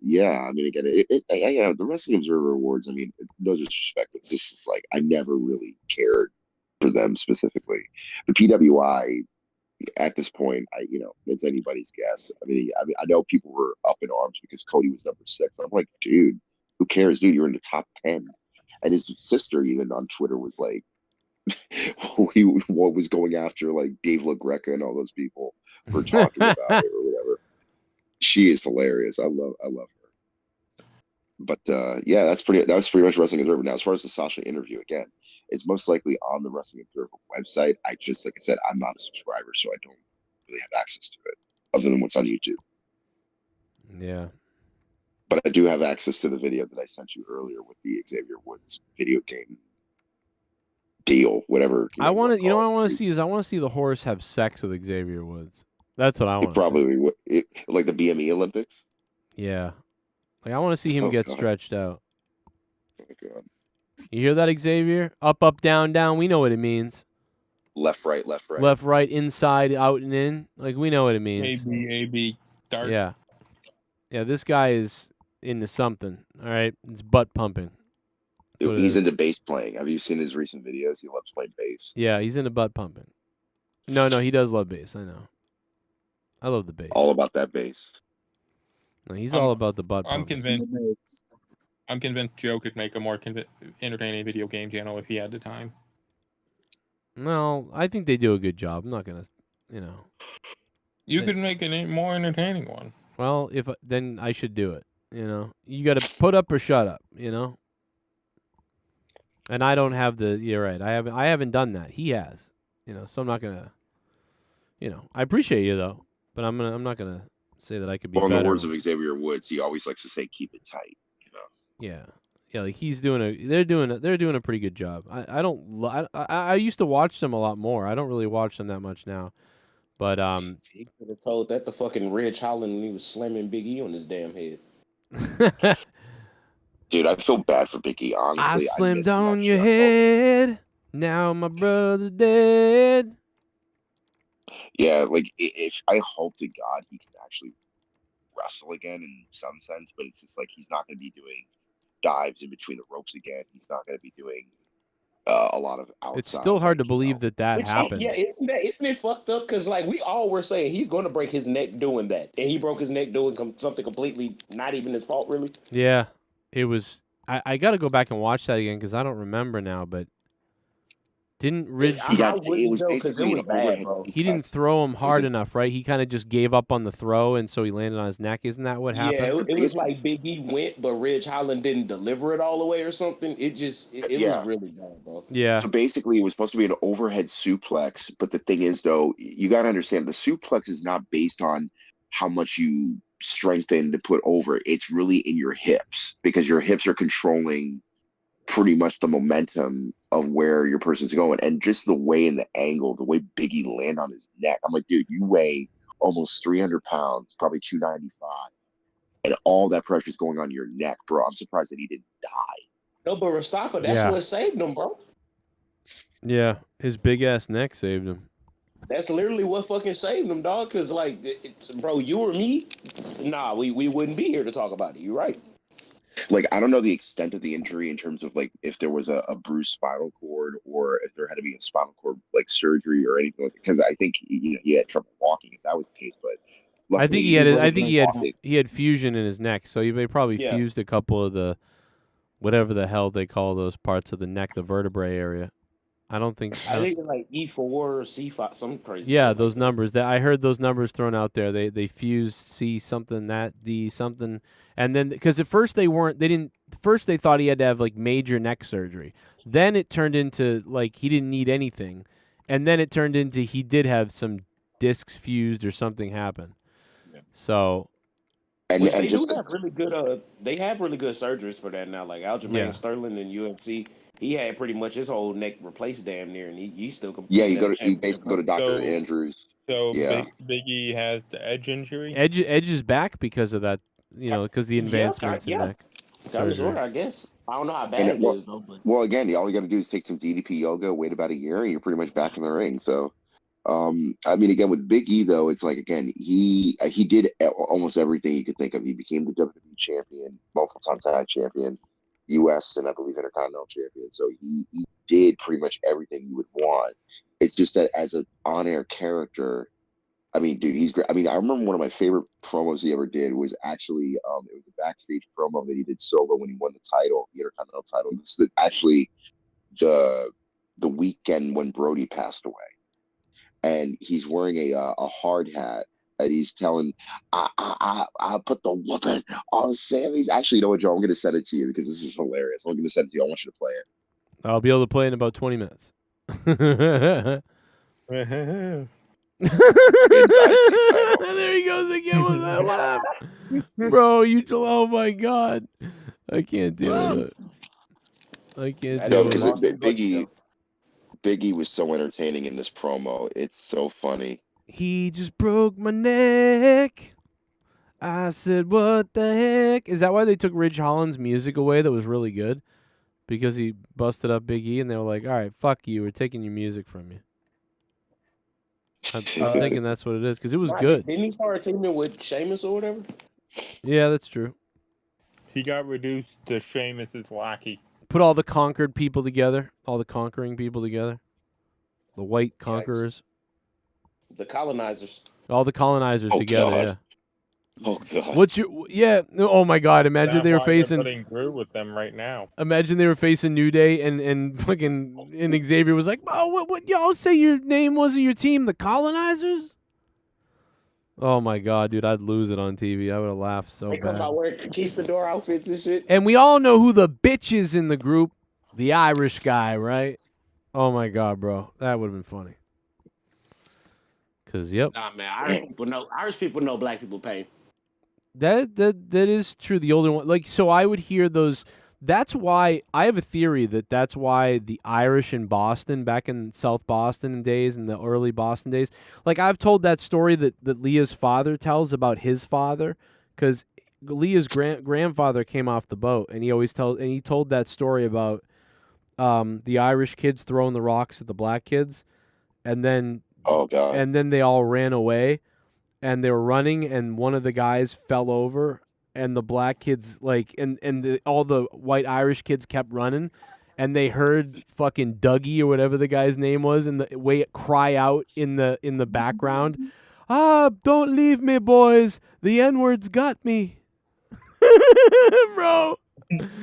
Speaker 5: yeah, I mean, again, the Wrestling Observer Awards, I mean, no disrespect, but this is like, I never really cared for them specifically. The PWI, at this point, it's anybody's guess. I mean, I know people were up in arms because Cody was number 6. I'm like, dude, who cares, dude? You're in the top 10. And his sister, even on Twitter, was like, he was going after like Dave LaGreca and all those people for talking about it or whatever. She is hilarious. I love her. But yeah, that's pretty much Wrestling Observer. Now, as far as the Sasha interview, again, it's most likely on the Wrestling Observer website. Like I said, I'm not a subscriber, so I don't really have access to it other than what's on YouTube.
Speaker 3: Yeah.
Speaker 5: But I do have access to the video that I sent you earlier with the Xavier Woods video game deal, whatever.
Speaker 3: I want to, what I want to see is I want to see the horse have sex with Xavier Woods. That's what I want.
Speaker 5: Probably like the BME Olympics.
Speaker 3: Yeah, like I want to see him get stretched out.
Speaker 5: Oh God.
Speaker 3: You hear that, Xavier? Up, up, down, down. We know what it means.
Speaker 5: Left, right, left, right.
Speaker 3: Left, right, inside, out, and in. Like we know what it means.
Speaker 15: A-B, dart.
Speaker 3: Yeah. Yeah, this guy is into something. All right, it's butt pumping.
Speaker 5: Dude, he's into bass playing. Have you seen his recent videos? He loves playing bass.
Speaker 3: Yeah, he's into butt pumping. No, he does love bass. I know. I love the bass.
Speaker 5: All about that bass.
Speaker 3: No, he's all about the butt
Speaker 15: I'm
Speaker 3: pumping.
Speaker 15: convinced Joe could make a more entertaining video game channel if he had the time.
Speaker 3: No, I think they do a good job. I'm not gonna,
Speaker 15: You could make a more entertaining one.
Speaker 3: Well, then I should do it. You got to put up or shut up. And I don't have the. You're right. I haven't done that. He has. So I'm not gonna. I appreciate you though, but I'm not gonna say that I could be.
Speaker 5: Well, in
Speaker 3: better.
Speaker 5: the words of Xavier Woods, he always likes to say, "Keep it tight."
Speaker 3: Yeah. Yeah, like they're doing a pretty good job. I used to watch them a lot more. I don't really watch them that much now. But
Speaker 11: he could have told that the fucking Ridge Holland when he was slamming Big E on his damn head.
Speaker 5: Dude, I feel bad for Big E, honestly.
Speaker 3: I slammed on your head. Now my brother's dead.
Speaker 5: Yeah, like if I hope to God he can actually wrestle again in some sense, but it's just like he's not going to be doing dives in between the ropes again. He's not going to be doing a lot of outside.
Speaker 3: It's still hard to believe that happened.
Speaker 11: Yeah, isn't it fucked up? Because like we all were saying he's going to break his neck doing that, and he broke his neck doing something completely not even his fault, really.
Speaker 3: Yeah, it was. I got to go back and watch that again because I don't remember now. But didn't Ridge?
Speaker 11: He
Speaker 3: didn't throw him hard enough, right? He kind of just gave up on the throw, and so he landed on his neck. Isn't that what happened?
Speaker 11: Yeah, it was like Big E went, but Ridge Holland didn't deliver it all the way or something. It was really bad, bro.
Speaker 3: Yeah.
Speaker 5: So basically, it was supposed to be an overhead suplex, but the thing is, though, you got to understand the suplex is not based on how much you strengthen to put over. It's really in your hips because your hips are controlling pretty much the momentum of where your person's going, and just the way and the angle, the way Biggie landed on his neck. I'm like, dude, you weigh almost 300 pounds, probably 295, and all that pressure is going on your neck, bro. I'm surprised that he didn't die.
Speaker 11: No, but Mustafa, that's what saved him, bro.
Speaker 3: Yeah, his big ass neck saved him.
Speaker 11: That's literally what fucking saved him, dog. Because like, bro, you or me, nah, we wouldn't be here to talk about it. You're right.
Speaker 5: Like, I don't know the extent of the injury in terms of like if there was a bruised spinal cord or if there had to be a spinal cord like surgery or anything like that. Because I think he had trouble walking if that was the case. But
Speaker 3: I think
Speaker 5: luckily,
Speaker 3: he had. I
Speaker 5: he
Speaker 3: think
Speaker 5: was
Speaker 3: he had.
Speaker 5: walking.
Speaker 3: He had fusion in his neck, so they probably
Speaker 11: Yeah.
Speaker 3: fused a couple of the, whatever the hell they call those parts of the neck, the vertebrae area. I don't think.
Speaker 11: I think it's like E4 or C5, some crazy.
Speaker 3: Yeah,
Speaker 11: shit
Speaker 3: those
Speaker 11: like
Speaker 3: numbers. That I heard those numbers thrown out there. They fused C something, that D something, and then because at first they weren't. They didn't. First they thought he had to have like major neck surgery. Then it turned into like he didn't need anything, and then it turned into he did have some discs fused or something happen. So.
Speaker 5: And,
Speaker 11: Which
Speaker 5: and
Speaker 11: they
Speaker 5: just
Speaker 11: do have really good. They have really good surgeries for that now. Like Aljamain
Speaker 3: Yeah.
Speaker 11: Sterling in UFC, he had pretty much his whole neck replaced damn near, and he still can.
Speaker 5: yeah, you
Speaker 11: championship
Speaker 5: basically go to Dr.
Speaker 15: So-
Speaker 5: Andrews.
Speaker 15: So
Speaker 5: Yeah.
Speaker 15: Big E has the edge injury.
Speaker 3: Edge is back because of that, because the advancements in neck
Speaker 11: Kind of
Speaker 3: surgery.
Speaker 11: sort, I guess. I don't know how bad
Speaker 5: And
Speaker 11: it is though, but
Speaker 5: well, again, all you got to do is take some DDP yoga, wait about a year, and you're pretty much back in the ring. So, I mean, again, with Big E though, it's like again, he did almost everything you could think of. He became the WWE champion, multiple time tag champion, U.S. and I believe Intercontinental champion. So he did pretty much everything you would want. It's just that as an on-air character, I mean, dude, he's great. I mean, I remember one of my favorite promos he ever did was actually it was a backstage promo that he did solo when he won the title, the Intercontinental title. This is actually the weekend when Brody passed away, and he's wearing a hard hat, and he's telling, I put the whooping on Sammy's. Actually, you know what, Joe? I'm going to send it to you because this is hilarious. I'm going to send it to you. I want you to play it.
Speaker 3: I'll be able to play in about 20 minutes. There he goes again with that laugh. Bro, oh my God. I can't deal with it. I can't
Speaker 5: No,
Speaker 3: deal with
Speaker 5: because
Speaker 3: it.
Speaker 5: Biggie was so entertaining in this promo. It's so funny.
Speaker 3: He just broke my neck. I said, what the heck? Is that why they took Ridge Holland's music away that was really good? Because he busted up Big E and they were like, all right, fuck you. We're taking your music from you. I'm thinking that's what it is because it was
Speaker 11: Right,
Speaker 3: good.
Speaker 11: Didn't he start teaming with Sheamus or whatever?
Speaker 3: Yeah, that's true.
Speaker 15: He got reduced to Sheamus's lackey.
Speaker 3: Put all the conquered people together, all the conquering people together, the white conquerors,
Speaker 11: The colonizers.
Speaker 3: all the colonizers
Speaker 11: Oh,
Speaker 3: together.
Speaker 11: God.
Speaker 3: Yeah.
Speaker 5: Oh God.
Speaker 3: What's your Oh my God! Imagine
Speaker 15: That's
Speaker 3: they were
Speaker 15: why they're
Speaker 3: facing.
Speaker 15: putting Drew with them right now.
Speaker 3: Imagine they were facing New Day and fucking and Xavier was like, "Oh, what y'all say your name wasn't your team, the Colonizers?" Oh my God, dude, I'd lose it on TV. I would have laughed so
Speaker 11: They come
Speaker 3: bad.
Speaker 11: out wearing conquistador outfits and shit.
Speaker 3: And we all know who the bitch is in the group, the Irish guy, right? Oh my God, bro, that would have been funny. Cause yep,
Speaker 11: Nah, man, Irish people know black people pain.
Speaker 3: that is true. The older one, like, so I would hear those. That's why I have a theory that's why the Irish in Boston, back in South Boston days, in the early Boston days, like I've told that story that Leah's father tells about his father, because Leah's grandfather came off the boat, and he told that story about the Irish kids throwing the rocks at the black kids, and then and then they all ran away, and they were running, and one of the guys fell over. And the black kids, like, all the white Irish kids kept running, and they heard fucking Dougie or whatever the guy's name was, and the way it cry out in the background, don't leave me, boys. The N-word's got me, bro.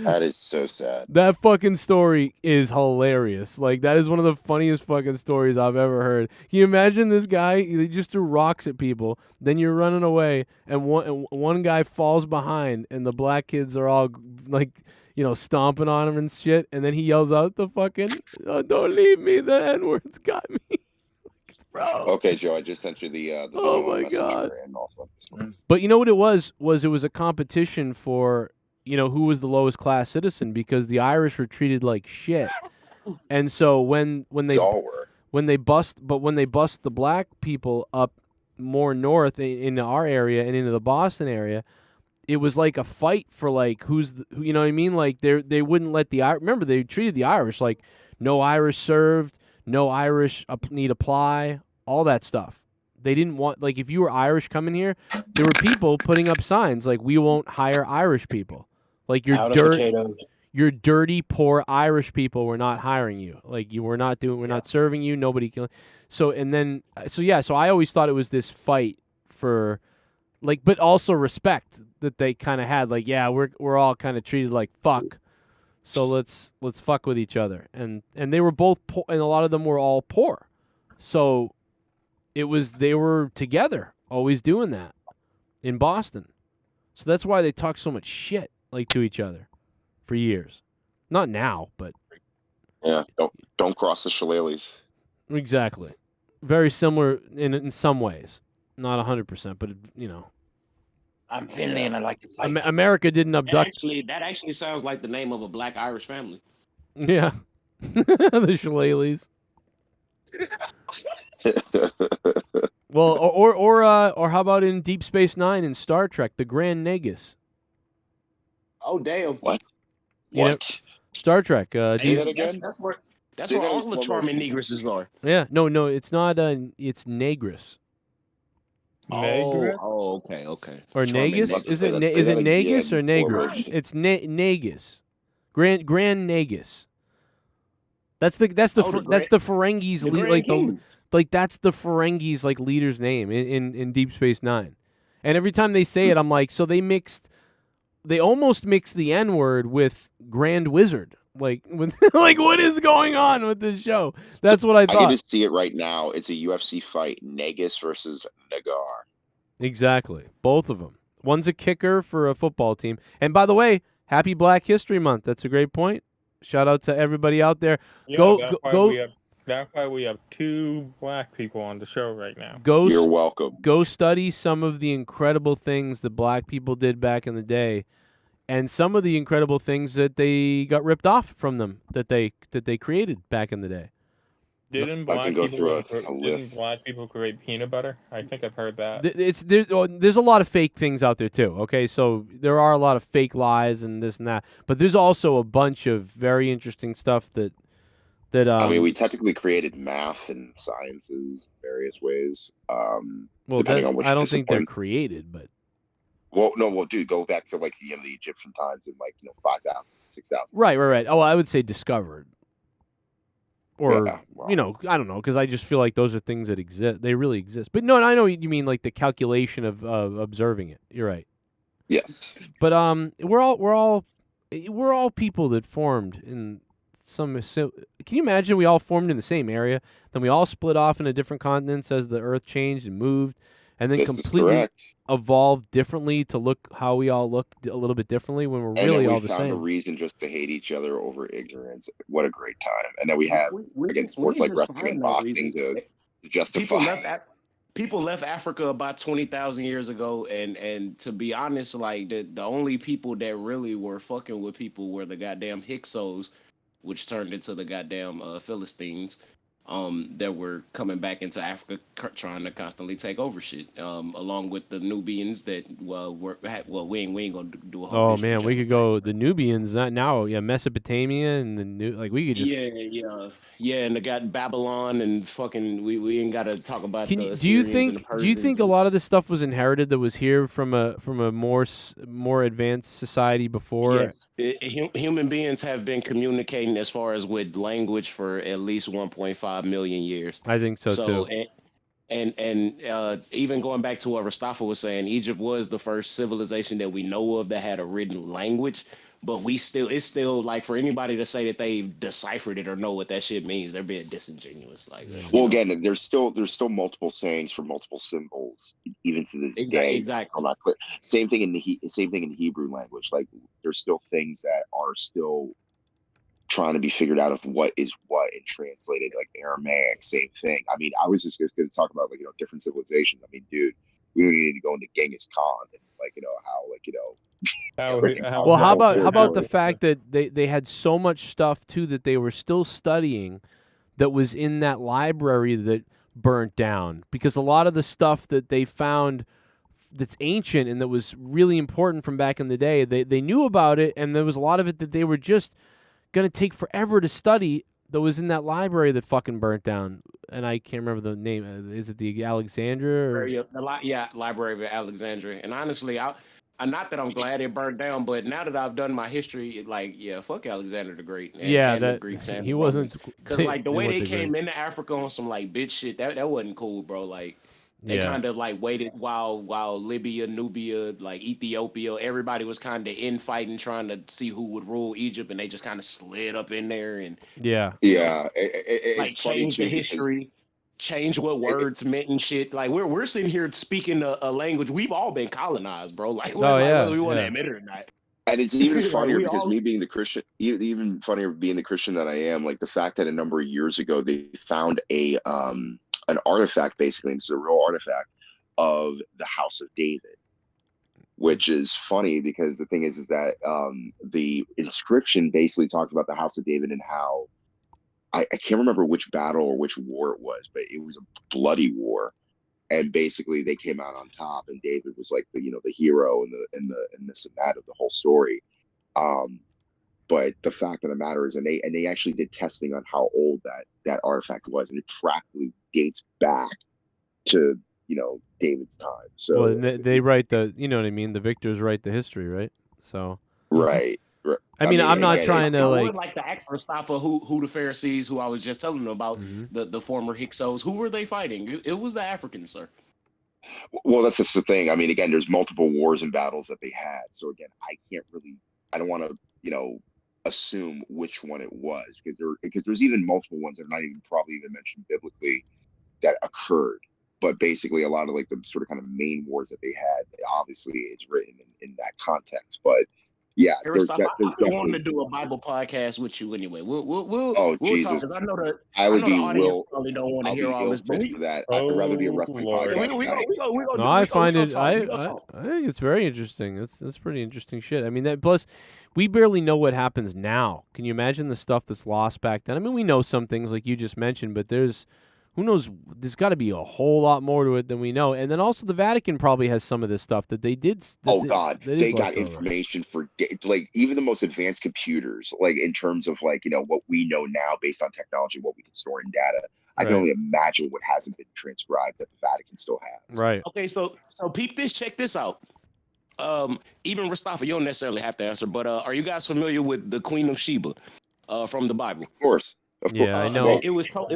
Speaker 5: That is so sad.
Speaker 3: That fucking story is hilarious. Like, that is one of the funniest fucking stories I've ever heard. Can you imagine this guy? He just threw rocks at people. Then you're running away, and one guy falls behind, and the black kids are all, like, stomping on him and shit. And then he yells out the fucking, don't leave me. The N-word's got me. Bro.
Speaker 5: Okay, Joe, I just sent you the
Speaker 3: Oh,
Speaker 5: video on
Speaker 3: my
Speaker 5: Messenger
Speaker 3: God.
Speaker 5: and also this one.
Speaker 3: But you know what it was? It was a competition for, who was the lowest class citizen, because the Irish were treated like shit. And so when they
Speaker 5: all were.
Speaker 3: when they bust the black people up more north into our area and into the Boston area, it was like a fight for like who you know what I mean? Like they wouldn't let remember they treated the Irish like no Irish served, no Irish need apply, all that stuff. They didn't want, like, if you were Irish coming here, there were people putting up signs like, we won't hire Irish people. Like your dirty, poor Irish people were not hiring you. Like we're not serving you. Nobody can. So I always thought it was this fight for, like, but also respect that they kind of had. Like, yeah, we're all kind of treated like fuck. So let's fuck with each other. And they were both poor, and a lot of them were all poor. So they were together, always doing that in Boston. So that's why they talk so much shit, like, to each other for years. Not now, but
Speaker 5: yeah, don't cross the shillelaghs.
Speaker 3: Exactly. Very similar in some ways. Not 100%, but
Speaker 17: I'm Finley and I like to fight.
Speaker 3: America didn't abduct.
Speaker 11: That actually sounds like the name of a black Irish family.
Speaker 3: Yeah. The shillelaghs. Well, or how about in Deep Space Nine in Star Trek, the Grand Negus?
Speaker 11: Oh damn!
Speaker 5: What?
Speaker 3: Star Trek.
Speaker 11: Say that again? That's where all the charming negresses are.
Speaker 3: Yeah, no, it's not. It's Negress.
Speaker 11: Oh, okay.
Speaker 3: Or Negus? Is it Negus or Negress? It's Negus. Grand Negus. That's the Ferengis that's the Ferengis like leader's name in Deep Space Nine. And every time they say it, I'm like, so they almost mixed the N-word with Grand Wizard. Like what is going on with this show? That's what I thought.
Speaker 5: I can just see it right now. It's a UFC fight, Negus versus Nagar.
Speaker 3: Exactly. Both of them. One's a kicker for a football team. And by the way, happy Black History Month. That's a great point. Shout out to everybody out there.
Speaker 15: Yeah, that's why we have two black people on the show right now.
Speaker 5: You're welcome.
Speaker 3: Go study some of the incredible things that black people did back in the day, and some of the incredible things that they got ripped off from them that they created back in the day.
Speaker 15: Didn't black people create peanut butter? I think I've heard that.
Speaker 3: There's a lot of fake things out there too. Okay, so there are a lot of fake lies and this and that, but there's also a bunch of very interesting stuff that.
Speaker 5: I mean, we technically created math and sciences various ways. Depending on which
Speaker 3: I don't think they're created, but.
Speaker 5: Well, dude, go back to like the Egyptian times in 5,000, 6,000.
Speaker 3: Right. Oh, I would say discovered. Or, I don't know, because I just feel like those are things that exist. They really exist. But no, I know you mean like the calculation of observing it. You're right.
Speaker 5: Yes.
Speaker 3: But we're all people that formed in some. Can you imagine we all formed in the same area, then we all split off into different continents as the Earth changed and moved, and then completely evolved differently to look how we all look a little bit differently when we're really all the same.
Speaker 5: And we found a reason just to hate each other over ignorance. What a great time! And then we have again sports like wrestling and boxing to justify.
Speaker 11: People left Africa about 20,000 years ago, and to be honest, like the only people that really were fucking with people were the goddamn Hyksos, which turned into the goddamn Philistines. That were coming back into Africa trying to constantly take over shit, along with the Nubians that we ain't gonna do a whole.
Speaker 3: Oh man, we could go the Nubians Mesopotamia and we could just
Speaker 11: and they got Babylon and fucking we ain't gotta talk about.
Speaker 3: Do you think a lot of this stuff was inherited that was here from a more advanced society before?
Speaker 11: Yes, human beings have been communicating as far as with language for at least 1.5 million years.
Speaker 3: I think so too.
Speaker 11: And even going back to what Aristotle was saying, Egypt was the first civilization that we know of that had a written language. But it's still like for anybody to say that they deciphered it or know what that shit means, they're being disingenuous. Like,
Speaker 5: well, again, there's still multiple sayings for multiple symbols, even to this day.
Speaker 11: Exactly.
Speaker 5: I'm not clear. Same thing in the Hebrew language. Like, there's still things that are still trying to be figured out of what is what and translated, like Aramaic, same thing. I mean, I was just going to talk about different civilizations. I mean, dude, we don't need to go into Genghis Khan and
Speaker 3: how about the fact that they had so much stuff too that they were still studying that was in that library that burnt down, because a lot of the stuff that they found that's ancient and that was really important from back in the day, they knew about it, and there was a lot of it that they were just going to take forever to study that was in that library that fucking burnt down. And I can't remember the name. Is it the Alexandria?
Speaker 11: Library of Alexandria. And honestly, Not that I'm glad it burned down, but now that I've done my history, like, yeah, fuck Alexander the Great and,
Speaker 3: Yeah,
Speaker 11: and the
Speaker 3: that
Speaker 11: Greeks and
Speaker 3: he
Speaker 11: the
Speaker 3: wasn't.
Speaker 11: Romans, because like the
Speaker 3: They
Speaker 11: way
Speaker 3: weren't
Speaker 11: they
Speaker 3: the
Speaker 11: came
Speaker 3: great.
Speaker 11: into Africa on some like bitch shit, that wasn't cool, bro. Like they
Speaker 3: Yeah.
Speaker 11: kind of like waited while Libya, Nubia, like Ethiopia, everybody was kind of infighting, trying to see who would rule Egypt, and they just kind of slid up in there and
Speaker 3: Yeah.
Speaker 5: Yeah,
Speaker 11: like
Speaker 5: it's funny
Speaker 11: change the
Speaker 5: too because
Speaker 11: history, change what words meant and shit. Like we're sitting here speaking a language we've all been colonized, bro. Like,
Speaker 3: Oh
Speaker 11: whether
Speaker 3: yeah,
Speaker 11: we want to
Speaker 3: yeah.
Speaker 11: admit it or not.
Speaker 5: and it's even
Speaker 11: Like
Speaker 5: funnier
Speaker 11: we
Speaker 5: because
Speaker 11: all
Speaker 5: me being the Christian, even funnier being the Christian that I am, like the fact that a number of years ago they found an artifact, basically, and it's a real artifact of the House of David, which is funny because the thing is that the inscription basically talked about the House of David and how I can't remember which battle or which war it was, but it was a bloody war, and basically they came out on top, and David was like the hero and this and that of the whole story. But the fact of the matter is, and they actually did testing on how old that artifact was, and it practically dates back to David's time. So
Speaker 3: Well, and they write the, you know what I mean. The victors write the history, right? So.
Speaker 5: right.
Speaker 3: I mean, I'm not
Speaker 5: again,
Speaker 3: trying to
Speaker 11: I
Speaker 3: like.
Speaker 11: would like to ask Mustafa who the Pharisees, who I was just telling them about, the former Hyksos, who were they fighting? It was the Africans, sir.
Speaker 5: Well, that's just the thing. I mean, again, there's multiple wars and battles that they had. So again, I don't want to, assume which one it was because there's even multiple ones that are not even probably even mentioned biblically that occurred. But basically, a lot of like the sort of kind of main wars that they had, obviously, it's written in that context. But yeah, there's
Speaker 11: I've been
Speaker 5: definitely
Speaker 11: wanting to do a Bible podcast with you anyway. We'll
Speaker 5: Oh
Speaker 11: talk
Speaker 5: Jesus,
Speaker 11: because I know
Speaker 5: I would
Speaker 11: the
Speaker 5: be
Speaker 11: audience probably don't want to
Speaker 5: I'll
Speaker 11: hear
Speaker 5: be
Speaker 11: all
Speaker 5: ill
Speaker 11: this, but
Speaker 5: fit for that. I'd rather be a wrestling podcast
Speaker 11: we
Speaker 5: guy.
Speaker 11: gonna
Speaker 3: No, I find it.
Speaker 11: talk. We gonna
Speaker 3: I
Speaker 11: talk.
Speaker 3: think it's very interesting. That's pretty interesting shit. I mean, that plus, we barely know what happens now. Can you imagine the stuff that's lost back then? I mean, we know some things like you just mentioned, but who knows? There's got to be a whole lot more to it than we know. And then also, the Vatican probably has some of this stuff that they did.
Speaker 5: God, they got information for like even the most advanced computers, like in terms of like what we know now based on technology, what we can store in data. I can
Speaker 3: Right.
Speaker 5: only imagine what hasn't been transcribed that the Vatican still has.
Speaker 3: Right.
Speaker 11: Okay, so peep this. Check this out. Even Mustafa, you don't necessarily have to answer, but are you guys familiar with the Queen of Sheba from the Bible?
Speaker 5: Of course.
Speaker 3: Yeah, I know.
Speaker 11: It was told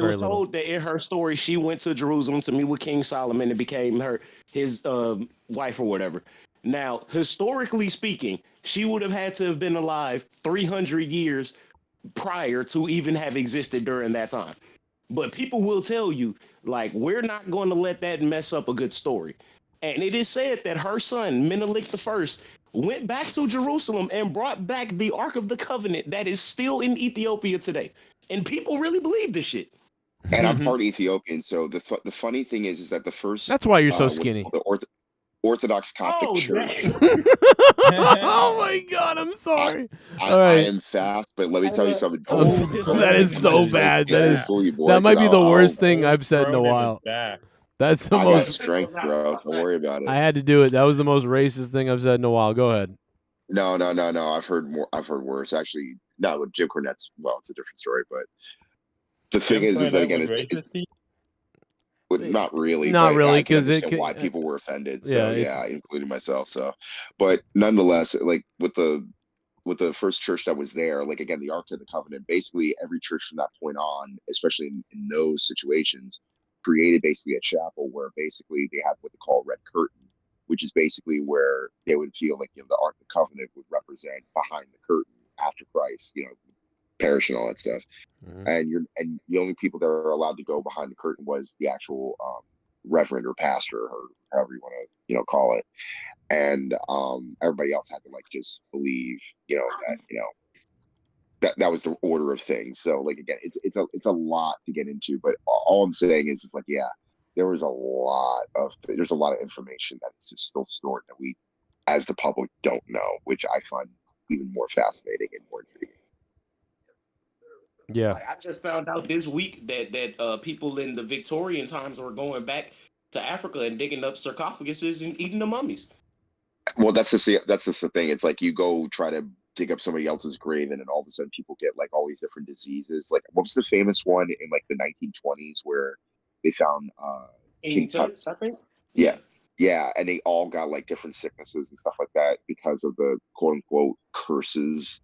Speaker 11: that in her story she went to Jerusalem to meet with King Solomon and became his wife or whatever. Now, historically speaking, she would have had to have been alive 300 years prior to even have existed during that time. But people will tell you, like, we're not going to let that mess up a good story. And it is said that her son, Menelik I, went back to Jerusalem and brought back the Ark of the Covenant that is still in Ethiopia today. And people really believe this shit.
Speaker 5: And I'm part Ethiopian, so the funny thing is that the first
Speaker 3: That's why you're so skinny.
Speaker 5: the Orthodox Coptic Church.
Speaker 3: Oh my God, I'm sorry. All right.
Speaker 5: I am fast, but let me tell you something.
Speaker 3: That is so bad. That might be the worst thing I've said in a while. That's the
Speaker 5: I
Speaker 3: most
Speaker 5: got strength, bro. Don't worry about it.
Speaker 3: I had to do it. That was the most racist thing I've said in a while. Go ahead.
Speaker 5: No. I've heard more. I've heard worse. Actually, no. With Jim Cornette's, well, it's a different story. But the thing is that again, not really.
Speaker 3: Not
Speaker 5: but
Speaker 3: really,
Speaker 5: I can
Speaker 3: 'cause it
Speaker 5: understand
Speaker 3: could-
Speaker 5: why people were offended.
Speaker 3: yeah,
Speaker 5: So
Speaker 3: it's-
Speaker 5: yeah, including myself. So, but nonetheless, like with the first church that was there, like again, the Ark of the Covenant, basically every church from that point on, especially in those situations, created basically a chapel where basically they had what they call red curtain, which is basically where they would feel like the Ark of the Covenant would represent behind the curtain after Christ, perish and all that stuff. And the only people that are allowed to go behind the curtain was the actual reverend or pastor or however you want to call it, and everybody else had to like just believe that was the order of things. So like again, it's a lot to get into, but all I'm saying is it's like there's a lot of information that is just still stored that we as the public don't know, which I find even more fascinating and more intriguing.
Speaker 3: Yeah.
Speaker 11: Like, I just found out this week that people in the Victorian times were going back to Africa and digging up sarcophaguses and eating the mummies.
Speaker 5: Well, that's just the thing. It's like you go try to dig up somebody else's grave, and then all of a sudden people get like all these different diseases. Like, what was the famous one in like the 1920s where they found
Speaker 11: King Tut, I think.
Speaker 5: Yeah, Yeah, and they all got like different sicknesses and stuff like that because of the quote unquote curses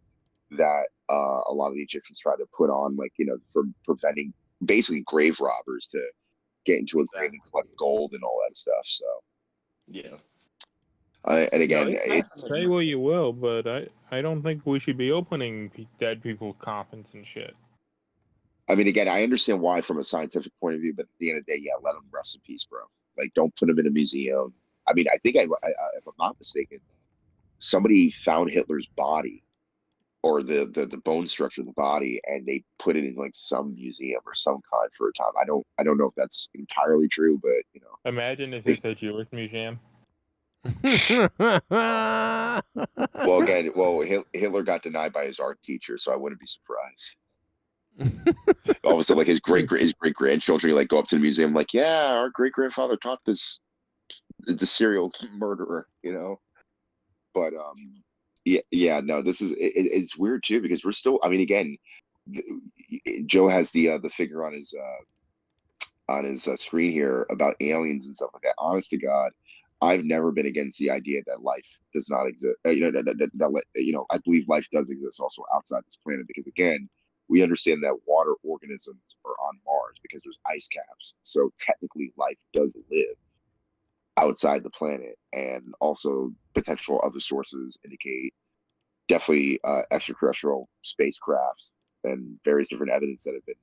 Speaker 5: that a lot of the Egyptians tried to put on, like, you know, for preventing basically grave robbers to get into a grave and collect gold and all that stuff. So
Speaker 11: yeah.
Speaker 5: And again, it's
Speaker 15: say what you will, but I don't think we should be opening dead people's coffins and shit.
Speaker 5: I mean, again, I understand why from a scientific point of view, but at the end of the day, yeah, let them rest in peace, bro. Like, don't put them in a museum. I mean, I think if I'm not mistaken, somebody found Hitler's body or the bone structure of the body, and they put it in like some museum or some kind for a time. I don't know if that's entirely true, but you know,
Speaker 15: Imagine if it's a Jewish museum.
Speaker 5: Well, again, Hitler got denied by his art teacher, so I wouldn't be surprised. All of a sudden, like his great grandchildren, like go up to the museum, like, yeah, our great grandfather taught this the serial murderer, you know. But yeah, no, this is it's weird too because we're still. I mean, again, Joe has the figure on his screen here about aliens and stuff like that. Honest to God, I've never been against the idea that life does not exist. You know, I believe life does exist also outside this planet because, again, we understand that water organisms are on Mars because there's ice caps. So technically, life does live outside the planet, and also potential other sources indicate definitely extraterrestrial spacecrafts and various different evidence that have been,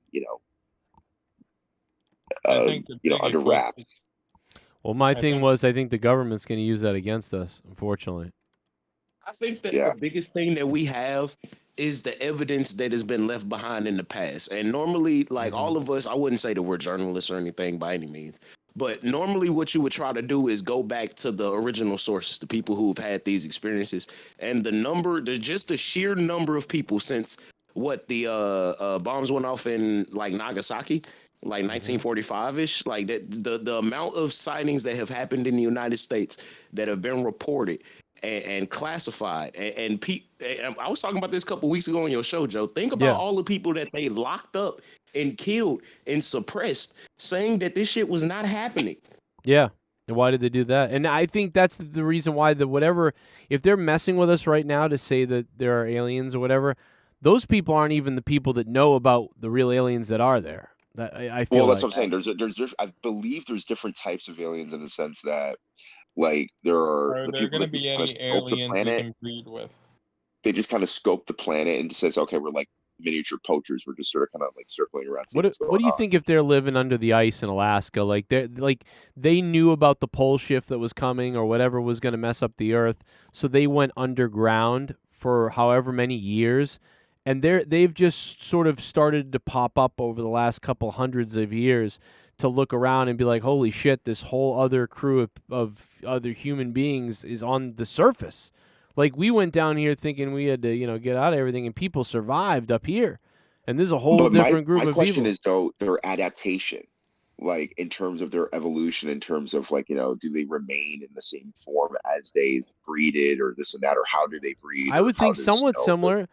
Speaker 5: under wraps.
Speaker 3: Well, my thing was, I think the government's going to use that against us, unfortunately.
Speaker 11: I think that the biggest thing that we have is the evidence that has been left behind in the past. And normally, like all of us, I wouldn't say that we're journalists or anything by any means, but normally what you would try to do is go back to the original sources, the people who've had these experiences. And just the sheer number of people since the bombs went off in like Nagasaki, like 1945-ish, like that the amount of sightings that have happened in the United States that have been reported and classified and I was talking about this a couple weeks ago on your show, Joe. Think about all the people that they locked up and killed and suppressed, saying that this shit was not happening.
Speaker 3: Yeah. And why did they do that? And I think that's the reason why if they're messing with us right now to say that there are aliens or whatever, those people aren't even the people that know about the real aliens that are there. I feel
Speaker 5: that's what I'm saying. I believe there's different types of aliens in the sense that, like,
Speaker 15: Are there going to be any aliens we can breed with?
Speaker 5: They just kind of scope the planet and says, okay, we're like miniature poachers. We're just sort of kind of like circling around.
Speaker 3: What do you think if they're living under the ice in Alaska? Like they knew about the pole shift that was coming or whatever was going to mess up the Earth, so they went underground for however many years. And they've just sort of started to pop up over the last couple hundreds of years to look around and be like, holy shit, this whole other crew of other human beings is on the surface. Like, we went down here thinking we had to, get out of everything, and people survived up here. And there's a whole different group of people.
Speaker 5: My question is, though, their adaptation, like, in terms of their evolution, in terms of, like, do they remain in the same form as they've breeded or this and that, or how do they breed?
Speaker 3: I would think somewhat similar,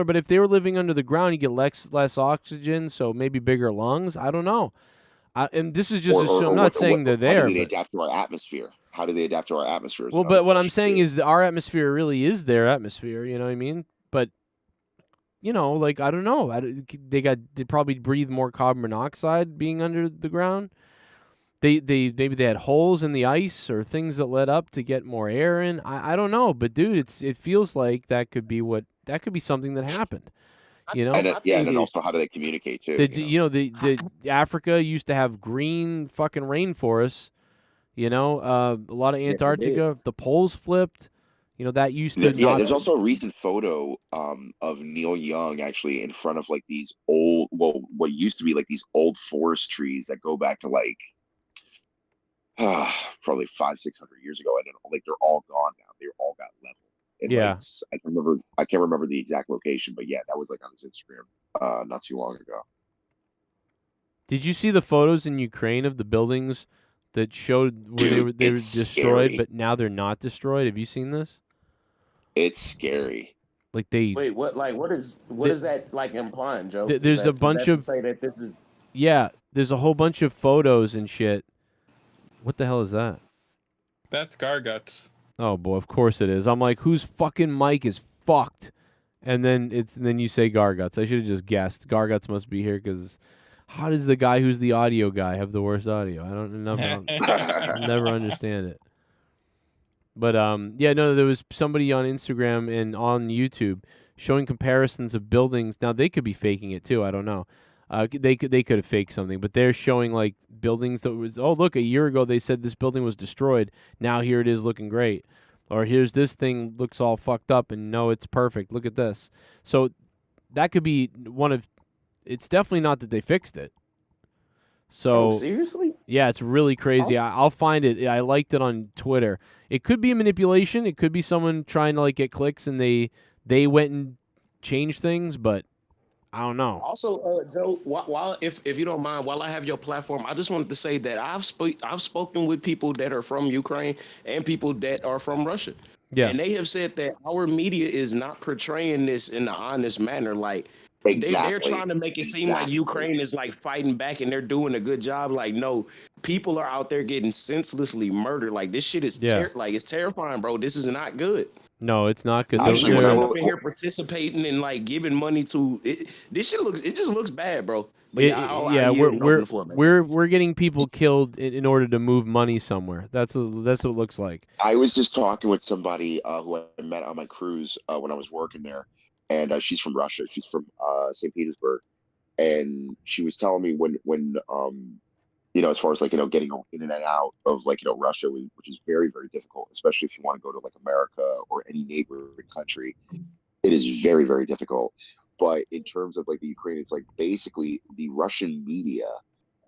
Speaker 3: but if they were living under the ground, you get less oxygen, so maybe bigger lungs. I don't know. And this is just I'm not saying they're there.
Speaker 5: How do they adapt to our atmosphere? How do they adapt to our atmosphere?
Speaker 3: Well, but what I'm saying is that our atmosphere really is their atmosphere. You know what I mean? But like, I don't know. They probably breathe more carbon monoxide being under the ground. Maybe they had holes in the ice or things that led up to get more air in. I don't know, but dude, it feels like that could be something that happened.
Speaker 5: And then also how do they communicate too?
Speaker 3: The Africa used to have green fucking rainforests. A lot of Antarctica. The poles flipped. That used to.
Speaker 5: Yeah, there's also a recent photo of Neil Young actually in front of like these old, what used to be like these old forest trees that go back to like probably 500-600 years ago, and then like they're all gone now. They all got leveled. And
Speaker 3: yeah,
Speaker 5: like, I can't remember the exact location, but yeah, that was like on his Instagram not too long ago.
Speaker 3: Did you see the photos in Ukraine of the buildings that showed where they were destroyed,
Speaker 5: scary.
Speaker 3: but now they're not destroyed? Have you seen this?
Speaker 5: It's scary.
Speaker 3: Like they
Speaker 11: wait, what is that like implying, Joe?
Speaker 3: There's a bunch of
Speaker 11: say that this is.
Speaker 3: Yeah, there's a whole bunch of photos and shit. What the hell is that?
Speaker 15: That's Garguts.
Speaker 3: Oh boy, of course it is. I'm like, whose fucking mic is fucked? And then then you say Garguts. I should have just guessed. Garguts must be here because how does the guy who's the audio guy have the worst audio? I don't know. I'll never understand it. But yeah, no, there was somebody on Instagram and on YouTube showing comparisons of buildings. Now they could be faking it too. I don't know. They could have faked something, but they're showing like buildings that was, oh look, a year ago they said this building was destroyed. Now here it is looking great. Or here's this thing looks all fucked up and no, it's perfect. Look at this. So that could be one of. It's definitely not that they fixed it. So
Speaker 11: seriously?
Speaker 3: Yeah, it's really crazy. I'll find it. I liked it on Twitter. It could be a manipulation. It could be someone trying to like get clicks and they went and changed things, but I don't know.
Speaker 11: Also, Joe, while if you don't mind, while I have your platform, I just wanted to say that I've spoken with people that are from Ukraine and people that are from Russia.
Speaker 3: Yeah.
Speaker 11: And they have said that our media is not portraying this in an honest manner. Like they're trying to make it seem like Ukraine is like fighting back and they're doing a good job. Like, no, people are out there getting senselessly murdered. Like this shit is like it's terrifying, bro. This is not good.
Speaker 3: No, it's not good.
Speaker 11: Actually, when I'm up in here participating and like giving money to it, this shit just looks bad, bro. But
Speaker 3: we're getting people killed in order to move money somewhere. That's what it looks like.
Speaker 5: I was just talking with somebody who I met on my cruise when I was working there, and she's from Russia. She's from St. Petersburg, and she was telling me when as far as like getting in and out of like Russia, which is very, very difficult, especially if you want to go to like America or any neighboring country. It is very, very difficult. But in terms of like the Ukraine, it's like basically the Russian media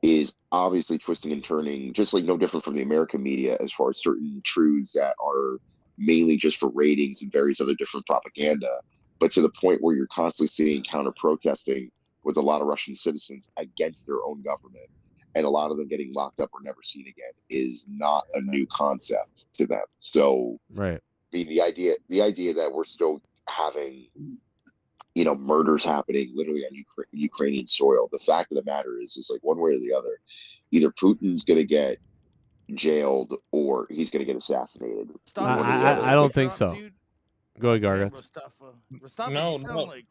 Speaker 5: is obviously twisting and turning, just like no different from the American media as far as certain truths that are mainly just for ratings and various other different propaganda. But to the point where you're constantly seeing counter protesting with a lot of Russian citizens against their own government. And a lot of them getting locked up or never seen again is not a new concept to them. So,
Speaker 3: right.
Speaker 5: I mean, the idea that we're still having, murders happening literally on Ukrainian soil. The fact of the matter is like one way or the other, either Putin's going to get jailed or he's going to get assassinated.
Speaker 3: I don't think so. Go ahead, Garguts.
Speaker 15: No.
Speaker 4: Like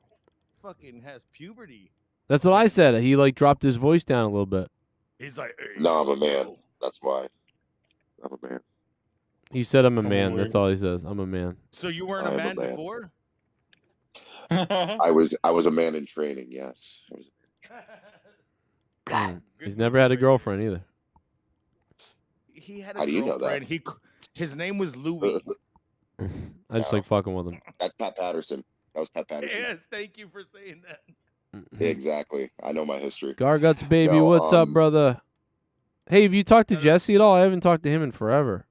Speaker 4: fucking has puberty.
Speaker 3: That's what I said. He like dropped his voice down a little bit.
Speaker 4: He's like, hey,
Speaker 5: no, I'm a man. That's why. I'm a man.
Speaker 3: He said I'm a man. That's all he says. I'm a man.
Speaker 4: So you weren't a man before?
Speaker 5: I was a man in training, yes.
Speaker 3: He's never had a girlfriend either.
Speaker 4: He had a
Speaker 5: How do you know
Speaker 4: girlfriend.
Speaker 5: that?
Speaker 4: His name was Louis.
Speaker 3: I just like fucking with him.
Speaker 5: That's Pat Patterson. That was Pat Patterson.
Speaker 4: Yes, thank you for saying that.
Speaker 5: Exactly. I know my history.
Speaker 3: Garguts, baby,
Speaker 5: No,
Speaker 3: what's up, brother? Hey, have you talked to Jesse at all? I haven't talked to him in forever.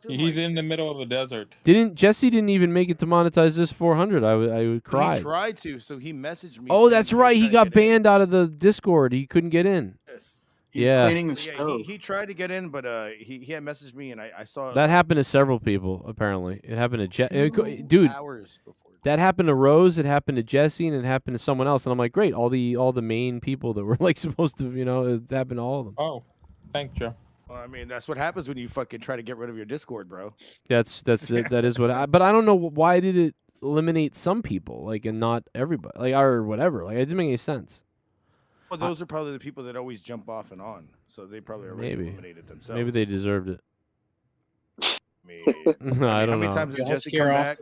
Speaker 15: He's in the middle of the desert.
Speaker 3: Jesse didn't even make it to monetize this 400. I would cry.
Speaker 4: He tried to, so he messaged me.
Speaker 3: Oh, that's right. He got banned out of the Discord. He couldn't get in. Yeah.
Speaker 4: He tried to get in, but he had messaged me, and I saw
Speaker 3: That happened to several people, apparently. It happened to dude.
Speaker 4: hours before.
Speaker 3: That happened to Rose, it happened to Jesse, and it happened to someone else. And I'm like, great, all the main people that were like supposed to, it happened to all of them.
Speaker 15: Oh, thanks, Joe.
Speaker 4: Well, I mean, that's what happens when you fucking try to get rid of your Discord, bro.
Speaker 3: That is what but I don't know why did it eliminate some people, like, and not everybody, like, or whatever. Like, it didn't make any sense.
Speaker 4: Well, those are probably the people that always jump off and on, so they probably already eliminated themselves.
Speaker 3: Maybe they deserved it.
Speaker 4: I don't know. How many times has Jesse come back?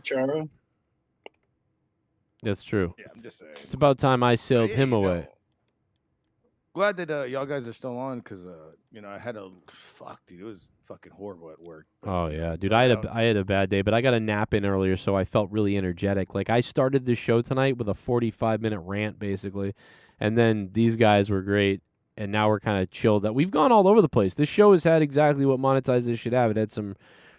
Speaker 3: That's true.
Speaker 4: Yeah, I'm just saying.
Speaker 3: It's about time I sailed him away.
Speaker 4: Glad that y'all guys are still on, because I had a dude, it was fucking horrible at work.
Speaker 3: Oh yeah, dude, I had a bad day, but I got a nap in earlier, so I felt really energetic. Like, I started this show tonight with a 45-minute rant, basically, and then these guys were great, and now we're kind of chilled. We've gone all over the place. This show has had exactly what Monetize This should have. It had some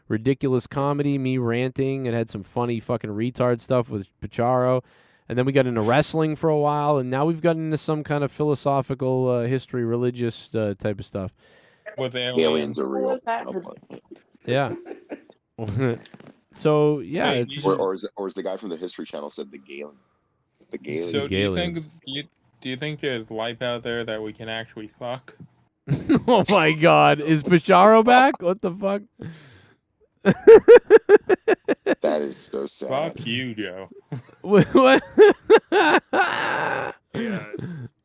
Speaker 3: ridiculous comedy, me ranting. It had some funny fucking retard stuff with Pacharo. And then we got into wrestling for a while, and now we've gotten into some kind of philosophical, history, religious type of stuff.
Speaker 15: With
Speaker 5: aliens are real.
Speaker 3: Yeah. So yeah, it's
Speaker 5: or as the guy from the History Channel said, the Galen. The Galen.
Speaker 15: So do you think there's life out there that we can actually fuck?
Speaker 3: Oh my God, is Pacharo back? What the fuck?
Speaker 5: That is so sad.
Speaker 15: Fuck you, Joe.
Speaker 3: What?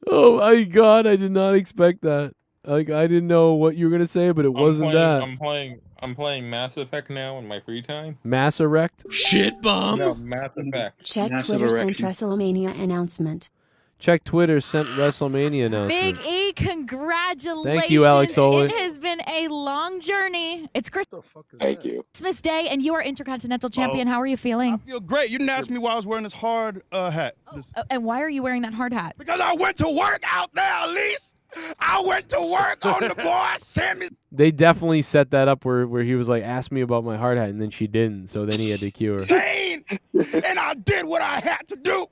Speaker 3: Oh my god, I did not expect that. Like, I didn't know what you were gonna say, but it wasn't that.
Speaker 15: I'm playing Mass Effect now in my free time.
Speaker 3: Mass Erect?
Speaker 1: Shit bomb.
Speaker 15: No, Mass Effect.
Speaker 14: Check Twitter sent WrestleMania announcement.
Speaker 3: Check Twitter sent WrestleMania announcement.
Speaker 7: Big E, congratulations.
Speaker 3: Thank you, Alex Holy.
Speaker 7: It has been a long journey. It's
Speaker 5: Thank you.
Speaker 7: Christmas Day, and you are Intercontinental Champion. How are you feeling?
Speaker 4: I feel great. You didn't ask me why I was wearing this hard hat.
Speaker 7: And why are you wearing that hard hat?
Speaker 4: Because I went to work out there, Elise. I went to work on the boy Sammy.
Speaker 3: They definitely set that up where he was like, ask me about my hard hat, and then she didn't, so then he had to cue her.
Speaker 4: Insane, and I did what I had to do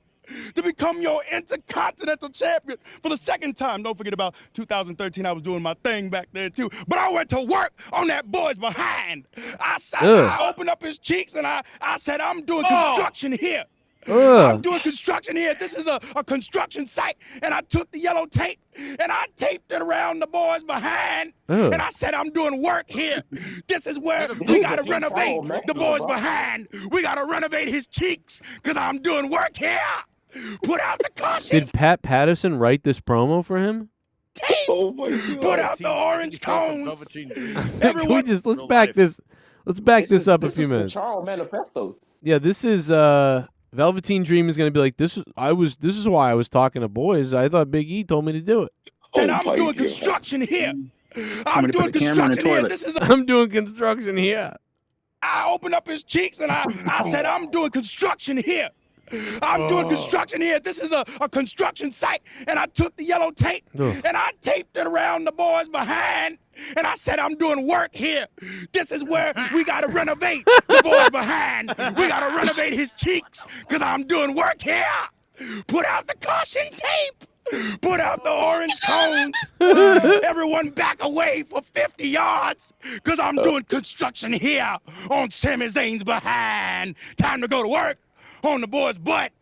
Speaker 4: to become your Intercontinental Champion for the second time. Don't forget about 2013. I was doing my thing back there too. But I went to work on that boy's behind. I opened up his cheeks and I said, I'm doing construction here. I'm doing construction here. This is a construction site. And I took the yellow tape and I taped it around the boy's behind. And I said, I'm doing work here. This is where we got to renovate the boy's behind. We got to renovate his cheeks because I'm doing work here. Put out the caution.
Speaker 3: Did Pat Patterson write this promo for him?
Speaker 4: Tape. Oh my God. Put out the orange cones.
Speaker 3: Can we just let's back this this up a few minutes.
Speaker 11: Charles Manifesto.
Speaker 3: Yeah, this is Velveteen Dream is gonna be like this is why I was talking to boys. I thought Big E told me to do it.
Speaker 4: And I'm doing construction here. I'm doing construction here.
Speaker 3: I'm doing construction here.
Speaker 4: I opened up his cheeks and I said, I'm doing construction here. I'm doing construction here. This is a construction site. And I took the yellow tape and I taped it around the boy's behind. And I said, I'm doing work here. This is where we got to renovate the boy's behind. We got to renovate his cheeks because I'm doing work here. Put out the caution tape. Put out the orange cones. Everyone back away for 50 yards because I'm doing construction here on Sami Zayn's behind. Time to go to work on the boy's butt.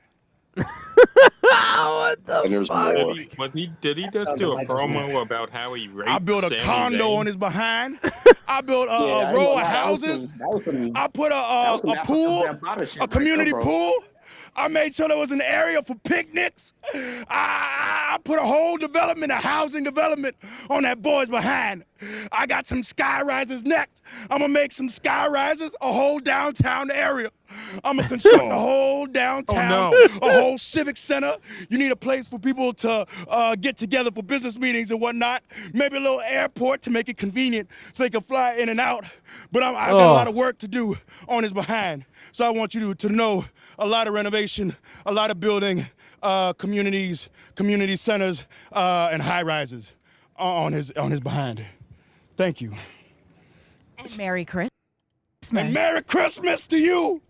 Speaker 3: What the
Speaker 15: fuck? Did he just do a promo about how he raped
Speaker 4: I built a
Speaker 15: Sami
Speaker 4: condo
Speaker 15: Zayn?
Speaker 4: on his behind. I built a row of houses. I put a pool, a community pool. I made sure there was an area for picnics. I put a whole development, a housing development on that boy's behind. I got some sky rises next. I'm going to make some sky rises, a whole downtown area. I'm going to construct a whole downtown, a whole civic center. You need a place for people to get together for business meetings and whatnot. Maybe a little airport to make it convenient so they can fly in and out. But I've got a lot of work to do on his behind. So I want you to know a lot of renovation, a lot of building, communities, community centers, and high rises on his behind. Thank you.
Speaker 7: And Merry Christmas.
Speaker 4: And Merry Christmas to you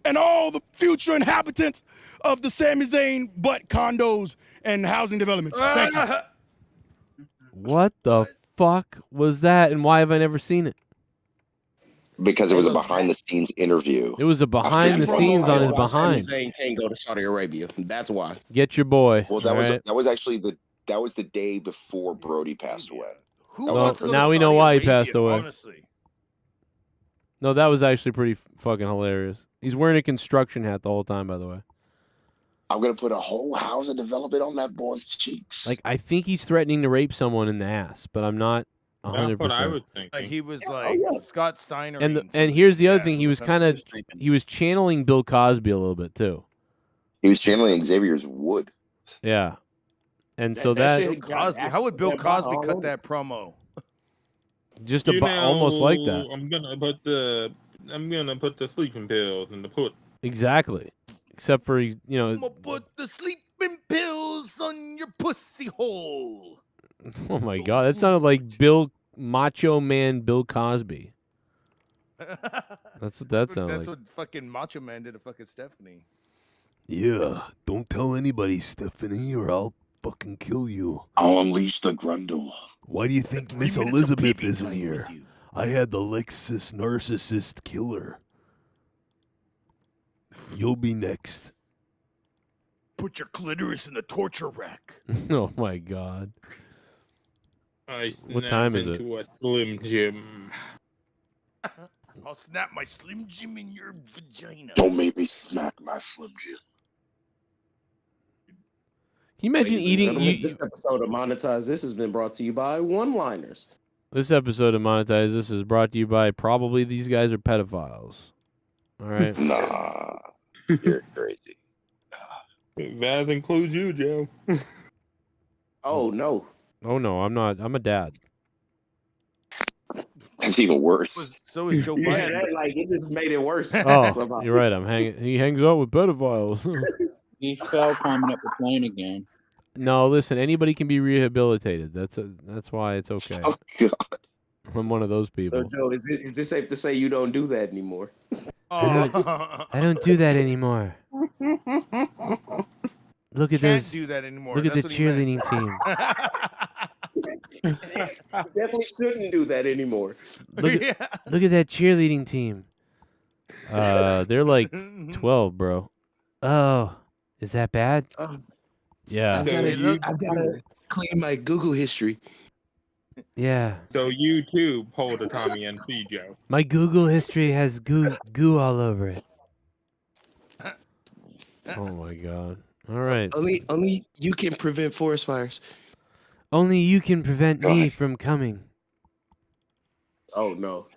Speaker 4: and all the future inhabitants of the Sami Zayn butt condos and housing developments. Thank you.
Speaker 3: What the fuck was that, and why have I never seen it?
Speaker 5: Because it was a behind-the-scenes interview.
Speaker 3: It was a behind-the-scenes on his behind.
Speaker 11: Sami Zayn can't go to Saudi Arabia. That's why.
Speaker 3: Get your boy.
Speaker 5: Well, that was actually the day before Brody passed away.
Speaker 3: Well, now we know why he passed away.
Speaker 4: Honestly.
Speaker 3: No, that was actually pretty fucking hilarious. He's wearing a construction hat the whole time, by the way.
Speaker 5: I'm going to put a whole housing development on that boy's cheeks.
Speaker 3: Like, I think he's threatening to rape someone in the ass, but I'm not 100%.
Speaker 15: That's what I would think.
Speaker 4: He was like Scott Steiner.
Speaker 3: And here's the other thing. He was he was channeling Bill Cosby a little bit, too.
Speaker 5: He was channeling Xavier's Wood.
Speaker 3: Yeah. And so
Speaker 4: Bill Cosby. How would Bill Cosby cut that promo?
Speaker 3: Just almost like that.
Speaker 15: I'm gonna put the sleeping pills in the put.
Speaker 3: Exactly. Except for
Speaker 4: I'm gonna put the sleeping pills on your pussy hole.
Speaker 3: Oh my god, that sounded like Macho Man Bill Cosby. That's what that sounded like.
Speaker 4: That's what fucking Macho Man did to fucking Stephanie.
Speaker 2: Yeah, don't tell anybody, Stephanie, or I'll fucking kill you.
Speaker 5: I'll unleash the Grundle.
Speaker 2: Why do you think Miss Elizabeth isn't here? I had the Lexus narcissist killer. You'll be next.
Speaker 4: Put your clitoris in the torture rack.
Speaker 3: Oh my god.
Speaker 15: I
Speaker 3: What time is it?
Speaker 15: into a Slim Jim.
Speaker 17: I'll snap my Slim Jim in your vagina.
Speaker 5: Don't make me smack my Slim Jim.
Speaker 3: Can you imagine
Speaker 11: Ladies and
Speaker 3: eating?
Speaker 11: gentlemen, this episode of Monetize This has been brought to you by one-liners.
Speaker 3: This episode of Monetize This is brought to you by probably these guys are pedophiles. All right.
Speaker 5: Nah, you're crazy.
Speaker 15: That includes you, Joe.
Speaker 11: Oh no.
Speaker 3: Oh no, I'm not. I'm a dad.
Speaker 5: That's even worse.
Speaker 17: So is Joe
Speaker 11: Yeah,
Speaker 17: Biden.
Speaker 11: that, like it just made it worse.
Speaker 3: Oh,
Speaker 11: somehow.
Speaker 3: you're right. He hangs out with pedophiles.
Speaker 19: He fell climbing up the plane again.
Speaker 3: No, listen. Anybody can be rehabilitated. That's why it's okay.
Speaker 5: Oh God.
Speaker 3: I'm one of those
Speaker 11: So
Speaker 3: people.
Speaker 11: Joe, is it safe to say you don't do that anymore?
Speaker 3: I don't do that anymore. Look at
Speaker 17: Can't
Speaker 3: this.
Speaker 17: do that anymore.
Speaker 3: Look at the
Speaker 17: That's what he meant.
Speaker 3: cheerleading team.
Speaker 11: Definitely shouldn't do that anymore.
Speaker 3: Look at that cheerleading team. They're like 12, bro. Oh, is that bad? Yeah.
Speaker 11: I've gotta clean my Google history.
Speaker 3: Yeah.
Speaker 15: So you too pulled a Tommy NC, Joe.
Speaker 3: My Google history has goo all over it. Oh my god. All right.
Speaker 11: Only you can prevent forest fires.
Speaker 3: Only you can prevent me from coming.
Speaker 11: Oh no.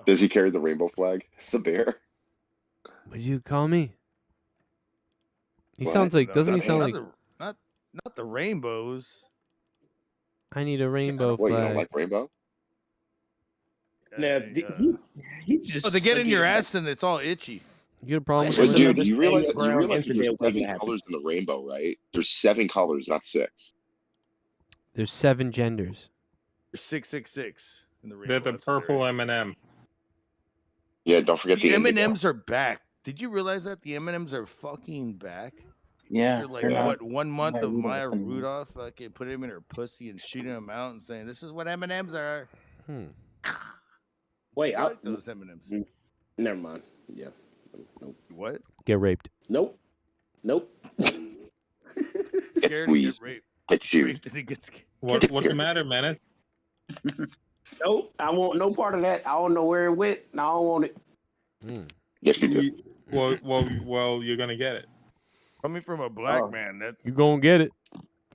Speaker 5: Does he carry the rainbow flag? The bear?
Speaker 3: Would you call me? He
Speaker 5: What?
Speaker 3: sounds like,
Speaker 17: No,
Speaker 3: doesn't he
Speaker 17: not
Speaker 3: sound
Speaker 17: the-
Speaker 3: like,
Speaker 17: not the rainbows.
Speaker 3: I need a rainbow
Speaker 5: What, you
Speaker 3: flag?
Speaker 5: don't like rainbow?
Speaker 11: Now, he just.
Speaker 17: Oh, they get in your
Speaker 11: again,
Speaker 17: ass and it's all itchy.
Speaker 3: You got a problem with
Speaker 5: But
Speaker 3: the rainbow?
Speaker 5: dude, you realize that
Speaker 11: ground
Speaker 5: there's
Speaker 11: incident waiting
Speaker 5: 7
Speaker 11: to happen.
Speaker 5: colors in the rainbow, right? There's 7 colors, not 6.
Speaker 3: There's 7 genders.
Speaker 17: There's 666 in the rainbow.
Speaker 15: They're the
Speaker 17: That's
Speaker 15: purple
Speaker 17: hilarious.
Speaker 15: M&M.
Speaker 5: Yeah, don't forget
Speaker 17: The
Speaker 5: the indigo.
Speaker 17: M&Ms are back. Did you realize that the M&Ms are fucking back?
Speaker 19: Yeah.
Speaker 17: After like
Speaker 19: they're not-
Speaker 17: what 1 month
Speaker 19: Maya
Speaker 17: of
Speaker 19: Rudolph
Speaker 17: Maya
Speaker 19: anymore.
Speaker 17: Rudolph fucking putting him in her pussy and shooting him out and saying this is what M&Ms are.
Speaker 11: Wait,
Speaker 17: I like those M&Ms.
Speaker 11: Never mind. Yeah. Nope.
Speaker 17: What?
Speaker 3: Get raped.
Speaker 11: Nope. Nope.
Speaker 5: Get
Speaker 17: Scared to get
Speaker 5: squeezed.
Speaker 17: raped.
Speaker 5: Get chewed.
Speaker 17: Raped and it gets
Speaker 15: What's the matter, man?
Speaker 11: Nope. I want no part of that. I don't know where it went. And I don't want it.
Speaker 5: Yes, you do.
Speaker 15: Well, you're gonna get it.
Speaker 17: Coming from a black man, that's
Speaker 3: You gonna get it,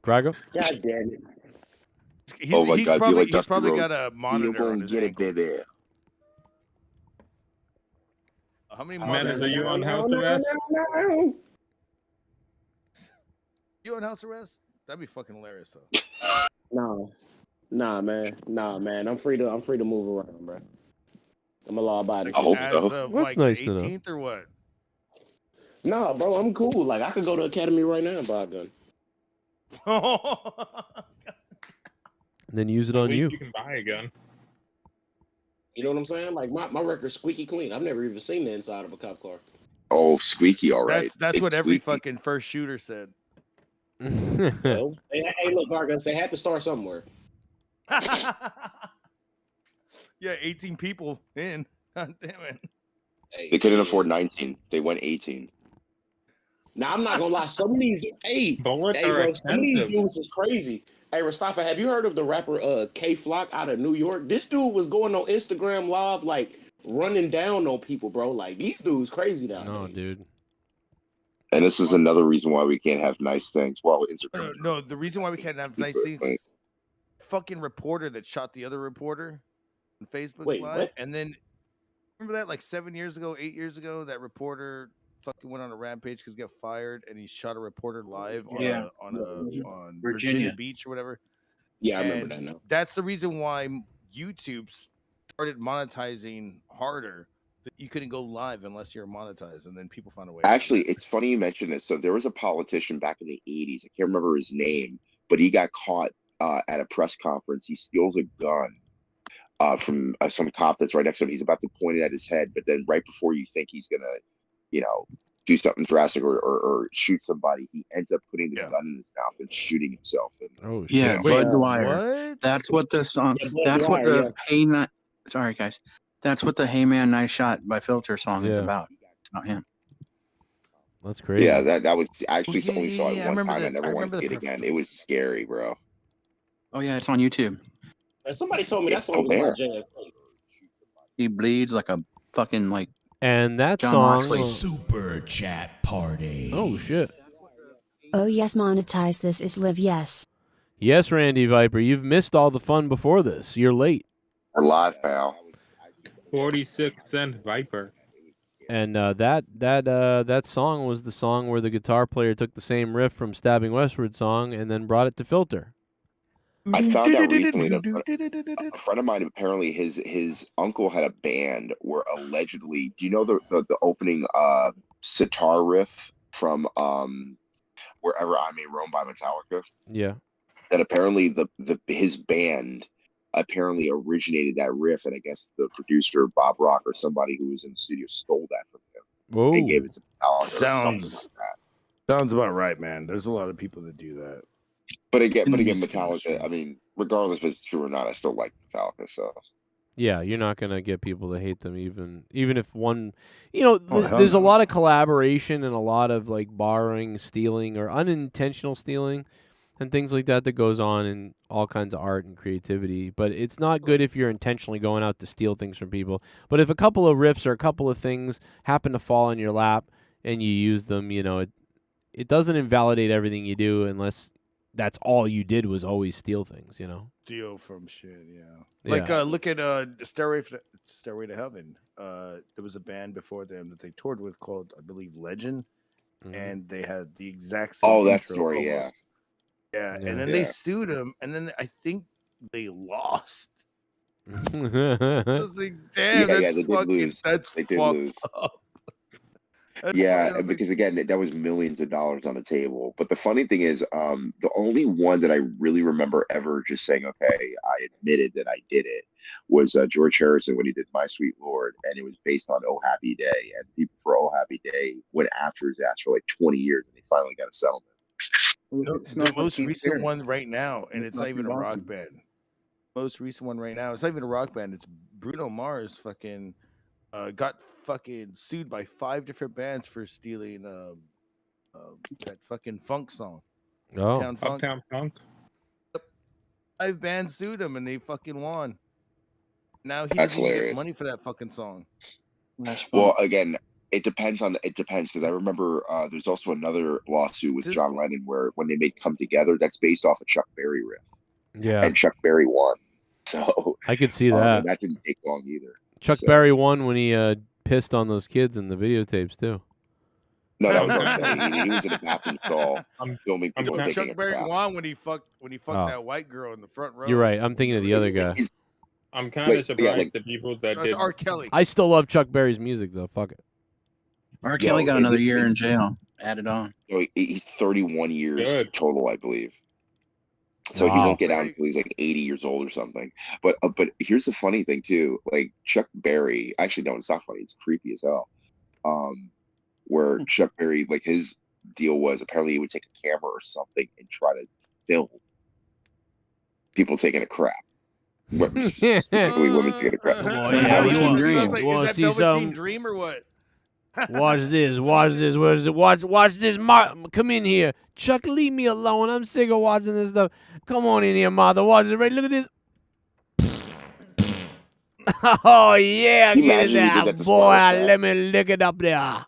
Speaker 3: Cracker?
Speaker 11: God damn it.
Speaker 17: he's,
Speaker 5: Oh my
Speaker 17: he's
Speaker 5: God, be
Speaker 17: probably,
Speaker 5: like
Speaker 17: he's
Speaker 5: Dusty
Speaker 17: probably
Speaker 5: Rhodes.
Speaker 17: got a monitor
Speaker 5: You're
Speaker 17: on
Speaker 5: gonna
Speaker 17: his
Speaker 5: get it,
Speaker 17: ankle.
Speaker 5: baby.
Speaker 17: How many
Speaker 15: Menace,
Speaker 17: monitors
Speaker 15: are you on house
Speaker 11: No,
Speaker 15: arrest?
Speaker 11: no.
Speaker 17: You on house arrest? That'd be fucking hilarious though.
Speaker 11: No. Nah, man. I'm free to move around, bro. I'm a law-abiding
Speaker 5: I hope
Speaker 17: As
Speaker 5: so.
Speaker 17: of
Speaker 3: That's
Speaker 17: like
Speaker 3: nice
Speaker 17: the
Speaker 3: to know.
Speaker 17: 18th or what?
Speaker 11: Nah, bro, I'm cool. Like, I could go to Academy right now and buy a gun.
Speaker 3: And then use it
Speaker 15: At
Speaker 3: on
Speaker 15: least
Speaker 3: you.
Speaker 15: you can buy a gun.
Speaker 11: You know what I'm saying? Like, my record's squeaky clean. I've never even seen the inside of a cop car.
Speaker 5: Oh, squeaky, all right.
Speaker 17: That's
Speaker 5: Big
Speaker 17: what every
Speaker 5: squeaky.
Speaker 17: fucking first shooter said.
Speaker 11: Well, hey, look, Gargans, they had to start somewhere.
Speaker 17: Yeah, 18 people in. God damn it.
Speaker 11: Hey,
Speaker 5: They couldn't afford 19. They went 18.
Speaker 11: Now, I'm not gonna lie. Some of these,
Speaker 15: Bullets are
Speaker 11: bro, some of these
Speaker 15: expensive.
Speaker 11: dudes is crazy. Hey, Mustafa, have you heard of the rapper K Flock out of New York? This dude was going on Instagram Live, like running down on people, bro. Like these dudes crazy now.
Speaker 3: No, dude.
Speaker 5: And this is another reason why we can't have nice things. Well, Instagram.
Speaker 17: No, the reason why we can't have nice things is fucking reporter that shot the other reporter on Facebook
Speaker 11: Wait,
Speaker 17: Live.
Speaker 11: what?
Speaker 17: And then remember that like 7 years ago, 8 years ago, that reporter fucking went on a rampage because he got fired and he shot a reporter live on
Speaker 19: Yeah.
Speaker 17: on Virginia
Speaker 19: Virginia.
Speaker 17: Beach or whatever.
Speaker 11: Yeah, I remember
Speaker 17: And
Speaker 11: that now.
Speaker 17: That's the reason why YouTube started monetizing harder. That you couldn't go live unless you're monetized, and then people found a way.
Speaker 5: Actually, it's funny you mentioned this. So there was a politician back in the 80s. I can't remember his name, but he got caught at a press conference. He steals a gun from some cop that's right next to him. He's about to point it at his head, but then right before you think he's gonna, do something drastic or shoot somebody, he ends up putting the gun in his mouth and shooting himself. And,
Speaker 3: oh
Speaker 19: Yeah,
Speaker 3: shit!
Speaker 19: Bud Dwyer.
Speaker 17: What?
Speaker 19: That's what the song.
Speaker 11: Yeah, Bud
Speaker 19: That's what
Speaker 11: Dwyer,
Speaker 19: the Hey Ni- Sorry, guys. That's what the Hey Man Nice Shot by Filter song is
Speaker 3: Yeah.
Speaker 19: about. It's about him.
Speaker 3: That's crazy.
Speaker 5: yeah, that was I actually
Speaker 17: yeah,
Speaker 5: only saw it
Speaker 17: yeah, I
Speaker 5: one
Speaker 17: remember
Speaker 5: time. I
Speaker 17: that-
Speaker 5: never
Speaker 17: I
Speaker 5: wanted to
Speaker 17: remember
Speaker 5: see it
Speaker 17: the
Speaker 5: again. It was scary, bro.
Speaker 19: Oh yeah, it's on YouTube.
Speaker 11: Somebody told me that
Speaker 5: It's
Speaker 11: song was
Speaker 5: still
Speaker 11: about JFK.
Speaker 19: He bleeds like a fucking like.
Speaker 3: And that
Speaker 19: John
Speaker 3: song.
Speaker 19: Moxley.
Speaker 10: Super chat party.
Speaker 3: Oh shit.
Speaker 14: Oh yes, monetize this is live yes.
Speaker 3: Yes, Randy Viper, you've missed all the fun before this. You're late.
Speaker 5: We're live, pal.
Speaker 15: 46-cent Viper.
Speaker 3: And that song was the song where the guitar player took the same riff from Stabbing Westward song and then brought it to Filter.
Speaker 5: I found out recently that a friend of mine, apparently his uncle had a band where allegedly, do you know the opening sitar riff from Wherever I May Roam by Metallica?
Speaker 3: Yeah.
Speaker 5: That apparently his band apparently originated that riff, and I guess the producer Bob Rock or somebody who was in the studio stole that from him.
Speaker 3: Whoa.
Speaker 5: And gave it to Metallica. Or something like that.
Speaker 17: Sounds about right, man. There's a lot of people that do that.
Speaker 5: But again, Metallica. I mean, regardless if it's true or not, I still like Metallica. So
Speaker 3: Yeah, you're not gonna get people to hate them, even if one, hell there's
Speaker 17: no.
Speaker 3: a lot of collaboration and a lot of like borrowing, stealing, or unintentional stealing, and things like that goes on in all kinds of art and creativity. But it's not good if you're intentionally going out to steal things from people. But if a couple of riffs or a couple of things happen to fall in your lap and you use them, it doesn't invalidate everything you do unless that's all you did was always steal things,
Speaker 17: Steal from shit, yeah. Like look at Stairway to Heaven. There was a band before them that they toured with called, I believe, Legend, and they had the exact same.
Speaker 5: Oh, that
Speaker 17: intro
Speaker 5: story,
Speaker 17: almost. Yeah, and then they sued him, and then I think they lost. I was like, damn,
Speaker 5: they
Speaker 17: that's
Speaker 5: did lose.
Speaker 17: That's
Speaker 5: They did
Speaker 17: fucked
Speaker 5: lose.
Speaker 17: up.
Speaker 5: Yeah, because again, that was millions of dollars on the table. But the funny thing is, the only one that I really remember ever just saying, "Okay, I admitted that I did it," was George Harrison when he did "My Sweet Lord," and it was based on "Oh Happy Day." And people for "Oh Happy Day" went after his ass for like 20 years, and they finally got a settlement.
Speaker 17: The most recent one right now, and it's not even a rock band. Most recent one right now, it's not even a rock band. It's Bruno Mars. Fucking got fucking sued by 5 different bands for stealing that fucking funk song.
Speaker 3: Oh,
Speaker 15: Uptown Funk.
Speaker 17: 5 bands sued him, and they fucking won. Now he
Speaker 5: That's
Speaker 17: doesn't even get
Speaker 5: hilarious.
Speaker 17: money for that fucking song.
Speaker 5: Well, again, it depends because I remember there's also another lawsuit with John Lennon where when they made "Come Together," that's based off a Chuck Berry riff.
Speaker 3: Yeah.
Speaker 5: And Chuck Berry won. So
Speaker 3: I could see that.
Speaker 5: And that didn't take long either.
Speaker 3: Chuck Berry won when he pissed on those kids in the videotapes too.
Speaker 5: No, that was R. Kelly. He was in a bathroom stall filming people taking
Speaker 17: Chuck
Speaker 5: a
Speaker 17: Berry
Speaker 5: crap.
Speaker 17: won when he fucked
Speaker 3: Oh.
Speaker 17: that white girl in the front row.
Speaker 3: You're right. I'm thinking of the other guy.
Speaker 15: I'm kind of surprised the people that
Speaker 17: That's
Speaker 15: did.
Speaker 17: R. Kelly.
Speaker 3: I still love Chuck Berry's music though. Fuck it.
Speaker 19: R. Kelly got another year in jail added on.
Speaker 5: He's 31 years total, I believe. So he
Speaker 3: Wow.
Speaker 5: won't get out until he's like 80 years old or something. But here's the funny thing too. Like Chuck Berry, actually no, it's not funny. It's creepy as hell. Where Chuck Berry, like his deal was apparently he would take a camera or something and try to film people taking a crap. Specifically women taking a crap.
Speaker 3: Oh yeah, you want to see
Speaker 17: Velveteen
Speaker 3: something?
Speaker 17: Dream or what?
Speaker 3: Watch this. Watch this. What is it? Watch this. Come in here. Chuck, leave me alone. I'm sick of watching this stuff. Come on in here, mother. Watch it. Right. Look at this. Oh yeah, get in there, boy. Let me lick it up there.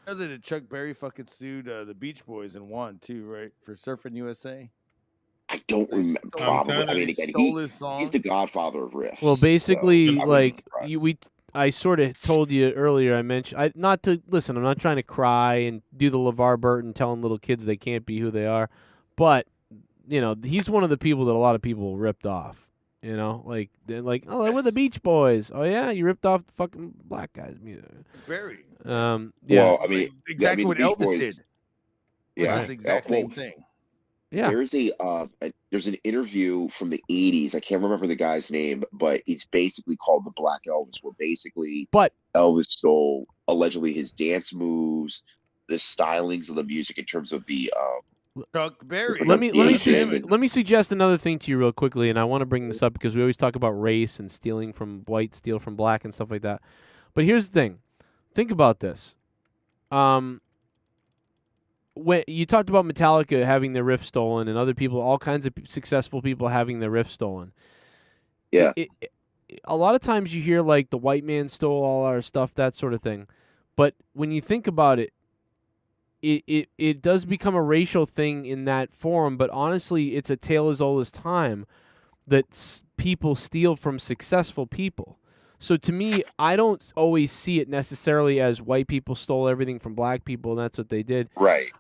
Speaker 17: Other than Chuck Berry fucking sued the Beach Boys and won too, right? For Surfing USA.
Speaker 5: I don't remember. Probably. I mean, again, he's the godfather of riffs.
Speaker 3: Well, basically,
Speaker 5: so
Speaker 3: like I sort of told you earlier. I mentioned I'm not trying to cry and do the LeVar Burton telling little kids they can't be who they are, but he's one of the people that a lot of people ripped off. Like they're like, oh, we're the Beach Boys. Oh yeah, you ripped off the fucking black guys' music.
Speaker 17: Berry.
Speaker 3: Yeah.
Speaker 5: Well, I mean,
Speaker 17: exactly what
Speaker 5: Beach
Speaker 17: Elvis
Speaker 5: Boys,
Speaker 17: did.
Speaker 5: Yeah,
Speaker 17: It's the exact same thing.
Speaker 3: Yeah.
Speaker 5: There's an interview from the 80s. I can't remember the guy's name, but it's basically called The Black Elvis, where basically Elvis stole allegedly his dance moves, the stylings of the music in terms of the
Speaker 17: Chuck Berry.
Speaker 3: Let me suggest another thing to you real quickly, and I want to bring this up because we always talk about race and stealing from white, steal from black, and stuff like that. But here's the thing: think about this. When you talked about Metallica having their riff stolen, and other people, all kinds of successful people having their riff stolen.
Speaker 5: Yeah.
Speaker 3: a lot of times you hear like the white man stole all our stuff, that sort of thing. But when you think about it, it does become a racial thing in that form. But honestly, it's a tale as old as time that people steal from successful people. So to me, I don't always see it necessarily as white people stole everything from black people and that's what they did.
Speaker 5: Right.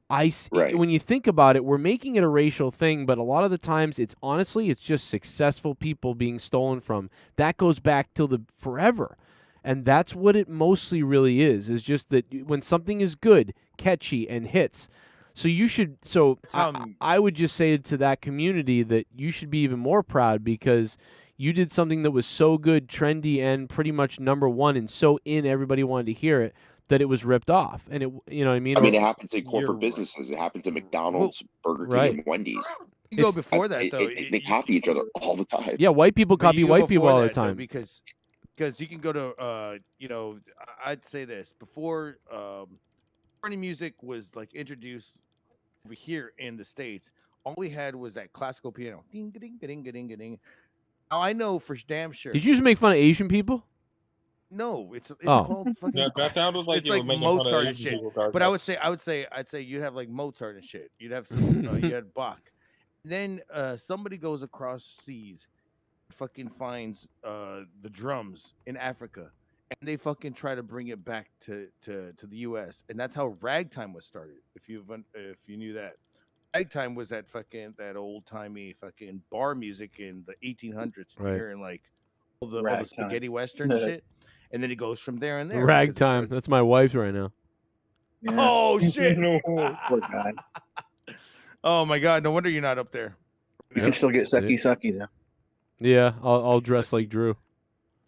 Speaker 3: When you think about it, we're making it a racial thing, but a lot of the times it's just successful people being stolen from. That goes back till the forever. And that's what it mostly really is just that when something is good, catchy, and hits. So you should. So I would just say to that community that you should be even more proud because you did something that was so good, trendy, and pretty much number one, and so everybody wanted to hear it that it was ripped off. And you know what I mean?
Speaker 5: I mean, it happens in corporate businesses. It happens at McDonald's, Burger King, and Wendy's.
Speaker 17: You go before that though.
Speaker 5: They copy each other all the time.
Speaker 3: Yeah, white people copy white people all the time.
Speaker 17: Because you can go to I'd say this before party music was like introduced over here in the States. All we had was that classical piano. Ding ding ding ding ding ding. Now I know for damn sure.
Speaker 3: Did you just make fun of Asian people?
Speaker 17: No, it's called fucking.
Speaker 15: That sounded like
Speaker 17: it's
Speaker 15: you were
Speaker 17: like
Speaker 15: making fun of
Speaker 17: Mozart and
Speaker 15: Asian
Speaker 17: shit.
Speaker 15: people,
Speaker 17: But I'd say you'd have like Mozart and shit. You'd have some. You had Bach. Then somebody goes across seas, fucking finds the drums in Africa, and they fucking try to bring it back to the U.S. And that's how ragtime was started. If you knew that. Ragtime was that old timey fucking bar music in the 1800s.
Speaker 3: Right.
Speaker 17: Hearing like all the spaghetti western shit, and then it goes from there and there.
Speaker 3: Ragtime. That's my wife's right now.
Speaker 17: Yeah. Oh shit! Poor guy. Oh my god! No wonder you're not up there.
Speaker 19: You can still get sucky though.
Speaker 3: Yeah, I'll dress like Drew.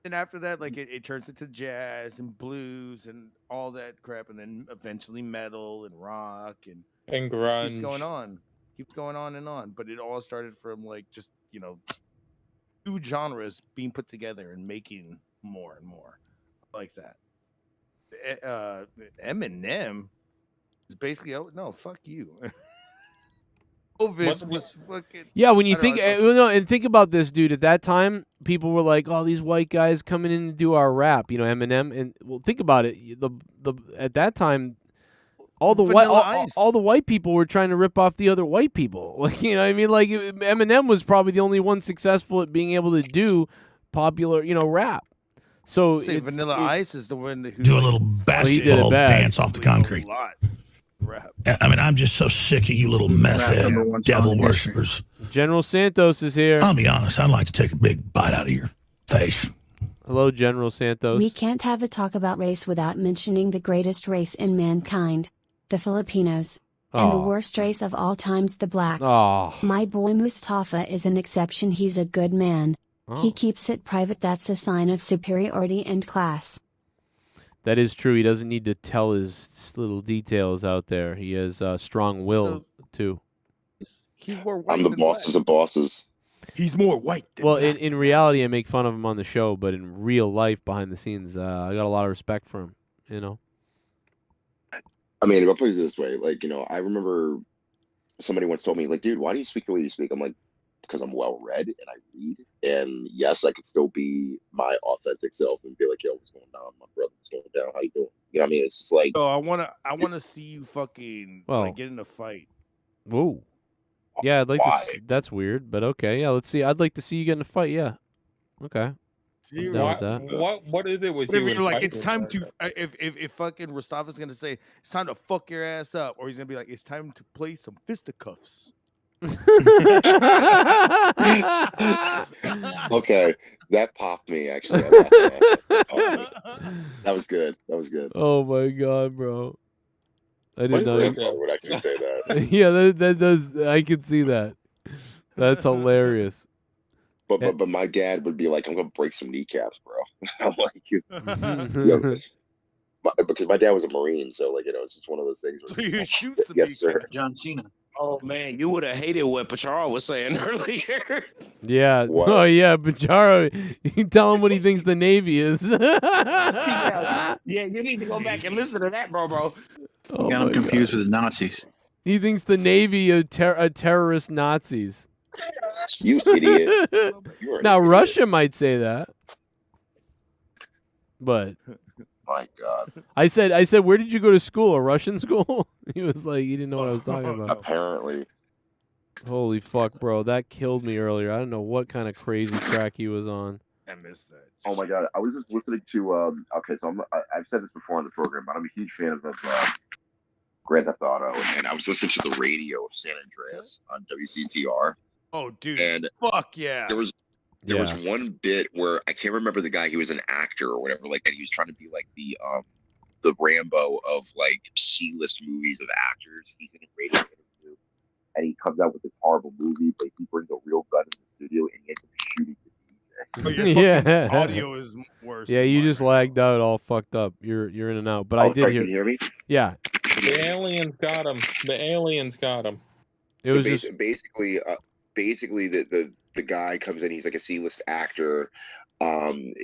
Speaker 17: And after that, like it turns into jazz and blues and all that crap, and then eventually metal and rock and
Speaker 15: grunge.
Speaker 17: Keeps going on and on. But it all started from like just two genres being put together and making more and more like that. Eminem is basically no, fuck you. Elvis was fucking.
Speaker 3: Yeah, when you think, and think about this, dude. At that time, people were like, "Oh, these white guys coming in to do our rap," Eminem. And well, think about it. At that time, all the white people were trying to rip off the other white people. Like, what I mean? Like Eminem was probably the only one successful at being able to do popular, rap. So
Speaker 17: Vanilla Ice is the one who
Speaker 8: do a little basketball dance off the concrete. I mean, I'm just so sick of you little meth head devil worshippers.
Speaker 3: General Santos is here.
Speaker 8: I'll be honest, I'd like to take a big bite out of your face.
Speaker 3: Hello, General Santos.
Speaker 14: We can't have a talk about race without mentioning the greatest race in mankind, the Filipinos. And the worst race of all times, the blacks. My boy Mustafa is an exception. He's a good man. He keeps it private. That's a sign of superiority and class.
Speaker 3: That is true. He doesn't need to tell his little details out there. He has strong will, too.
Speaker 17: He's more white
Speaker 5: I'm the bosses of bosses.
Speaker 17: He's more white than
Speaker 3: Well,
Speaker 17: black.
Speaker 3: in reality, I make fun of him on the show, but in real life, behind the scenes, I got a lot of respect for him,
Speaker 5: I mean, I'll put it this way. Like, I remember somebody once told me, like, dude, why do you speak the way you speak? I'm like, because I'm well-read and I read. And yes, I could still be my authentic self and be like, yo, what's going on? My brother, what's going down? How you doing? You know what I mean? It's just like...
Speaker 17: Oh, I wanna see you fucking get in a fight.
Speaker 3: Whoa. Yeah, I'd like to. That's weird, but okay. Yeah, let's see. I'd like to see you get in a fight. Yeah. Okay. I'm down with that.
Speaker 15: What is it with
Speaker 17: Whatever,
Speaker 15: you?
Speaker 17: you're like, it's time to. If fucking Mustafa's gonna say it's time to fuck your ass up, or he's gonna be like, it's time to play some fisticuffs.
Speaker 5: Okay, that popped me actually. That was good. That was good.
Speaker 3: Oh my god, bro! I
Speaker 5: My
Speaker 3: did not.
Speaker 5: grandfather would actually say that.
Speaker 3: Yeah, that does. I can see that. That's hilarious.
Speaker 5: But my dad would be like, I'm gonna break some kneecaps, bro. I'm like, because my dad was a Marine, so like it's just one of those things.
Speaker 17: So you shoot some
Speaker 5: yes, sir.
Speaker 19: John Cena.
Speaker 11: Oh man, you would have hated what Pacharo was saying earlier.
Speaker 3: Yeah.
Speaker 5: What?
Speaker 3: Oh yeah, Pacharo. You tell him what he thinks the Navy is.
Speaker 11: Yeah, you need to go back and listen to that, bro.
Speaker 3: Oh
Speaker 19: Got him
Speaker 3: my
Speaker 19: confused
Speaker 3: God.
Speaker 19: with the Nazis.
Speaker 3: He thinks the Navy are terrorist Nazis.
Speaker 5: You idiot.
Speaker 3: Now Russia might say that. But
Speaker 5: My God.
Speaker 3: I said, where did you go to school? A Russian school? He was like, he didn't know what I was talking about.
Speaker 5: Apparently.
Speaker 3: Holy fuck, bro. That killed me earlier. I don't know what kind of crazy track he was on.
Speaker 17: I missed that.
Speaker 5: Oh my God. I was just listening to, okay, so I've said this before on the program, but I'm a huge fan of Grand Theft Auto, and I was listening to the radio of San Andreas on WCTR.
Speaker 17: Oh, dude.
Speaker 5: And
Speaker 17: fuck yeah.
Speaker 5: There was one bit where I can't remember the guy. He was an actor or whatever like that. He was trying to be like the Rambo of like C-list movies of actors. He's in a radio interview, and he comes out with this horrible movie, but he brings a real gun in the studio and he ends up shooting the DJ.
Speaker 17: Oh, your fucking audio is worse.
Speaker 3: Yeah, you just lagged out, all fucked up. You're in and out. But I did
Speaker 5: sorry,
Speaker 3: hear.
Speaker 5: Can you hear me?
Speaker 3: Yeah.
Speaker 15: The aliens got him. The aliens got him.
Speaker 3: It was just
Speaker 5: basically the guy comes in. He's like a C-list actor.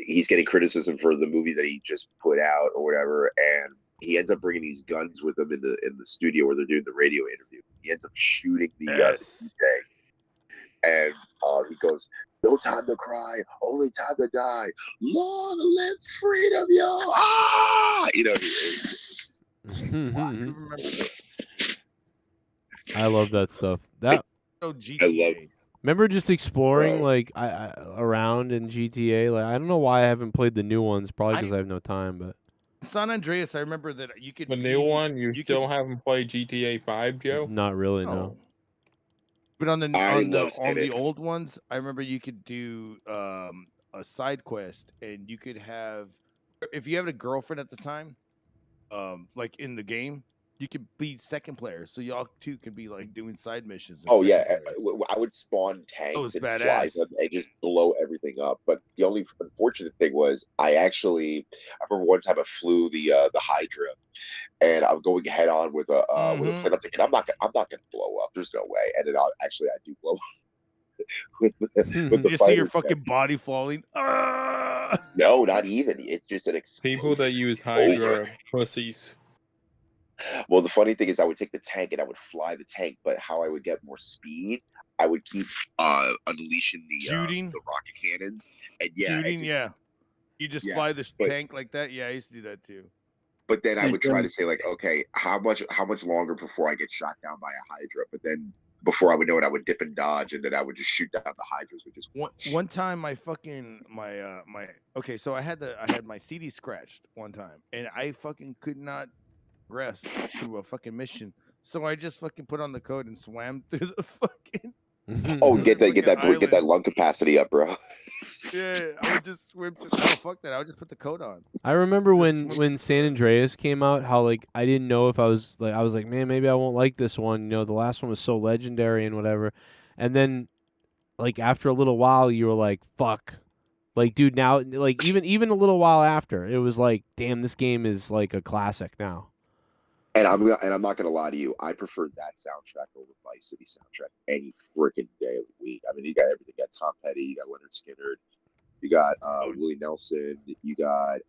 Speaker 5: He's getting criticism for the movie that he just put out or whatever, and he ends up bringing these guns with him in the studio where they're doing the radio interview. He ends up shooting the DJ, and he goes, "No time to cry, only time to die. Long live freedom, yo!" Ah, you know.
Speaker 3: I love that stuff. That
Speaker 17: GTA.
Speaker 3: Remember just exploring like I around in GTA. Like I don't know why I haven't played the new ones. Probably because I have no time. But
Speaker 17: San Andreas, I remember that you could.
Speaker 15: The new one, you still haven't played GTA 5, Joe?
Speaker 3: Not really, no.
Speaker 17: But on the old ones, I remember you could do a side quest, and you could have, if you had a girlfriend at the time, like in the game, you could be second player, so y'all two could be like doing side missions.
Speaker 5: Oh yeah, I would spawn tanks and fly
Speaker 17: badass.
Speaker 5: them and just blow everything up. But the only unfortunate thing was I remember one time I flew the Hydra, and I'm going head on with a plane. I'm thinking I'm not gonna blow up. There's no way. And then I do blow up. with the
Speaker 17: you see your
Speaker 5: fighter
Speaker 17: fucking body falling.
Speaker 5: No, not even. It's just an explosion.
Speaker 15: People that use Hydra are pussies.
Speaker 5: Well, the funny thing is I would take the tank and I would fly the tank, but how I would get more speed, I would keep unleashing the rocket cannons. And
Speaker 17: you just fly this tank like that. Yeah, I used to do that too.
Speaker 5: But then I would try to say like, okay, how much longer before I get shot down by a Hydra? But then before I would know it, I would dip and dodge, and then I would just shoot down the Hydras. With just
Speaker 17: one time, my okay, so I had my CD scratched one time, and I fucking could not progress through a fucking mission, so I just fucking put on the code and swam through the fucking.
Speaker 5: Oh, get that lung capacity up, bro.
Speaker 17: Yeah, I would just swim. Fuck that. I would just put the code on.
Speaker 3: I remember when San Andreas came out, how like I didn't know if I was like, man, maybe I won't like this one. You know, the last one was so legendary and whatever. And then, like after a little while, you were like, fuck, like dude, now like even a little while after, it was like, damn, this game is like a classic now.
Speaker 5: And I'm not gonna lie to you, I prefer that soundtrack over Vice City soundtrack any freaking day of the week. I mean, you got everything. You got Tom Petty, you got Leonard Skinner, you got Willie Nelson, you got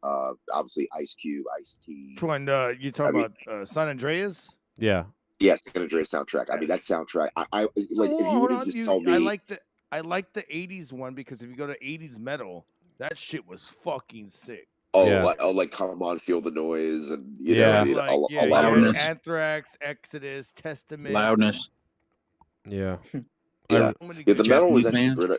Speaker 5: obviously Ice Cube, Ice-T.
Speaker 17: Which one? You talking about San Andreas?
Speaker 3: Yeah.
Speaker 5: Yes, San Andreas soundtrack. I mean, that soundtrack. I like. If you would just tell me,
Speaker 17: I like the '80s one because if you go to '80s metal, that shit was fucking sick.
Speaker 5: Oh, yeah. like come on, feel the noise, and you know, I mean, a
Speaker 17: loudness. Anthrax, Exodus, Testament,
Speaker 19: loudness.
Speaker 3: Yeah,
Speaker 5: yeah. The metal was actually good.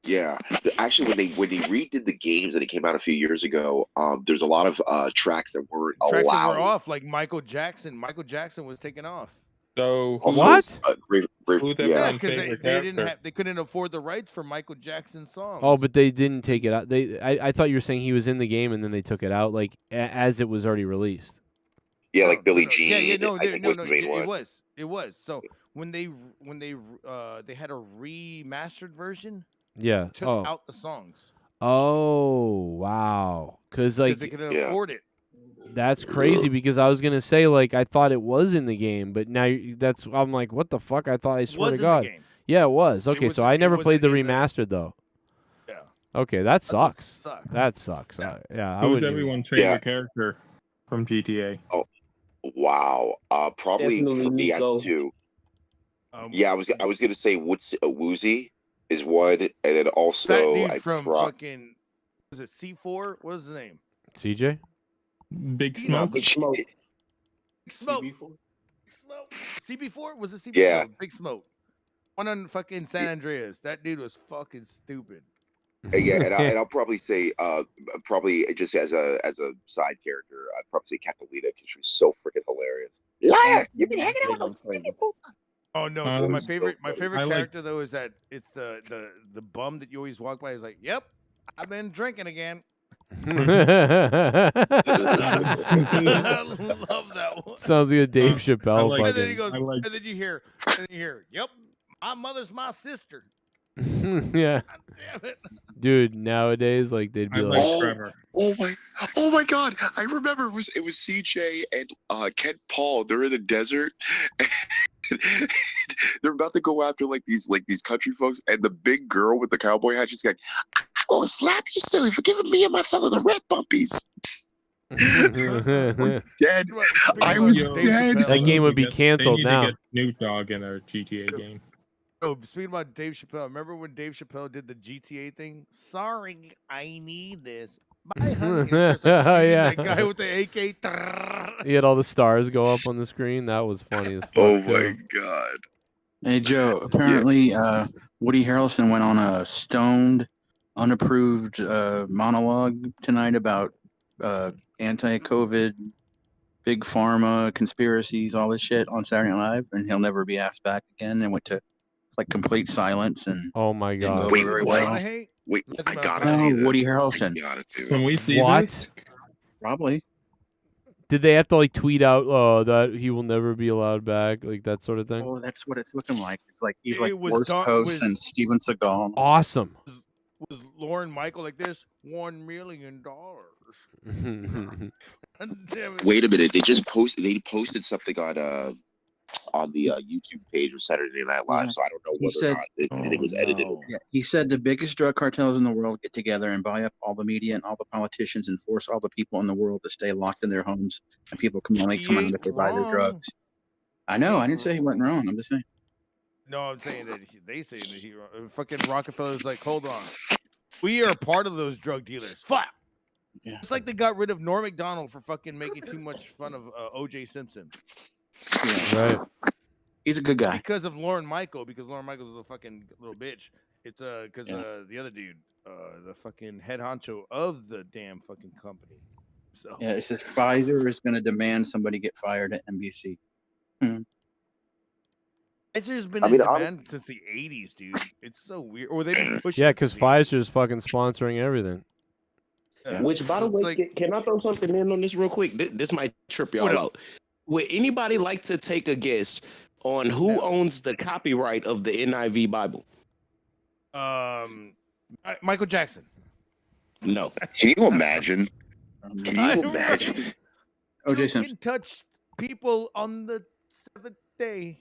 Speaker 5: Yeah, actually, when they redid the games and it came out a few years ago, there's a lot of tracks that weren't allowed.
Speaker 17: Tracks that were off, like Michael Jackson. Michael Jackson was taken off.
Speaker 15: So
Speaker 3: what?
Speaker 17: Yeah, because they couldn't afford the rights for Michael Jackson's songs.
Speaker 3: Oh, but they didn't take it out. I thought you were saying he was in the game and then they took it out, like as it was already released.
Speaker 5: Yeah, like Billie Jean.
Speaker 17: It was. So when they had a remastered version.
Speaker 3: Yeah.
Speaker 17: Took out the songs.
Speaker 3: Oh wow! Because like
Speaker 17: they couldn't afford it.
Speaker 3: That's crazy because I was gonna say like I thought it was in the game, but now I'm like, what the fuck? I thought, I swear to God. Yeah, it was. Okay, so I never played the remastered though.
Speaker 17: Yeah.
Speaker 3: Okay, that sucks. That sucks. Yeah.
Speaker 15: Who's everyone's favorite character from GTA?
Speaker 5: Oh, wow. Probably for me, I have two. Yeah, I was gonna say Woozy is one, and then also
Speaker 17: that dude from fucking, was it C4? What is his name?
Speaker 3: CJ?
Speaker 15: Big Smoke.
Speaker 5: Big Smoke.
Speaker 17: Big Smoke. CB4 was it CB4?
Speaker 5: Yeah.
Speaker 17: No, Big Smoke. One on fucking San Andreas. That dude was fucking stupid.
Speaker 5: Yeah, and I'll probably say, probably just as a side character, I'd probably say Capulita because she was so freaking hilarious. Liar! You've been hanging out with those people.
Speaker 17: Oh no, my favorite character though is that it's the bum that you always walk by is like, yep, I've been drinking again. I love that one.
Speaker 3: Sounds like a Dave Chappelle.
Speaker 17: And then he
Speaker 3: fucking-
Speaker 17: goes, and then you hear, yep, my mother's my sister.
Speaker 3: Yeah. Dude, nowadays, like they'd be like,
Speaker 5: Oh my God! I remember it was CJ and Ken Paul. They're in the desert. And they're about to go after like these country folks, and the big girl with the cowboy hat, she's like, "I'm gonna slap you silly for giving me and my fellow the red bumpies." I was dead. I was dead.
Speaker 3: That game would be canceled now.
Speaker 15: They need to get Snoop Dogg in a GTA game.
Speaker 17: Oh, speaking about Dave Chappelle, remember when Dave Chappelle did the GTA thing? Sorry, I need this. Bye, honey. And starts, like, shooting that guy with the AK.
Speaker 3: He had all the stars go up on the screen. That was funny as fuck.
Speaker 5: Oh
Speaker 3: too.
Speaker 5: my God.
Speaker 19: Hey Joe, apparently Woody Harrelson went on a stoned, unapproved monologue tonight about anti-COVID, big pharma, conspiracies, all this shit on Saturday Night Live, and he'll never be asked back again, and went to like complete silence. And
Speaker 3: oh my God,
Speaker 5: Wait, I gotta see that.
Speaker 19: Woody Harrelson.
Speaker 15: Can we see
Speaker 3: What?
Speaker 15: this?
Speaker 19: Probably.
Speaker 3: Did they have to like tweet out that he will never be allowed back, like that sort of thing?
Speaker 19: Oh, that's what it's looking like. It's like he's
Speaker 17: It
Speaker 19: like
Speaker 17: was
Speaker 19: worst
Speaker 17: done-
Speaker 19: host
Speaker 17: was-
Speaker 19: and Steven Seagal.
Speaker 3: Awesome.
Speaker 17: Was Lauren Michael like this? $1 million. Damn it.
Speaker 5: Wait a minute! They posted something on the YouTube page of Saturday Night Live,
Speaker 19: Yeah.
Speaker 5: so I don't know
Speaker 19: He
Speaker 5: whether or
Speaker 19: said-
Speaker 5: not it was edited.
Speaker 19: Yeah, he said the biggest drug cartels in the world get together and buy up all the media and all the politicians and force all the people in the world to stay locked in their homes, and people can only come out if they buy their drugs. I know. I didn't say he wasn't wrong. I'm just saying.
Speaker 17: No, I'm saying that they say that he fucking Rockefeller's like, hold on, we are part of those drug dealers. Fuck.
Speaker 19: Yeah.
Speaker 17: It's like they got rid of Norm Macdonald for fucking making too much fun of O.J. Simpson.
Speaker 3: Right.
Speaker 19: He's a good guy.
Speaker 17: Because of Lauren Michael, because Lauren Michael's a fucking little bitch. It's because the other dude, the fucking head honcho of the damn fucking company. So
Speaker 19: Yeah, it says Pfizer is going to demand somebody get fired at NBC.
Speaker 17: it's just been
Speaker 5: I
Speaker 17: in
Speaker 5: mean,
Speaker 17: demand since the 80s, dude. It's so weird. Or they've been pushing.
Speaker 3: Yeah,
Speaker 17: it
Speaker 3: because
Speaker 17: since the
Speaker 3: Pfizer's fucking sponsoring everything.
Speaker 17: Yeah.
Speaker 11: Which, by the
Speaker 17: So it's
Speaker 11: way,
Speaker 17: like-
Speaker 11: can I throw something in on this real quick? This might trip y'all
Speaker 17: What up?
Speaker 11: out. Would anybody like to take a guess on who owns the copyright of the NIV Bible?
Speaker 17: Michael Jackson.
Speaker 11: No.
Speaker 5: Can you imagine? Can
Speaker 17: I
Speaker 5: you
Speaker 17: don't
Speaker 5: imagine?
Speaker 19: O.J.
Speaker 17: You
Speaker 19: Simpson.
Speaker 17: can touch people on the seventh day.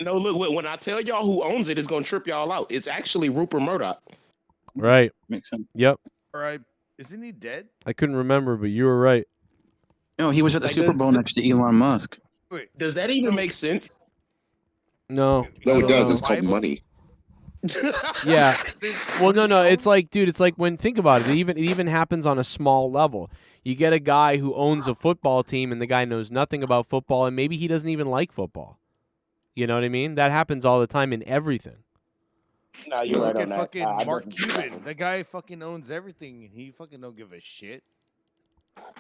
Speaker 11: No, look, when I tell y'all who owns it, it's going to trip y'all out. It's actually Rupert Murdoch.
Speaker 3: Right.
Speaker 19: Makes sense.
Speaker 3: Yep.
Speaker 17: All right, isn't he dead?
Speaker 3: I couldn't remember, but you were right.
Speaker 19: No, he was at the
Speaker 11: Like,
Speaker 19: Super Bowl next to Elon Musk.
Speaker 17: Wait,
Speaker 11: Does that even make sense?
Speaker 3: No.
Speaker 5: No, it does.
Speaker 17: know.
Speaker 5: It's called
Speaker 17: Bible?
Speaker 5: money.
Speaker 3: Yeah. Well, no. It's like, dude. It's like when think about it. It even happens on a small level. You get a guy who owns a football team, and the guy knows nothing about football, and maybe he doesn't even like football. You know what I mean? That happens all the time in everything.
Speaker 11: No, you're right
Speaker 17: Look
Speaker 11: on
Speaker 17: at
Speaker 11: that.
Speaker 17: fucking
Speaker 11: I
Speaker 17: Mark
Speaker 11: don't-
Speaker 17: Cuban. The guy fucking owns everything, and he fucking don't give a shit.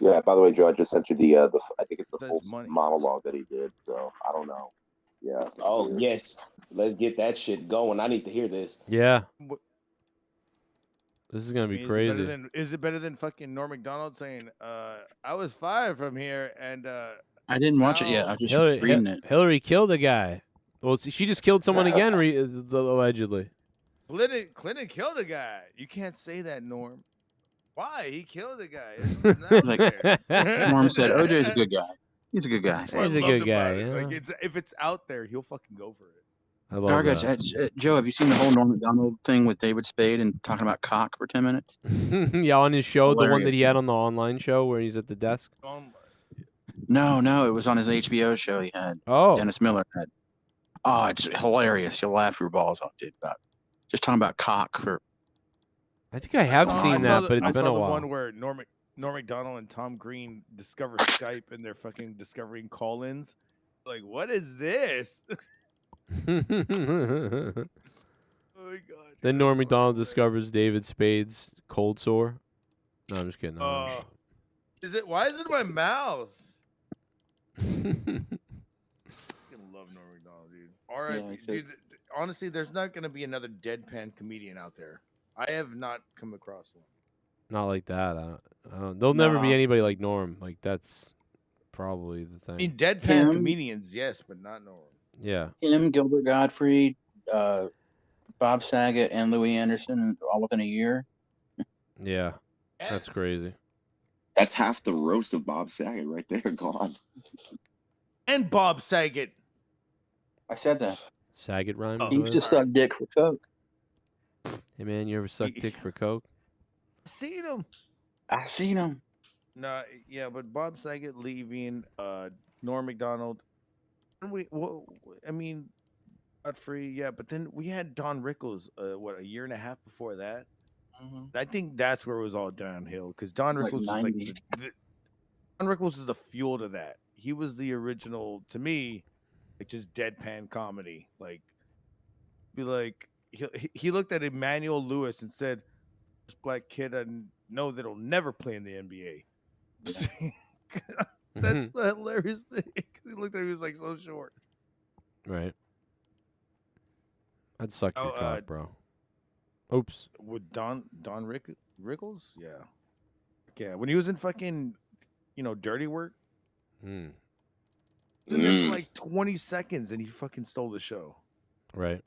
Speaker 5: Yeah. By the way, Joe, I just sent you the I think it's the
Speaker 17: That's
Speaker 5: full
Speaker 17: money.
Speaker 5: monologue that he did. So I don't know. Yeah.
Speaker 11: Oh, yes. Let's get that shit going. I need to hear this.
Speaker 3: Yeah.
Speaker 17: What-
Speaker 3: This is gonna
Speaker 17: I
Speaker 3: be
Speaker 17: mean,
Speaker 3: crazy.
Speaker 17: Is it better than fucking Norm Macdonald saying, I was fired from here, and
Speaker 19: I didn't watch it yet. I was just reading it.
Speaker 3: Hillary killed a guy. Well, she just killed someone again, allegedly.
Speaker 17: Clinton killed a guy. You can't say that, Norm. Why? He killed a guy. It's
Speaker 19: It's
Speaker 17: not
Speaker 19: like
Speaker 17: there.
Speaker 19: Norm said, OJ's a good guy. He's a good guy.
Speaker 17: That's what I
Speaker 3: He's a
Speaker 17: loved
Speaker 3: good guy,
Speaker 17: about it.
Speaker 3: yeah.
Speaker 17: Like if it's out there, he'll fucking go for it.
Speaker 3: I love
Speaker 19: Dargach,
Speaker 3: that.
Speaker 19: Joe, have you seen the whole Norm Macdonald thing with David Spade and talking about cock for 10 minutes?
Speaker 3: Yeah, on his show, the one that
Speaker 19: Hilarious,
Speaker 3: he had on the online show where he's at the desk.
Speaker 19: No, it was on his HBO show he had.
Speaker 3: Oh.
Speaker 19: Dennis Miller had. Oh, it's hilarious. You'll laugh your balls off, dude. About just talking about cock for.
Speaker 3: I think I have
Speaker 17: I
Speaker 3: seen
Speaker 17: saw
Speaker 3: that,
Speaker 17: the-
Speaker 3: but it's
Speaker 17: I
Speaker 3: been
Speaker 17: saw
Speaker 3: a
Speaker 17: the
Speaker 3: while.
Speaker 17: one where Norm Norm Macdonald and Tom Green discover Skype and they're fucking discovering call-ins. Like, what is this? Oh my god.
Speaker 3: Then Norm Macdonald discovers David Spade's cold sore. No, I'm just kidding.
Speaker 17: Is it? Why is it in my mouth? I love Norm Macdonald, dude. All right,
Speaker 19: Yeah,
Speaker 17: dude. Honestly, there's not gonna be another deadpan comedian out there. I have not come across one.
Speaker 3: Not like that. I don't. There'll never be anybody like Norm. Like that's probably the thing.
Speaker 17: I mean, deadpan comedians, yes, but not Norm.
Speaker 3: Yeah.
Speaker 19: Him, Gilbert Gottfried, Bob Saget, and Louis Anderson all within a year.
Speaker 3: Yeah. That's crazy.
Speaker 5: That's half the roast of Bob Saget right there gone.
Speaker 17: And Bob Saget.
Speaker 19: I said that.
Speaker 3: Saget rhyme.
Speaker 19: He used to suck dick for coke.
Speaker 3: Hey man, you ever suck dick for coke?
Speaker 17: Seen him.
Speaker 19: I seen him.
Speaker 17: No, yeah, but Bob Saget leaving, Norm Macdonald. I mean, Godfrey, yeah, but then we had Don Rickles, a year and a half before that. I think that's where it was all downhill because Don
Speaker 19: Like
Speaker 17: Rickles was
Speaker 19: 90.
Speaker 17: Don Rickles is the fuel to that. He was the original, to me, like just deadpan comedy. Like, be like, he looked at Emmanuel Lewis and said, "This black kid I know that'll never play in the NBA." That's the hilarious thing. He looked at him, he was like so short.
Speaker 3: Right. I'd suck your cock, bro. Oops.
Speaker 17: With Don Rickles? Yeah. Yeah. When he was in fucking, Dirty Work. He was in there for like 20 seconds and he fucking stole the show.
Speaker 3: Right.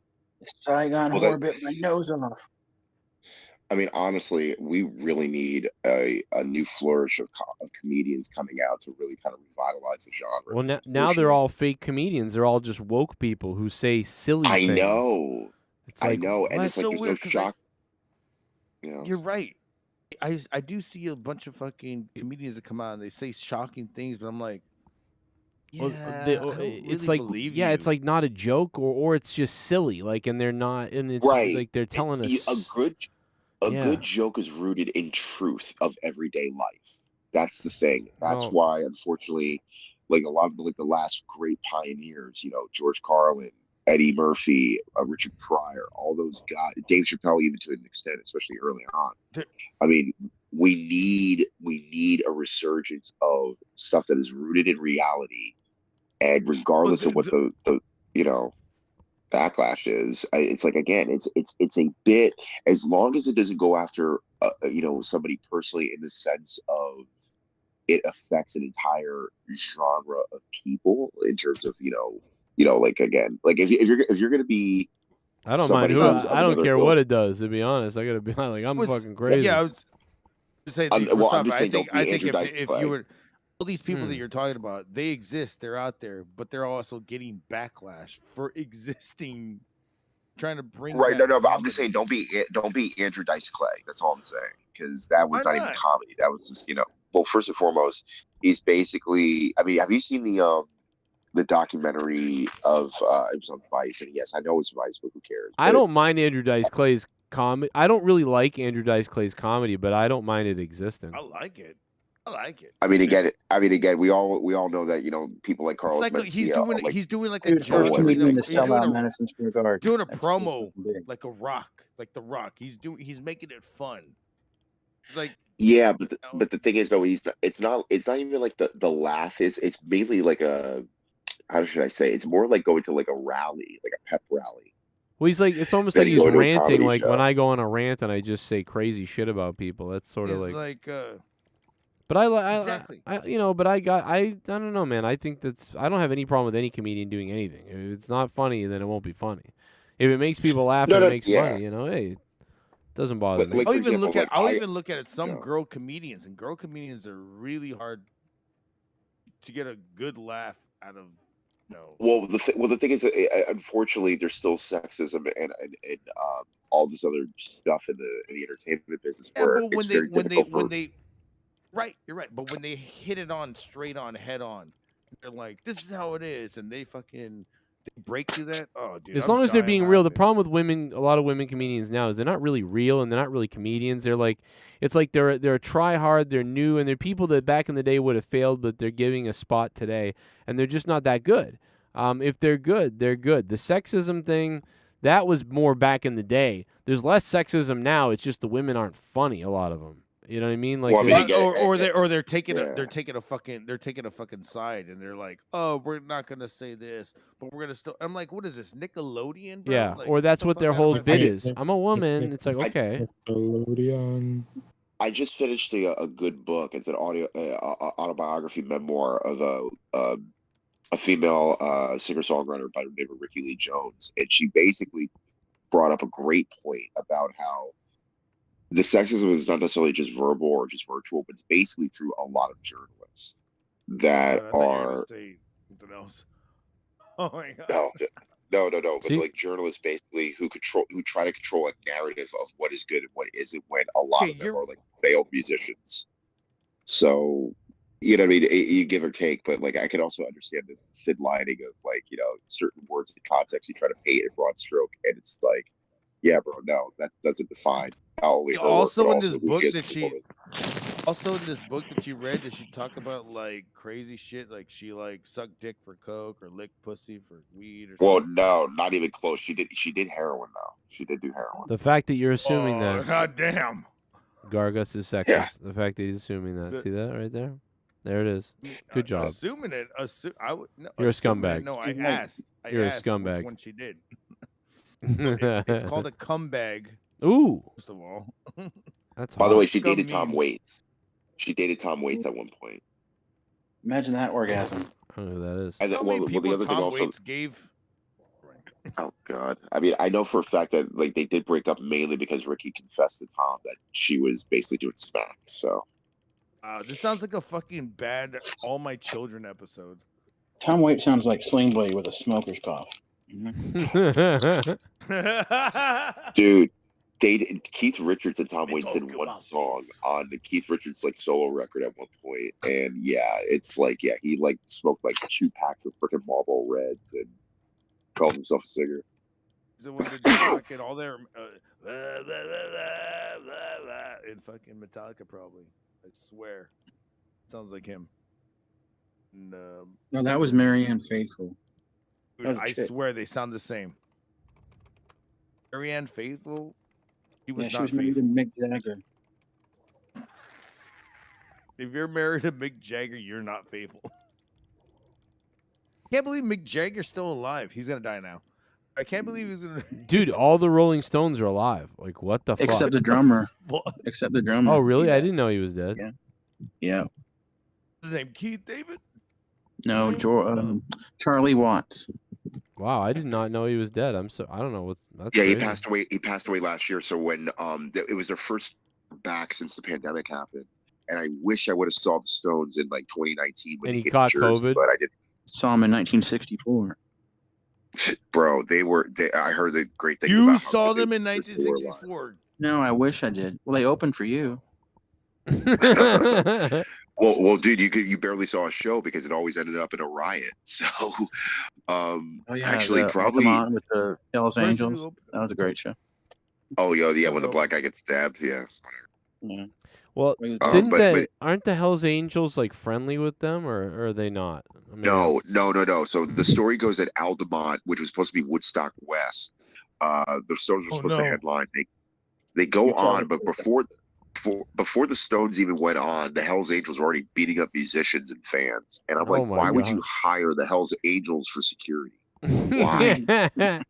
Speaker 19: Saigon whore bit my nose off.
Speaker 5: I mean, honestly, we really need a new flourish of comedians coming out to really kind of revitalize the genre.
Speaker 3: Well, now they're all fake comedians. They're all just woke people who say silly things.
Speaker 5: I know.
Speaker 3: It's like,
Speaker 5: I know. And it's like
Speaker 17: so
Speaker 5: there's no
Speaker 17: weird, 'cause
Speaker 5: shock.
Speaker 17: You're right. I do see a bunch of fucking comedians that come out and they say shocking things, but I'm like, yeah, I don't
Speaker 3: it's
Speaker 17: really
Speaker 3: like,
Speaker 17: believe
Speaker 3: yeah,
Speaker 17: you.
Speaker 3: it's like not a joke or it's just silly. Like, and they're not, and it's
Speaker 5: Right.
Speaker 3: like they're telling us
Speaker 5: A good joke is rooted in truth of everyday life. That's the thing. That's
Speaker 3: Well-
Speaker 5: why, unfortunately, like a lot of the last great pioneers, George Carlin, Eddie Murphy, Richard Pryor, all those guys, Dave Chappelle, even to an extent, especially early on. I mean, we need a resurgence of stuff that is rooted in reality, and regardless of what the backlash is, it's like, again, it's a bit, as long as it doesn't go after somebody personally in the sense of it affects an entire genre of people in terms of like, again, like if you're gonna be
Speaker 3: I don't mind
Speaker 5: somebody
Speaker 3: who.
Speaker 5: who's
Speaker 3: I don't
Speaker 5: another
Speaker 3: care
Speaker 5: ilk-
Speaker 3: what it does. To be honest, I gotta be like, I'm fucking crazy.
Speaker 17: Yeah, I was to say.
Speaker 5: I'm just
Speaker 17: I
Speaker 5: saying,
Speaker 17: think
Speaker 5: don't be Andrew Dice
Speaker 17: if
Speaker 5: Clay.
Speaker 17: you were all these people that you're talking about, they exist. They're out there, but they're also getting backlash for existing. Trying to bring
Speaker 5: Right,
Speaker 17: back
Speaker 5: no, but I'm just saying, don't be Andrew Dice Clay. That's all I'm saying, because that was
Speaker 17: Why
Speaker 5: not even
Speaker 17: not?
Speaker 5: comedy. That was just, Well, first and foremost, he's basically. I mean, have you seen the documentary of it was on Vice? And yes, I know it's Vice, but who cares?
Speaker 3: I don't mind Andrew Dice Clay's comedy. I don't really like Andrew Dice Clay's comedy, but I don't mind it existing.
Speaker 17: I like it.
Speaker 5: I mean, again, we all know that people like Carlos
Speaker 17: It's like
Speaker 5: Mencia,
Speaker 17: he's doing like a
Speaker 19: Dude, first
Speaker 17: Joe,
Speaker 19: comedian to
Speaker 17: he's
Speaker 19: sell
Speaker 17: doing
Speaker 19: out
Speaker 17: a-
Speaker 19: Madison Square Garden.
Speaker 17: doing a
Speaker 19: That's
Speaker 17: promo
Speaker 19: fucking big.
Speaker 17: like The Rock. He's making it fun. It's like,
Speaker 5: Yeah, but the thing is, though, it's not even like the laugh is. It's mainly like a, how should I say? It's more like going to like a rally, like a pep rally.
Speaker 3: Well, it's almost
Speaker 5: Then
Speaker 3: like
Speaker 5: you
Speaker 3: he's
Speaker 5: go to a
Speaker 3: ranting.
Speaker 5: comedy
Speaker 3: Like when
Speaker 5: show.
Speaker 3: I go on a rant and I just say crazy shit about people. That's sort of
Speaker 17: it's
Speaker 3: like.
Speaker 17: like
Speaker 3: But I
Speaker 17: exactly.
Speaker 3: but I don't know, man. I think I don't have any problem with any comedian doing anything. If it's not funny, then it won't be funny. If it makes people laugh and it makes money, hey, it doesn't bother me.
Speaker 17: I'll even look at some girl comedians, and girl comedians are really hard to get a good laugh out of.
Speaker 5: Well, the thing is, unfortunately, there's still sexism and all this other stuff in the entertainment business where
Speaker 17: but
Speaker 5: it's very difficult for.
Speaker 17: Right, you're right. But when they hit it on straight on, head on, they're like, "This is how it is," and they fucking They break you that. Oh, dude.
Speaker 3: As
Speaker 17: I'm
Speaker 3: long as they're
Speaker 17: dying
Speaker 3: being real, the
Speaker 17: laughing.
Speaker 3: problem with women, a lot of women comedians now, is they're not really real and they're not really comedians. They're like, it's like they're a try hard, they're new, and they're people that back in the day would have failed, but they're giving a spot today, and they're just not that good. If they're good, they're good. The sexism thing, that was more back in the day. There's less sexism now. It's just the women aren't funny. A lot of them. You know what I mean? Like,
Speaker 17: They're taking a fucking side, and they're like, oh, we're not gonna say this, but we're gonna still. I'm like, what is this, Nickelodeon? Bro?
Speaker 3: yeah,
Speaker 17: Like,
Speaker 3: or
Speaker 17: get
Speaker 3: that's
Speaker 17: the
Speaker 3: what
Speaker 17: fuck
Speaker 3: their
Speaker 17: out of
Speaker 3: whole
Speaker 17: my
Speaker 3: bit
Speaker 17: face.
Speaker 3: is. I'm a woman. It's like, okay.
Speaker 5: I just finished a good book. It's an autobiography memoir of a female singer-songwriter by the name of Ricky Lee Jones, and she basically brought up a great point about how the sexism is not necessarily just verbal or just virtual, but it's basically through a lot of journalists that
Speaker 17: I thought you were gonna
Speaker 5: are
Speaker 17: say something else. Oh my god.
Speaker 5: no. But
Speaker 3: See?
Speaker 5: like journalists basically who try to control a narrative of what is good and what isn't, when a lot of them are like failed musicians. So, you know what I mean? You give or take, but like I can also understand the thin lining of like, you know, certain words in context you try to paint a broad stroke, and it's like, yeah, bro, no, that doesn't define not only her work, but
Speaker 17: In
Speaker 5: also
Speaker 17: this
Speaker 5: who
Speaker 17: book
Speaker 5: she is
Speaker 17: that
Speaker 5: as a
Speaker 17: she,
Speaker 5: woman.
Speaker 17: also in this book that you read, did she talk about like crazy shit, like she like sucked dick for coke or licked pussy for weed or
Speaker 5: Well,
Speaker 17: something?
Speaker 5: no, not even close. She did heroin though. She did do heroin.
Speaker 3: The fact that you're assuming that.
Speaker 17: God damn.
Speaker 3: Gargus is sexist.
Speaker 5: Yeah.
Speaker 3: The fact that he's assuming that.
Speaker 17: So-
Speaker 3: See that right there? There it is. Good job.
Speaker 17: Assuming it, I would. No,
Speaker 3: You're a
Speaker 17: assuming it,
Speaker 3: scumbag.
Speaker 17: No, I asked.
Speaker 3: You're a
Speaker 17: asked
Speaker 3: scumbag.
Speaker 17: which one she did. It's called a cumbag.
Speaker 3: Ooh.
Speaker 17: First of all,
Speaker 3: That's
Speaker 5: By the
Speaker 3: hot.
Speaker 5: way, she dated Tom
Speaker 17: memes.
Speaker 5: Waits. She dated Tom Waits at one point.
Speaker 19: Imagine that orgasm.
Speaker 3: I don't know who that is.
Speaker 5: And
Speaker 17: How many people
Speaker 5: the other thing
Speaker 17: Tom
Speaker 5: also.
Speaker 17: Waits gave?
Speaker 5: Oh God! I mean, I know for a fact that like they did break up mainly because Ricky confessed to Tom that she was basically doing smack. So.
Speaker 17: This sounds like a fucking bad All My Children episode.
Speaker 19: Tom Waits sounds like Sling Blade with a smoker's cough.
Speaker 5: Dude, Keith Richards and Tom Waits did one song on the Keith Richards like solo record at one point, and yeah, it's like he like smoked like 2 packs of freaking Marlboro Reds and called himself a singer.
Speaker 17: So when they did fucking all their in fucking Metallica, probably. I swear, sounds like him. And,
Speaker 19: No, that was Marianne Faithfull.
Speaker 17: dude,
Speaker 19: That was a
Speaker 17: I
Speaker 19: chick.
Speaker 17: swear they sound the same. Marianne Faithfull, she was
Speaker 19: Yeah, she
Speaker 17: not
Speaker 19: was married to
Speaker 17: faithful.
Speaker 19: Mick Jagger.
Speaker 17: If you're married to Mick Jagger, you're not faithful. Can't believe Mick Jagger's still alive. He's gonna die now. I can't believe he's gonna.
Speaker 3: Dude, all the Rolling Stones are alive. Like, what the fuck?
Speaker 19: Except the drummer. Except the drummer.
Speaker 3: Oh, really? I didn't know he was dead.
Speaker 19: Yeah. Yeah.
Speaker 17: His name Keith David.
Speaker 19: No, Charlie Watts.
Speaker 3: Wow, I did not know he was dead. I don't know what's that's
Speaker 5: Yeah, he
Speaker 3: crazy.
Speaker 5: passed away. He passed away last year. So when it was their first back since the pandemic happened, and I wish I would have saw the Stones in like 2019 when
Speaker 3: And
Speaker 5: they
Speaker 3: he
Speaker 5: came
Speaker 3: caught
Speaker 5: to Jersey,
Speaker 3: COVID?
Speaker 5: but I didn't.
Speaker 19: Saw him in 1964.
Speaker 5: Bro, I heard the great things.
Speaker 17: You
Speaker 5: about how
Speaker 17: saw
Speaker 5: good
Speaker 17: them
Speaker 5: they
Speaker 17: in
Speaker 5: were alive.
Speaker 17: 1964.
Speaker 19: No, I wish I did. Well, they opened for you.
Speaker 5: Well, dude, you barely saw a show because it always ended up in a riot. So,
Speaker 19: Oh yeah,
Speaker 5: actually,
Speaker 19: the
Speaker 5: probably.
Speaker 19: Altamont with the Hells
Speaker 17: Where's the
Speaker 19: Angels.
Speaker 17: new
Speaker 19: That was a great show.
Speaker 5: Oh, yeah, when the black guy gets stabbed, yeah.
Speaker 19: Yeah.
Speaker 3: Well,
Speaker 5: but
Speaker 3: aren't the Hells Angels like friendly with them, or are they not? I mean,
Speaker 5: no. So the story goes that Altamont, which was supposed to be Woodstock West, the Stones were supposed to headline. They go on, but before the Stones even went on, the Hells Angels were already beating up musicians and fans. And I'm like,
Speaker 3: my
Speaker 5: why would you
Speaker 3: God.
Speaker 5: hire the Hells Angels for security? Why? and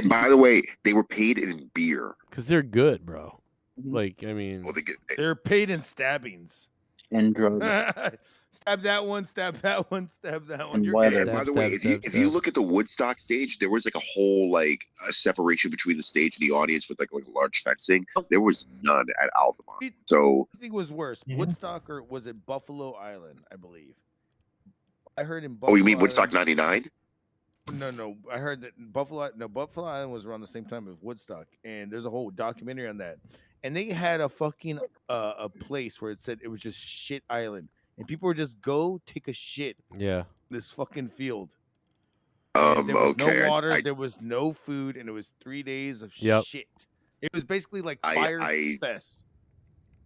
Speaker 5: by the way, they were paid in beer.
Speaker 3: Because they're good, bro. Like, I mean,
Speaker 17: They're paid in stabbings
Speaker 19: and drugs.
Speaker 17: Stab that one. Stab that one. Stab that one.
Speaker 19: And
Speaker 17: You're
Speaker 19: weather.
Speaker 17: good.
Speaker 5: By the way, if you look at the Woodstock stage, there was like a whole like a separation between the stage and the audience with like large fencing. There was none at Altamont. So
Speaker 17: What do you think was worse, Woodstock or was it Buffalo Island? I believe. I heard in Buffalo.
Speaker 5: you mean Woodstock
Speaker 17: Island-
Speaker 5: '99?
Speaker 17: No. I heard that Buffalo Island was around the same time as Woodstock, and there's a whole documentary on that. And they had a fucking a place where it said it was just shit island, and people would just go take a shit.
Speaker 3: Yeah.
Speaker 17: This fucking field. And there was no
Speaker 5: Okay,
Speaker 17: water, there was no food, and it was 3 days of
Speaker 3: Yep.
Speaker 17: shit. It was basically like Fire Fest.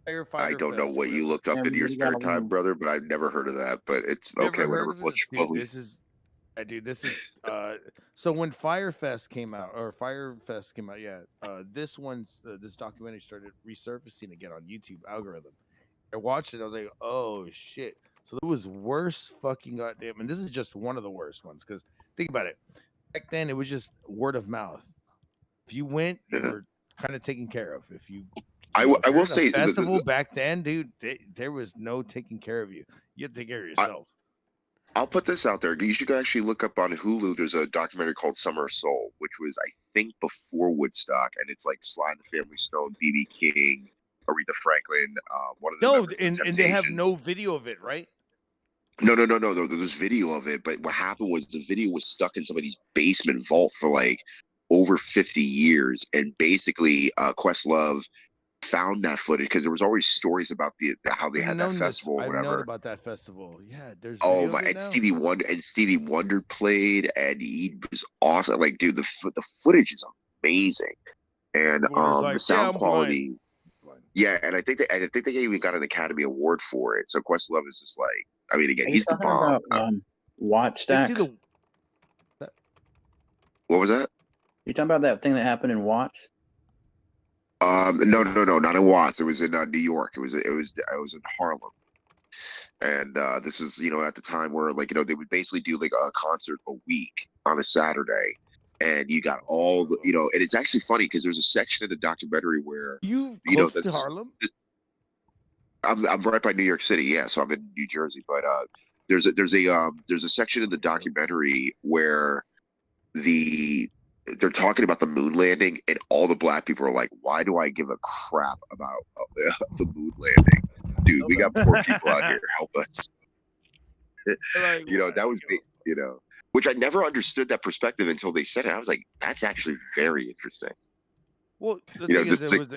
Speaker 17: Firefighter
Speaker 5: I don't know
Speaker 17: Fest,
Speaker 5: what you
Speaker 17: whatever.
Speaker 5: looked up in your spare time, brother, but I've never heard of that. But it's okay,
Speaker 17: Never
Speaker 5: whatever
Speaker 17: heard of
Speaker 5: floats
Speaker 17: this?
Speaker 5: your
Speaker 17: Dude,
Speaker 5: boat.
Speaker 17: this is dude, this is so when Firefest came out, or Firefest came out, yeah, this one's this documentary started resurfacing again on YouTube algorithm. I watched it, I was like, oh shit. So there was worse fucking goddamn, and this is just one of the worst ones, because think about it. Back then it was just word of mouth. If you went, you were kind of taken care of. If you
Speaker 5: I
Speaker 17: if
Speaker 5: will
Speaker 17: you're at a
Speaker 5: say
Speaker 17: festival back then, dude, there was no taking care of you. You had to take care of yourself.
Speaker 5: I'll put this out there. You should actually look up on Hulu. There's a documentary called Summer of Soul, which was, I think, before Woodstock, and it's like Sly and the Family Stone, B.B. King, Aretha Franklin, one of the members of
Speaker 17: and they have
Speaker 5: Temptations.
Speaker 17: no video of it, right?
Speaker 5: No. There's video of it, but what happened was the video was stuck in somebody's basement vault for like over 50 years, and basically, Questlove found that footage because there was always stories about how they had that festival or
Speaker 17: I've
Speaker 5: whatever.
Speaker 17: known about that festival. Yeah, there's
Speaker 5: Oh
Speaker 17: video
Speaker 5: my!
Speaker 17: of it
Speaker 5: And
Speaker 17: now?
Speaker 5: Stevie Wonder played, and he was awesome. Like, dude, the footage is amazing, and
Speaker 17: Wonder's like,
Speaker 5: the sound
Speaker 17: "Yeah, I'm
Speaker 5: quality. Yeah, and I think they even got an Academy Award for it. So Questlove is just like, I mean, again,
Speaker 19: Are you
Speaker 5: he's the
Speaker 19: talking
Speaker 5: bomb.
Speaker 19: about watch stacks?
Speaker 5: What was that?
Speaker 19: You talking about that thing that happened in Watts?
Speaker 5: No, not in Watts. It was in New York. It was in Harlem. And this is, at the time where, like, they would basically do like a concert a week on a Saturday, and you got all the, and it's actually funny because there's a section in the documentary where
Speaker 17: Close to Harlem?
Speaker 5: I'm right by New York City, yeah. So I'm in New Jersey, but there's a section in the documentary where they're talking about the moon landing, and all the black people are like, "Why do I give a crap about the moon landing, dude? We got poor people out here. Help us." That was big, which I never understood that perspective until they said it. I was like, "That's actually very interesting."
Speaker 17: Well, the thing is,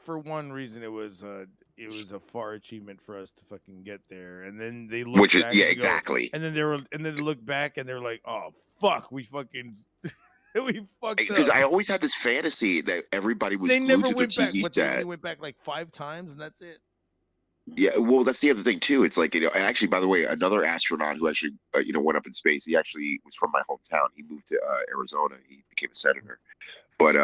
Speaker 17: for one reason, it was a far achievement for us to fucking get there, and then they look
Speaker 5: Which is
Speaker 17: back
Speaker 5: exactly.
Speaker 17: and then they look back and they're like, "Oh fuck, we fucking." We fucked
Speaker 5: Because
Speaker 17: up.
Speaker 5: I always had this fantasy that everybody was
Speaker 17: They
Speaker 5: glued
Speaker 17: never
Speaker 5: to
Speaker 17: went
Speaker 5: their
Speaker 17: back,
Speaker 5: TV
Speaker 17: but they only
Speaker 5: set.
Speaker 17: went back like 5 times, and that's it.
Speaker 5: Yeah, well, that's the other thing too. It's like, and actually, by the way, another astronaut who actually went up in space. He actually was from my hometown. He moved to Arizona. He became a senator. But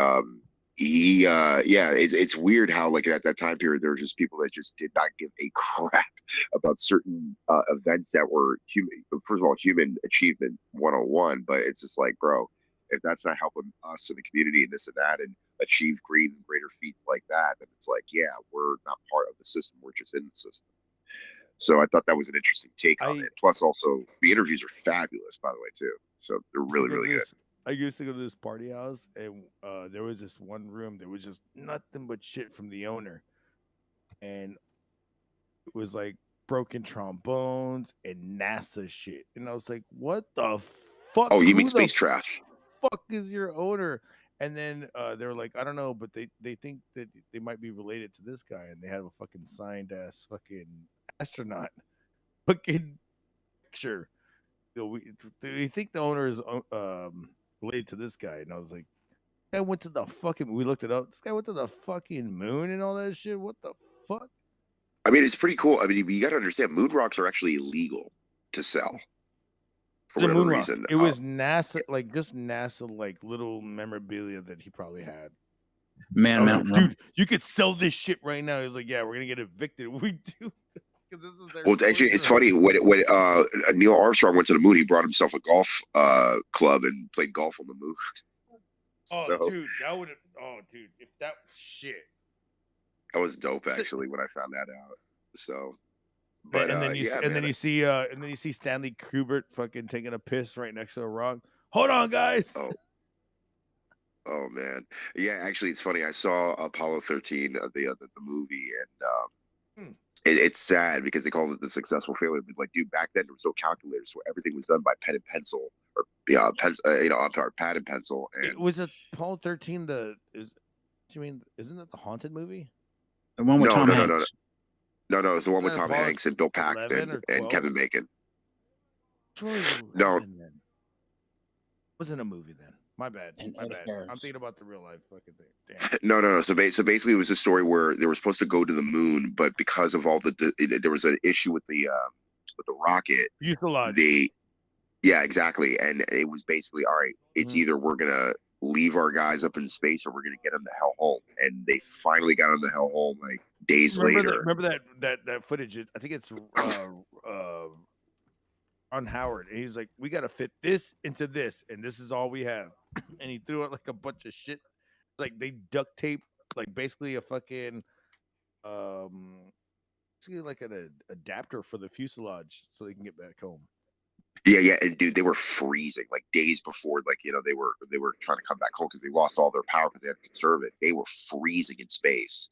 Speaker 5: it's weird how, like, at that time period, there were just people that just did not give a crap about certain events that were human. First of all, human achievement 101. But it's just like, bro, if that's not helping us in the community and this and that and achieve greater feats like that, then it's like, yeah, we're not part of the system. We're just in the system. So I thought that was an interesting take on it. Plus, also, the interviews are fabulous, by the way, too. So they're really, really good.
Speaker 17: I used to go to this party house, and there was this one room that was just nothing but shit from the owner. And it was like broken trombones and NASA shit. And I was like, what the fuck?
Speaker 5: Oh, you mean space trash?
Speaker 17: Fuck is your owner? And then they were like, I don't know, but they think that they might be related to this guy, and they have a fucking signed ass fucking astronaut fucking picture. We think the owner is related to this guy, and I was like, I went to the fucking. We looked it up. This guy went to the fucking moon and all that shit. What the fuck?
Speaker 5: I mean, it's pretty cool. I mean, you got to understand, moon rocks are actually illegal to sell. For
Speaker 17: The
Speaker 5: whatever
Speaker 17: moon rock.
Speaker 5: reason.
Speaker 17: It was NASA, like just NASA, like little memorabilia that he probably had.
Speaker 19: Man,
Speaker 17: I was
Speaker 19: Mountain
Speaker 17: like,
Speaker 19: Rock.
Speaker 17: dude, you could sell this shit right now. He was like, yeah, we're gonna get evicted. We do. This is their
Speaker 5: Well, actually, it's funny when Neil Armstrong went to the moon. He brought himself a golf club and played golf on the moon.
Speaker 17: Oh, dude, that would have. Oh, dude, if that shit.
Speaker 5: That was dope, actually, when I found that out. So, but
Speaker 17: and then you see Stanley Kubrick fucking taking a piss right next to a rock. Hold on, guys.
Speaker 5: Oh man, yeah. Actually, it's funny. I saw Apollo 13, the movie, and it's sad because they call it the successful failure. But like, dude, back then there was no calculators, so everything was done by pen and pencil, or pad and pencil. And
Speaker 17: It was Apollo 13. Isn't it the haunted movie?
Speaker 19: The one with Tom Hanks.
Speaker 5: No, it's the one with Tom
Speaker 17: Apollo
Speaker 5: Hanks and Bill
Speaker 17: 11
Speaker 5: Paxton
Speaker 17: or
Speaker 5: and
Speaker 17: 12?
Speaker 5: Kevin Bacon.
Speaker 17: Which one was
Speaker 5: No,
Speaker 17: 11 then? Wasn't a movie then. My bad. My bad. I'm thinking about the real life fucking thing. Damn.
Speaker 5: No. So basically, it was a story where they were supposed to go to the moon, but because of all there was an issue with the rocket.
Speaker 17: Fuselage.
Speaker 5: Yeah, exactly. And it was basically, all right, it's either we're gonna leave our guys up in space or we're gonna get them the hell home. And they finally got them the hell home like days later.
Speaker 17: Remember that footage? I think it's Ron Howard, and he's like, "We got to fit this into this, and this is all we have." And he threw out like a bunch of shit, like they duct tape, like basically a fucking, basically like an adapter for the fuselage, so they can get back home.
Speaker 5: Yeah, and dude, they were freezing like days before, like they were trying to come back home because they lost all their power because they had to conserve it. They were freezing in space,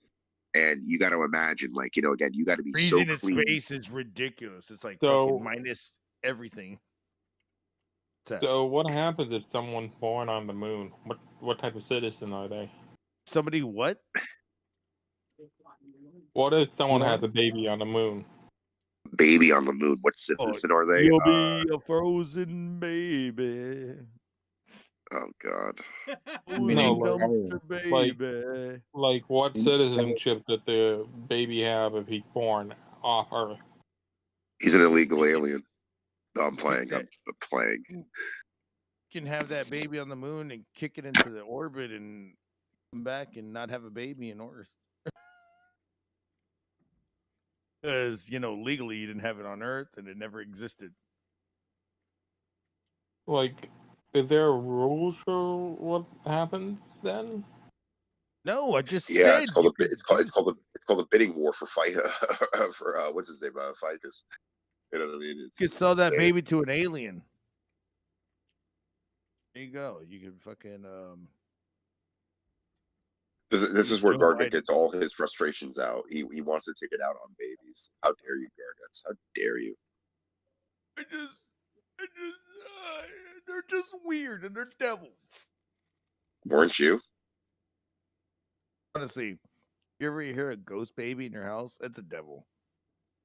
Speaker 5: and you got to imagine, like again, you got to be
Speaker 17: Freezing
Speaker 5: so clean.
Speaker 17: in space is ridiculous. It's like fucking minus everything.
Speaker 15: So what happens if someone's born on the moon? What type of citizen are they?
Speaker 17: Somebody what?
Speaker 15: What if someone has a baby on the moon?
Speaker 5: Baby on the moon. What citizen are they?
Speaker 17: You'll be a frozen baby.
Speaker 5: Oh God.
Speaker 17: Baby.
Speaker 15: Like what citizenship did the baby have if he's born off Earth?
Speaker 5: He's an illegal alien. No, I'm playing. I'm playing.
Speaker 17: You can have that baby on the moon and kick it into the orbit and come back and not have a baby in Earth. Because, legally you didn't have it on Earth and it never existed.
Speaker 15: Like, is there rules for what happens then?
Speaker 17: No, I just
Speaker 5: said
Speaker 17: it's
Speaker 5: called a bidding war for fight for what's his name? Ficus. You know what I mean?
Speaker 17: You could sell that baby to an alien. There you go. You can fucking
Speaker 5: This is where Gargant gets all his frustrations out. He wants to take it out on babies. How dare you, Gargant? How dare you?
Speaker 17: They're just weird and they're devils.
Speaker 5: Weren't you?
Speaker 17: Honestly, if you ever hear a ghost baby in your house, it's a devil.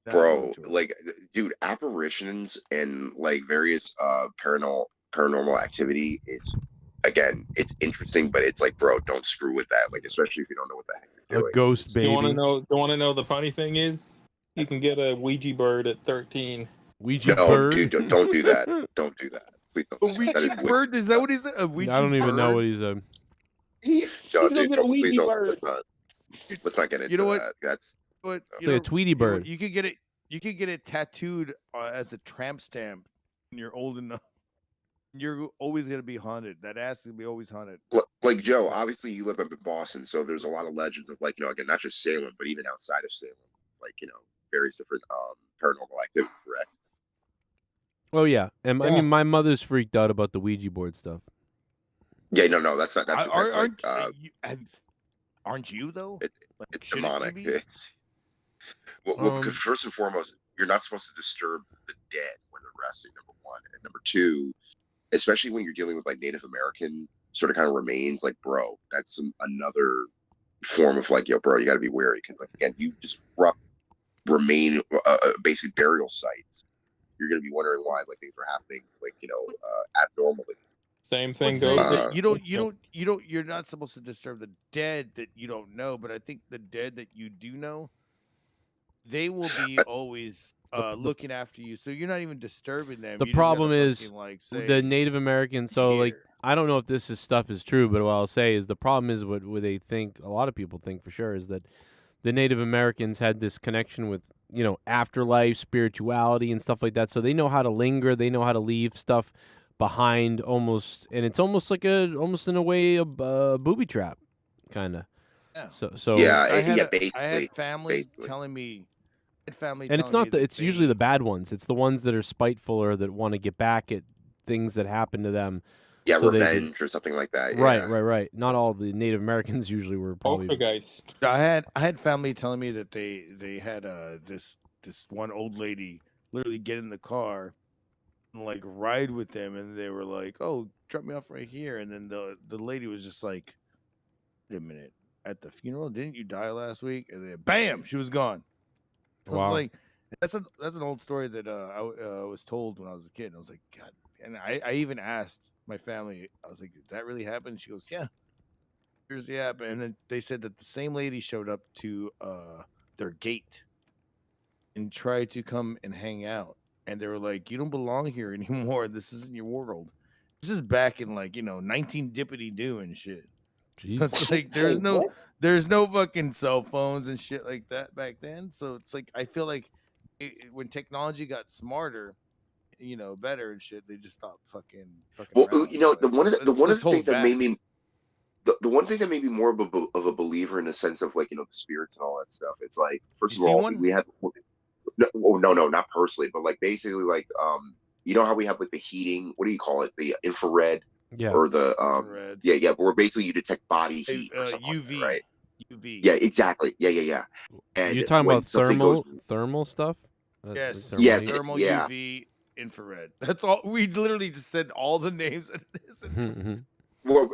Speaker 5: Bro, like, dude, apparitions and like various paranormal activity is, again, it's interesting, but it's like, bro, don't screw with that. Like, especially if you don't know what the heck you're doing.
Speaker 3: A ghost baby.
Speaker 15: You want to know the funny thing is? You can get a Ouija board at 13.
Speaker 3: Ouija bird?
Speaker 5: Dude, don't do that. Don't do that. Please don't.
Speaker 17: A Ouija bird? Is that what he said? A Ouija bird?
Speaker 3: I don't even know what he said.
Speaker 5: He's gonna get a Ouija bird. Let's not get into that. That's
Speaker 17: what.
Speaker 3: It's like a Tweety bird.
Speaker 17: You could get it. You could get it tattooed as a tramp stamp when you're old enough. You're always gonna be haunted. That ass is gonna be always haunted.
Speaker 5: like Joe. Obviously, you live up in Boston, so there's a lot of legends of like again, not just Salem, but even outside of Salem, like various different paranormal activity. Correct.
Speaker 3: Oh yeah, and I mean my mother's freaked out about the Ouija board stuff.
Speaker 5: Yeah, no, that's not. That's
Speaker 17: Aren't you though?
Speaker 5: It's demonic. Well, because first and foremost, you're not supposed to disturb the dead when they're resting. Number one, and number two, especially when you're dealing with like Native American sort of kind of remains, like bro, that's another form of like, bro, you got to be wary because like again, you disrupt basic burial sites. You're gonna be wondering why like things are happening like abnormally.
Speaker 15: Same thing goes.
Speaker 17: You're not supposed to disturb the dead that you don't know, but I think the dead that you do know, they will be always looking after you. So you're not even disturbing them.
Speaker 3: The problem is the Native Americans. So like, I don't know if this stuff is true, but what I'll say is the problem is what they think. A lot of people think for sure is that the Native Americans had this connection with afterlife, spirituality, and stuff like that. So they know how to linger. They know how to leave stuff behind almost, and it's almost like almost in a way a booby trap, kind of.
Speaker 17: Yeah.
Speaker 3: So
Speaker 17: basically, I had family telling me,
Speaker 3: and it's not it's usually the bad ones. It's the ones that are spiteful or that want to get back at things that happened to them.
Speaker 5: Yeah, so revenge or something like that. Yeah.
Speaker 3: Right. Not all the Native Americans usually were probably.
Speaker 15: Guys.
Speaker 17: I had family telling me that they had this one old lady literally get in the car and like ride with them, and they were like, "Oh, drop me off right here," and then the lady was just like, "Wait a minute, at the funeral, didn't you die last week?" And then bam, she was gone. I was like, that's an old story that I was told when I was a kid. And I was like, God. And I even asked my family. I was like, did that really happen? She goes, yeah. Here's the app. And then they said that the same lady showed up to their gate and tried to come and hang out. And they were like, you don't belong here anymore. This isn't your world. This is back in like, 19 dippity doo and shit. It's like there's no fucking cell phones and shit like that back then. So it's like I feel like when technology got smarter, better and shit, they just stopped fucking
Speaker 5: Well,
Speaker 17: around.
Speaker 5: the one of the things that made
Speaker 17: me
Speaker 5: me the one thing that made me more of a believer in the sense of like the spirits and all that stuff. It's like first of all we had no, not personally, but like basically like you know how we have like the heating, what do you call it, the infrared, or the where basically you detect body heat or something
Speaker 17: UV,
Speaker 5: like that, right?
Speaker 17: UV.
Speaker 5: Yeah, exactly. Yeah. And
Speaker 3: You're talking
Speaker 5: when
Speaker 3: about
Speaker 5: something goes-
Speaker 3: thermal stuff?
Speaker 17: Yes,
Speaker 5: Yes,
Speaker 17: thermal,
Speaker 5: yeah.
Speaker 17: UV, infrared. That's all. We literally just said all the names of this.
Speaker 5: Well,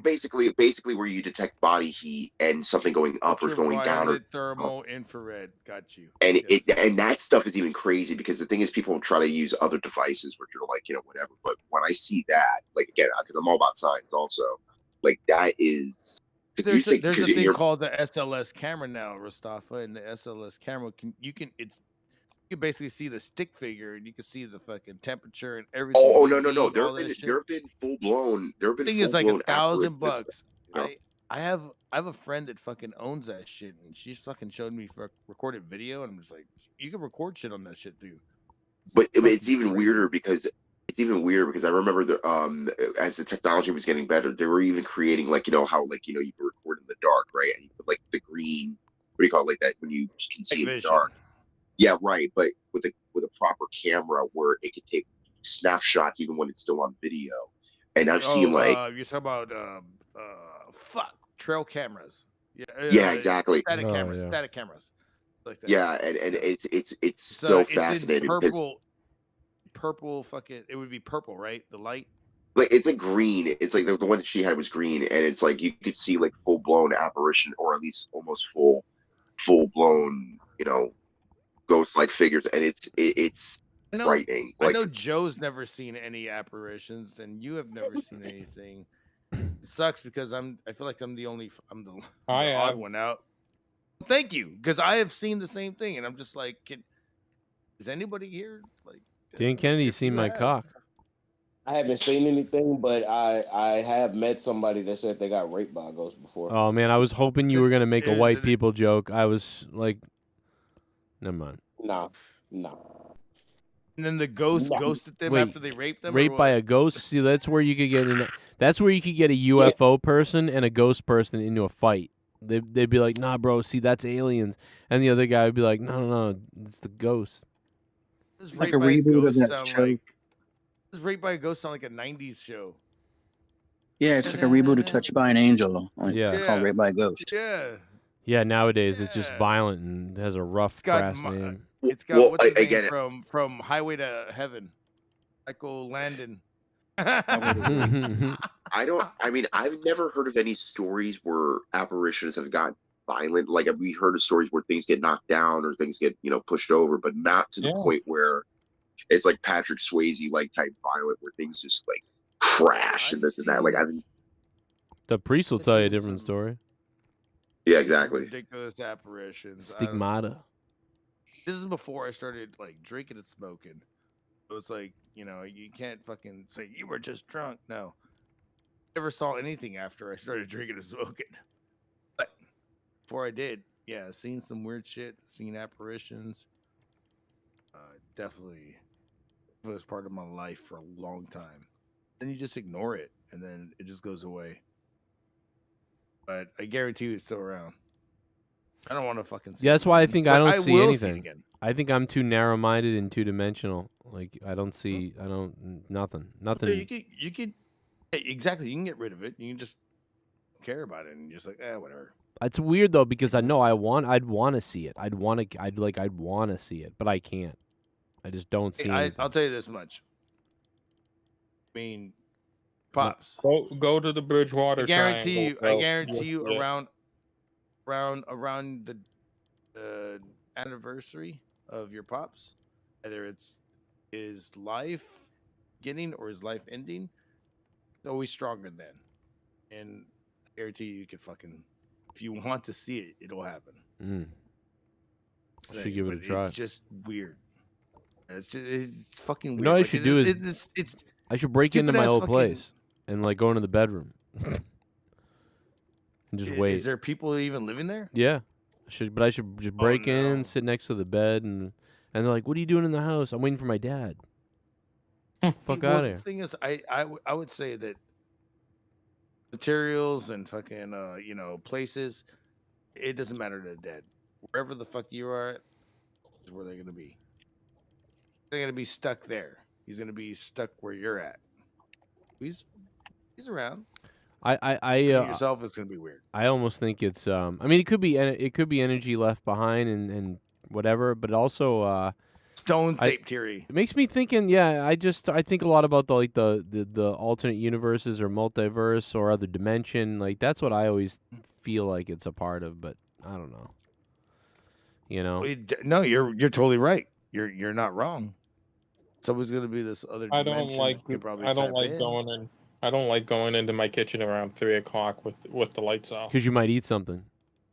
Speaker 5: basically where you detect body heat and something going up or going down, or
Speaker 17: Ultraviolet, thermal, infrared. Got you.
Speaker 5: and and that stuff is even crazy because the thing is people try to use other devices which are like whatever. But when I see that, like again, because I'm all about science also, like that is
Speaker 17: There's a thing called the SLS camera now, Rastafa, and the SLS camera you can basically see the stick figure and you can see the fucking temperature and everything.
Speaker 5: Oh no. There
Speaker 17: all
Speaker 5: have
Speaker 17: that shit.
Speaker 5: been full blown.
Speaker 17: Thing is like $1,000. I have a friend that fucking owns that shit, and she's fucking showed me for recorded video, and I'm just like, you can record shit on that shit, dude.
Speaker 5: But it's even weirder because I remember as the technology was getting better, they were even creating like how like you can record in the dark, right? And you put like the green, what do you call it, like that when you can see in the dark. Yeah, right. But with a proper camera where it could take snapshots even when it's still on video. And I've seen like
Speaker 17: you're talking about trail cameras.
Speaker 5: Yeah, exactly.
Speaker 17: Static cameras, static cameras. Like that.
Speaker 5: Yeah, and it's so fascinating because
Speaker 17: purple fucking it would be purple, right? The light.
Speaker 5: Like it's a green. It's like the one that she had was green, and it's like you could see like full blown apparition, or at least almost full blown, ghost like figures, and it's frightening.
Speaker 17: I know Joe's never seen any apparitions, and you have never seen anything. It sucks because I feel like I'm the odd one out. Thank you, because I have seen the same thing, and I'm just like, is anybody here? Like,
Speaker 3: Dan Kennedy's seen my cock.
Speaker 11: I haven't seen anything, but I have met somebody that said they got raped by a ghost before.
Speaker 3: Oh man, I was hoping you were gonna make a white people joke. I was like, never mind.
Speaker 11: No.
Speaker 17: And then the ghost ghosted them after they raped them.
Speaker 3: Raped by a ghost. See, that's where you could get that's where you could get a UFO person and a ghost person into a fight. They'd be like, nah, bro, see, that's aliens. And the other guy would be like, no, it's the ghost.
Speaker 17: It's like a reboot of that show. This Raped by a Ghost sound like a 90s show.
Speaker 19: Yeah, it's like a reboot of Touched by an Angel. Like,
Speaker 3: Yeah.
Speaker 19: called Raped by a Ghost.
Speaker 17: Yeah.
Speaker 3: Yeah, nowadays it's just violent and has a rough, crass name.
Speaker 17: It's got what's his name from Highway to Heaven, Michael Landon.
Speaker 5: I mean, I've never heard of any stories where apparitions have gotten violent. Like we heard of stories where things get knocked down or things get pushed over, but not to the point where it's like Patrick Swayze like type violent where things just like crash and this and that. Like
Speaker 3: the priest will tell you a different story.
Speaker 5: Yeah, exactly.
Speaker 17: Ridiculous apparitions.
Speaker 3: Stigmata.
Speaker 17: This is before I started like drinking and smoking. It was like, you can't fucking say you were just drunk. No. Never saw anything after I started drinking and smoking. But before I did, yeah, seen some weird shit, seen apparitions. Definitely was part of my life for a long time. Then you just ignore it and then it just goes away. But I guarantee you it's still around. I don't want to fucking see
Speaker 3: Yeah, that's why I think I don't see
Speaker 17: will
Speaker 3: anything.
Speaker 17: See it again.
Speaker 3: I think I'm too narrow-minded and two-dimensional. Like I don't see, nothing.
Speaker 17: You could exactly. You can get rid of it. You can just care about it and just like, whatever.
Speaker 3: It's weird though because I know I'd want to see it. I'd want to see it, but I can't. I just don't see it.
Speaker 17: I'll tell you this much. I mean, pops.
Speaker 15: Go to the Bridgewater.
Speaker 17: I guarantee
Speaker 15: Triangle,
Speaker 17: you around the anniversary of your pops, either it's his life beginning or his life ending, always stronger than. And I guarantee you can fucking, if you want to see it, it'll happen.
Speaker 3: Should give it a try.
Speaker 17: It's just weird. It's fucking weird.
Speaker 3: You know what I should do is I should break into my old place and like go into the bedroom and just wait.
Speaker 17: Is there people even living there?
Speaker 3: Yeah, but I should just break in, sit next to the bed, and they're like, "What are you doing in the house?" I'm waiting for my dad. Fuck out of here.
Speaker 17: The thing is, I would say that materials and fucking places, it doesn't matter to the dead. Wherever the fuck you are at is where they're gonna be. They're gonna be stuck there. He's gonna be stuck where you're at. He's around. Yourself is gonna be weird.
Speaker 3: I almost think it's I mean it could be energy left behind and whatever, but also
Speaker 17: stone tape theory.
Speaker 3: It makes me thinking. Yeah, I think a lot about the alternate universes or multiverse or other dimension. Like that's what I always feel like it's a part of, but I don't know. You know?
Speaker 17: No, you're totally right. You're not wrong. It's always gonna be this other.
Speaker 15: I don't like going into my kitchen around 3 o'clock with the lights off.
Speaker 3: Because you might eat something.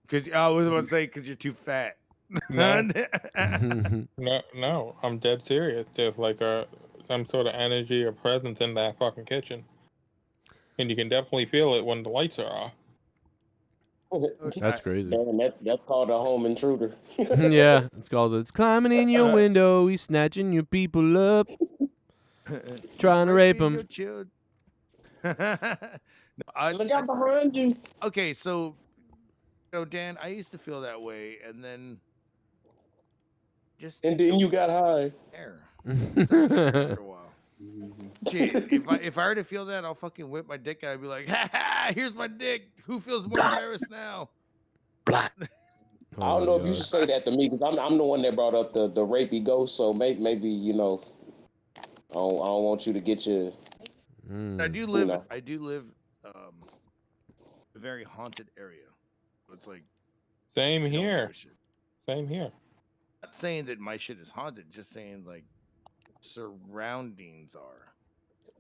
Speaker 17: Because I was about to say because you're too fat.
Speaker 15: No. No, I'm dead serious. There's like some sort of energy or presence in that fucking kitchen, and you can definitely feel it when the lights are off.
Speaker 3: That's crazy.
Speaker 11: That's called a home intruder.
Speaker 3: Yeah, it's climbing in your window, he's snatching your people up, trying to rape them.
Speaker 11: Look out behind you.
Speaker 17: Okay, so Dan, I used to feel that way, and then
Speaker 11: you got high.
Speaker 17: After a while. Shit, if I were to feel that, I'll fucking whip my dick out. I'd be like, ha ha, here's my dick. Who feels more embarrassed now?
Speaker 11: I don't know if you should say that to me because I'm the one that brought up the rapey ghost. So maybe I don't want you to get your.
Speaker 17: I do live a very haunted area. So it's like
Speaker 15: same here. Same here.
Speaker 17: Not saying that my shit is haunted, just saying like surroundings are.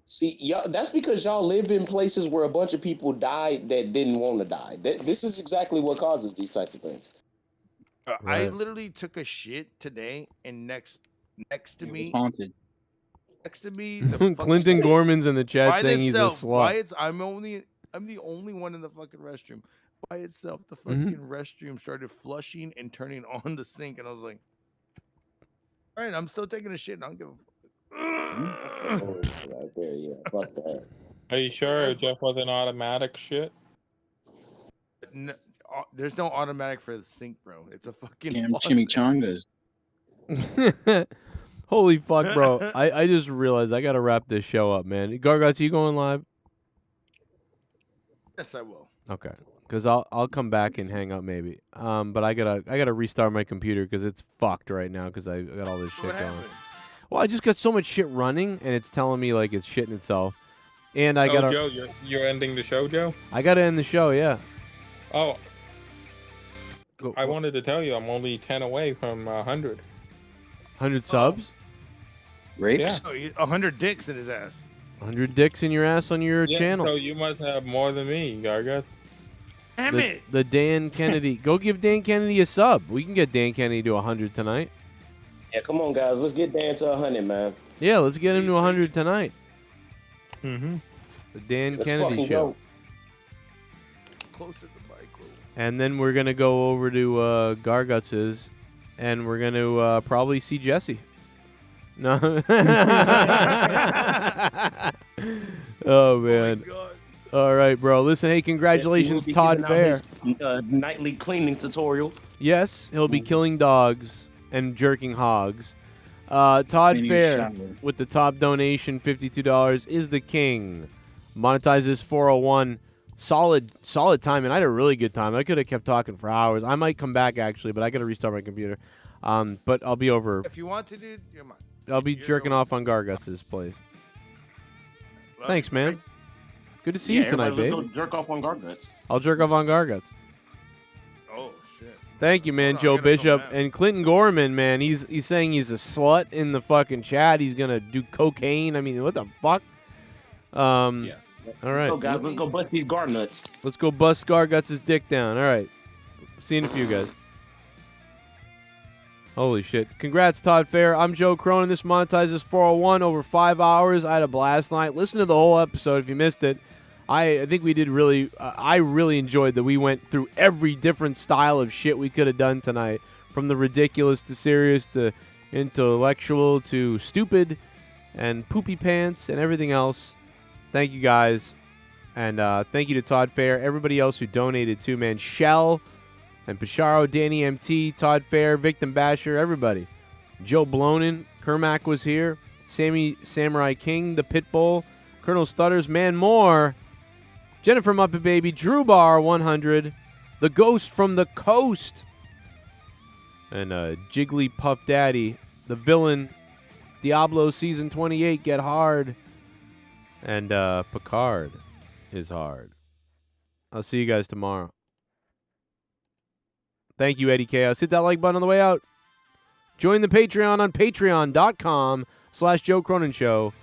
Speaker 11: See, y'all, that's because y'all live in places where a bunch of people died that didn't want to die. This is exactly what causes these types of things.
Speaker 17: I literally took a shit today, and next to me,
Speaker 19: it's haunted.
Speaker 17: Next to me,
Speaker 3: Clinton Gorman's in the chat saying he's a slut.
Speaker 17: I'm the only one in the fucking restroom. By itself, the fucking restroom started flushing and turning on the sink, and I was like, all right, I'm still taking a shit, and I don't give a fuck.
Speaker 11: Right there, yeah. Fuck that.
Speaker 15: Are you sure Jeff wasn't automatic shit?
Speaker 17: No, there's no automatic for the sink, bro. It's a fucking
Speaker 19: damn chimichangas.
Speaker 3: Holy fuck, bro. I just realized I gotta wrap this show up, man. Gargots, you going live?
Speaker 17: Yes, I will.
Speaker 3: Okay. Because I'll come back and hang up maybe. But I gotta restart my computer because it's fucked right now because I got all this shit going.
Speaker 17: Happened?
Speaker 3: Well, I just got so much shit running and it's telling me like it's shitting itself. And I gotta.
Speaker 15: Joe, you're ending the show, Joe?
Speaker 3: I gotta end the show, yeah.
Speaker 15: Oh. I wanted to tell you I'm only 10 away from 100.
Speaker 3: 100 subs?
Speaker 19: Rapes?
Speaker 17: Yeah. 100 dicks in his ass.
Speaker 3: 100 dicks in your ass on your channel.
Speaker 15: So you must have more than me, Gargots.
Speaker 17: Damn it!
Speaker 3: The Dan Kennedy. Go give Dan Kennedy a sub. We can get Dan Kennedy to 100 tonight.
Speaker 11: Yeah, come on, guys. Let's get Dan to 100, man.
Speaker 3: Yeah, let's get him to 100 tonight.
Speaker 15: Mm-hmm.
Speaker 3: The Dan
Speaker 11: Let's
Speaker 3: Kennedy
Speaker 11: fucking
Speaker 3: show.
Speaker 11: go.
Speaker 17: Closer to Michael.
Speaker 3: And then we're going to go over to Garguts's, and we're going to probably see Jesse. No. Oh, man. All right, bro. Listen, hey, congratulations, Todd Fair.
Speaker 11: Nightly cleaning tutorial.
Speaker 3: Yes, he'll be killing dogs and jerking hogs. Todd Fair with the top donation, $52, is the king. Monetize this 401. Solid time, and I had a really good time. I could have kept talking for hours. I might come back actually, but I got to restart my computer. But I'll be over.
Speaker 17: If you want to, dude, you're mine.
Speaker 3: I'll be jerking off on Garguts' place. Thanks, man. Good to see you tonight, babe.
Speaker 11: Let's go jerk off on Garguts.
Speaker 3: I'll jerk off on Garguts.
Speaker 17: Oh shit!
Speaker 3: Thank you, man, Joe Bishop and Clinton Gorman. Man, he's saying he's a slut in the fucking chat. He's gonna do cocaine. I mean, what the fuck? All right.
Speaker 11: So guys, let's go bust these guard nuts.
Speaker 3: Let's go bust Scar Guts' dick down. All right. See you in a few, guys. Holy shit. Congrats, Todd Fair. I'm Joe Cronin. This monetizes 401 over 5 hours. I had a blast night. Listen to the whole episode if you missed it. I think we did really I really enjoyed that we went through every different style of shit we could have done tonight. From the ridiculous to serious to intellectual to stupid and poopy pants and everything else. Thank you guys. And thank you to Todd Fair. Everybody else who donated too, man. Shell and Pasharo, Danny MT, Todd Fair, Victim Basher, everybody. Joe Blonin, Kermac was here. Sammy Samurai King, the Pitbull, Colonel Stutters, Man Moore, Jennifer Muppet Baby, Drew Bar 100, The Ghost from the Coast, and Jiggly Puff Daddy, The Villain, Diablo Season 28, Get Hard, and Picard is hard. I'll see you guys tomorrow. Thank you, Eddie Chaos. Hit that like button on the way out. Join the Patreon on patreon.com/Joe Cronin Show.